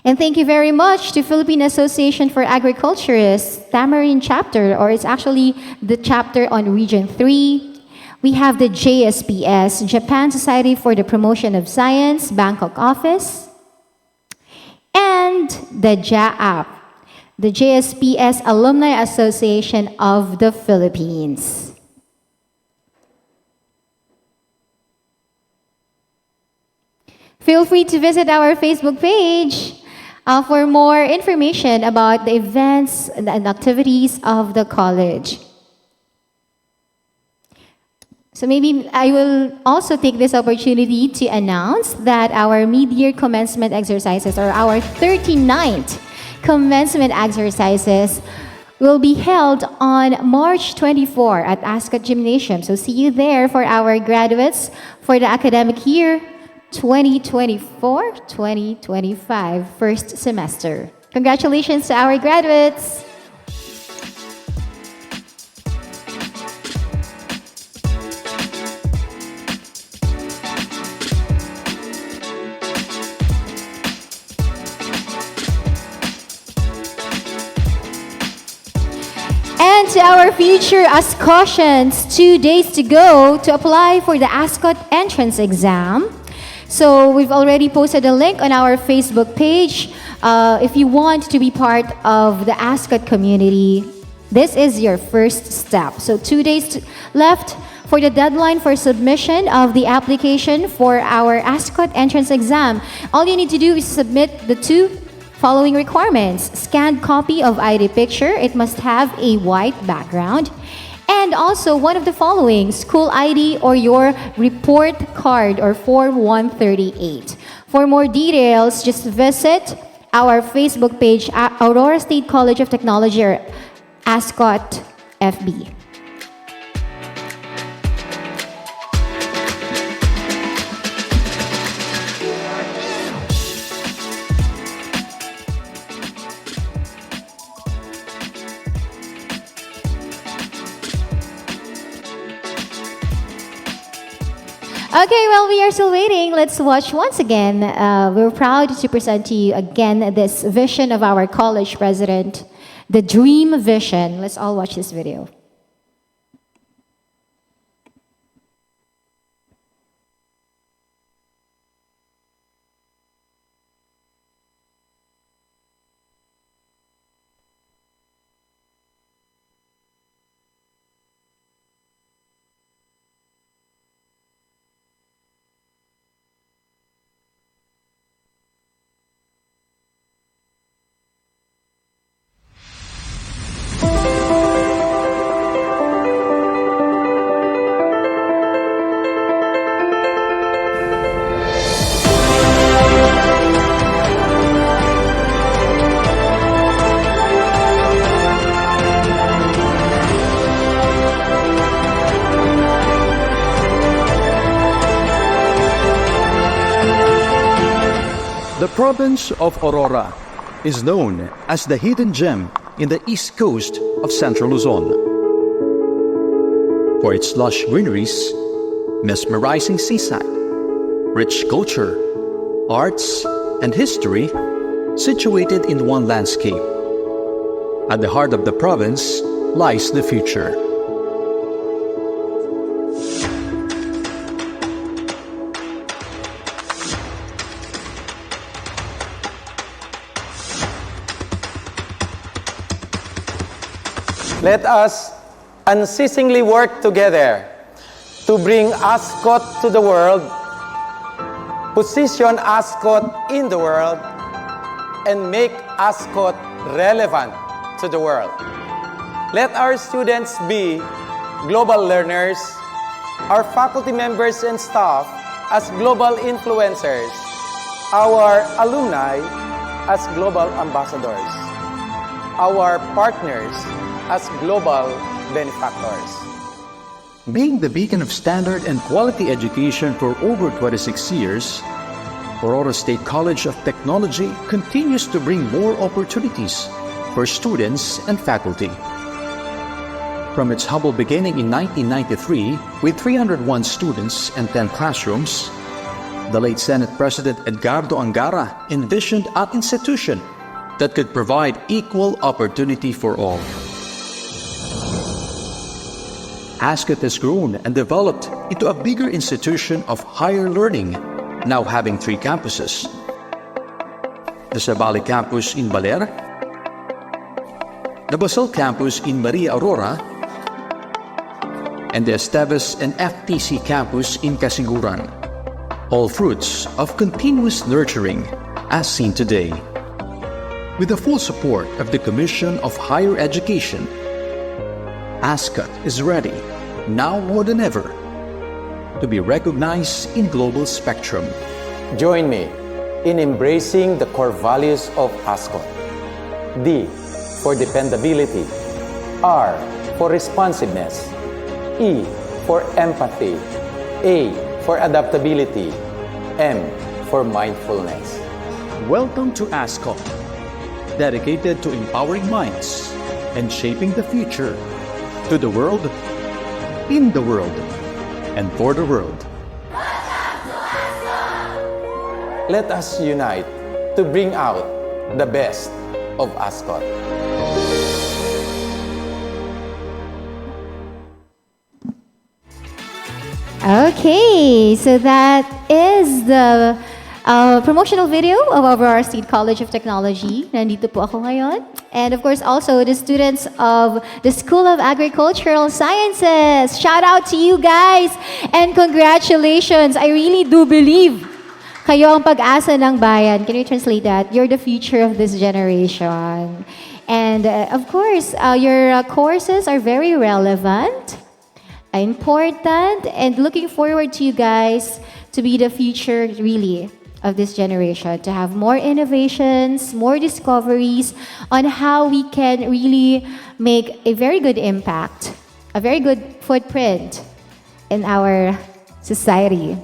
And thank you very much to Philippine Association for Agriculturists, Tamarind Chapter, or it's actually the chapter on Region 3. We have the JSPS, Japan Society for the Promotion of Science, Bangkok office. And the JAAP, the JSPS Alumni Association of the Philippines. Feel free to visit our Facebook page for more information about the events and activities of the college. So maybe I will also take this opportunity to announce that our mid-year commencement exercises, or our 39th commencement exercises, will be held on March 24 at ASCOT Gymnasium. So see you there for our graduates for the academic year 2024-2025, first semester. Congratulations to our graduates! And to our future ASCOtians, 2 days to go to apply for the ASCOT entrance exam. So we've already posted a link on our Facebook page. If you want to be part of the ASCOT community, this is your first step. So 2 days left for the deadline for submission of the application for our ASCOT entrance exam. All you need to do is submit the 2 following requirements: scanned copy of ID picture, it must have a white background, and also one of the following: school ID or your report card or Form 138. For more details, just visit our Facebook page at Aurora State College of Technology or ASCOT FB. Okay, well, we are still waiting. Let's watch once again. We're proud to present to you again this vision of our college president, the dream vision. Let's all watch this video. The province of Aurora is known as the hidden gem in the east coast of central Luzon. For its lush greeneries, mesmerizing seaside, rich culture, arts, and history situated in one landscape. At the heart of the province lies the future. Let us unceasingly work together to bring ASCOT to the world, position ASCOT in the world, and make ASCOT relevant to the world. Let our students be global learners, our faculty members and staff as global influencers, our alumni as global ambassadors, our partners as global benefactors. Being the beacon of standard and quality education for over 26 years, Aurora State College of Technology continues to bring more opportunities for students and faculty. From its humble beginning in 1993 with 301 students and 10 classrooms, the late Senate President Edgardo Angara envisioned an institution that could provide equal opportunity for all. ASCOT has grown and developed into a bigger institution of higher learning, now having 3 campuses. The Zabali campus in Baler, the Basal campus in Maria Aurora, and the Esteves and FTC campus in Casiguran, all fruits of continuous nurturing as seen today. With the full support of the Commission of Higher Education, ASCOT is ready, now more than ever, to be recognized in global spectrum. Join me in embracing the core values of ASCOT. D for dependability, R for responsiveness, E for empathy, A for adaptability, M for mindfulness. Welcome to ASCOT, dedicated to empowering minds and shaping the future to the world, in the world, and for the world. Let us unite to bring out the best of ASCOT. Okay, so that is the promotional video of Aurora State College of Technology. Nandito po ako ngayon. And of course, also the students of the School of Agricultural Sciences. Shout out to you guys and congratulations. I really do believe kayo ang pag-asa ng bayan. Can you translate that? You're the future of this generation. And of course, your courses are very relevant, important, and looking forward to you guys to be the future, really, of this generation, to have more innovations, more discoveries on how we can really make a very good impact, a very good footprint in our society.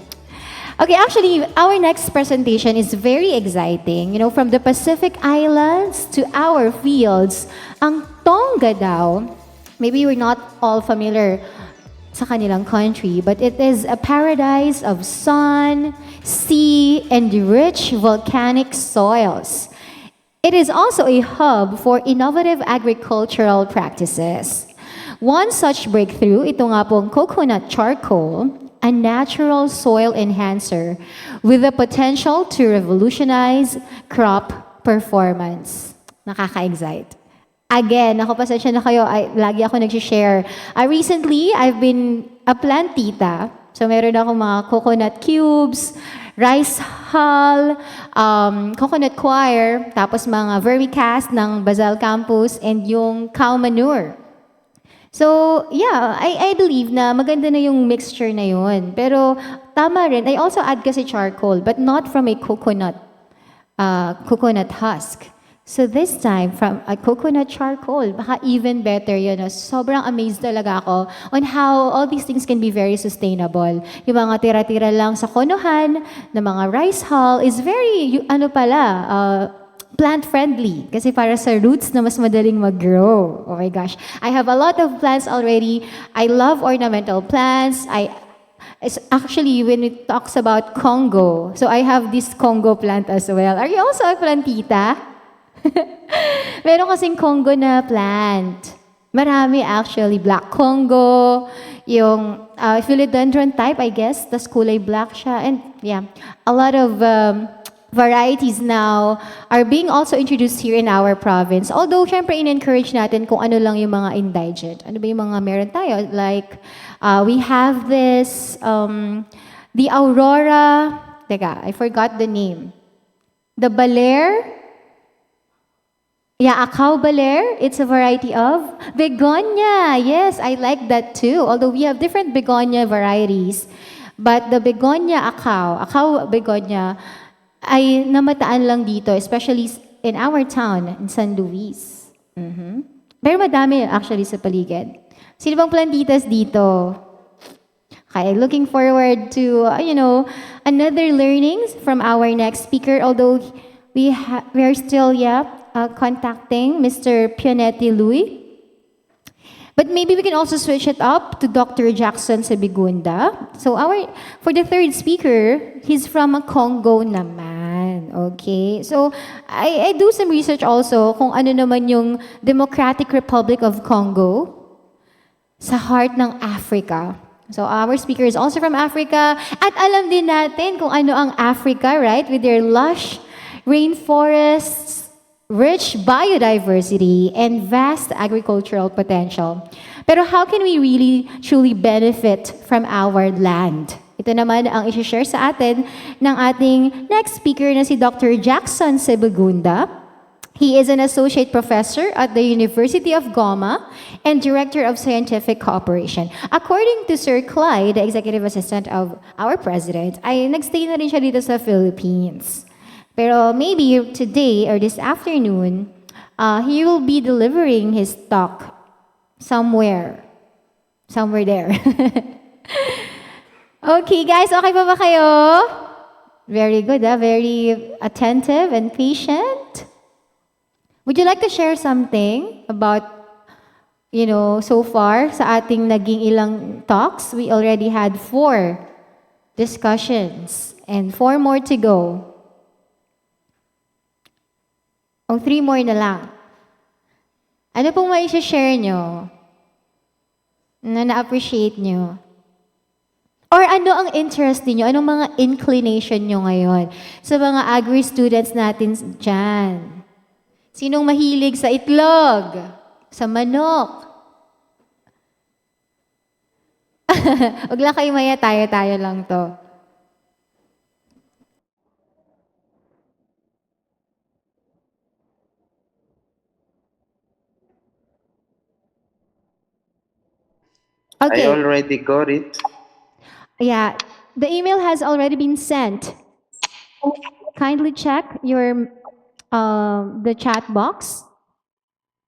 Okay, actually, our next presentation is very exciting. You know, from the Pacific Islands to our fields, ang Tonga daw, maybe we're not all familiar sa kanilang country, but it is a paradise of sun, sea, and rich volcanic soils. It is also a hub for innovative agricultural practices. One such breakthrough, ito nga pong coconut charcoal, a natural soil enhancer with the potential to revolutionize crop performance. Nakaka-excite. Again, ako pasensya na kayo, lagi ako nag-share. Recently, I've been a plantita. So meron akong mga coconut cubes, rice hull, coconut coir, tapos mga vermicast ng Basal Campus, and yung cow manure. So, yeah, I believe na maganda na yung mixture na yun. Pero, tama rin. I also add kasi charcoal, but not from a coconut husk. So this time, from a coconut charcoal, baka even better yun. Sobrang amazed talaga ako on how all these things can be very sustainable. Yung mga tira-tira lang sa konohan na mga rice hull is very, plant-friendly. Kasi para sa roots na mas madaling mag-grow. Oh my gosh. I have a lot of plants already. I love ornamental plants. It's actually, when it talks about Congo, so I have this Congo plant as well. Are you also a plantita? Meron kasing Congo na plant. Marami actually. Black Congo, yung philodendron type, I guess. Tas kulay black siya. And yeah, a lot of varieties now are being also introduced here in our province. Although, syempre, in-encourage natin kung ano lang yung mga indigent. Ano ba yung mga meron tayo? Like, we have this, the Aurora, teka, I forgot the name. The Baler, yeah, Acau Baler, it's a variety of begonia. Yes, I like that too. Although we have different begonia varieties. But the begonia Acau begonia, ay namataan lang dito, especially in our town, in San Luis. Pero madami actually sa paligid. Sino bang plantitas dito? Okay, looking forward to, another learnings from our next speaker, although we are still, contacting Mr. Pionetti Louis. But maybe we can also switch it up to Dr. Jackson Sebigunda. So for the third speaker, he's from Congo naman. Okay? So I do some research also kung ano naman yung Democratic Republic of Congo sa heart ng Africa. So our speaker is also from Africa. At alam din natin kung ano ang Africa, right? With their lush rainforests, rich biodiversity, and vast agricultural potential. Pero how can we really truly benefit from our land? Ito naman ang isi-share sa atin ng ating next speaker na si Dr. Jackson Sebigunda. He is an associate professor at the University of Goma and director of scientific cooperation. According to Sir Clyde, the executive assistant of our president, ay nagstay na rin siya dito sa Philippines. Pero maybe today or this afternoon, he will be delivering his talk somewhere there. Okay, guys, okay pa ba kayo? Very good, very attentive and patient. Would you like to share something about, so far sa ating naging ilang talks? We already had 4 discussions and 4 more to go. O 3 more na lang. Ano pong may share nyo na na-appreciate nyo? Or ano ang interest niyo? Anong mga inclination nyo ngayon sa mga agri students natin dyan? Sinong mahilig sa itlog? Sa manok? Huwag lang kayo maya, tayo lang to. Okay. I already got it. Yeah, the email has already been sent. Kindly check your the chat box,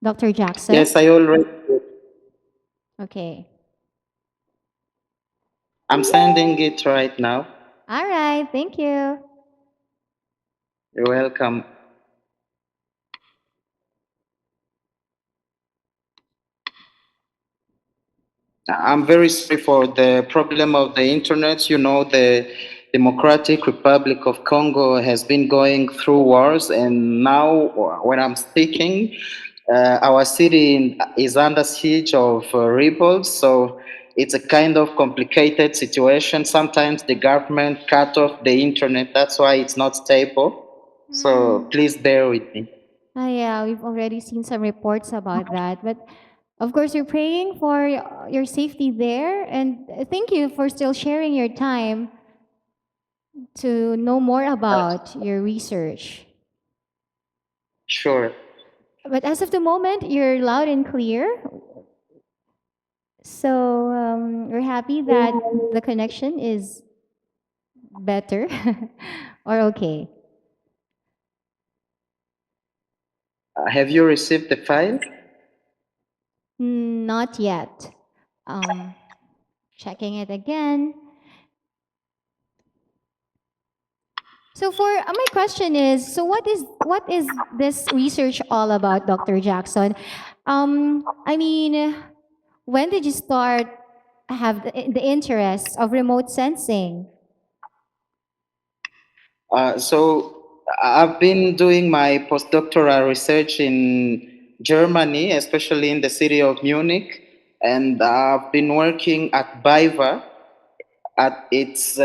Dr. Jackson. Yes, I already did. Okay. I'm sending it right now. All right, thank you. You're welcome. I'm very sorry for the problem of the internet. You know, the Democratic Republic of Congo has been going through wars, and now when I'm speaking, our city is under siege of rebels. So it's a kind of complicated situation. Sometimes the government cut off the internet. That's why it's not stable. So please bear with me. Yeah, we've already seen some reports about that. But of course, we're praying for your safety there. And thank you for still sharing your time to know more about your research. Sure. But as of the moment, you're loud and clear. So we're happy that the connection is better or okay. Have you received the file? Not yet. Checking it again. So for my question is, so what is this research all about, Dr. Jackson? I mean, when did you start have the interest of remote sensing? So I've been doing my postdoctoral research in Germany, especially in the city of Munich, and I've been working at BayWa at its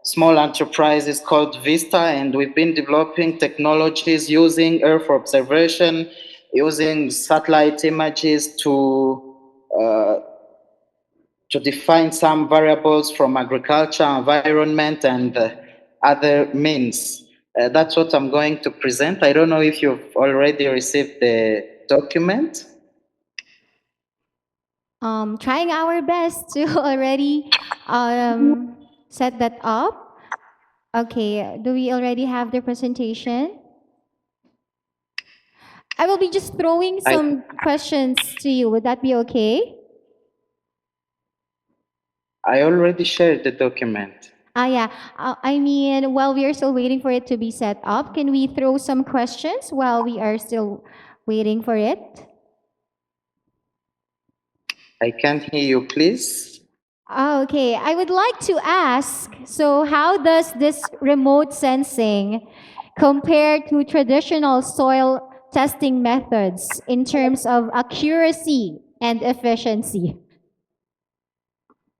small enterprise is called Vista, and we've been developing technologies using Earth observation, using satellite images uh, to define some variables from agriculture, environment, and other means. That's what I'm going to present. I don't know if you've already received the document. Trying our best to already set that up. Okay, do we already have the presentation? I will be just throwing some questions to you. Would that be okay? I already shared the document. Yeah. I mean, while we are still waiting for it to be set up, can we throw some questions while we are still waiting for it? I can't hear you, please. Okay, I would like to ask, so how does this remote sensing compare to traditional soil testing methods in terms of accuracy and efficiency?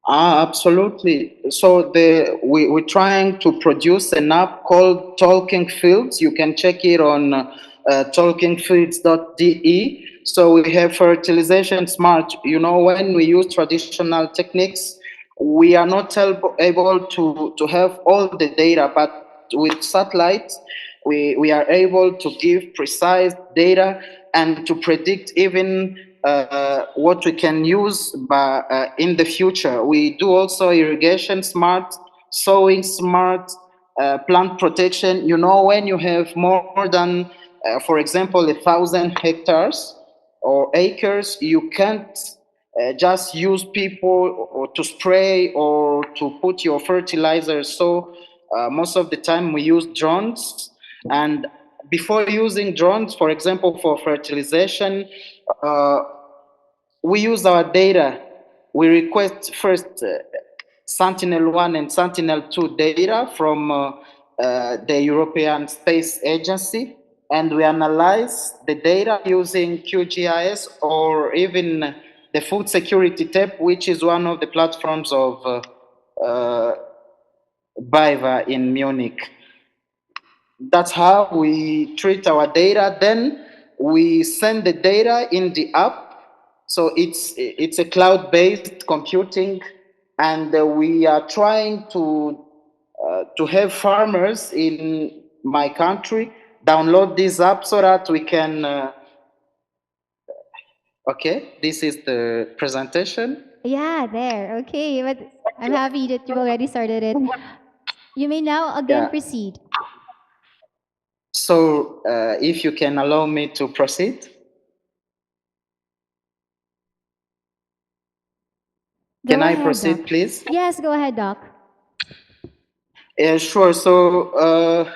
Absolutely. So we're trying to produce an app called Talking Fields. You can check it on talkingfields.de. So we have fertilization smart. You know, when we use traditional techniques, we are not able to have all the data, but with satellites, we are able to give precise data and to predict even what we can use in the future. We do also irrigation smart, sowing smart, plant protection. You know, when you have more than, for example, 1,000 hectares or acres, you can't just use people or to spray or to put your fertilizer. So most of the time we use drones. And before using drones, for example, for fertilization, we use our data. We request first Sentinel-1 and Sentinel-2 data from the European Space Agency, and we analyze the data using QGIS or even the Food Security Tape, which is one of the platforms of BayWa in Munich. That's how we treat our data. Then we send the data in the app. So it's a cloud-based computing, and we are trying to have farmers in my country download this app so that we can. Okay, this is the presentation. Yeah, there. Okay, but I'm happy that you already started it. You may now again proceed. So if you can allow me to proceed. Can I proceed, Doc. please? Yes, go ahead, Doc. Yeah, sure. So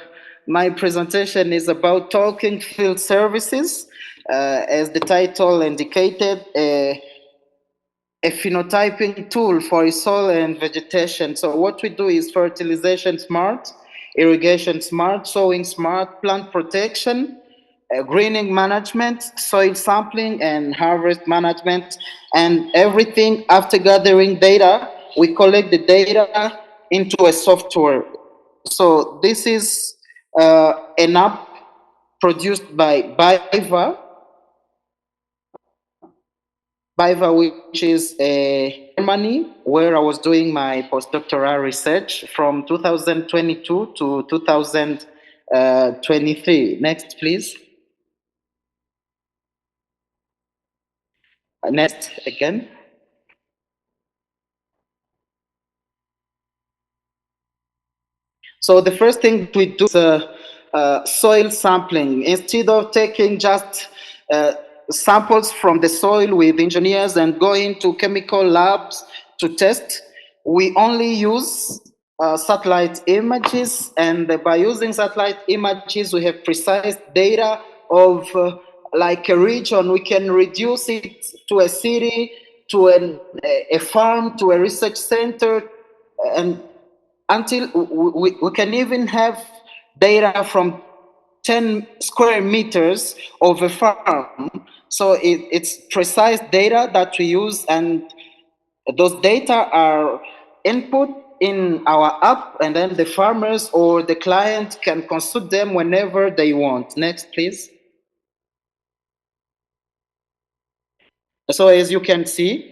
my presentation is about talking field services. As the title indicated, a phenotyping tool for soil and vegetation. So what we do is fertilization smart, irrigation smart, sowing smart, plant protection, greening management, soil sampling, and harvest management, and everything. After gathering data, we collect the data into a software. So this is an app produced by BIVA, which is a Germany, where I was doing my postdoctoral research from 2022 to 2023. Next, please. Next, again. So the first thing we do is soil sampling. Instead of taking just samples from the soil with engineers and going to chemical labs to test, we only use satellite images, and by using satellite images, we have precise data of like a region. We can reduce it to a city, to a farm, to a research center, and until we can even have data from 10 square meters of a farm. So it's precise data that we use, and those data are input in our app, and then the farmers or the client can consult them whenever they want. Next, please. So as you can see,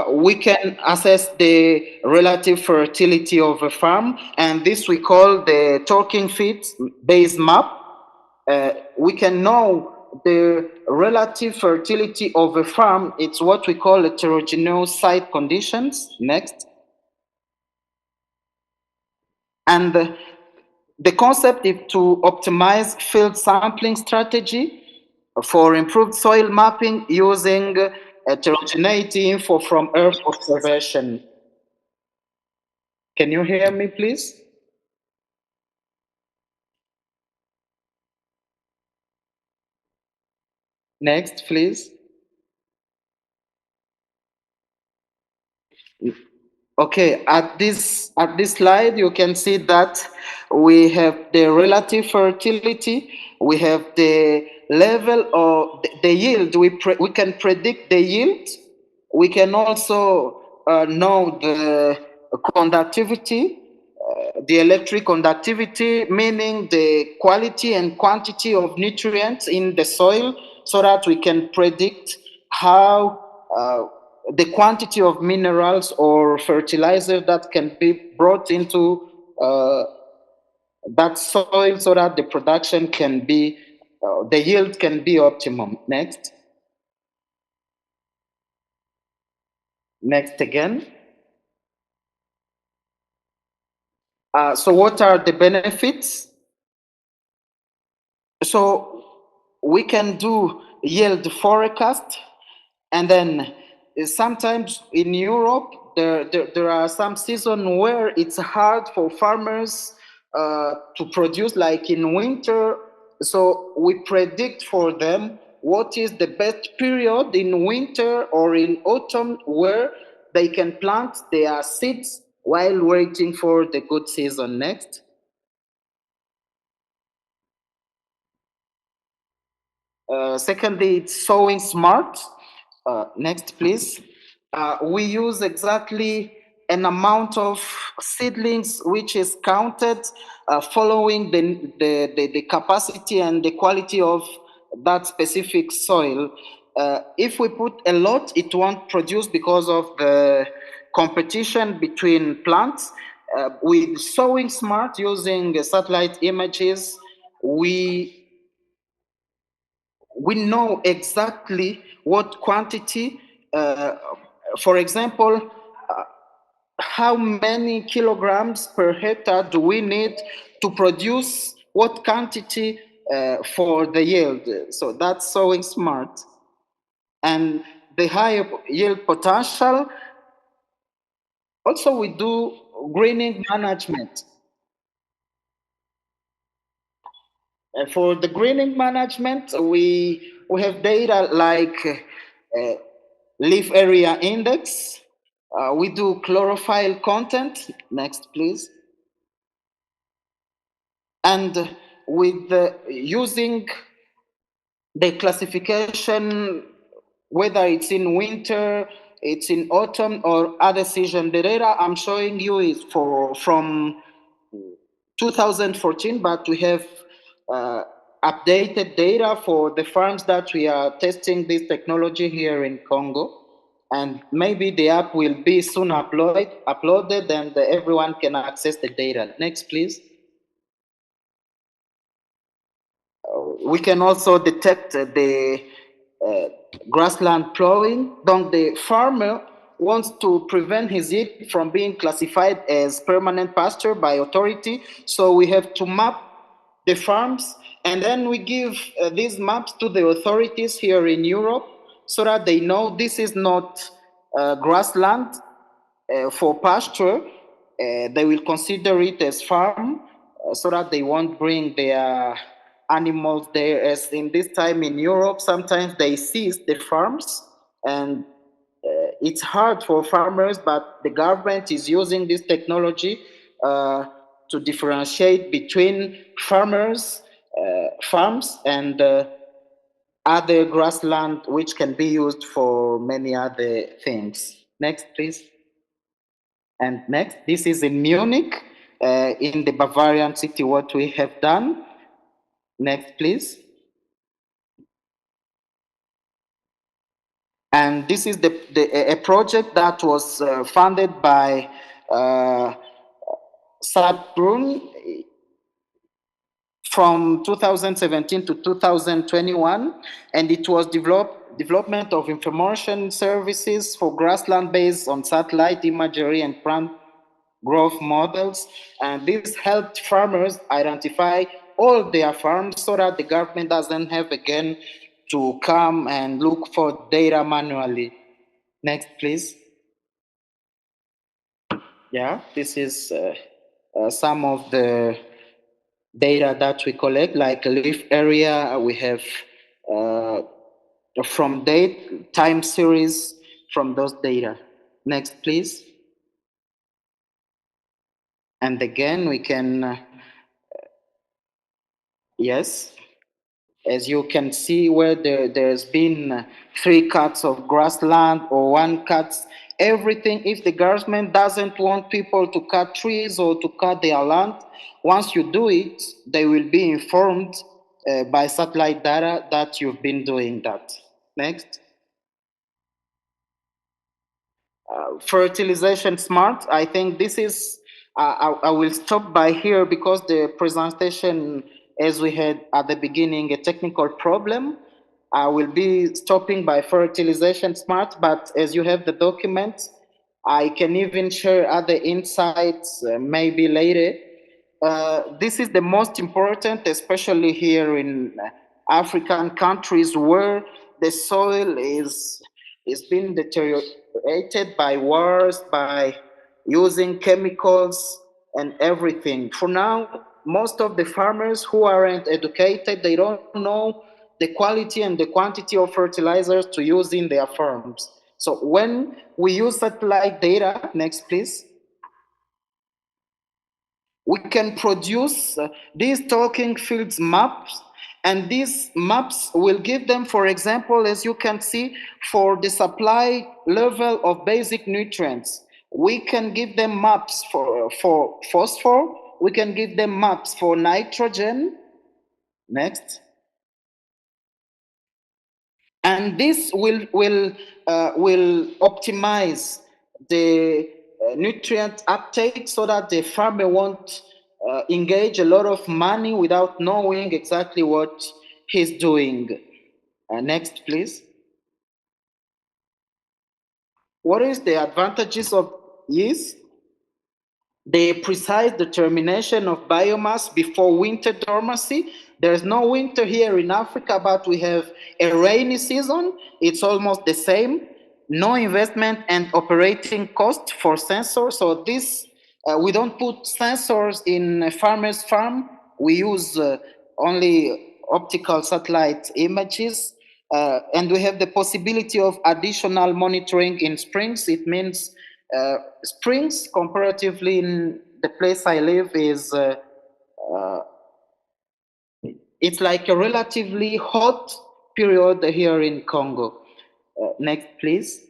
we can assess the relative fertility of a farm, and this we call the talking feet base map. We can know the relative fertility of a farm. It's what we call heterogeneous site conditions. Next. And the concept is to optimize field sampling strategy for improved soil mapping using heterogeneity info from Earth observation. Can you hear me, please? Next, please. Okay, at this slide, you can see that we have the relative fertility, we have the level of the yield. We can predict the yield. We can also know the conductivity, the electric conductivity, meaning the quality and quantity of nutrients in the soil, so that we can predict how the quantity of minerals or fertilizer that can be brought into that soil, so that the production can be, the yield can be optimum. Next. Next again. So what are the benefits? So we can do yield forecast, and then sometimes in Europe, there are some seasons where it's hard for farmers to produce, like in winter. So we predict for them what is the best period in winter or in autumn where they can plant their seeds while waiting for the good season. Next. Secondly, it's sowing smart. Next, please. We use exactly an amount of seedlings which is counted following the capacity and the quality of that specific soil. If we put a lot, it won't produce because of the competition between plants. With sowing smart, using satellite images, we know exactly what quantity, for example, how many kilograms per hectare do we need to produce what quantity for the yield. So that's sowing smart. And the higher yield potential, also we do greening management. For the greening management, we have data like leaf area index. We do chlorophyll content. Next, please. And with using the classification, whether it's in winter, it's in autumn, or other season, the data I'm showing you is from 2014, but we have updated data for the farms that we are testing this technology here in Congo. And maybe the app will be soon uploaded and everyone can access the data. Next, please. We can also detect the grassland plowing. Donc the farmer wants to prevent his yield from being classified as permanent pasture by authority. So we have to map the farms, and then we give these maps to the authorities here in Europe so that they know this is not grassland for pasture. They will consider it as farm so that they won't bring their animals there. As in this time in Europe, sometimes they seize the farms, and it's hard for farmers, but the government is using this technology to differentiate between farms and other grassland, which can be used for many other things. Next, please. And next, this is in Munich, in the Bavarian city, what we have done. Next, please. And this is a project that was funded by Saturn from 2017 to 2021, and it was development of information services for grassland based on satellite imagery and plant growth models. And this helped farmers identify all their farms so that the government doesn't have again to come and look for data manually. Next, please. Yeah, this is some of the data that we collect, like leaf area. We have from date, time series from those data. Next, please. And again, we can, yes, as you can see where there's been 3 cuts of grassland or 1 cut, everything, if the government doesn't want people to cut trees or to cut their land, once you do it, they will be informed by satellite data that you've been doing that. Next. Fertilization smart, I think this is, I will stop by here because the presentation, as we had at the beginning, a technical problem. I will be stopping by fertilization smart, but as you have the document, I can even share other insights maybe later. This is the most important, especially here in African countries where the soil is being deteriorated by wars, by using chemicals and everything. For now, most of the farmers who aren't educated, they don't know the quality and the quantity of fertilizers to use in their farms. So when we use satellite data, next please, we can produce these talking fields maps, and these maps will give them, for example, as you can see, for the supply level of basic nutrients. We can give them maps for phosphor, we can give them maps for nitrogen. Next. And this will optimize the nutrient uptake so that the farmer won't engage a lot of money without knowing exactly what he's doing. Next, please. What is the advantages of yeast? The precise determination of biomass before winter dormancy. There's no winter here in Africa, but we have a rainy season. It's almost the same. No investment and operating cost for sensors. So this, we don't put sensors in a farmer's farm. We use only optical satellite images. And we have the possibility of additional monitoring in springs. It means springs, comparatively in the place I live, is it's like a relatively hot period here in Congo. Next, please.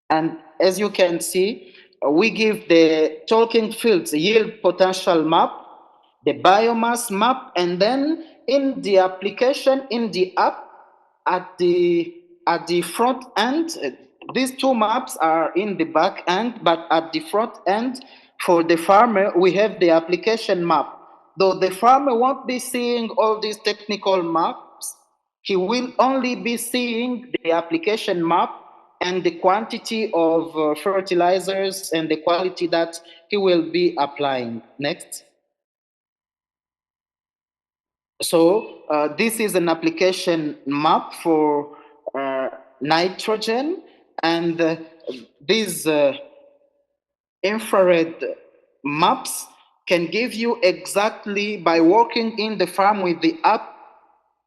And as you can see, we give the talking fields yield potential map, the biomass map, and then in the application, in the app, at the front end, these two maps are in the back end, but at the front end, for the farmer, we have the application map. Though the farmer won't be seeing all these technical maps, he will only be seeing the application map and the quantity of fertilizers and the quality that he will be applying. Next. So this is an application map for nitrogen, and these infrared maps can give you exactly, by working in the farm with the app,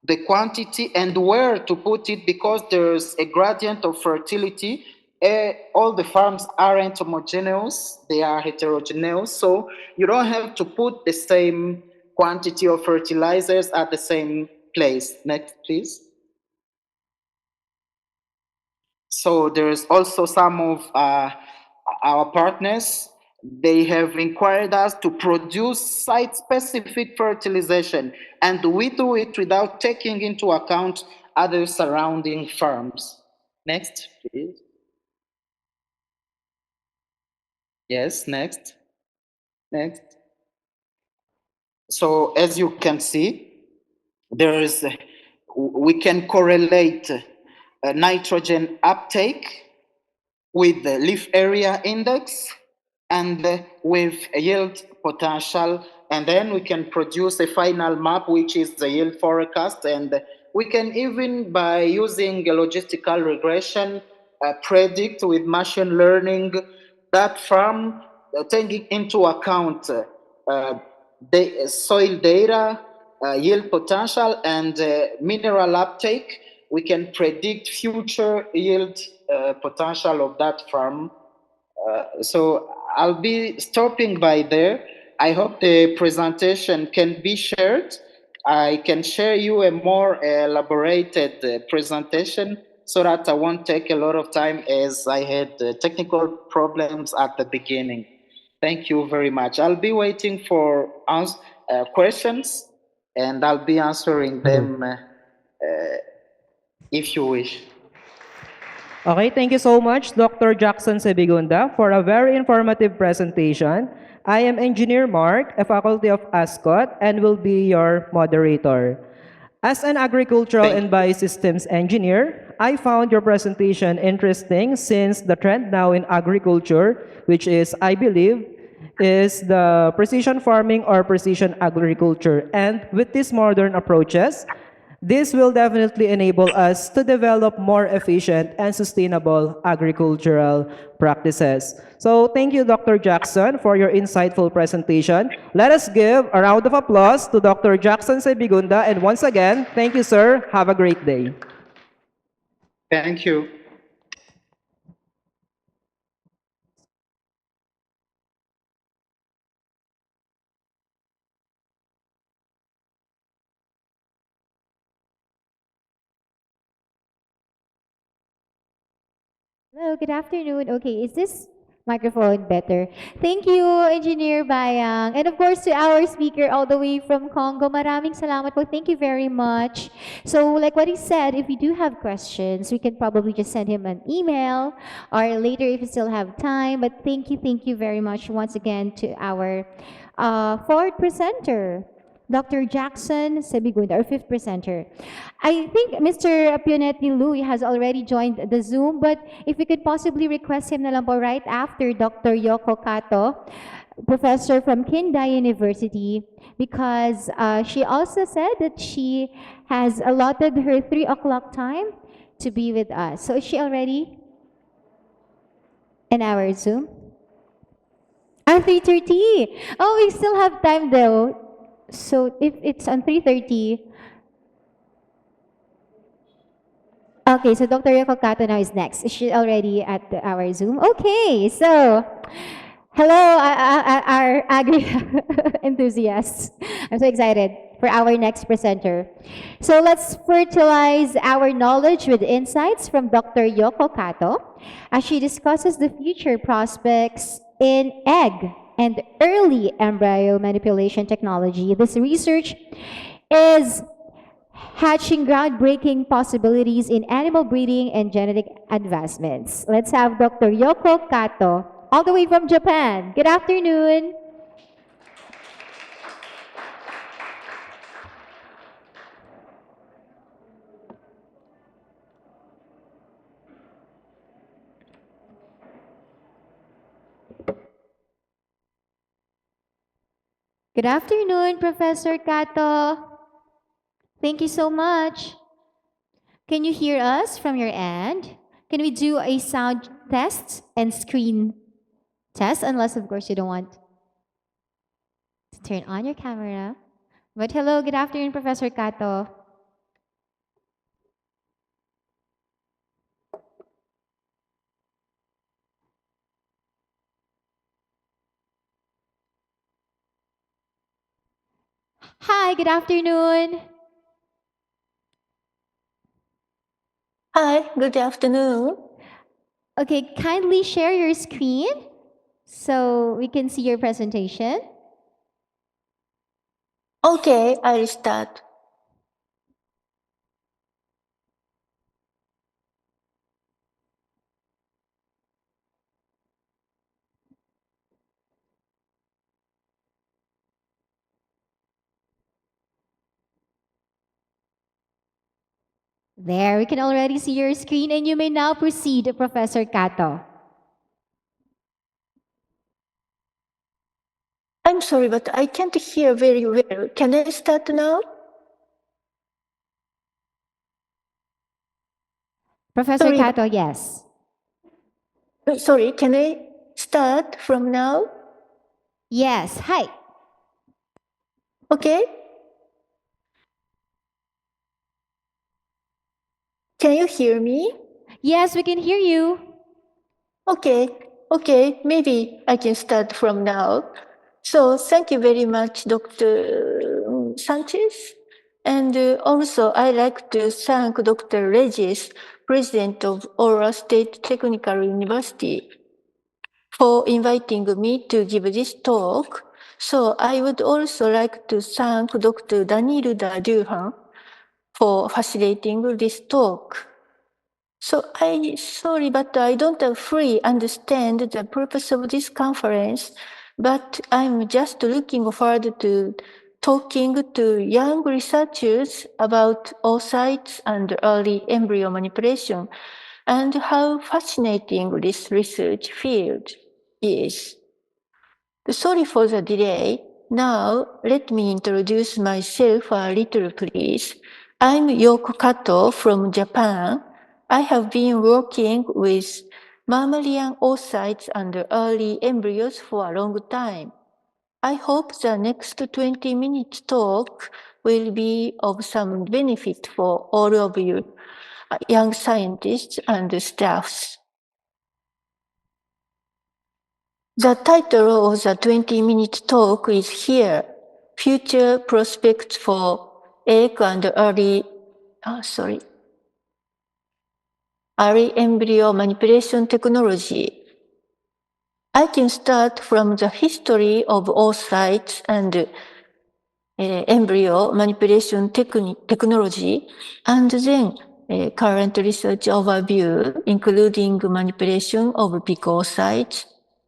the quantity and where to put it, because there's a gradient of fertility. All the farms aren't homogeneous, they are heterogeneous, so you don't have to put the same quantity of fertilizers at the same place. Next, please. So there's also some of our partners, they have inquired us to produce site-specific fertilization, and we do it without taking into account other surrounding farms. Next, please. Yes, next. Next. So as you can see, we can correlate nitrogen uptake with the leaf area index and with yield potential, and then we can produce a final map, which is the yield forecast, and we can even, by using a logistical regression, predict with machine learning that farm, taking into account the soil data, yield potential, and mineral uptake. We can predict future yield potential of that farm. So I'll be stopping by there. I hope the presentation can be shared. I can share you a more elaborated presentation so that I won't take a lot of time, as I had technical problems at the beginning. Thank you very much. I'll be waiting for questions, and I'll be answering them if you wish. Okay, thank you so much, Dr. Jackson Sebigunda, for a very informative presentation. I am Engineer Mark, a faculty of ASCOT, and will be your moderator. As an agricultural and biosystems engineer, I found your presentation interesting, since the trend now in agriculture, which is, I believe, is the precision farming or precision agriculture. And with these modern approaches, this will definitely enable us to develop more efficient and sustainable agricultural practices. So thank you, Dr. Jackson, for your insightful presentation. Let us give a round of applause to Dr. Jackson Sebigunda. And once again, thank you, sir. Have a great day. Thank you. Hello, good afternoon. Okay, is this microphone better? Thank you, Engineer Bayang. And of course, to our speaker all the way from Congo, maraming salamat po. Thank you very much. So, like what he said, if you do have questions, we can probably just send him an email or later if you still have time. But thank you very much once again to our fourth presenter, Dr. Jackson Sebigunda, our fifth presenter. I think Mr. Pionetti Louis has already joined the Zoom, but if we could possibly request him na lang po right after Dr. Yoko Kato, professor from Kindai University, because she also said that she has allotted her 3 o'clock time to be with us. So is she already in our Zoom? 3:30. Oh, we still have time though. So if it's on 3:30, Okay, so Dr. Yoko Kato now is next. Is she already at our Zoom? Okay, so hello, our agri enthusiasts. I'm so excited for our next presenter. So let's fertilize our knowledge with insights from Dr. Yoko Kato as she discusses the future prospects in egg and early embryo manipulation technology. This research is hatching groundbreaking possibilities in animal breeding and genetic advancements. Let's have Dr. Yoko Kato, all the way from Japan. Good afternoon. Good afternoon, Professor Kato. Thank you so much. Can you hear us from your end? Can we do a sound test and screen test? Unless, of course, you don't want to turn on your camera. But hello, good afternoon, Professor Kato. Hi, good afternoon. Hi, good afternoon. Okay, kindly share your screen so we can see your presentation. Okay, I'll start. There, we can already see your screen and you may now proceed, Professor Kato. I'm sorry, but I can't hear very well. Can I start now? Professor Sorry. Kato, yes. Sorry, can I start from now? Yes, hi. Okay. Can you hear me? Yes, we can hear you. Okay, maybe I can start from now. So thank you very much, Dr. Sanchez. And also I like to thank Dr. Regis, President of Aurora State Technical University, for inviting me to give this talk. So I would also like to thank Dr. Daniel Durhan for facilitating this talk. So sorry, but I don't fully understand the purpose of this conference, but I'm just looking forward to talking to young researchers about oocytes and early embryo manipulation and how fascinating this research field is. Sorry for the delay. Now, let me introduce myself a little, please. I'm Yoko Kato from Japan. I have been working with mammalian oocytes and early embryos for a long time. I hope the next 20-minute talk will be of some benefit for all of you, young scientists and staffs. The title of the 20-minute talk is here, Future Prospects for Egg and Early Embryo Manipulation Technology. I can start from the history of oocytes and embryo manipulation technology, and then current research overview, including manipulation of pig oocytes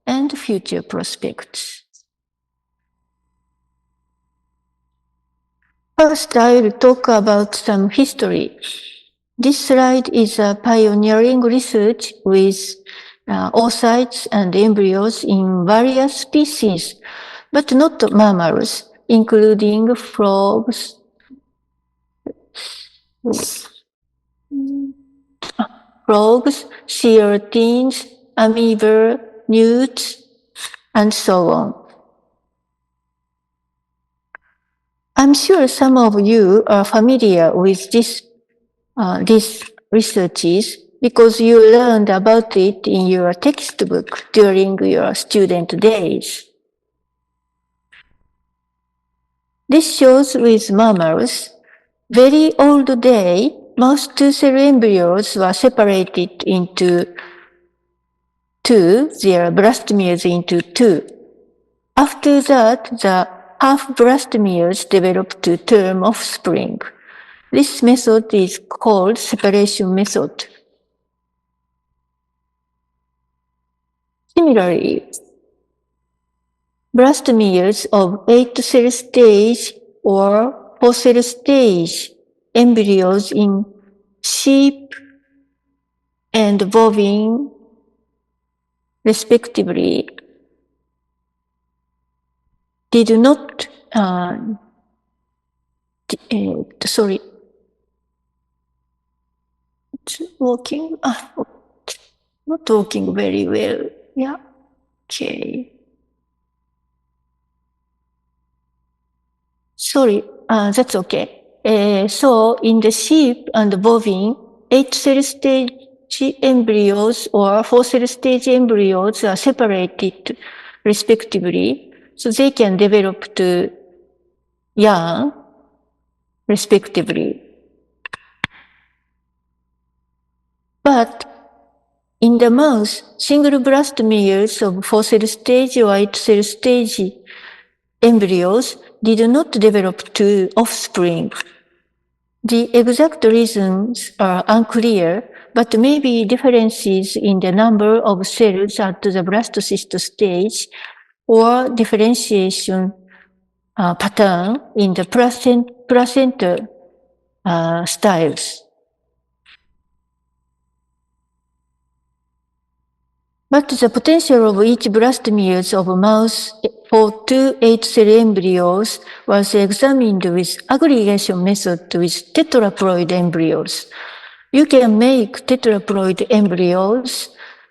and future prospects. First, I will talk about some history. This slide is a pioneering research with oocytes and embryos in various species, but not mammals, including frogs, sea urchins, amoeba, newts, and so on. I'm sure some of you are familiar with this researches because you learned about it in your textbook during your student days. This shows with mammals, very old day, mouse two-cell embryos were separated into two, their blastomeres into two. After that, the half blastomeres developed to term offspring. This method is called separation method. Similarly, blastomeres of 8-cell stage or 4-cell stage embryos in sheep and bovine, respectively, did not, sorry, it's working, not working very well, yeah, okay. Sorry, that's okay. So in the sheep and bovine, 8-cell stage embryos or 4-cell stage embryos are separated respectively, so they can develop to young respectively. But in the mouse, single blastomeres of 4-cell stage or 8-cell stage embryos did not develop to offspring. The exact reasons are unclear, but maybe differences in the number of cells at the blastocyst stage or differentiation pattern in the placenta styles. But the potential of each blastomeres of mouse for two 8-cell embryos was examined with aggregation method with tetraploid embryos. You can make tetraploid embryos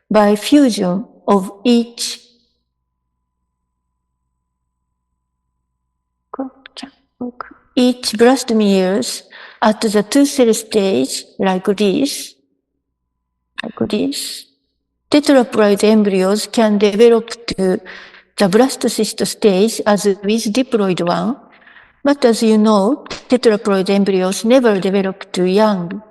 by fusion of each blastomeres at the 2-cell stage like this. Tetraploid embryos can develop to the blastocyst stage as with diploid one, but as you know, tetraploid embryos never develop to young.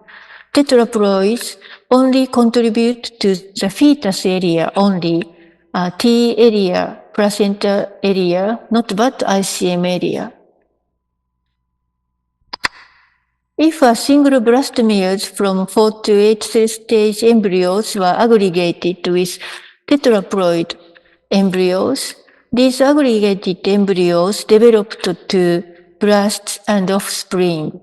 Tetraploids only contribute to the fetus area only, T area, placenta area, not but ICM area. If a single blastomeres from 4 to 8 cell stage embryos were aggregated with tetraploid embryos, these aggregated embryos developed to blasts and offspring.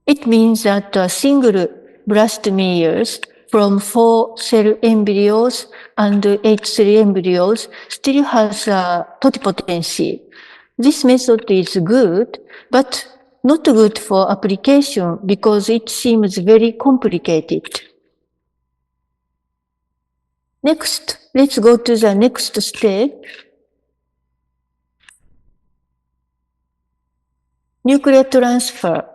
It means that a single blastomeres from 4-cell embryos and 8-cell embryos still has a totipotency. This method is good, but not good for application because it seems very complicated. Next, let's go to the next step. Nuclear transfer.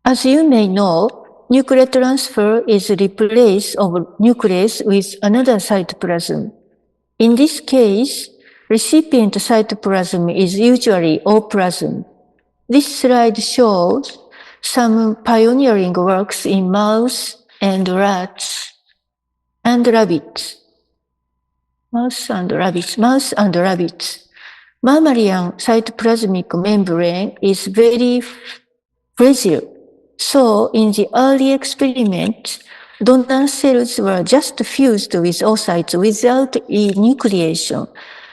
As you may know, nuclear transfer is replace of nucleus with another cytoplasm. In this case, recipient cytoplasm is usually O-plasm. This slide shows some pioneering works in mouse and rats and rabbits. Mouse and rabbits. Mammalian cytoplasmic membrane is very fragile. So in the early experiments, donor cells were just fused with oocytes without enucleation,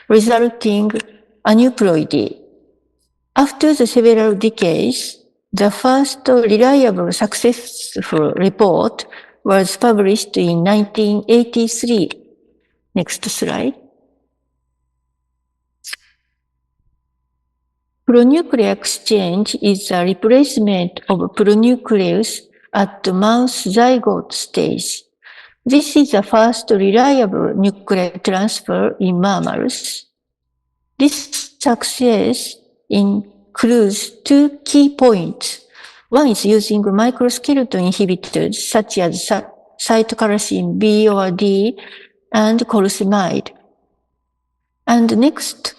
resulting aneuploidy. After the several decades, the first reliable successful report was published in 1983. Next slide. Pronuclear exchange is a replacement of pronucleus at the mouse zygote stage. This is the first reliable nuclear transfer in mammals. This success includes two key points. One is using microskeleton inhibitors such as cytokeratin B or D and corusemide. And the next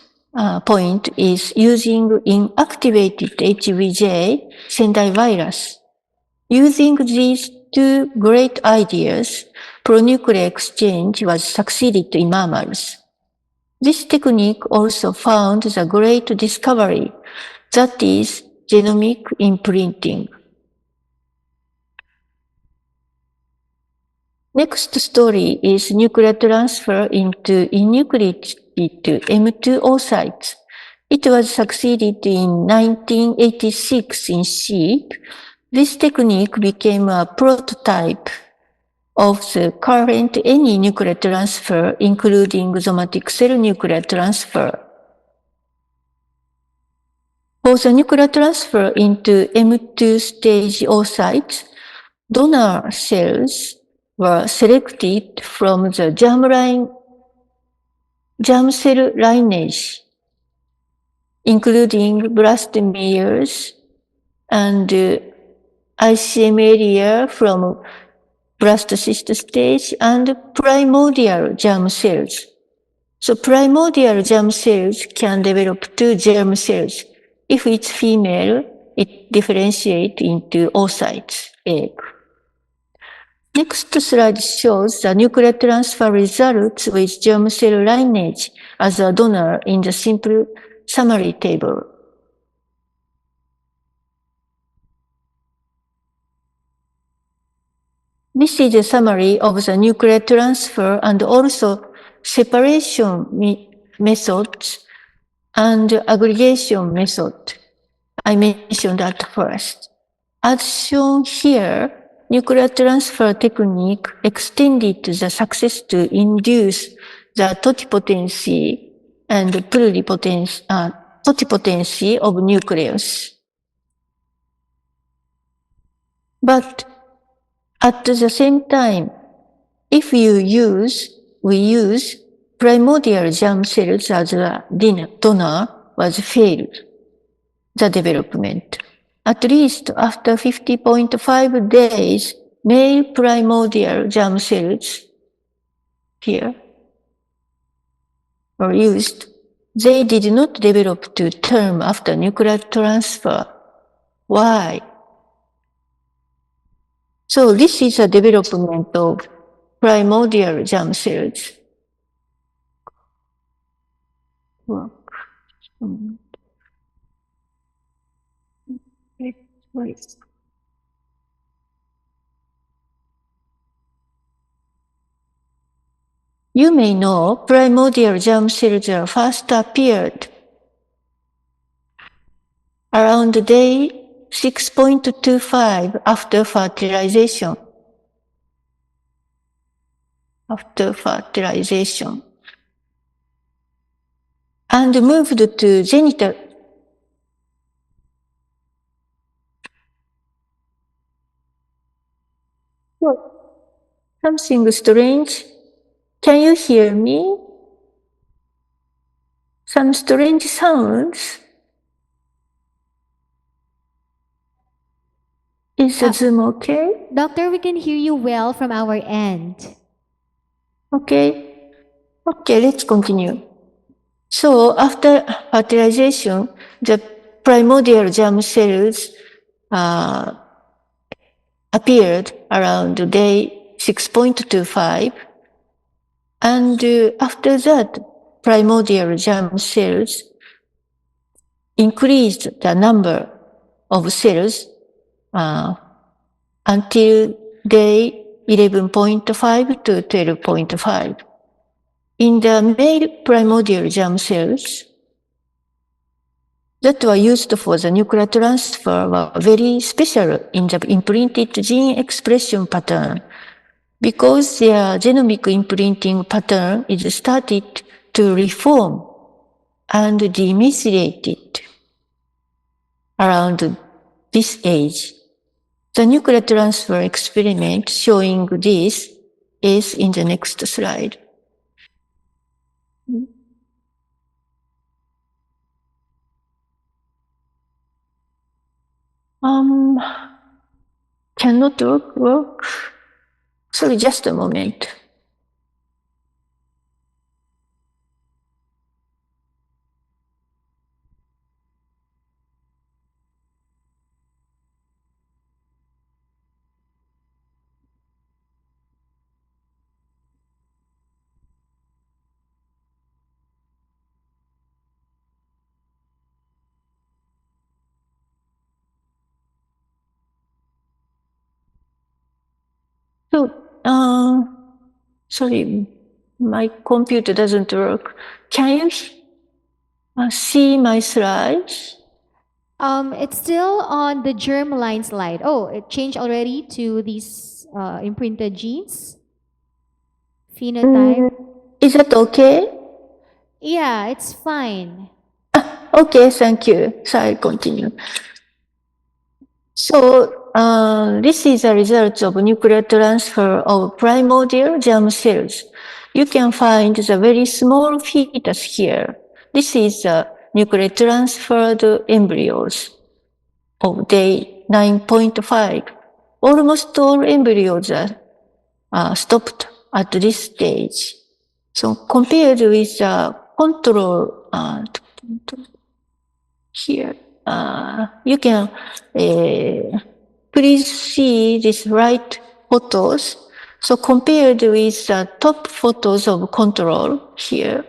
point is using inactivated HVJ Sendai virus. Using these two great ideas, pronuclear exchange was succeeded in mammals. This technique also found the great discovery, that is, genomic imprinting. Next story is nuclear transfer into enucleated M2 oocytes. It was succeeded in 1986 in sheep. This technique became a prototype of the current any nuclear transfer, including somatic cell nuclear transfer. For the nuclear transfer into M2 stage oocytes, donor cells were selected from the germ cell lineage, including blastomeres and ICM area from blastocyst stage and primordial germ cells. So primordial germ cells can develop two germ cells. If it's female, it differentiates into oocytes, egg. Next slide shows the nuclear transfer results with germ cell lineage as a donor in the simple summary table. This is a summary of the nuclear transfer and also separation methods and aggregation method. I mentioned that first. As shown here, nuclear transfer technique extended the success to induce the totipotency and totipotency of nucleus. But at the same time, if we use primordial germ cells as a donor, was failed, the development. At least after 50.5 days, male primordial germ cells here were used. They did not develop to term after nuclear transfer. Why? So this is a development of primordial germ cells. You may know primordial germ cells first appeared around day 6.25 after fertilization. And moved to genital. Something strange. Can you hear me? Some strange sounds. Is the Zoom okay? Doctor, we can hear you well from our end. Okay. Okay, let's continue. So after fertilization, the primordial germ cells appeared around day 6.25. And after that, primordial germ cells increased the number of cells until day 11.5 to 12.5. In the male primordial germ cells that were used for the nuclear transfer were very special in the imprinted gene expression pattern, because their genomic imprinting pattern is started to reform and demethylated around this age. The nuclear transfer experiment showing this is in the next slide. Um, cannot work. Sorry, just a moment. So, sorry, my computer doesn't work. Can you see my slides? It's still on the germline slide. Oh, it changed already to these imprinted genes phenotype. Is that okay? Yeah, it's fine. Okay, thank you. So I'll continue. So this is a result of nuclear transfer of primordial germ cells. You can find the very small fetus here. This is nuclear transferred embryos of day 9.5. Almost all embryos are stopped at this stage. So compared with control here, you can please see these right photos. So compared with the top photos of control here,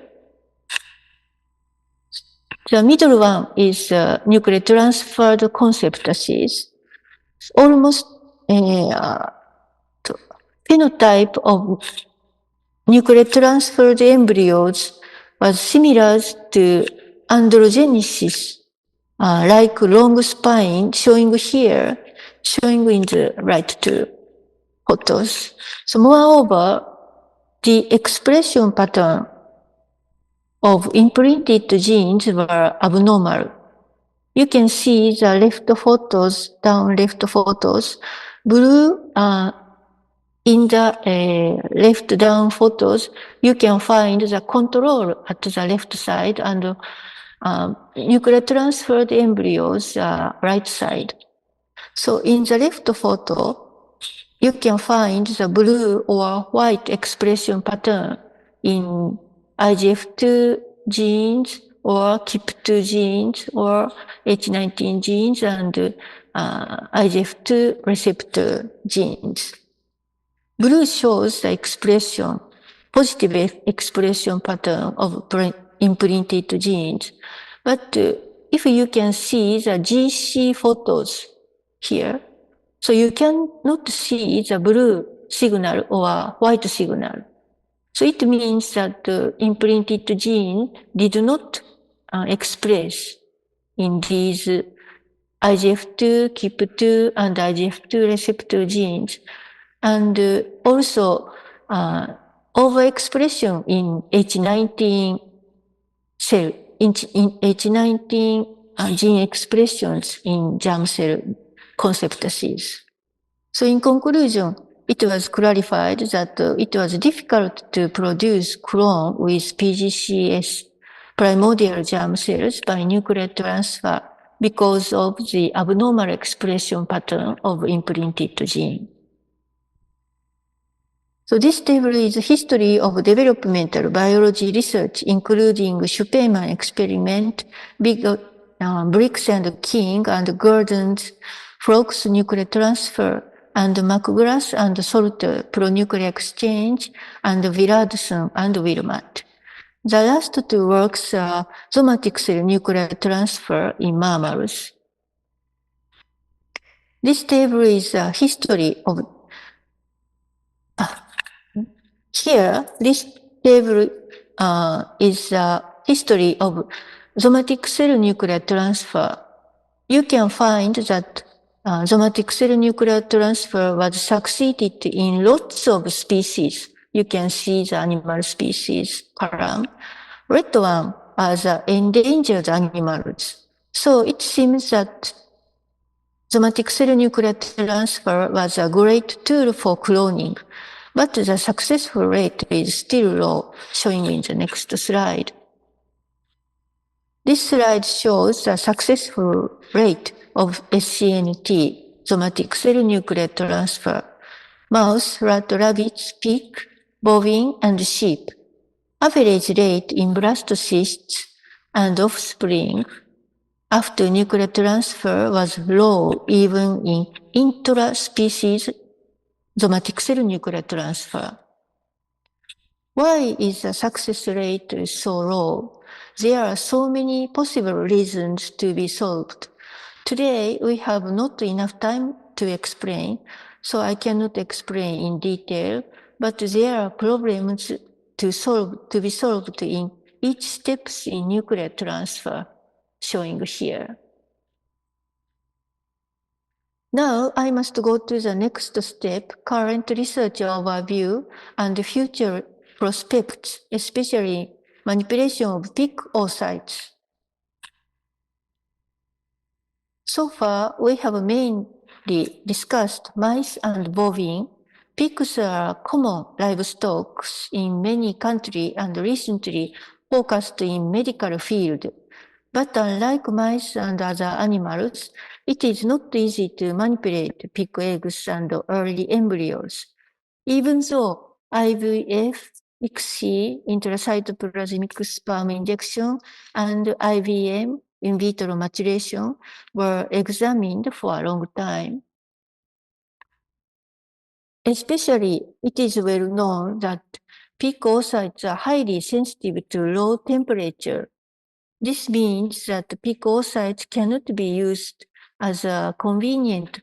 the middle one is nuclear transferred conceptaceous. Almost phenotype of nuclear transferred embryos was similar to androgenesis, like long spine showing here, showing in the right two photos. So moreover, the expression pattern of imprinted genes were abnormal. You can see the left photos, down left photos, blue in the left down photos, you can find the control at the left side and nuclear transferred embryos right side. So in the left photo, you can find the blue or white expression pattern in IGF2 genes or KIP2 genes or H19 genes and IGF2 receptor genes. Blue shows the expression, positive expression pattern of imprinted genes. But if you can see the GC photos here, so you cannot see the blue signal or white signal. So it means that the imprinted gene did not express in these IGF2, KIP2, and IGF2 receptor genes. And also overexpression in H19 cell, in H19 gene expressions in germ cell conceptaceous. So in conclusion, it was clarified that it was difficult to produce clone with PGCS, primordial germ cells, by nuclear transfer because of the abnormal expression pattern of imprinted gene. So this table is a history of developmental biology research, including Schuppelmann experiment, Briggs and King and Gordon's Flocks nuclear transfer, and McGrath and Salter pronuclear exchange, and Willardson and Wilmot. The last two works are somatic cell nuclear transfer in mammals. This table is a history of Here, this table is a history of somatic cell nuclear transfer. You can find that somatic cell nuclear transfer was succeeded in lots of species. You can see the animal species column. Red one are the endangered animals. So it seems that somatic cell nuclear transfer was a great tool for cloning. But the successful rate is still low, showing in the next slide. This slide shows the successful rate of SCNT, somatic cell nuclear transfer. Mouse, rat, rabbits, pig, bovine, and sheep. Average rate in blastocysts and offspring after nuclear transfer was low even in intra-species somatic cell nuclear transfer. Why is the success rate so low? There are so many possible reasons to be solved. Today, we have not enough time to explain, so I cannot explain in detail, but there are problems to be solved in each steps in nuclear transfer, showing here. Now, I must go to the next step, current research overview and future prospects, especially manipulation of pig oocytes. So far, we have mainly discussed mice and bovine. Pigs are common livestock in many countries and recently focused in medical field. But unlike mice and other animals, it is not easy to manipulate pig eggs and early embryos. Even though IVF, ICSI, intracytoplasmic sperm injection, and IVM, in vitro maturation, were examined for a long time. Especially, it is well known that pig oocytes are highly sensitive to low temperature. This means that pig oocytes cannot be used as a convenient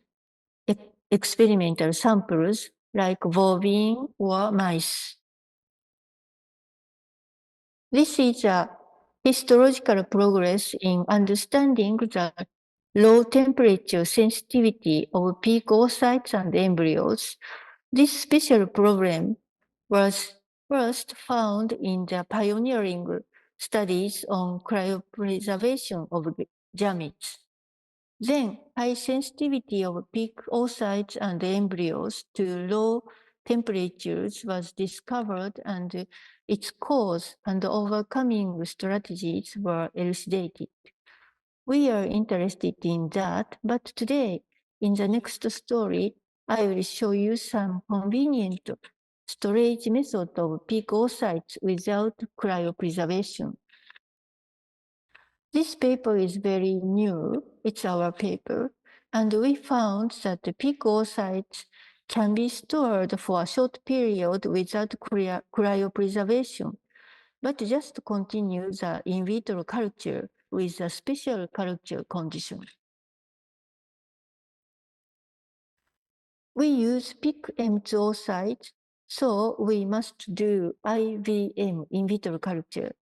experimental samples like bovine or mice. This is a historical progress in understanding the low temperature sensitivity of pig oocytes and embryos. This special problem was first found in the pioneering studies on cryopreservation of gametes. Then, high sensitivity of pig oocytes and embryos to low temperatures was discovered, and its cause and overcoming strategies were elucidated. We are interested in that, but today, in the next story, I will show you some convenient storage method of pig oocytes without cryopreservation. This paper is very new. It's our paper. And we found that the pig oocytes can be stored for a short period without cryopreservation, but just continue the in vitro culture with a special culture condition. We use pig oocytes, so we must do IVM, in vitro culture.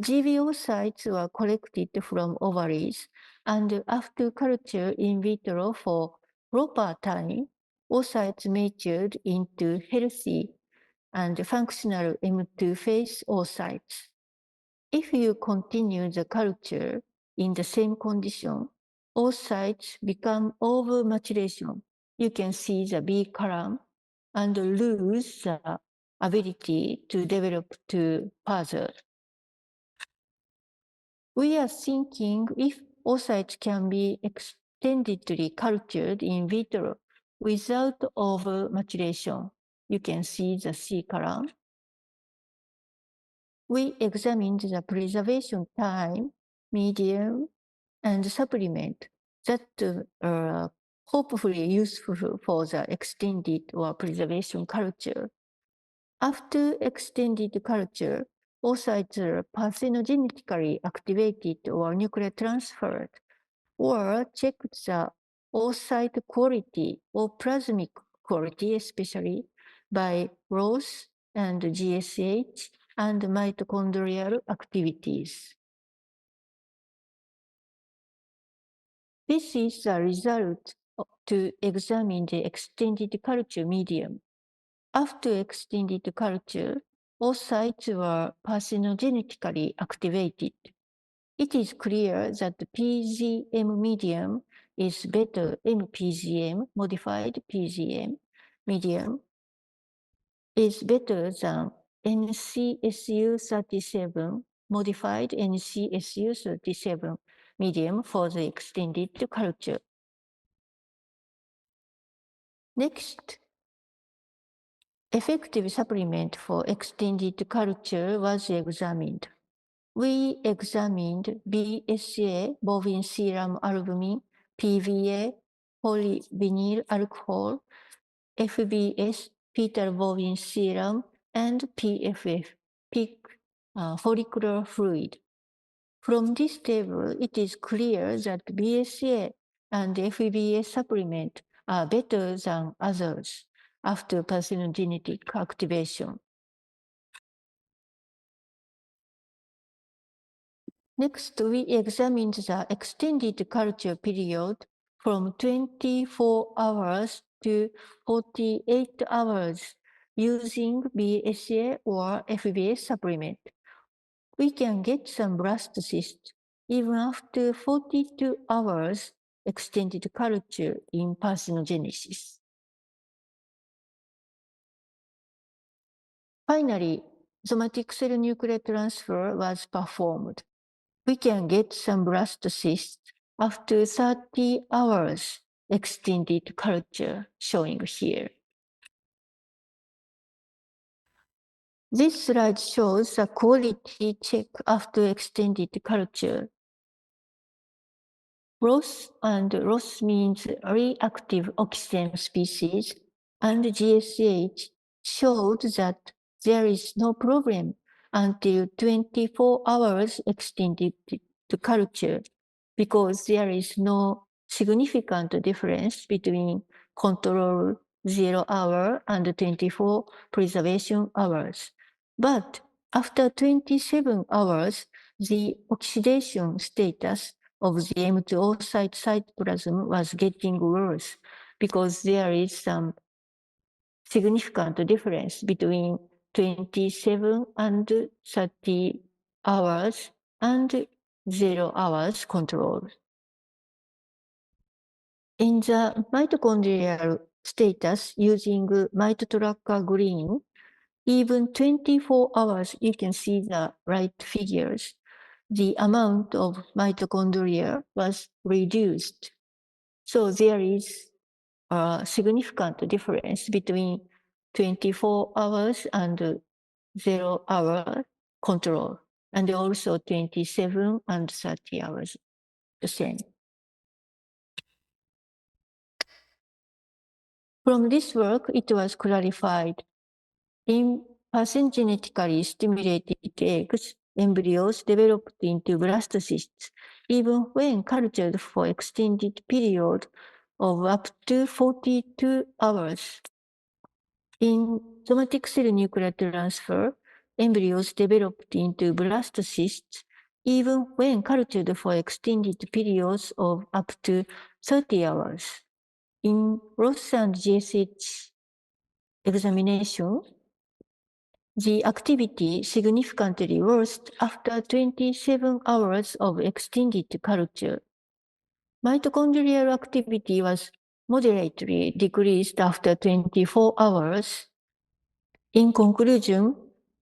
GB oocytes were collected from ovaries, and after culture in vitro for proper time, oocytes matured into healthy and functional M2 phase oocytes. If you continue the culture in the same condition, oocytes become over maturation. You can see the B column and lose the ability to develop to further. We are thinking if oocytes can be extendedly cultured in vitro without over maturation. You can see the C column. We examined the preservation time, medium, and supplement that are hopefully useful for the extended or preservation culture. After extended culture, oocytes are parthenogenetically activated or nuclear transferred, or check the oocyte quality or plasmic quality, especially by Ross and GSH and mitochondrial activities. This is the result to examine the extended culture medium. After extended culture, oocytes were parthenogenetically activated. It is clear that the PGM medium is better, MPGM, modified PGM medium, is better than NCSU37, modified NCSU37, medium for the extended culture. Next, effective supplement for extended culture was examined. We examined BSA, bovine serum albumin, PVA, polyvinyl alcohol, FBS, fetal bovine serum, and PFF, peak follicular fluid. From this table, it is clear that BSA and FBS supplement are better than others after parthenogenetic activation. Next, we examined the extended culture period from 24 hours to 48 hours using BSA or FBS supplement. We can get some blastocysts even after 42 hours extended culture in parthenogenesis. Finally, somatic cell nuclear transfer was performed. We can get some blastocysts after 30 hours extended culture, showing here. This slide shows a quality check after extended culture. ROS, and ROS means reactive oxygen species, and GSH showed that there is no problem until 24 hours extended to culture because there is no significant difference between control 0 hour and 24 preservation hours. But after 27 hours, the oxidation status of the M2O cytoplasm was getting worse because there is some significant difference between 27 and 30 hours and 0 hours control. In the mitochondrial status using mitotracker green, even 24 hours, you can see the right figures, the amount of mitochondria was reduced. So there is a significant difference between 24 hours and 0 hour control, and also 27 and 30 hours, the same. From this work, it was clarified. In parthenogenetically stimulated eggs, embryos developed into blastocysts, even when cultured for extended period of up to 42 hours. In somatic cell nuclear transfer, embryos developed into blastocysts, even when cultured for extended periods of up to 30 hours. In ROS and GSH examination, the activity significantly worsened after 27 hours of extended culture. Mitochondrial activity was moderately decreased after 24 hours. In conclusion,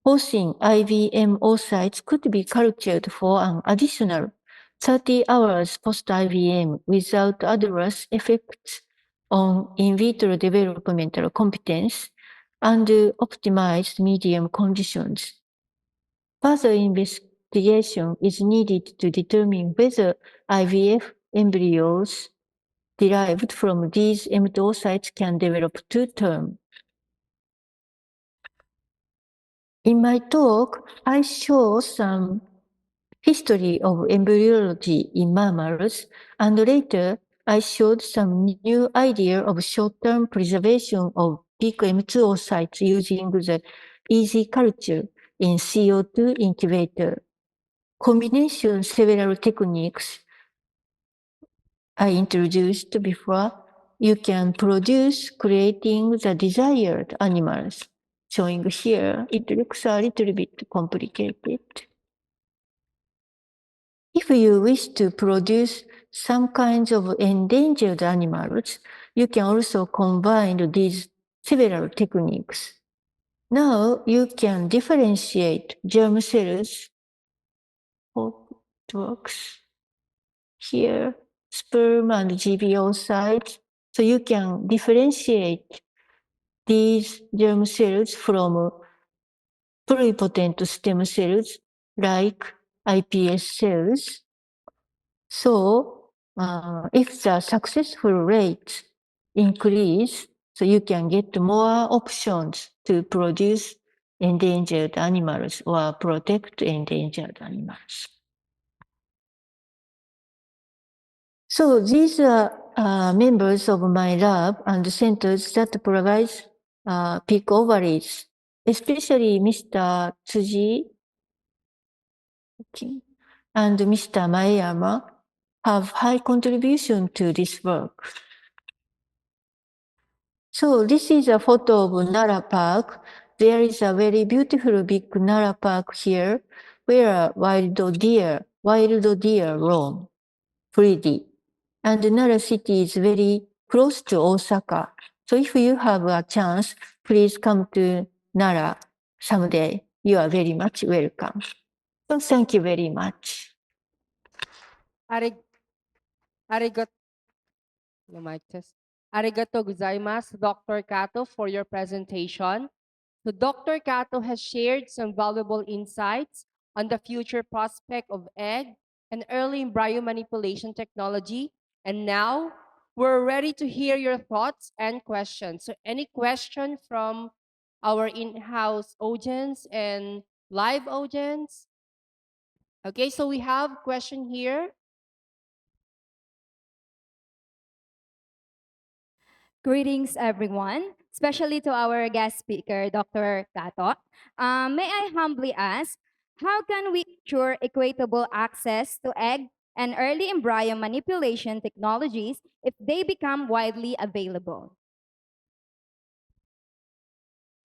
porcine IVM oocytes could be cultured for an additional 30 hours post-IVM without adverse effects on in vitro developmental competence and optimized medium conditions. Further investigation is needed to determine whether IVF embryos derived from these M2 oocytes can develop to term. In my talk, I show some history of embryology in mammals, and later I showed some new idea of short-term preservation of peak M2 oocytes using the easy culture in CO2 incubator. Combination several techniques I introduced before, you can produce creating the desired animals. Showing here, it looks a little bit complicated. If you wish to produce some kinds of endangered animals, you can also combine these several techniques. Now you can differentiate germ cells. Hope it works. here sperm and GB oocytes. So you can differentiate these germ cells from pluripotent stem cells like iPS cells. So if the successful rates increase, so you can get more options to produce endangered animals or protect endangered animals. So these are members of my lab and centers that provide pig ovaries, especially Mr. Tsuji and Mr. Maeyama have high contribution to this work. So this is a photo of Nara Park. There is a very beautiful big Nara Park here where wild deer roam freely. And Nara city is very close to Osaka. So if you have a chance, please come to Nara someday. You are very much welcome. So thank you very much. Arigato, the mic test. Arigato gozaimasu, Dr. Kato, for your presentation. So Dr. Kato has shared some valuable insights on the future prospect of egg and early embryo manipulation technology. And now we're ready to hear your thoughts and questions. So any question from our in-house audience and live audience? Okay, so we have question here. Greetings, everyone, especially to our guest speaker, Dr. Kato. May I humbly ask, how can we ensure equitable access to egg and early embryo manipulation technologies if they become widely available?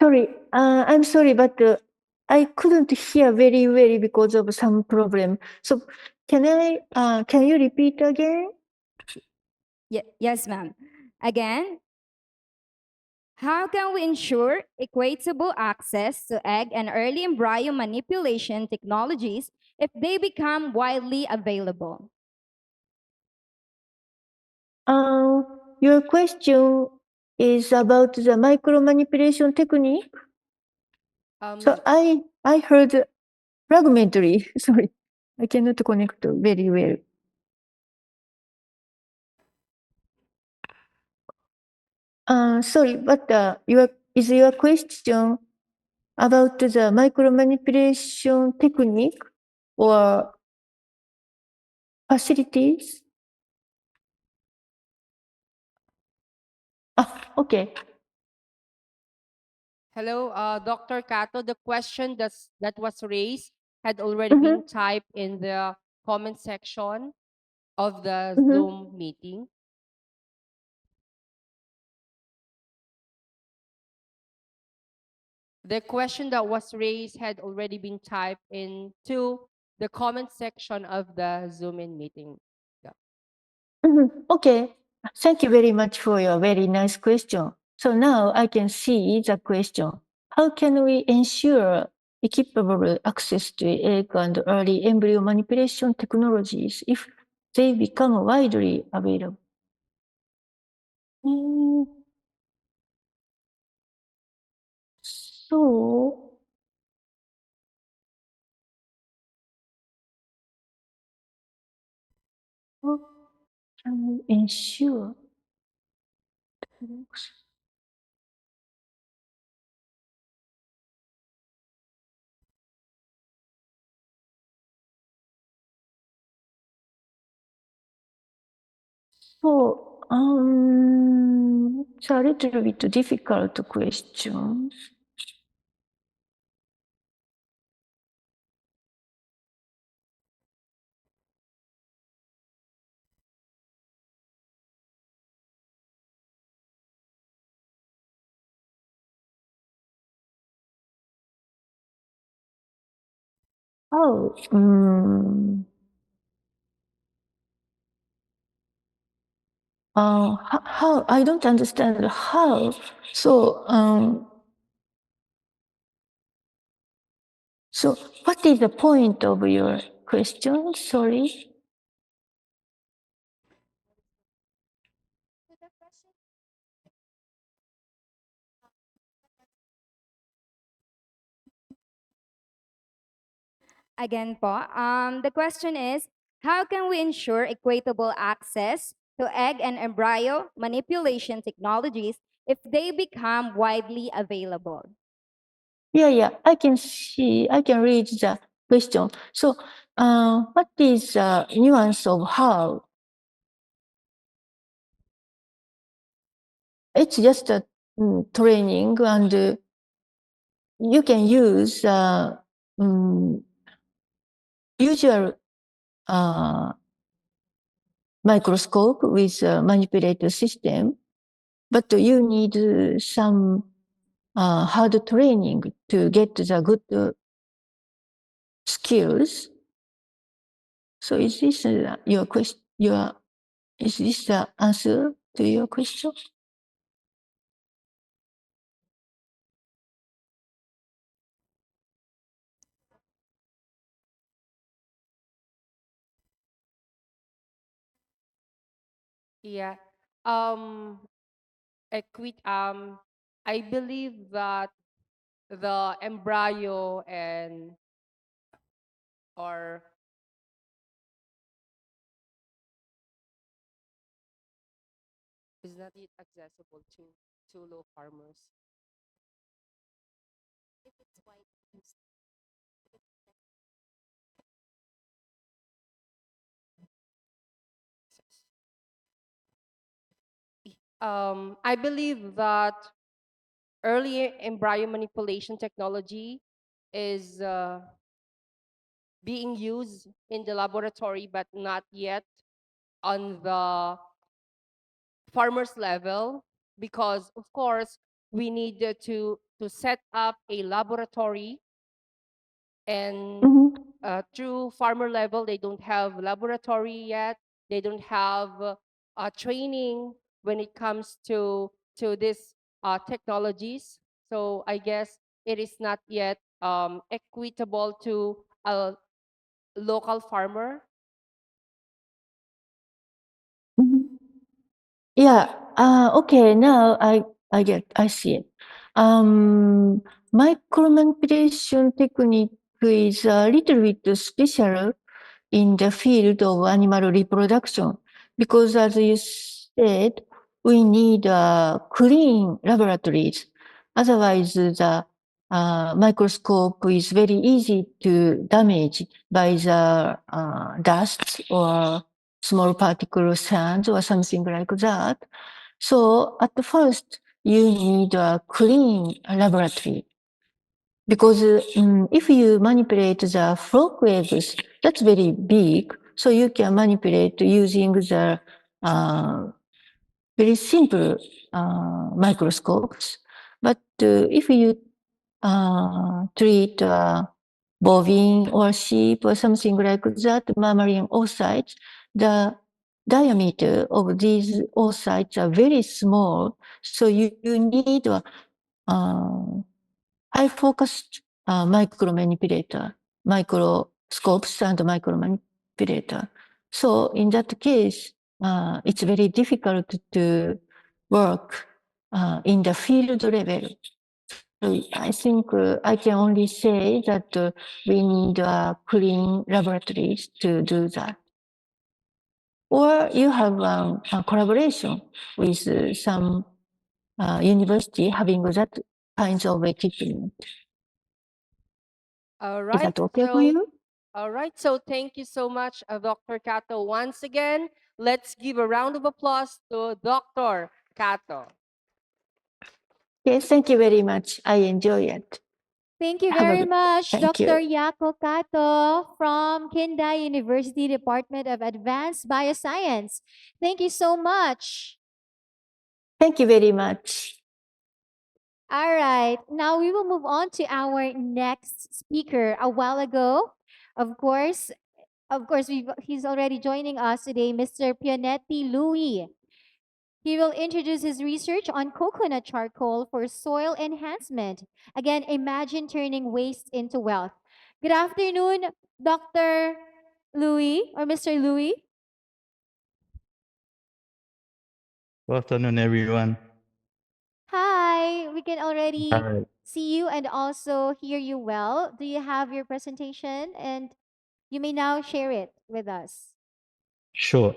Sorry, I'm sorry, but I couldn't hear very well because of some problem. So can you repeat again? Yes, ma'am. Again, how can we ensure equitable access to egg and early embryo manipulation technologies if they become widely available? Your question is about the micromanipulation technique. So I heard fragmentary. Sorry, I cannot connect very well. Sorry, but is your question about the micromanipulation technique or facilities? Okay. Hello, Dr. Kato. The question that was raised had already been typed in the comment section of the Zoom meeting. The question that was raised had already been typed into the comment section of the Zoom in meeting. Yeah. Okay. Thank you very much for your very nice question. So now I can see the question. How can we ensure equitable access to egg and early embryo manipulation technologies if they become widely available? So, how can we ensure? So, it's a little bit difficult question. Oh, how? I don't understand how. So, so what is the point of your question? Sorry. again po. The question is, how can we ensure equitable access to egg and embryo manipulation technologies if they become widely available? Yeah, I can see, I can read the question. So, what is the nuance of how? It's just a training, and you can use usual microscope with a manipulator system, but you need some hard training to get the good skills. So is this your question? Is this the answer to your question? Yeah. I believe that the embryo and or is not yet accessible to low farmers. I believe that early embryo manipulation technology is being used in the laboratory, but not yet on the farmers level, because of course we need to set up a laboratory, and through farmer level they don't have laboratory yet, they don't have training when it comes to this technologies. So I guess it is not yet equitable to a local farmer. Yeah. Okay. Now I see it. Micromanipulation technique is a little bit special in the field of animal reproduction because, as you said, we need clean laboratories. Otherwise, the microscope is very easy to damage by the dust or small particle sands or something like that. So at first, you need a clean laboratory because if you manipulate the frog eggs, that's very big. So you can manipulate using the very simple microscopes. But if you treat bovine or sheep or something like that, mammalian oocytes, the diameter of these oocytes are very small. So you need a high focused microscopes and micromanipulator. So in that case, it's very difficult to work in the field level. So I think I can only say that we need clean laboratories to do that. Or you have a collaboration with some university having that kinds of equipment. All Is right. that okay for you? All right. So thank you so much, Dr. Kato. Once again, let's give a round of applause to Dr. Kato. Yes, thank you very much. I enjoy it. Thank you Have a very good much, Thank Dr. you. Yako Kato from Kindai University Department of Advanced Bioscience. Thank you so much. Thank you very much. All right, now we will move on to our next speaker. A while ago, of course, he's already joining us today, Mr. Pionetti Louis. He will introduce his research on coconut charcoal for soil enhancement. Again, imagine turning waste into wealth. Good afternoon, Dr. Louis or Mr. Louis. Good afternoon, everyone. Hi. hi. We can already Hi. see you and also hear you well. Do you have your presentation? And you may now share it with us. Sure.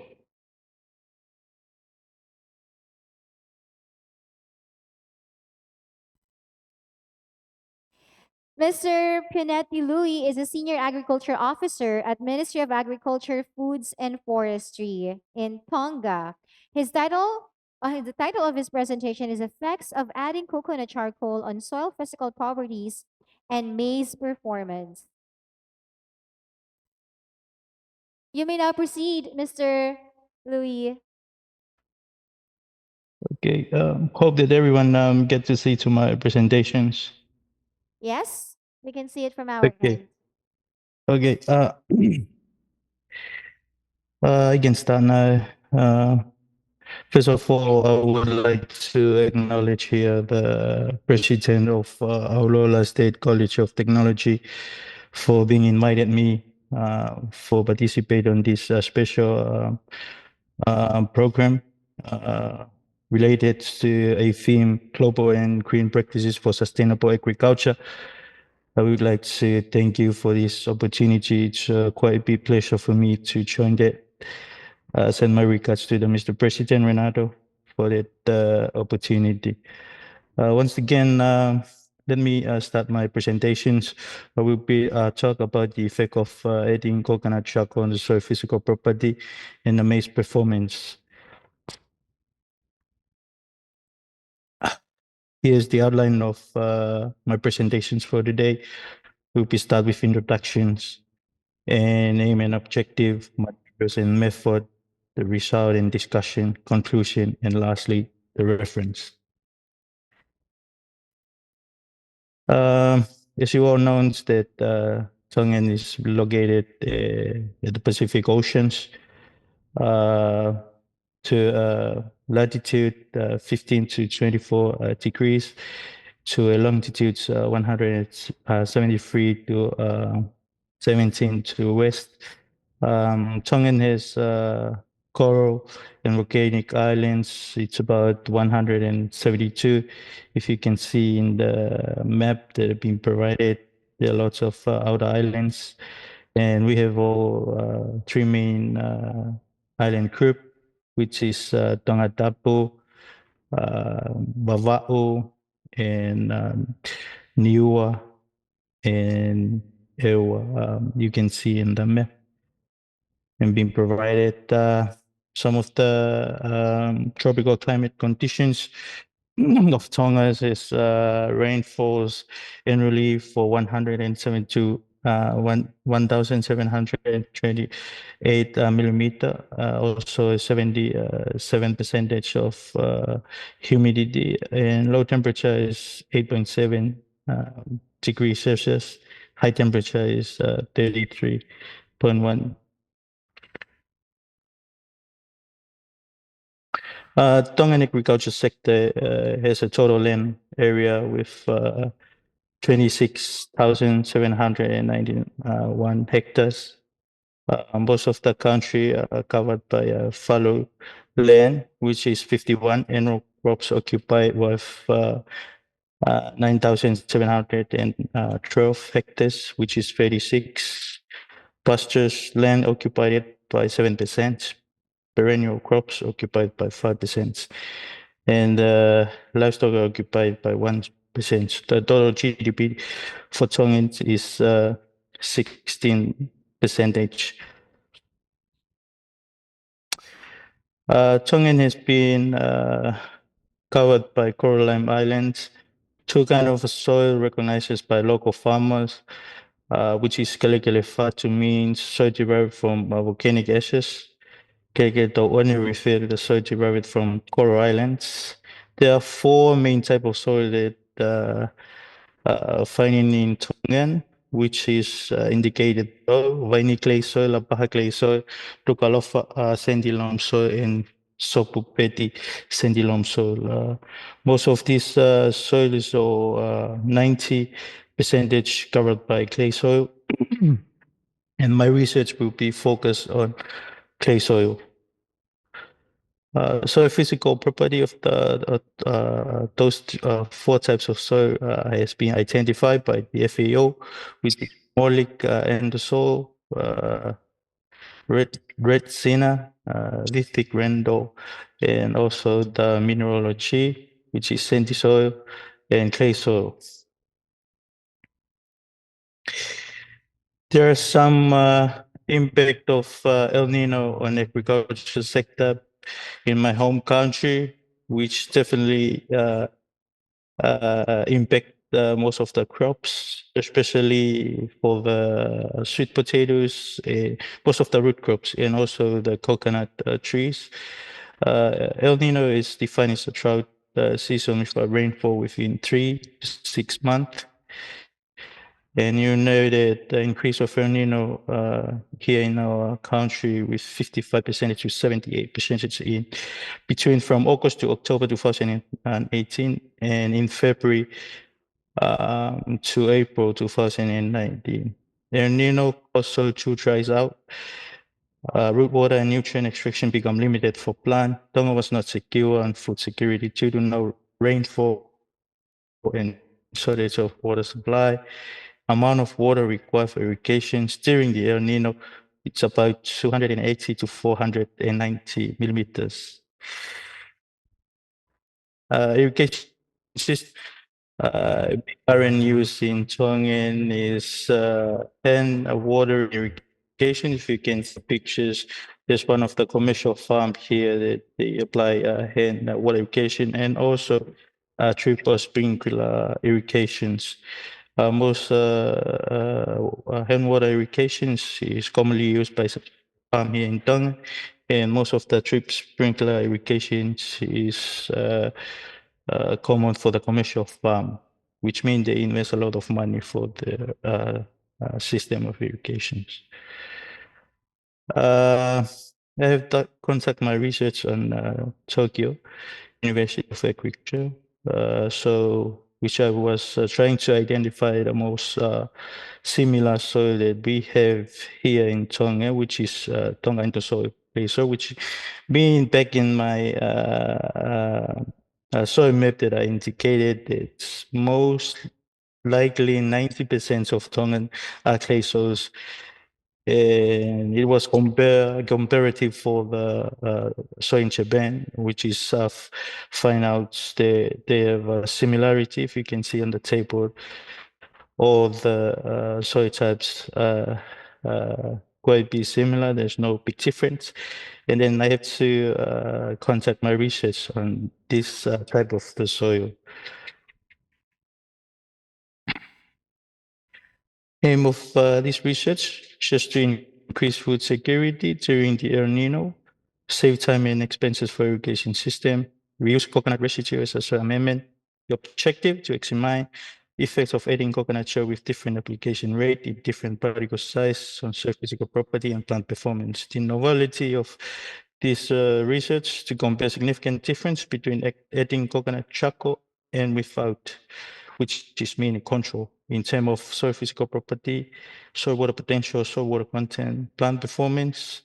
Mr. Pinetti Louis is a senior agriculture officer at Ministry of Agriculture, Foods and Forestry in Tonga. The title of his presentation is Effects of Adding Coconut Charcoal on Soil Physical Properties and Maize Performance. You may now proceed, Mr. Louis. Okay. Hope that everyone get to see to my presentations. Yes, we can see it from our Okay. end. Okay. I can start now. First of all, I would like to acknowledge here the president of Aurora State College of Technology for being invited me for participate on this special program related to a theme, global and green practices for sustainable agriculture. I would like to thank you for this opportunity. It's quite a big pleasure for me to join that. Send my regards to the Mr. President Renato for that opportunity. Once again, let me start my presentations. I will be talk about the effect of adding coconut charcoal on the soil physical property and the maize performance. Here's the outline of my presentations for today. We'll be start with introductions and aim and objective, materials and method, the result and discussion, conclusion, and lastly, the reference. As you all know, that Tongan is located at the Pacific Oceans to latitude 15 to 24 degrees to a longitude 173 to 17 to west. Tongan has coral and volcanic islands. It's about 172. If you can see in the map that have been provided, there are lots of outer islands. And we have all three main island group, which is Tongatapu, Vava'u, and Niua, and Ewa. You can see in the map and being provided some of the tropical climate conditions of Tonga is rainfalls annually for 1,728 millimeter, also 77 percentage of humidity, and low temperature is 8.7 degrees Celsius. High temperature is 33.1. Tongan agriculture sector has a total land area with 26,791 hectares. Most of the country are covered by fallow land, which is 51, and crops occupied with 9,712 hectares, which is 36. Pastures land occupied by 7%. Perennial crops occupied by 5%, and livestock are occupied by 1%. The total GDP for Tongan is 16 percentage. Tongan has been covered by coralline islands, two kind of soil recognized by local farmers, which is Kalikalifa means soil derived from volcanic ashes. Kergeto only refer to the soil derived from coral islands. There are four main types of soil that finding in Tongan, which is indicated below: viney clay soil, Apaha clay soil, Tukalofa sandy loam soil, and Sopupeti sandy loam soil. Most of this soil is 90 percentage covered by clay soil, and my research will be focused on clay soil. soil physical property of those four types of soil has been identified by the FAO, with molic endosoil, red sienna, lithic randol, and also the mineralogy, which is sandy soil and clay soil. There are some impact of El Nino on agriculture sector in my home country, which definitely impact most of the crops, especially for the sweet potatoes, most of the root crops, and also the coconut trees. El Nino is defined as a drought season with a rainfall within 3 to 6 months. And you know that the increase of El Nino here in our country with 55% to 78% in between from August to October 2018 and in February to April 2019. El Nino also too dries out. Root water and nutrient extraction become limited for plant. Tonga was not secure on food security due to no rainfall and shortage of water supply. Amount of water required for irrigation during the El Nino, it's about 280 to 490 millimeters. Irrigation system current use in Tongan is hand water irrigation. If you can see pictures, there's one of the commercial farm here that they apply hand water irrigation and also drip or sprinkler irrigations. Most hand water irrigations is commonly used by farm here in Tonga, and most of the drip sprinkler irrigations is common for the commercial farm, which means they invest a lot of money for the system of irrigations. I have conducted my research on Tokyo University of Agriculture, which I was trying to identify the most similar soil that we have here in Tonga, which is Tonga endosoil clay soil, which being back in my soil map that I indicated, it's most likely 90% of Tongan clay soils. And it was comparative for the soil in Japan, which is find out they have a similarity. If you can see on the table, all the soil types quite be similar. There's no big difference. And then I have to conduct my research on this type of the soil. Aim of this research just to increase food security during the El Nino, save time and expenses for irrigation system, reuse coconut residue as a soil amendment. The objective to examine effects of adding coconut shell with different application rate in different particle size on soil physical property and plant performance. The novelty of this research to compare significant difference between adding coconut charcoal and without, which is mainly control in terms of soil physical property, soil water potential, soil water content, plant performance,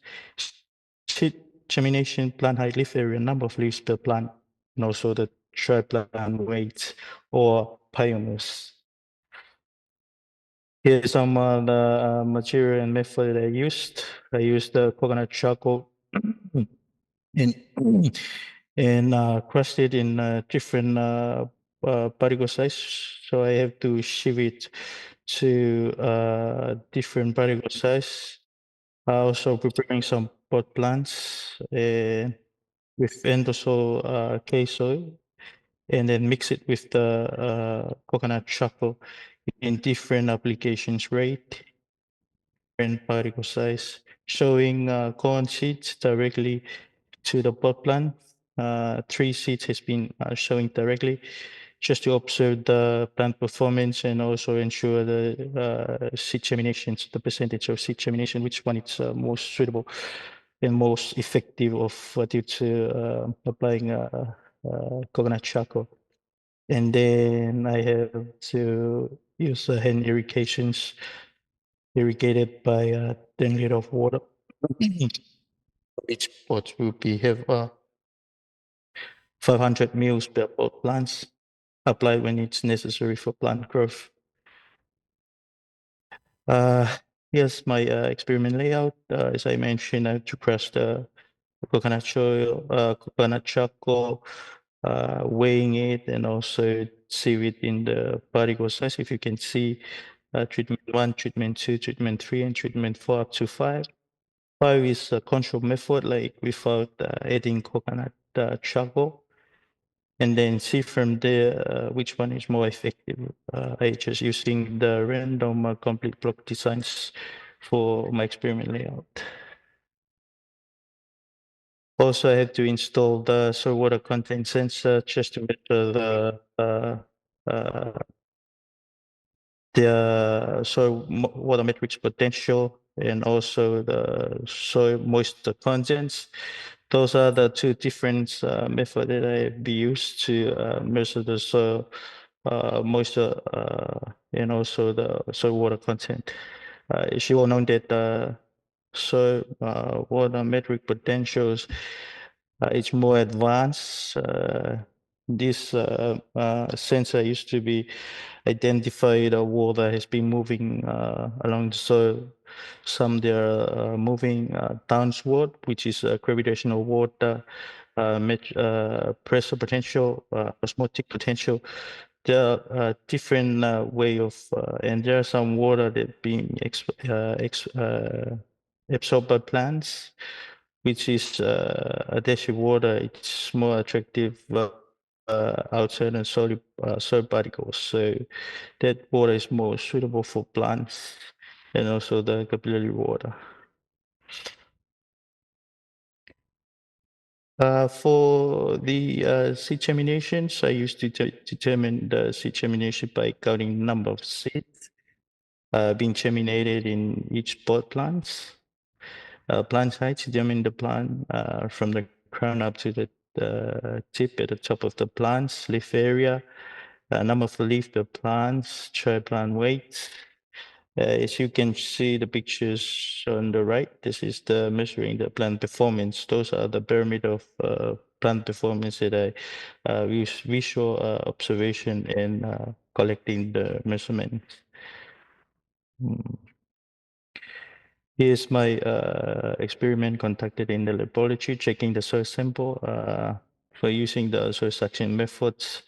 seed germination, plant height, leaf area, number of leaves per plant, and also the dry plant weight or biomass. Here's some of the material and method I used. I used the coconut charcoal and crushed it in different particle size. So I have to shift it to different particle size. Also preparing some pot plants with endosoil clay soil, and then mix it with the coconut charcoal in different applications rate and particle size, showing corn seeds directly to the pot plant. 3 seeds has been showing directly just to observe the plant performance and also ensure the seed germinations, the percentage of seed germination, which one is most suitable and most effective of due to applying coconut charcoal. And then I have to use hand irrigations irrigated by 10 liter of water. Each pot will be have 500 mils per pot plants. Apply when it's necessary for plant growth. Here's my experiment layout. As I mentioned, I have to crush the coconut oil, coconut charcoal, weighing it, and also sieve it in the particle size. If you can see, treatment 1, treatment 2, treatment 3, and treatment 4 up to 5. 5 is a control method, like without adding coconut charcoal. And then see from there which one is more effective. I just using the random complete block designs for my experiment layout. Also, I had to install the soil water content sensor just to measure the soil water matrix potential and also the soil moisture contents. Those are the two different methods that I have used to measure the soil moisture and also the soil water content. It's well known that soil water metric potentials it's more advanced. This sensor used to be identified a water has been moving along the soil. Some they are moving downward, which is gravitational water, pressure potential, osmotic potential. There are different way of, and there are some water that being absorbed by plants, which is a dash water. It's more attractive outside and soil particles. So that water is more suitable for plants and also the capillary water. For the seed germinations, I used to determine the seed germination by counting the number of seeds being germinated in each pot plants. Plant height, determine the plant from the crown up to the tip at the top of the plants, leaf area, number of leaf per plants, try plant weight. As you can see the pictures on the right, this is the measuring the plant performance. Those are the pyramid of plant performance that I use visual observation and collecting the measurement. Here's my experiment conducted in the laboratory, checking the soil sample for using the soil suction methods,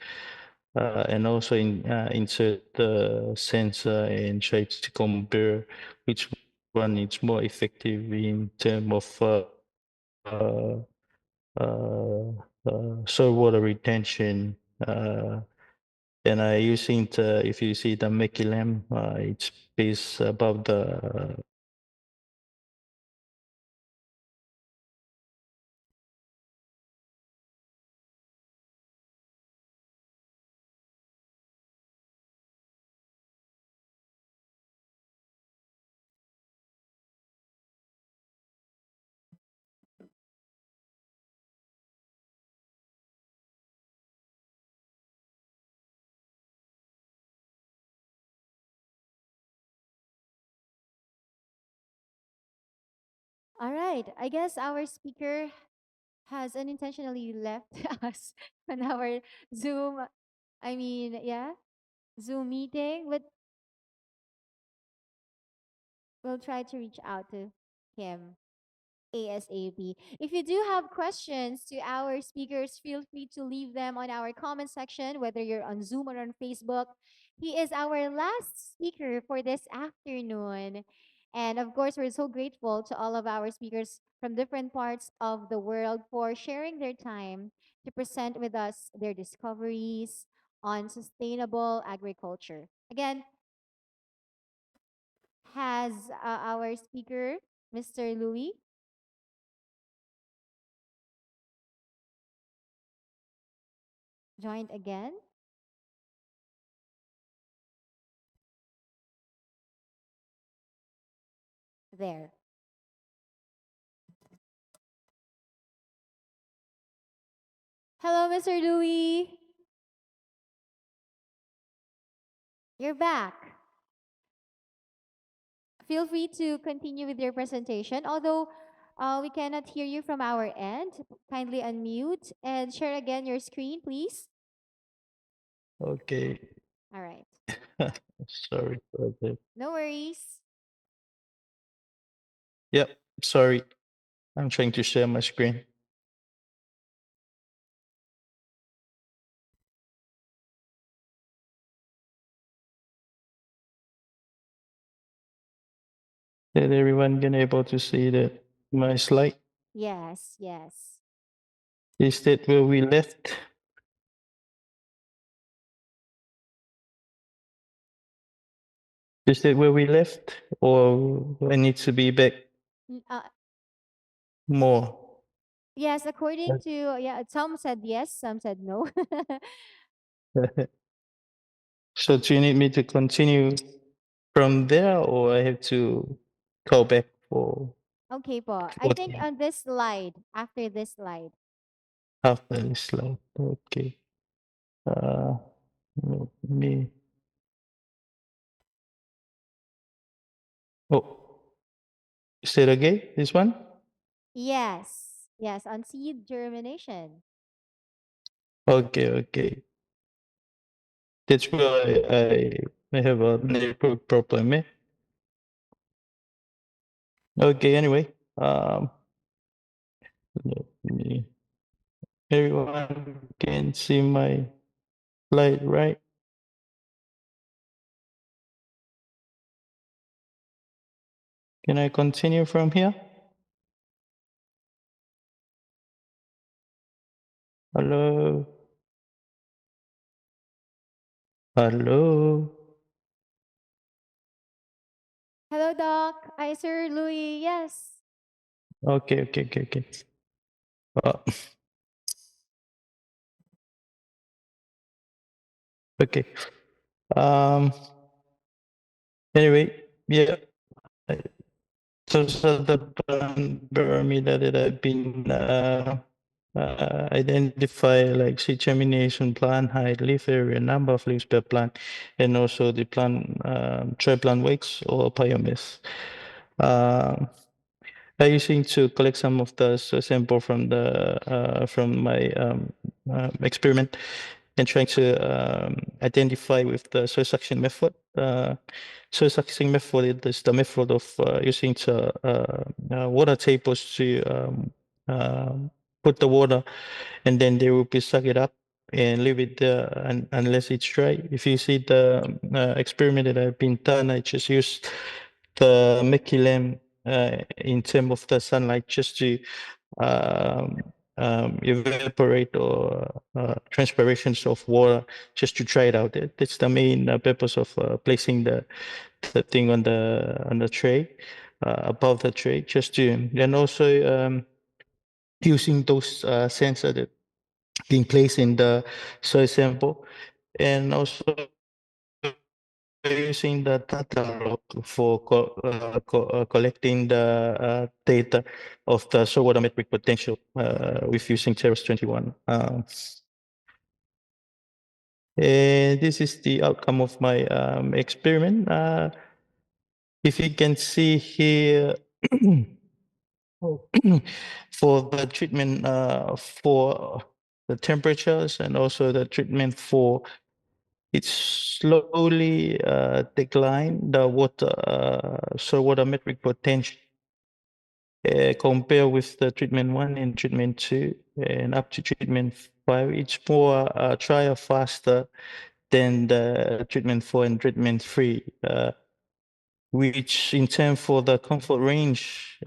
and also insert the sensor and try to compare which one is more effective in terms of soil water retention. And using the, if you see the Mickey lamp, it's based above the All right. I guess our speaker has unintentionally left us on our Zoom, yeah, Zoom meeting, but we'll try to reach out to him ASAP. If you do have questions to our speakers, feel free to leave them on our comment section, whether you're on Zoom or on Facebook. He is our last speaker for this afternoon. And of course, we're so grateful to all of our speakers from different parts of the world for sharing their time to present with us their discoveries on sustainable agriculture. Again, has our speaker, Mr. Louis, joined again? There. Hello, Mr. Louis. You're back. Feel free to continue with your presentation. Although We cannot hear you from our end. Kindly unmute and share again your screen, please. Okay. All right. Sorry for that. No worries. Yep, sorry. I'm trying to share my screen. Did everyone been able to see my slide? Yes, yes. Is that where we left? Is that where we left? Or I need to be back more? Yes, according to, yeah, some said yes, some said no. So do you need me to continue from there or I have to go back for Okay po. I what think on this slide, after this slide. after this slide? Okay. Let me. Oh, say it again. This one? Yes, yes, on seed germination. Okay, okay. That's where I have a network problem. Eh? Okay. Anyway, let me. Everyone can see my slide, right? Can I continue from here? Hello? Hello? Hello, Doc. Hi, Sir Louis. Yes. Okay, okay, okay, okay. Okay. Anyway, yeah. So the parameter that I've been identify like seed germination, plant height, leaf area, number of leaves per plant, and also the plant tray plant weights or biomass. I using to collect some of the sample from my experiment and trying to identify with the soil suction method. Soil suction method is the method of using water tables to put the water and then they will be suck it up and leave it there unless it's dry. If you see the experiment that I've been done, I just use the Mickey lamp in terms of the sunlight just to evaporate or transpirations of water just to try it out. That's the main purpose of placing the thing on the tray, above the tray, just to and also using those sensor that being placed in the soil sample, and also using the data log for collecting the data of the soil water metric potential with using Terrace 21. And this is the outcome of my experiment. If you can see here, for the treatment for the temperatures and also the treatment for it slowly decline the water soil water metric potential compare with the treatment 1 and treatment 2 and up to treatment 5. It's more drier faster than the treatment 4 and treatment 3, which in turn for the comfort range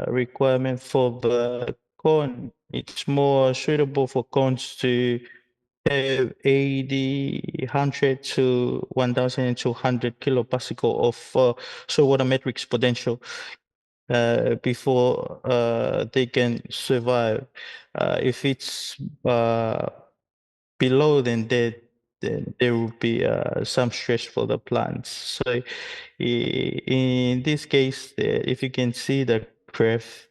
requirement for the corn, it's more suitable for corns to have 80, 100 to 1,200 kilopascal of soil water matrix potential before they can survive. If it's below than that, then there will be some stress for the plants. So in this case, if you can see the graph,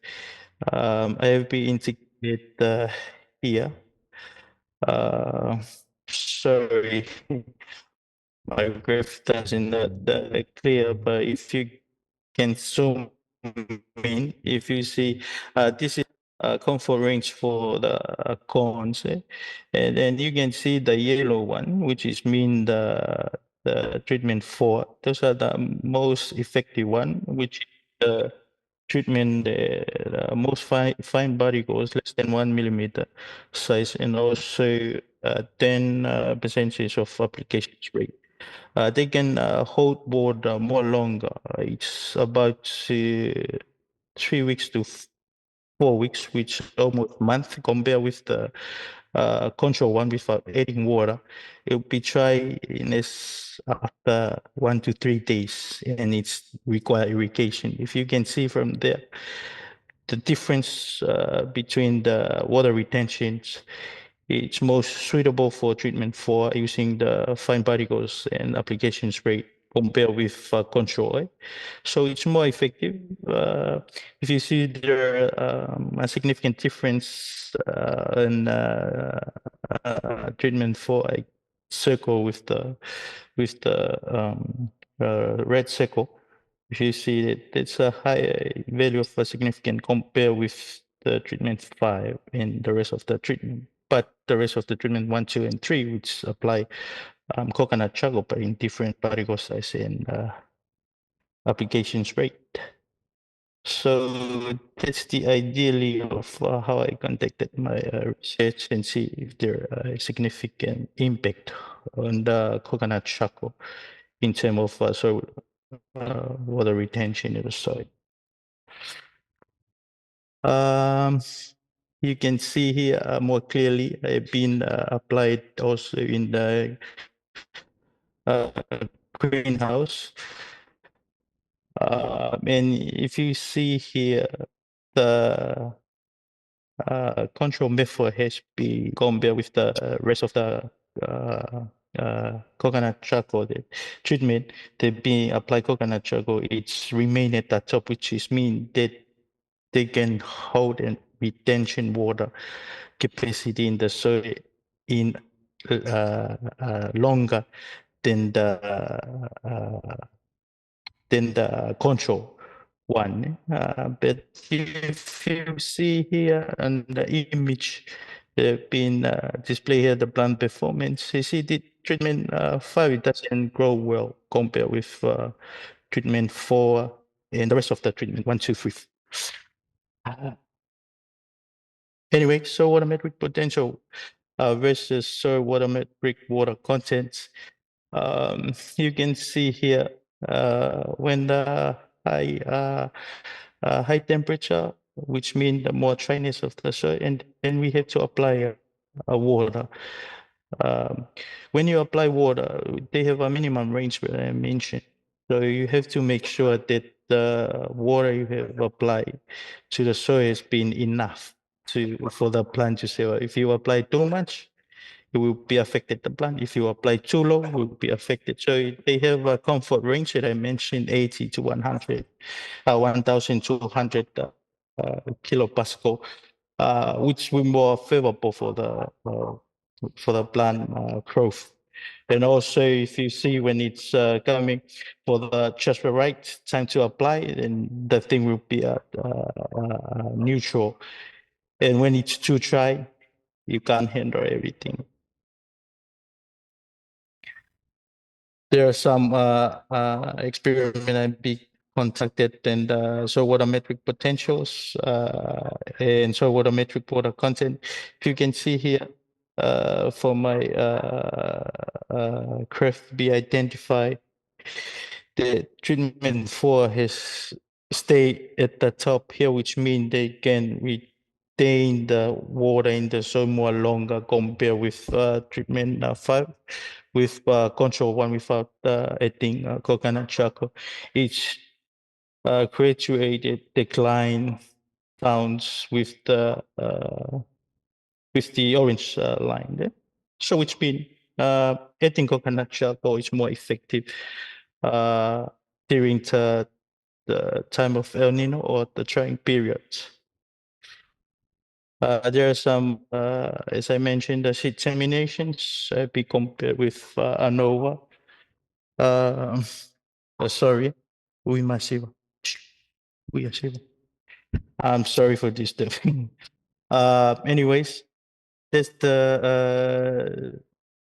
I have been integrated here. Sorry, my graph doesn't look that clear, but if you can zoom mean, if you see, this is comfort range for the corns, and then you can see the yellow one, which is mean the treatment for. Those are the most effective one, which is the treatment, the most fine particles less than 1 millimeter size, and also 10 percentage of application rate. They can hold water more longer. It's about 3 weeks to 4 weeks, which almost month compared with the control one without adding water. It will be dry in this after 1 to 3 days, and it's require irrigation. If you can see from there, the difference between the water retentions, it's most suitable for treatment for using the fine particles and application spray compared with control. So it's more effective. If you see there a significant difference in treatment for a circle with the red circle. If you see that it's a high value of a significant compared with the treatment 5 and the rest of the treatment. But the rest of the treatment 1, 2, and 3, which apply coconut charcoal but in different particle size and applications rate. So that's the ideally of how I conducted my research and see if there are significant impact on the coconut charcoal in terms of soil water retention in the soil. You can see here more clearly, I've been applied also in the greenhouse. And if you see here, the control method has been compared with the rest of the coconut charcoal treatment. They being applied coconut charcoal, it's remain at the top, which is mean that they can hold and retention water capacity in the soil in longer than the control one. But if you see here on the image, they've been display here the plant performance. You see the treatment 5 it doesn't grow well compared with treatment 4 and the rest of the treatment 1, 2, 3. Anyway, so watermetric potential versus soil watermetric water content. You can see here when the high temperature, which means the more dryness of the soil, and then we have to apply water. When you apply water, they have a minimum range that I mentioned. So you have to make sure that the water you have applied to the soil has been enough for the plant to survive. If you apply too much, it will be affected the plant. If you apply too low, it will be affected. So they have a comfort range that I mentioned, 80 to 100, 1,200 kilopascal, which will be more favorable for the plant growth. And also, if you see when it's coming for the just the right time to apply, then the thing will be neutral. And when it's too dry, you can't handle everything. There are some experiment I've been conducted, and so watermetric potentials and so watermetric water content. If you can see here, for my craft be identified, the treatment 4 has stayed at the top here, which means they can retain the water in the soil more longer compared with treatment 5 with control 1 without adding coconut charcoal. Each graduated decline sounds with the orange line there. So which means adding coconut charcoal is more effective during the time of El Nino or the drying periods. There are some, as I mentioned, the seed terminations be compared with ANOVA. Sorry, we massive. I'm sorry for disturbing. Anyways, there's the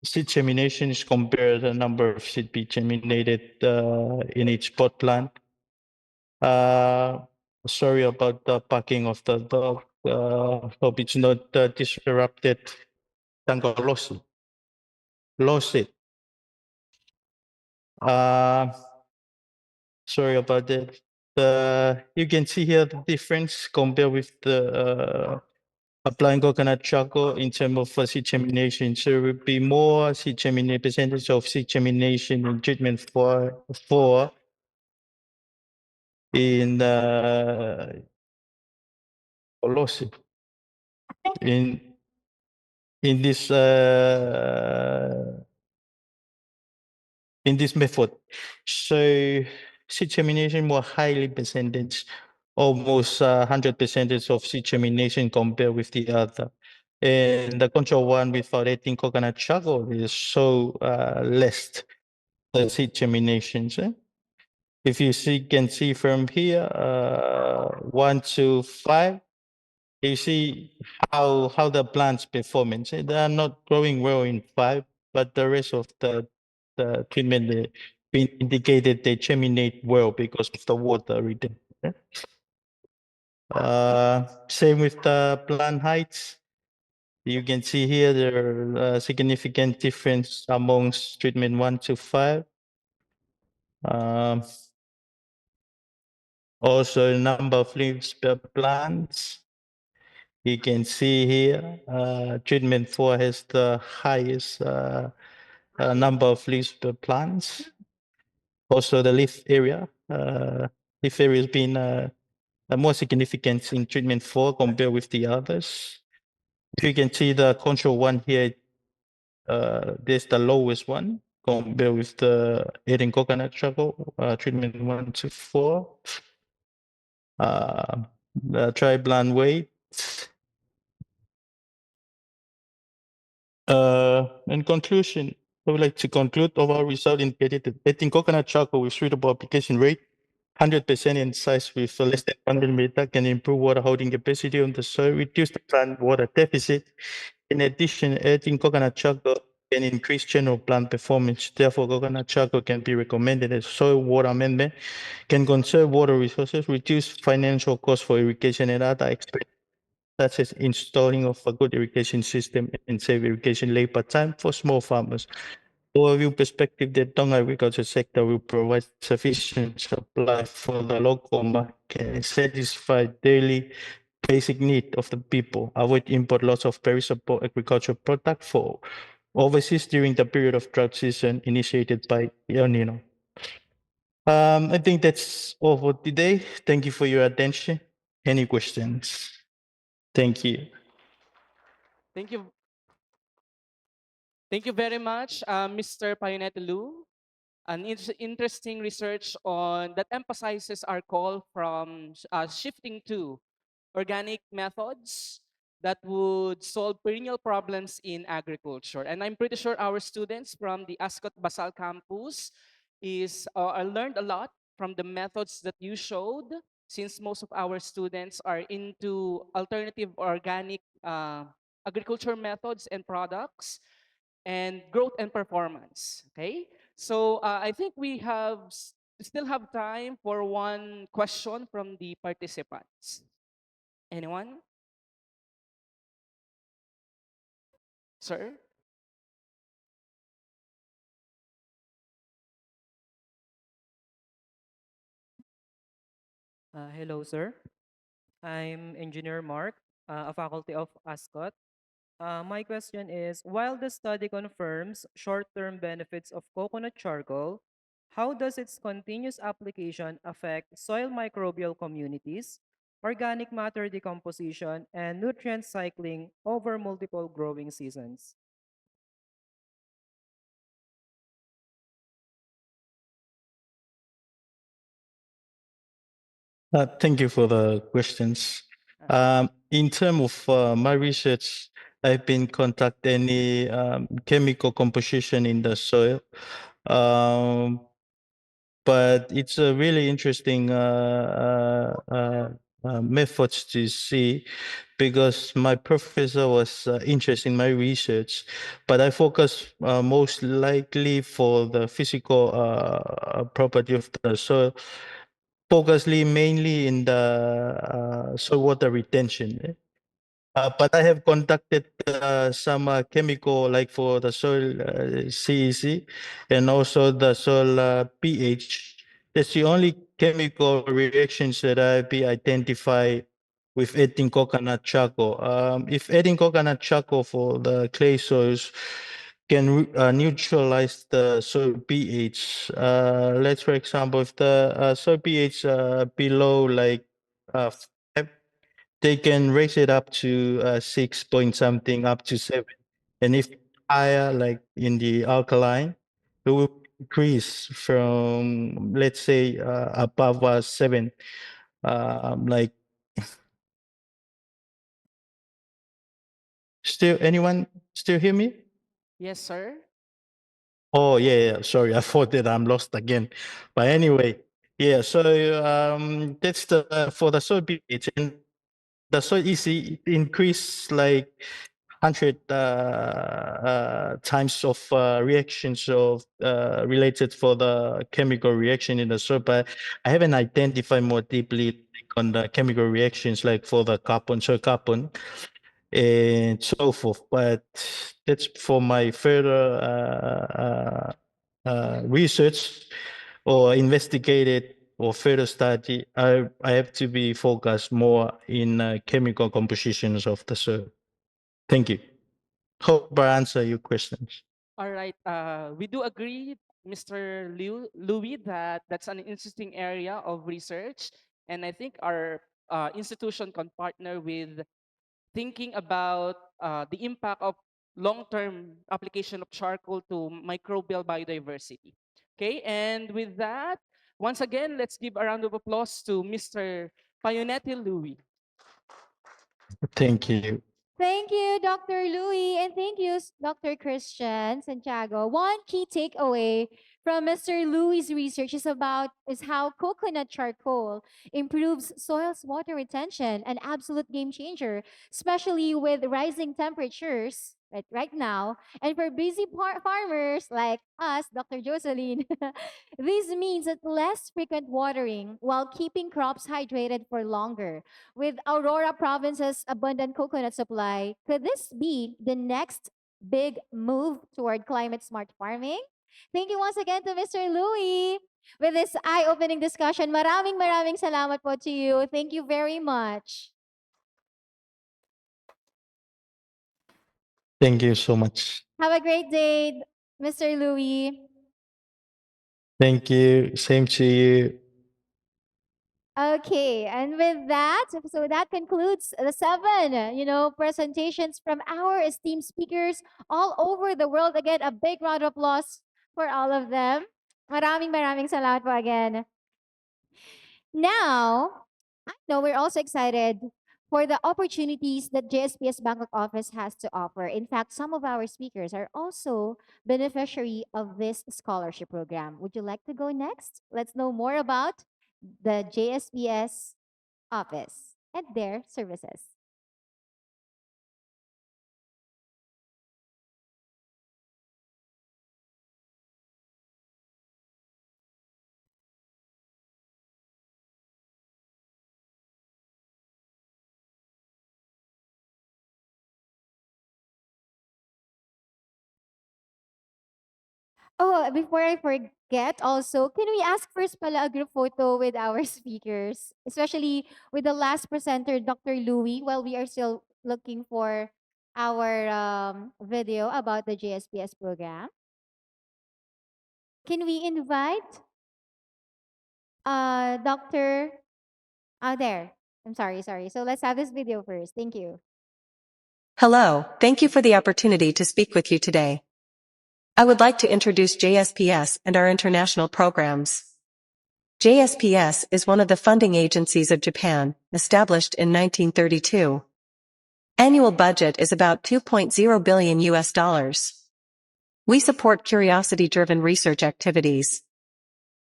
seed germination is compared the number of seed be germinated in each pot plant. Sorry about the barking of the dog. Hope it's not disrupted. Tango lost it. Lost it. Sorry about that. You can see here the difference compared with the applying coconut charcoal in terms of seed germination. So it would be more seed germination, percentage of seed germination in treatment for in loss in this method. So seed germination more highly percentage, almost 100% of seed germination compared with the other. And the control one without adding coconut charcoal is so less the seed germinations. If you can see from here, 1 to 5, you see how the plants performance. They are not growing well in 5, but the rest of the treatment been indicated they germinate well because of the water retention. Same with the plant heights. You can see here there are significant difference amongst treatment 1 to 5. Also, number of leaves per plants. You can see here, treatment 4 has the highest number of leaves per plants. Also, the leaf area. Leaf area has been more significant in treatment 4 compared with the others. If you can see the control one here, there's the lowest one compared with the eating coconut charcoal, treatment 1 to 4. The tri-blend weight. In conclusion, I would like to conclude our result indicated that eating coconut charcoal with suitable application rate, 100% in size with less than 100 meter can improve water holding capacity on the soil, reduce the plant water deficit. In addition, adding coconut charcoal can increase general plant performance. Therefore, coconut charcoal can be recommended as soil water amendment, can conserve water resources, reduce financial costs for irrigation and other expenses, such as installing of a good irrigation system and save irrigation labor time for small farmers. Overview perspective, the Tonga agriculture sector will provide sufficient supply for the local market and satisfy daily basic need of the people, avoid import loss of perishable agricultural product for overseas during the period of drought season initiated by El Nino. I think that's all for today. Thank you for your attention. Any questions? Thank you. Thank you. Thank you very much, Mr. Payonetelu. An interesting research on that emphasizes our call from shifting to organic methods that would solve perennial problems in agriculture. And I'm pretty sure our students from the ASCOT Basal campus learned a lot from the methods that you showed, since most of our students are into alternative organic agriculture methods and products and growth and performance. Okay, so I think we still have time for one question from the participants. Anyone? Sir? Hello, sir. I'm Engineer Mark, a faculty of ASCOT. My question is, while the study confirms short-term benefits of coconut charcoal, how does its continuous application affect soil microbial communities, organic matter decomposition, and nutrient cycling over multiple growing seasons? Thank you for the questions. In terms of my research, I've been conducting any chemical composition in the soil. But it's a really interesting methods to see, because my professor was interested in my research, but I focus most likely for the physical property of the soil, focusly mainly in the soil water retention. But I have conducted some chemical, like for the soil CEC and also the soil pH. That's the only chemical reactions that I be identified with adding coconut charcoal. If adding coconut charcoal for the clay soils can neutralize the soil pH. Let's, for example, if the soil pH below like uh, they can raise it up to 6 point something up to 7. And if higher, like in the alkaline, it will increase from, let's say, above 7. Like, still, anyone still hear me? Yes, sir. Oh, yeah. Sorry, I thought that I'm lost again. But anyway, yeah, so that's the for the soil pH. And the soil EC increase like 100 times of reactions of related for the chemical reaction in the soil, but I haven't identified more deeply on the chemical reactions like for the carbon, soil carbon, and so forth. But that's for my further research or investigated or further study. I have to be focused more in chemical compositions of the soil. Thank you. Hope I answer your questions. All right. We do agree, Mr. Louis, that that's an interesting area of research. And I think our institution can partner with thinking about the impact of long-term application of charcoal to microbial biodiversity. Okay, and with that, once again, let's give a round of applause to Mr. Payonetti Louis. Thank you. Thank you, Dr. Louis, and thank you, Dr. Christian Santiago. One key takeaway from Mr. Louis' research is how coconut charcoal improves soil's water retention, an absolute game changer, especially with rising temperatures right now. And for busy farmers like us, Dr. Jocelyn, this means that less frequent watering while keeping crops hydrated for longer. With Aurora province's abundant coconut supply, could this be the next big move toward climate smart farming? Thank you once again to Mr. Louis with this eye-opening discussion. Maraming salamat po to you. Thank you very much. Thank you so much. Have a great day, Mr. Louis. Thank you. Same to you. Okay, and with that, so that concludes the 7, presentations from our esteemed speakers all over the world. Again, a big round of applause for all of them. Maraming salamat po again. Now, I know we're also excited for the opportunities that JSPS Bangkok office has to offer. In fact, some of our speakers are also beneficiary of this scholarship program. Would you like to go next? Let's know more about the JSPS office and their services. Oh, before I forget also, can we ask first pala a group photo with our speakers, especially with the last presenter, Dr. Louis, while we are still looking for our video about the JSPS program? Can we invite Dr. There. I'm sorry. So let's have this video first. Thank you. Hello, thank you for the opportunity to speak with you today. I would like to introduce JSPS and our international programs. JSPS is one of the funding agencies of Japan, established in 1932. Annual budget is about $2.0 billion US. We support curiosity-driven research activities.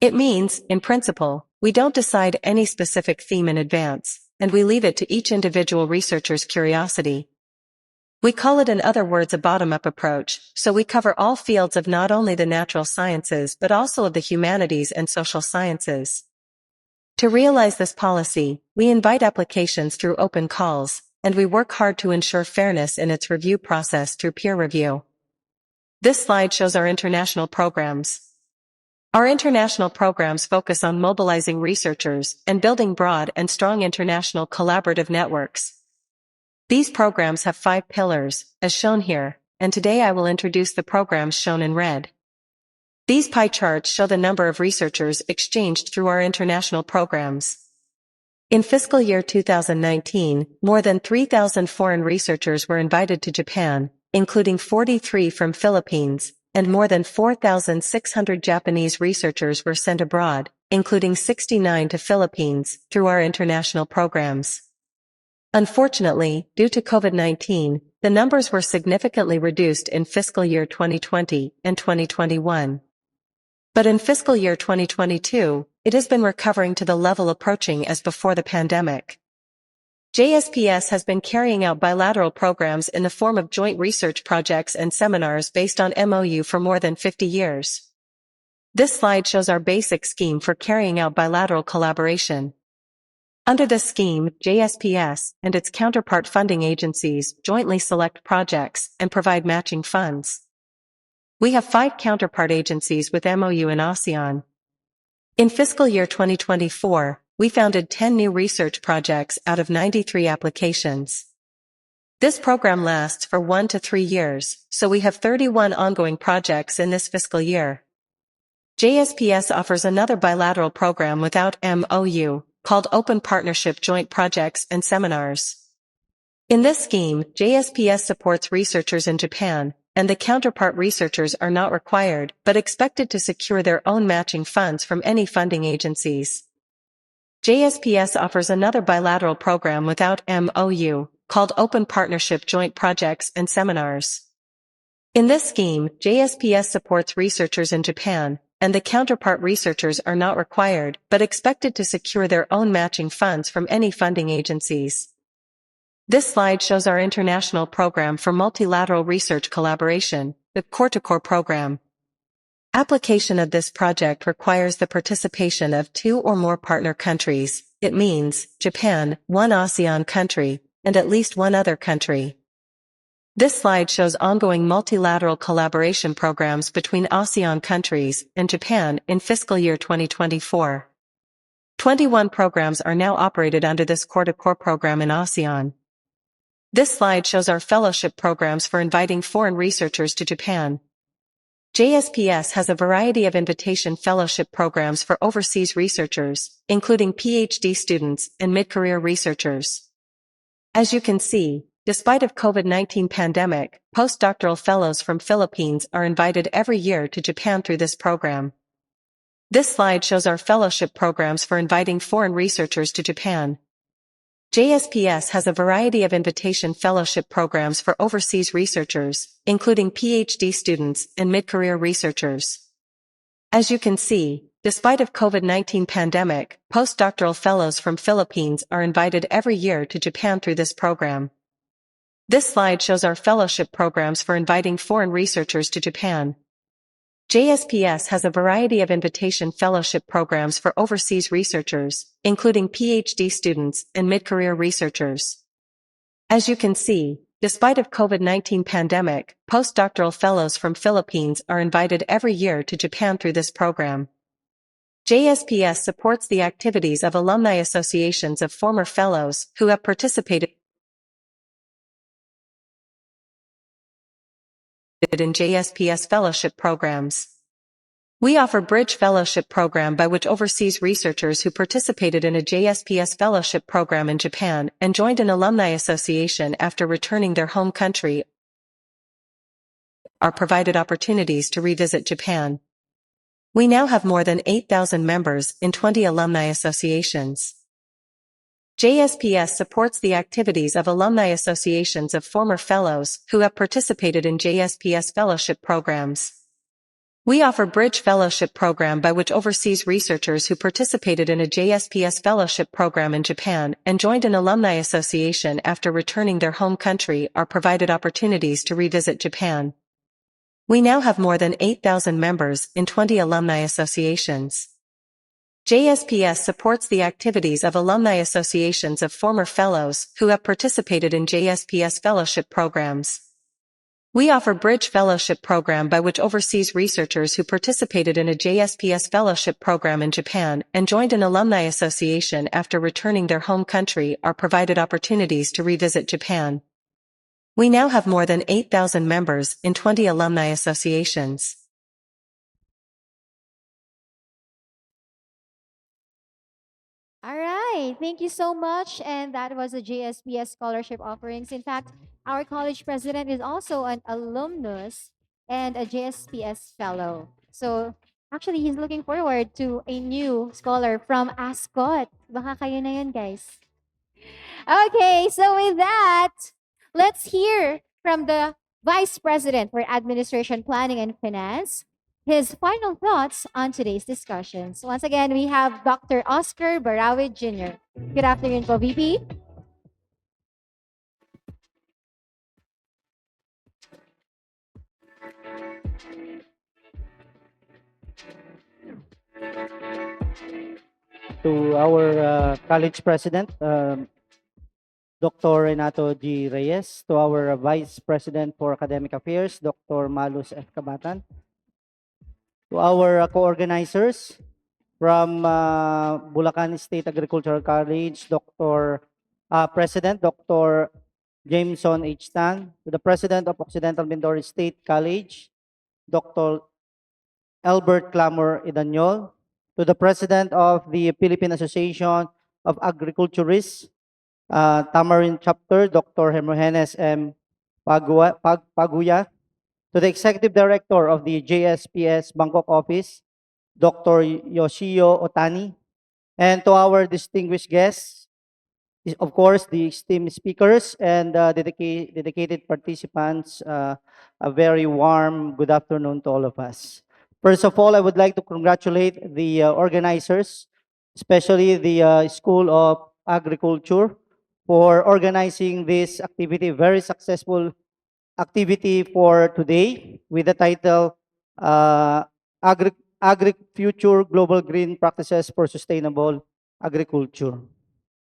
It means, in principle, we don't decide any specific theme in advance. and we leave it to each individual researcher's curiosity. We call it in other words a bottom-up approach, so we cover all fields of not only the natural sciences but also of the humanities and social sciences. To realize this policy, we invite applications through open calls, and we work hard to ensure fairness in its review process through peer review. This slide shows our international programs. Our international programs focus on mobilizing researchers and building broad and strong international collaborative networks. These programs have 5 pillars, as shown here, and today I will introduce the programs shown in red. These pie charts show the number of researchers exchanged through our international programs. In fiscal year 2019, more than 3,000 foreign researchers were invited to Japan, including 43 from Philippines, and more than 4,600 Japanese researchers were sent abroad, including 69 to Philippines, through our international programs. Unfortunately, due to COVID-19, the numbers were significantly reduced in fiscal year 2020 and 2021. But in fiscal year 2022, it has been recovering to the level approaching as before the pandemic. JSPS has been carrying out bilateral programs in the form of joint research projects and seminars based on MOU for more than 50 years. This slide shows our basic scheme for carrying out bilateral collaboration. Under this scheme, JSPS and its counterpart funding agencies jointly select projects and provide matching funds. We have 5 counterpart agencies with MOU in ASEAN. In fiscal year 2024, we founded 10 new research projects out of 93 applications. This program lasts for 1 to 3 years, so we have 31 ongoing projects in this fiscal year. JSPS offers another bilateral program without MOU, called Open Partnership Joint Projects and Seminars. In this scheme, JSPS supports researchers in Japan, and the counterpart researchers are not required, but expected to secure their own matching funds from any funding agencies. JSPS offers another bilateral program without MOU, called Open Partnership Joint Projects and Seminars. In this scheme, JSPS supports researchers in Japan, and the counterpart researchers are not required, but expected to secure their own matching funds from any funding agencies. This slide shows our international program for multilateral research collaboration, the Core-to-Core program. Application of this project requires the participation of 2 or more partner countries. It means Japan, 1 ASEAN country, and at least 1 other country. This slide shows ongoing multilateral collaboration programs between ASEAN countries and Japan in fiscal year 2024. 21 programs are now operated under this Core-to-Core program in ASEAN. This slide shows our fellowship programs for inviting foreign researchers to Japan. JSPS has a variety of invitation fellowship programs for overseas researchers, including PhD students and mid-career researchers. As you can see, despite of COVID-19 pandemic, postdoctoral fellows from Philippines are invited every year to Japan through this program. This slide shows our fellowship programs for inviting foreign researchers to Japan. JSPS has a variety of invitation fellowship programs for overseas researchers, including PhD students and mid-career researchers. As you can see, despite of COVID-19 pandemic, postdoctoral fellows from Philippines are invited every year to Japan through this program. This slide shows our fellowship programs for inviting foreign researchers to Japan. JSPS has a variety of invitation fellowship programs for overseas researchers, including PhD students and mid-career researchers. As you can see, despite of COVID-19 pandemic, postdoctoral fellows from Philippines are invited every year to Japan through this program. JSPS supports the activities of alumni associations of former fellows who have participated in JSPS fellowship programs. We offer Bridge Fellowship Program by which overseas researchers who participated in a JSPS fellowship program in Japan and joined an alumni association after returning their home country are provided opportunities to revisit Japan. We now have more than 8,000 members in 20 alumni associations. JSPS supports the activities of alumni associations of former fellows who have participated in JSPS fellowship programs. We offer Bridge Fellowship Program by which overseas researchers who participated in a JSPS fellowship program in Japan and joined an alumni association after returning their home country are provided opportunities to revisit Japan. We now have more than 8,000 members in 20 alumni associations. JSPS supports the activities of alumni associations of former fellows who have participated in JSPS fellowship programs. We offer Bridge Fellowship Program by which overseas researchers who participated in a JSPS fellowship program in Japan and joined an alumni association after returning their home country are provided opportunities to revisit Japan. We now have more than 8,000 members in 20 alumni associations. All right, thank you so much. And that was the JSPS scholarship offerings. In fact, our college president is also an alumnus and a JSPS fellow. So actually, he's looking forward to a new scholar from ASCOT. Baka kayo na yun, guys. Okay, so with that, let's hear from the Vice President for Administration, Planning, and Finance, his final thoughts on today's discussions. Once again, we have Dr. Oscar Barawi Jr. Good afternoon po, VP. To our college president, Dr. Renato G. Reyes, to our Vice President for Academic Affairs, Dr. Malus F. Cabatan, to our co-organizers from Bulacan State Agricultural College, President Dr. Jameson H. Tan, to the President of Occidental Mindoro State College, Dr. Albert Clamor Idanyol, to the President of the Philippine Association of Agriculturists, Tamarin Chapter, Dr. Hermogenes M. Paguya, to the Executive Director of the JSPS Bangkok Office, Dr. Yoshio Otani, and to our distinguished guests, of course, the esteemed speakers and dedicated participants, a very warm good afternoon to all of us. First of all, I would like to congratulate the organizers, especially the School of Agriculture, for organizing this activity, very successful activity for today with the title Agri-future Global Green Practices for Sustainable Agriculture.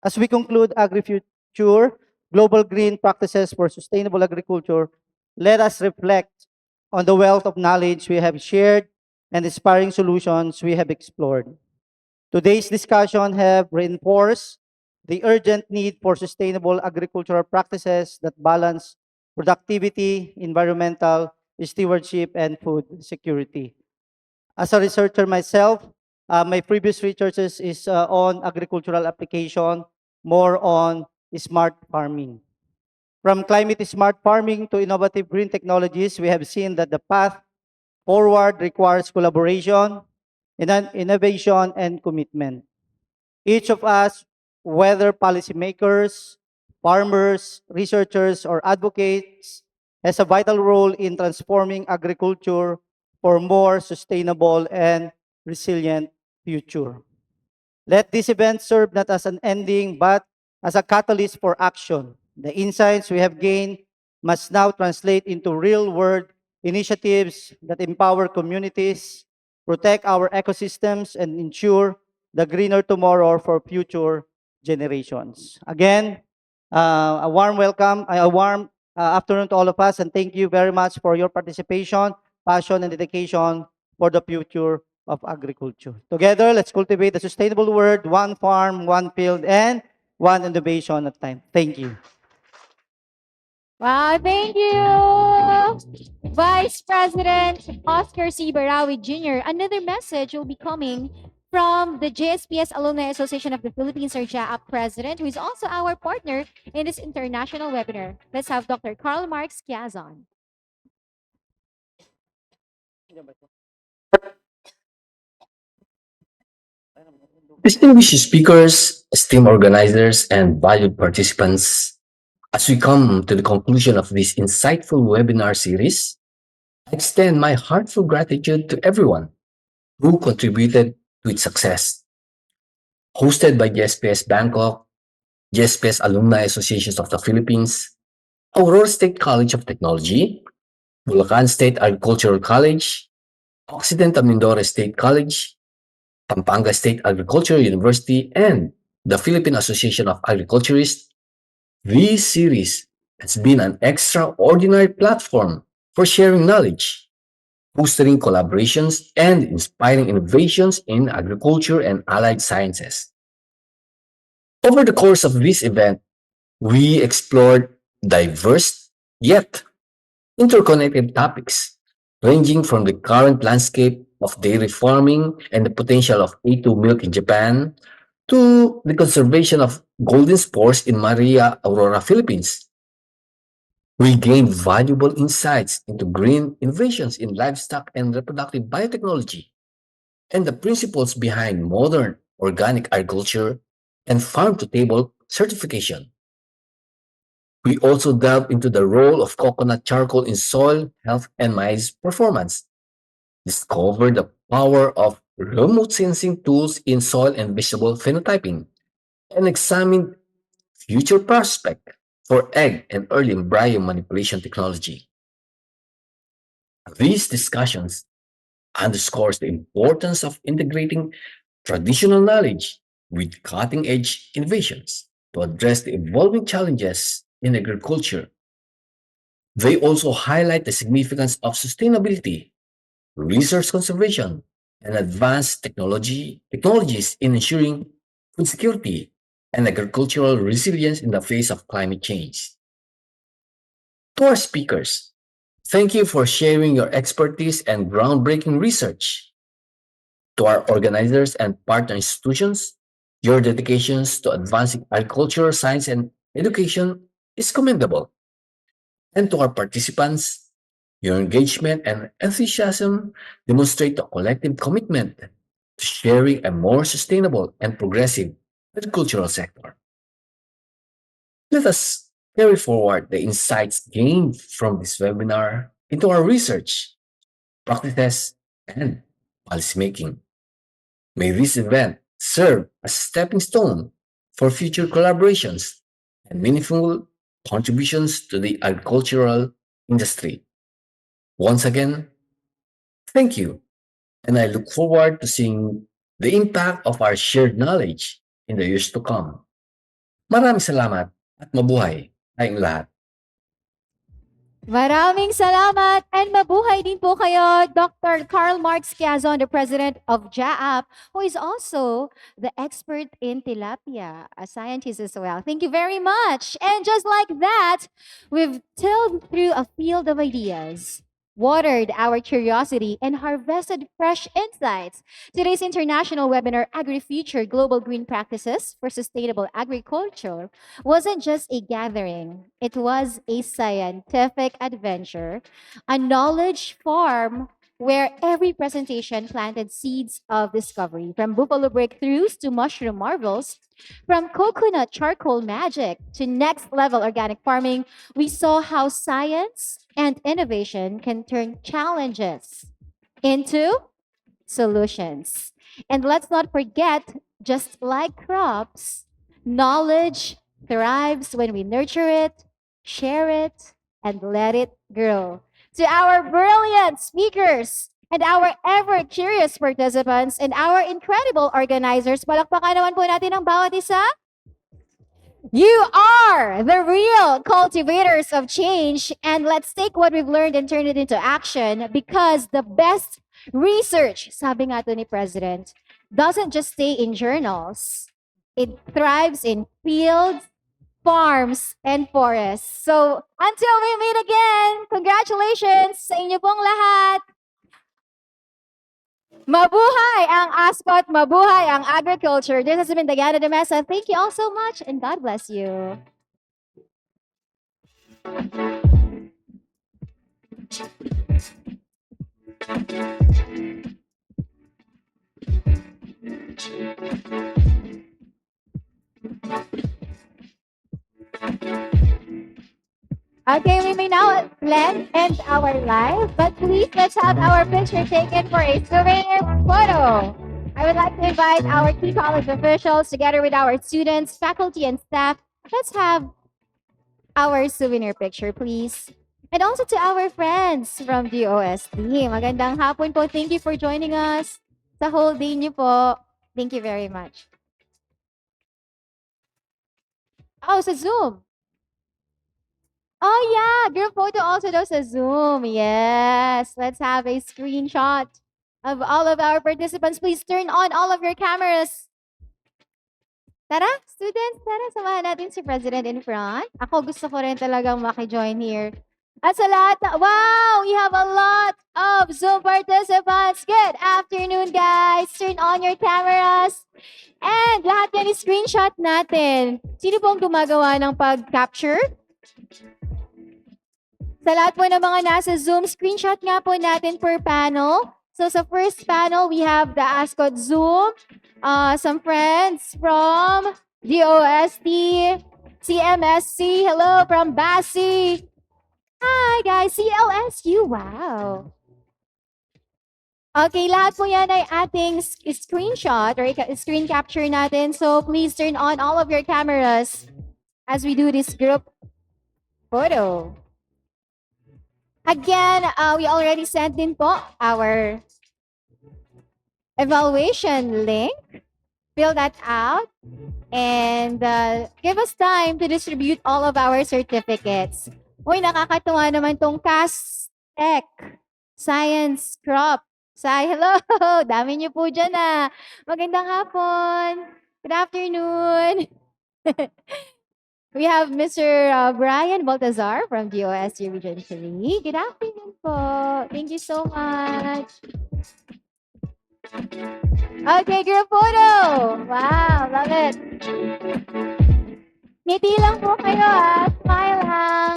As we conclude Agri-future Global Green Practices for Sustainable Agriculture, let us reflect on the wealth of knowledge we have shared and inspiring solutions we have explored. Today's discussion have reinforced the urgent need for sustainable agricultural practices that balance productivity, environmental stewardship, and food security. As a researcher myself, my previous researches is on agricultural application, more on smart farming. From climate smart farming to innovative green technologies, we have seen that the path forward requires collaboration, innovation, and commitment. Each of us, whether policymakers, farmers, researchers, or advocates, has a vital role in transforming agriculture for more sustainable and resilient future. Let this event serve not as an ending, but as a catalyst for action. The insights we have gained must now translate into real-world initiatives that empower communities, protect our ecosystems, and ensure the greener tomorrow for future generations. Again, a warm welcome, a warm afternoon to all of us, and thank you very much for your participation, passion, and dedication for the future of agriculture. Together, let's cultivate the sustainable world, one farm, one field, and one innovation at a time. Thank you. Wow, thank you, Vice President Oscar C. Barawi Jr. Another message will be coming from the JSPS Alumni Association of the Philippines, or JAAP President, who is also our partner in this international webinar. Let's have Dr. Karl Marx Kiazon. Distinguished speakers, esteemed organizers, and valued participants, as we come to the conclusion of this insightful webinar series, I extend my heartfelt gratitude to everyone who contributed to its success. Hosted by JSPS Bangkok, JSPS Alumni Associations of the Philippines, Aurora State College of Technology, Bulacan State Agricultural College, Occidental Mindoro State College, Pampanga State Agricultural University, and the Philippine Association of Agriculturists, this series has been an extraordinary platform for sharing knowledge, fostering collaborations, and inspiring innovations in agriculture and allied sciences. Over the course of this event, we explored diverse yet interconnected topics, ranging from the current landscape of dairy farming and the potential of A2 milk in Japan to the conservation of golden spores in Maria Aurora, Philippines. We gained valuable insights into green innovations in livestock and reproductive biotechnology and the principles behind modern organic agriculture and farm-to-table certification. We also delved into the role of coconut charcoal in soil health and maize performance, discovered the power of remote sensing tools in soil and vegetable phenotyping, and examined future prospect for egg and early embryo manipulation technology. These discussions underscores the importance of integrating traditional knowledge with cutting-edge innovations to address the evolving challenges in agriculture. They also highlight the significance of sustainability, resource conservation, and advanced technologies in ensuring food security and agricultural resilience in the face of climate change. To our speakers, thank you for sharing your expertise and groundbreaking research. To our organizers and partner institutions, your dedications to advancing agriculture, science, and education is commendable. And to our participants, your engagement and enthusiasm demonstrate a collective commitment to sharing a more sustainable and progressive agricultural sector. Let us carry forward the insights gained from this webinar into our research, practices, and policymaking. May this event serve as a stepping stone for future collaborations and meaningful contributions to the agricultural industry. Once again, thank you, and I look forward to seeing the impact of our shared knowledge in the years to come. Maraming salamat at mabuhay tayong lahat. Maraming salamat and mabuhay din po kayo, Dr. Karl Marx Quezon, the president of JAAP, who is also the expert in tilapia, a scientist as well. Thank you very much. And just like that, we've tilled through a field of ideas, watered our curiosity, and harvested fresh insights. Today's international webinar, Agri-future Global Green Practices for Sustainable Agriculture, wasn't just a gathering. It was a scientific adventure, a knowledge farm where every presentation planted seeds of discovery, from buffalo breakthroughs to mushroom marvels, from coconut charcoal magic to next level organic farming. We saw how science and innovation can turn challenges into solutions. And let's not forget, just like crops, knowledge thrives when we nurture it, share it, and let it grow. To our brilliant speakers and our ever-curious participants and our incredible organizers, palakpakan naman po natin ang bawat isa. You are the real cultivators of change, and let's take what we've learned and turn it into action, because the best research, sabi nga to ni President, doesn't just stay in journals. It thrives in fields, farms, and forests. So until we meet again, congratulations sa inyo pong lahat. Mabuhay ang ASCOT, mabuhay ang agriculture. This has been Diana de Mesa. Thank you all so much, and God bless you. Okay, we may now end our live, but please let's have our picture taken for a souvenir photo. I would like to invite our key college officials together with our students, faculty, and staff. Let's have our souvenir picture, please. And also to our friends from DOST. Magandang hapon po. Thank you for joining us sa whole day niyo po. Thank you very much. Oh, sa Zoom. Oh yeah, group photo also daw sa Zoom. Yes, let's have a screenshot of all of our participants. Please turn on all of your cameras. Tara, students, tara, samahan natin si President in front. Ako gusto ko rin talagang maki-join here. At sa lahat wow, we have a lot of Zoom participants. Good afternoon, guys. Turn on your cameras. And lahat yan i-screenshot natin. Sino pong gumagawa ng pag-capture? Sa lahat po ng mga nasa Zoom, screenshot nga po natin per panel. So sa first panel, we have the ASCOT Zoom, some friends from DOST, CMSC, hello from BASI. Hi guys, CLSU, wow. Okay, lahat po yan ay ating screenshot or screen capture natin. So please turn on all of your cameras as we do this group photo. Again, we already sent in po our evaluation link. Fill that out and give us time to distribute all of our certificates. Uy, nakakatuwa naman tong CAS Tech, Science, Crop. Hello! Dami niyo po dyan ah. Magandang hapon. Good afternoon. We have Mr. Brian Baltazar from DOST Region 3. Good afternoon po. Thank you so much. Okay, group photo. Wow, love it. Ngiti lang po kayo ah. Smile lang.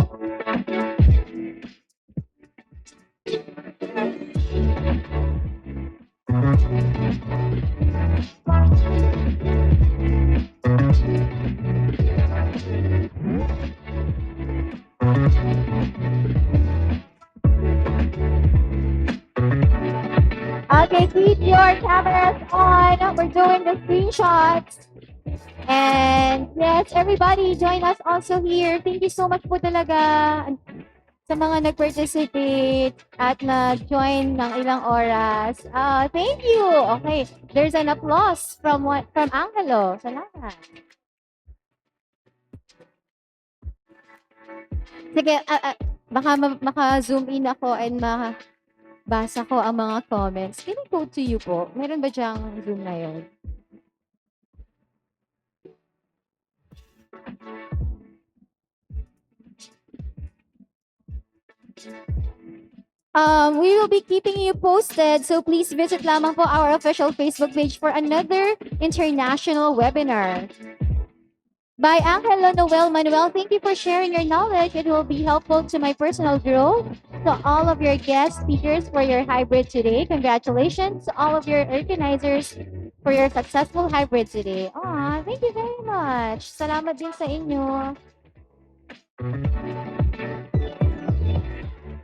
Okay, keep your cameras on. We're doing the screenshots. And yes, everybody, join us also here. Thank you so much po talaga sa mga nag-participate at nag-join ng ilang oras. Thank you. Okay, there's an applause from Angelo. Salamat. Sige, baka maka-zoom in ako and basa ko ang mga comments. Can I go to you po? Meron ba diyang Zoom na yun? We will be keeping you posted, so please visit lamang po our official Facebook page for another international webinar. By Angelo Noel Manuel, thank you for sharing your knowledge. It will be helpful to my personal growth. To all of your guest speakers for your hybrid today, congratulations to all of your organizers for your successful hybrid today. Aw, thank you very much. Salamat din sa inyo.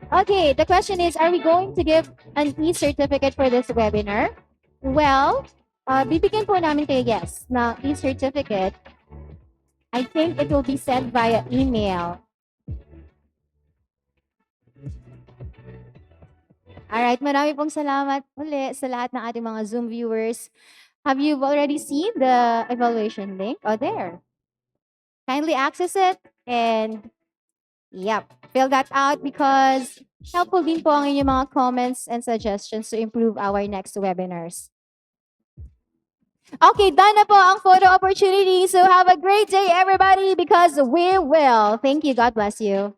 Okay, the question is, are we going to give an e-certificate for this webinar? Well, bibigyan po namin kayo yes na e-certificate. I think it will be sent via email. Alright, marami pong salamat ulit sa lahat ng ating mga Zoom viewers. Have you already seen the evaluation link? Oh, there. Kindly access it and yep, fill that out because helpful din po ang inyong mga comments and suggestions to improve our next webinars. Okay, done na po ang photo opportunity. So have a great day, everybody, because we will. Thank you. God bless you.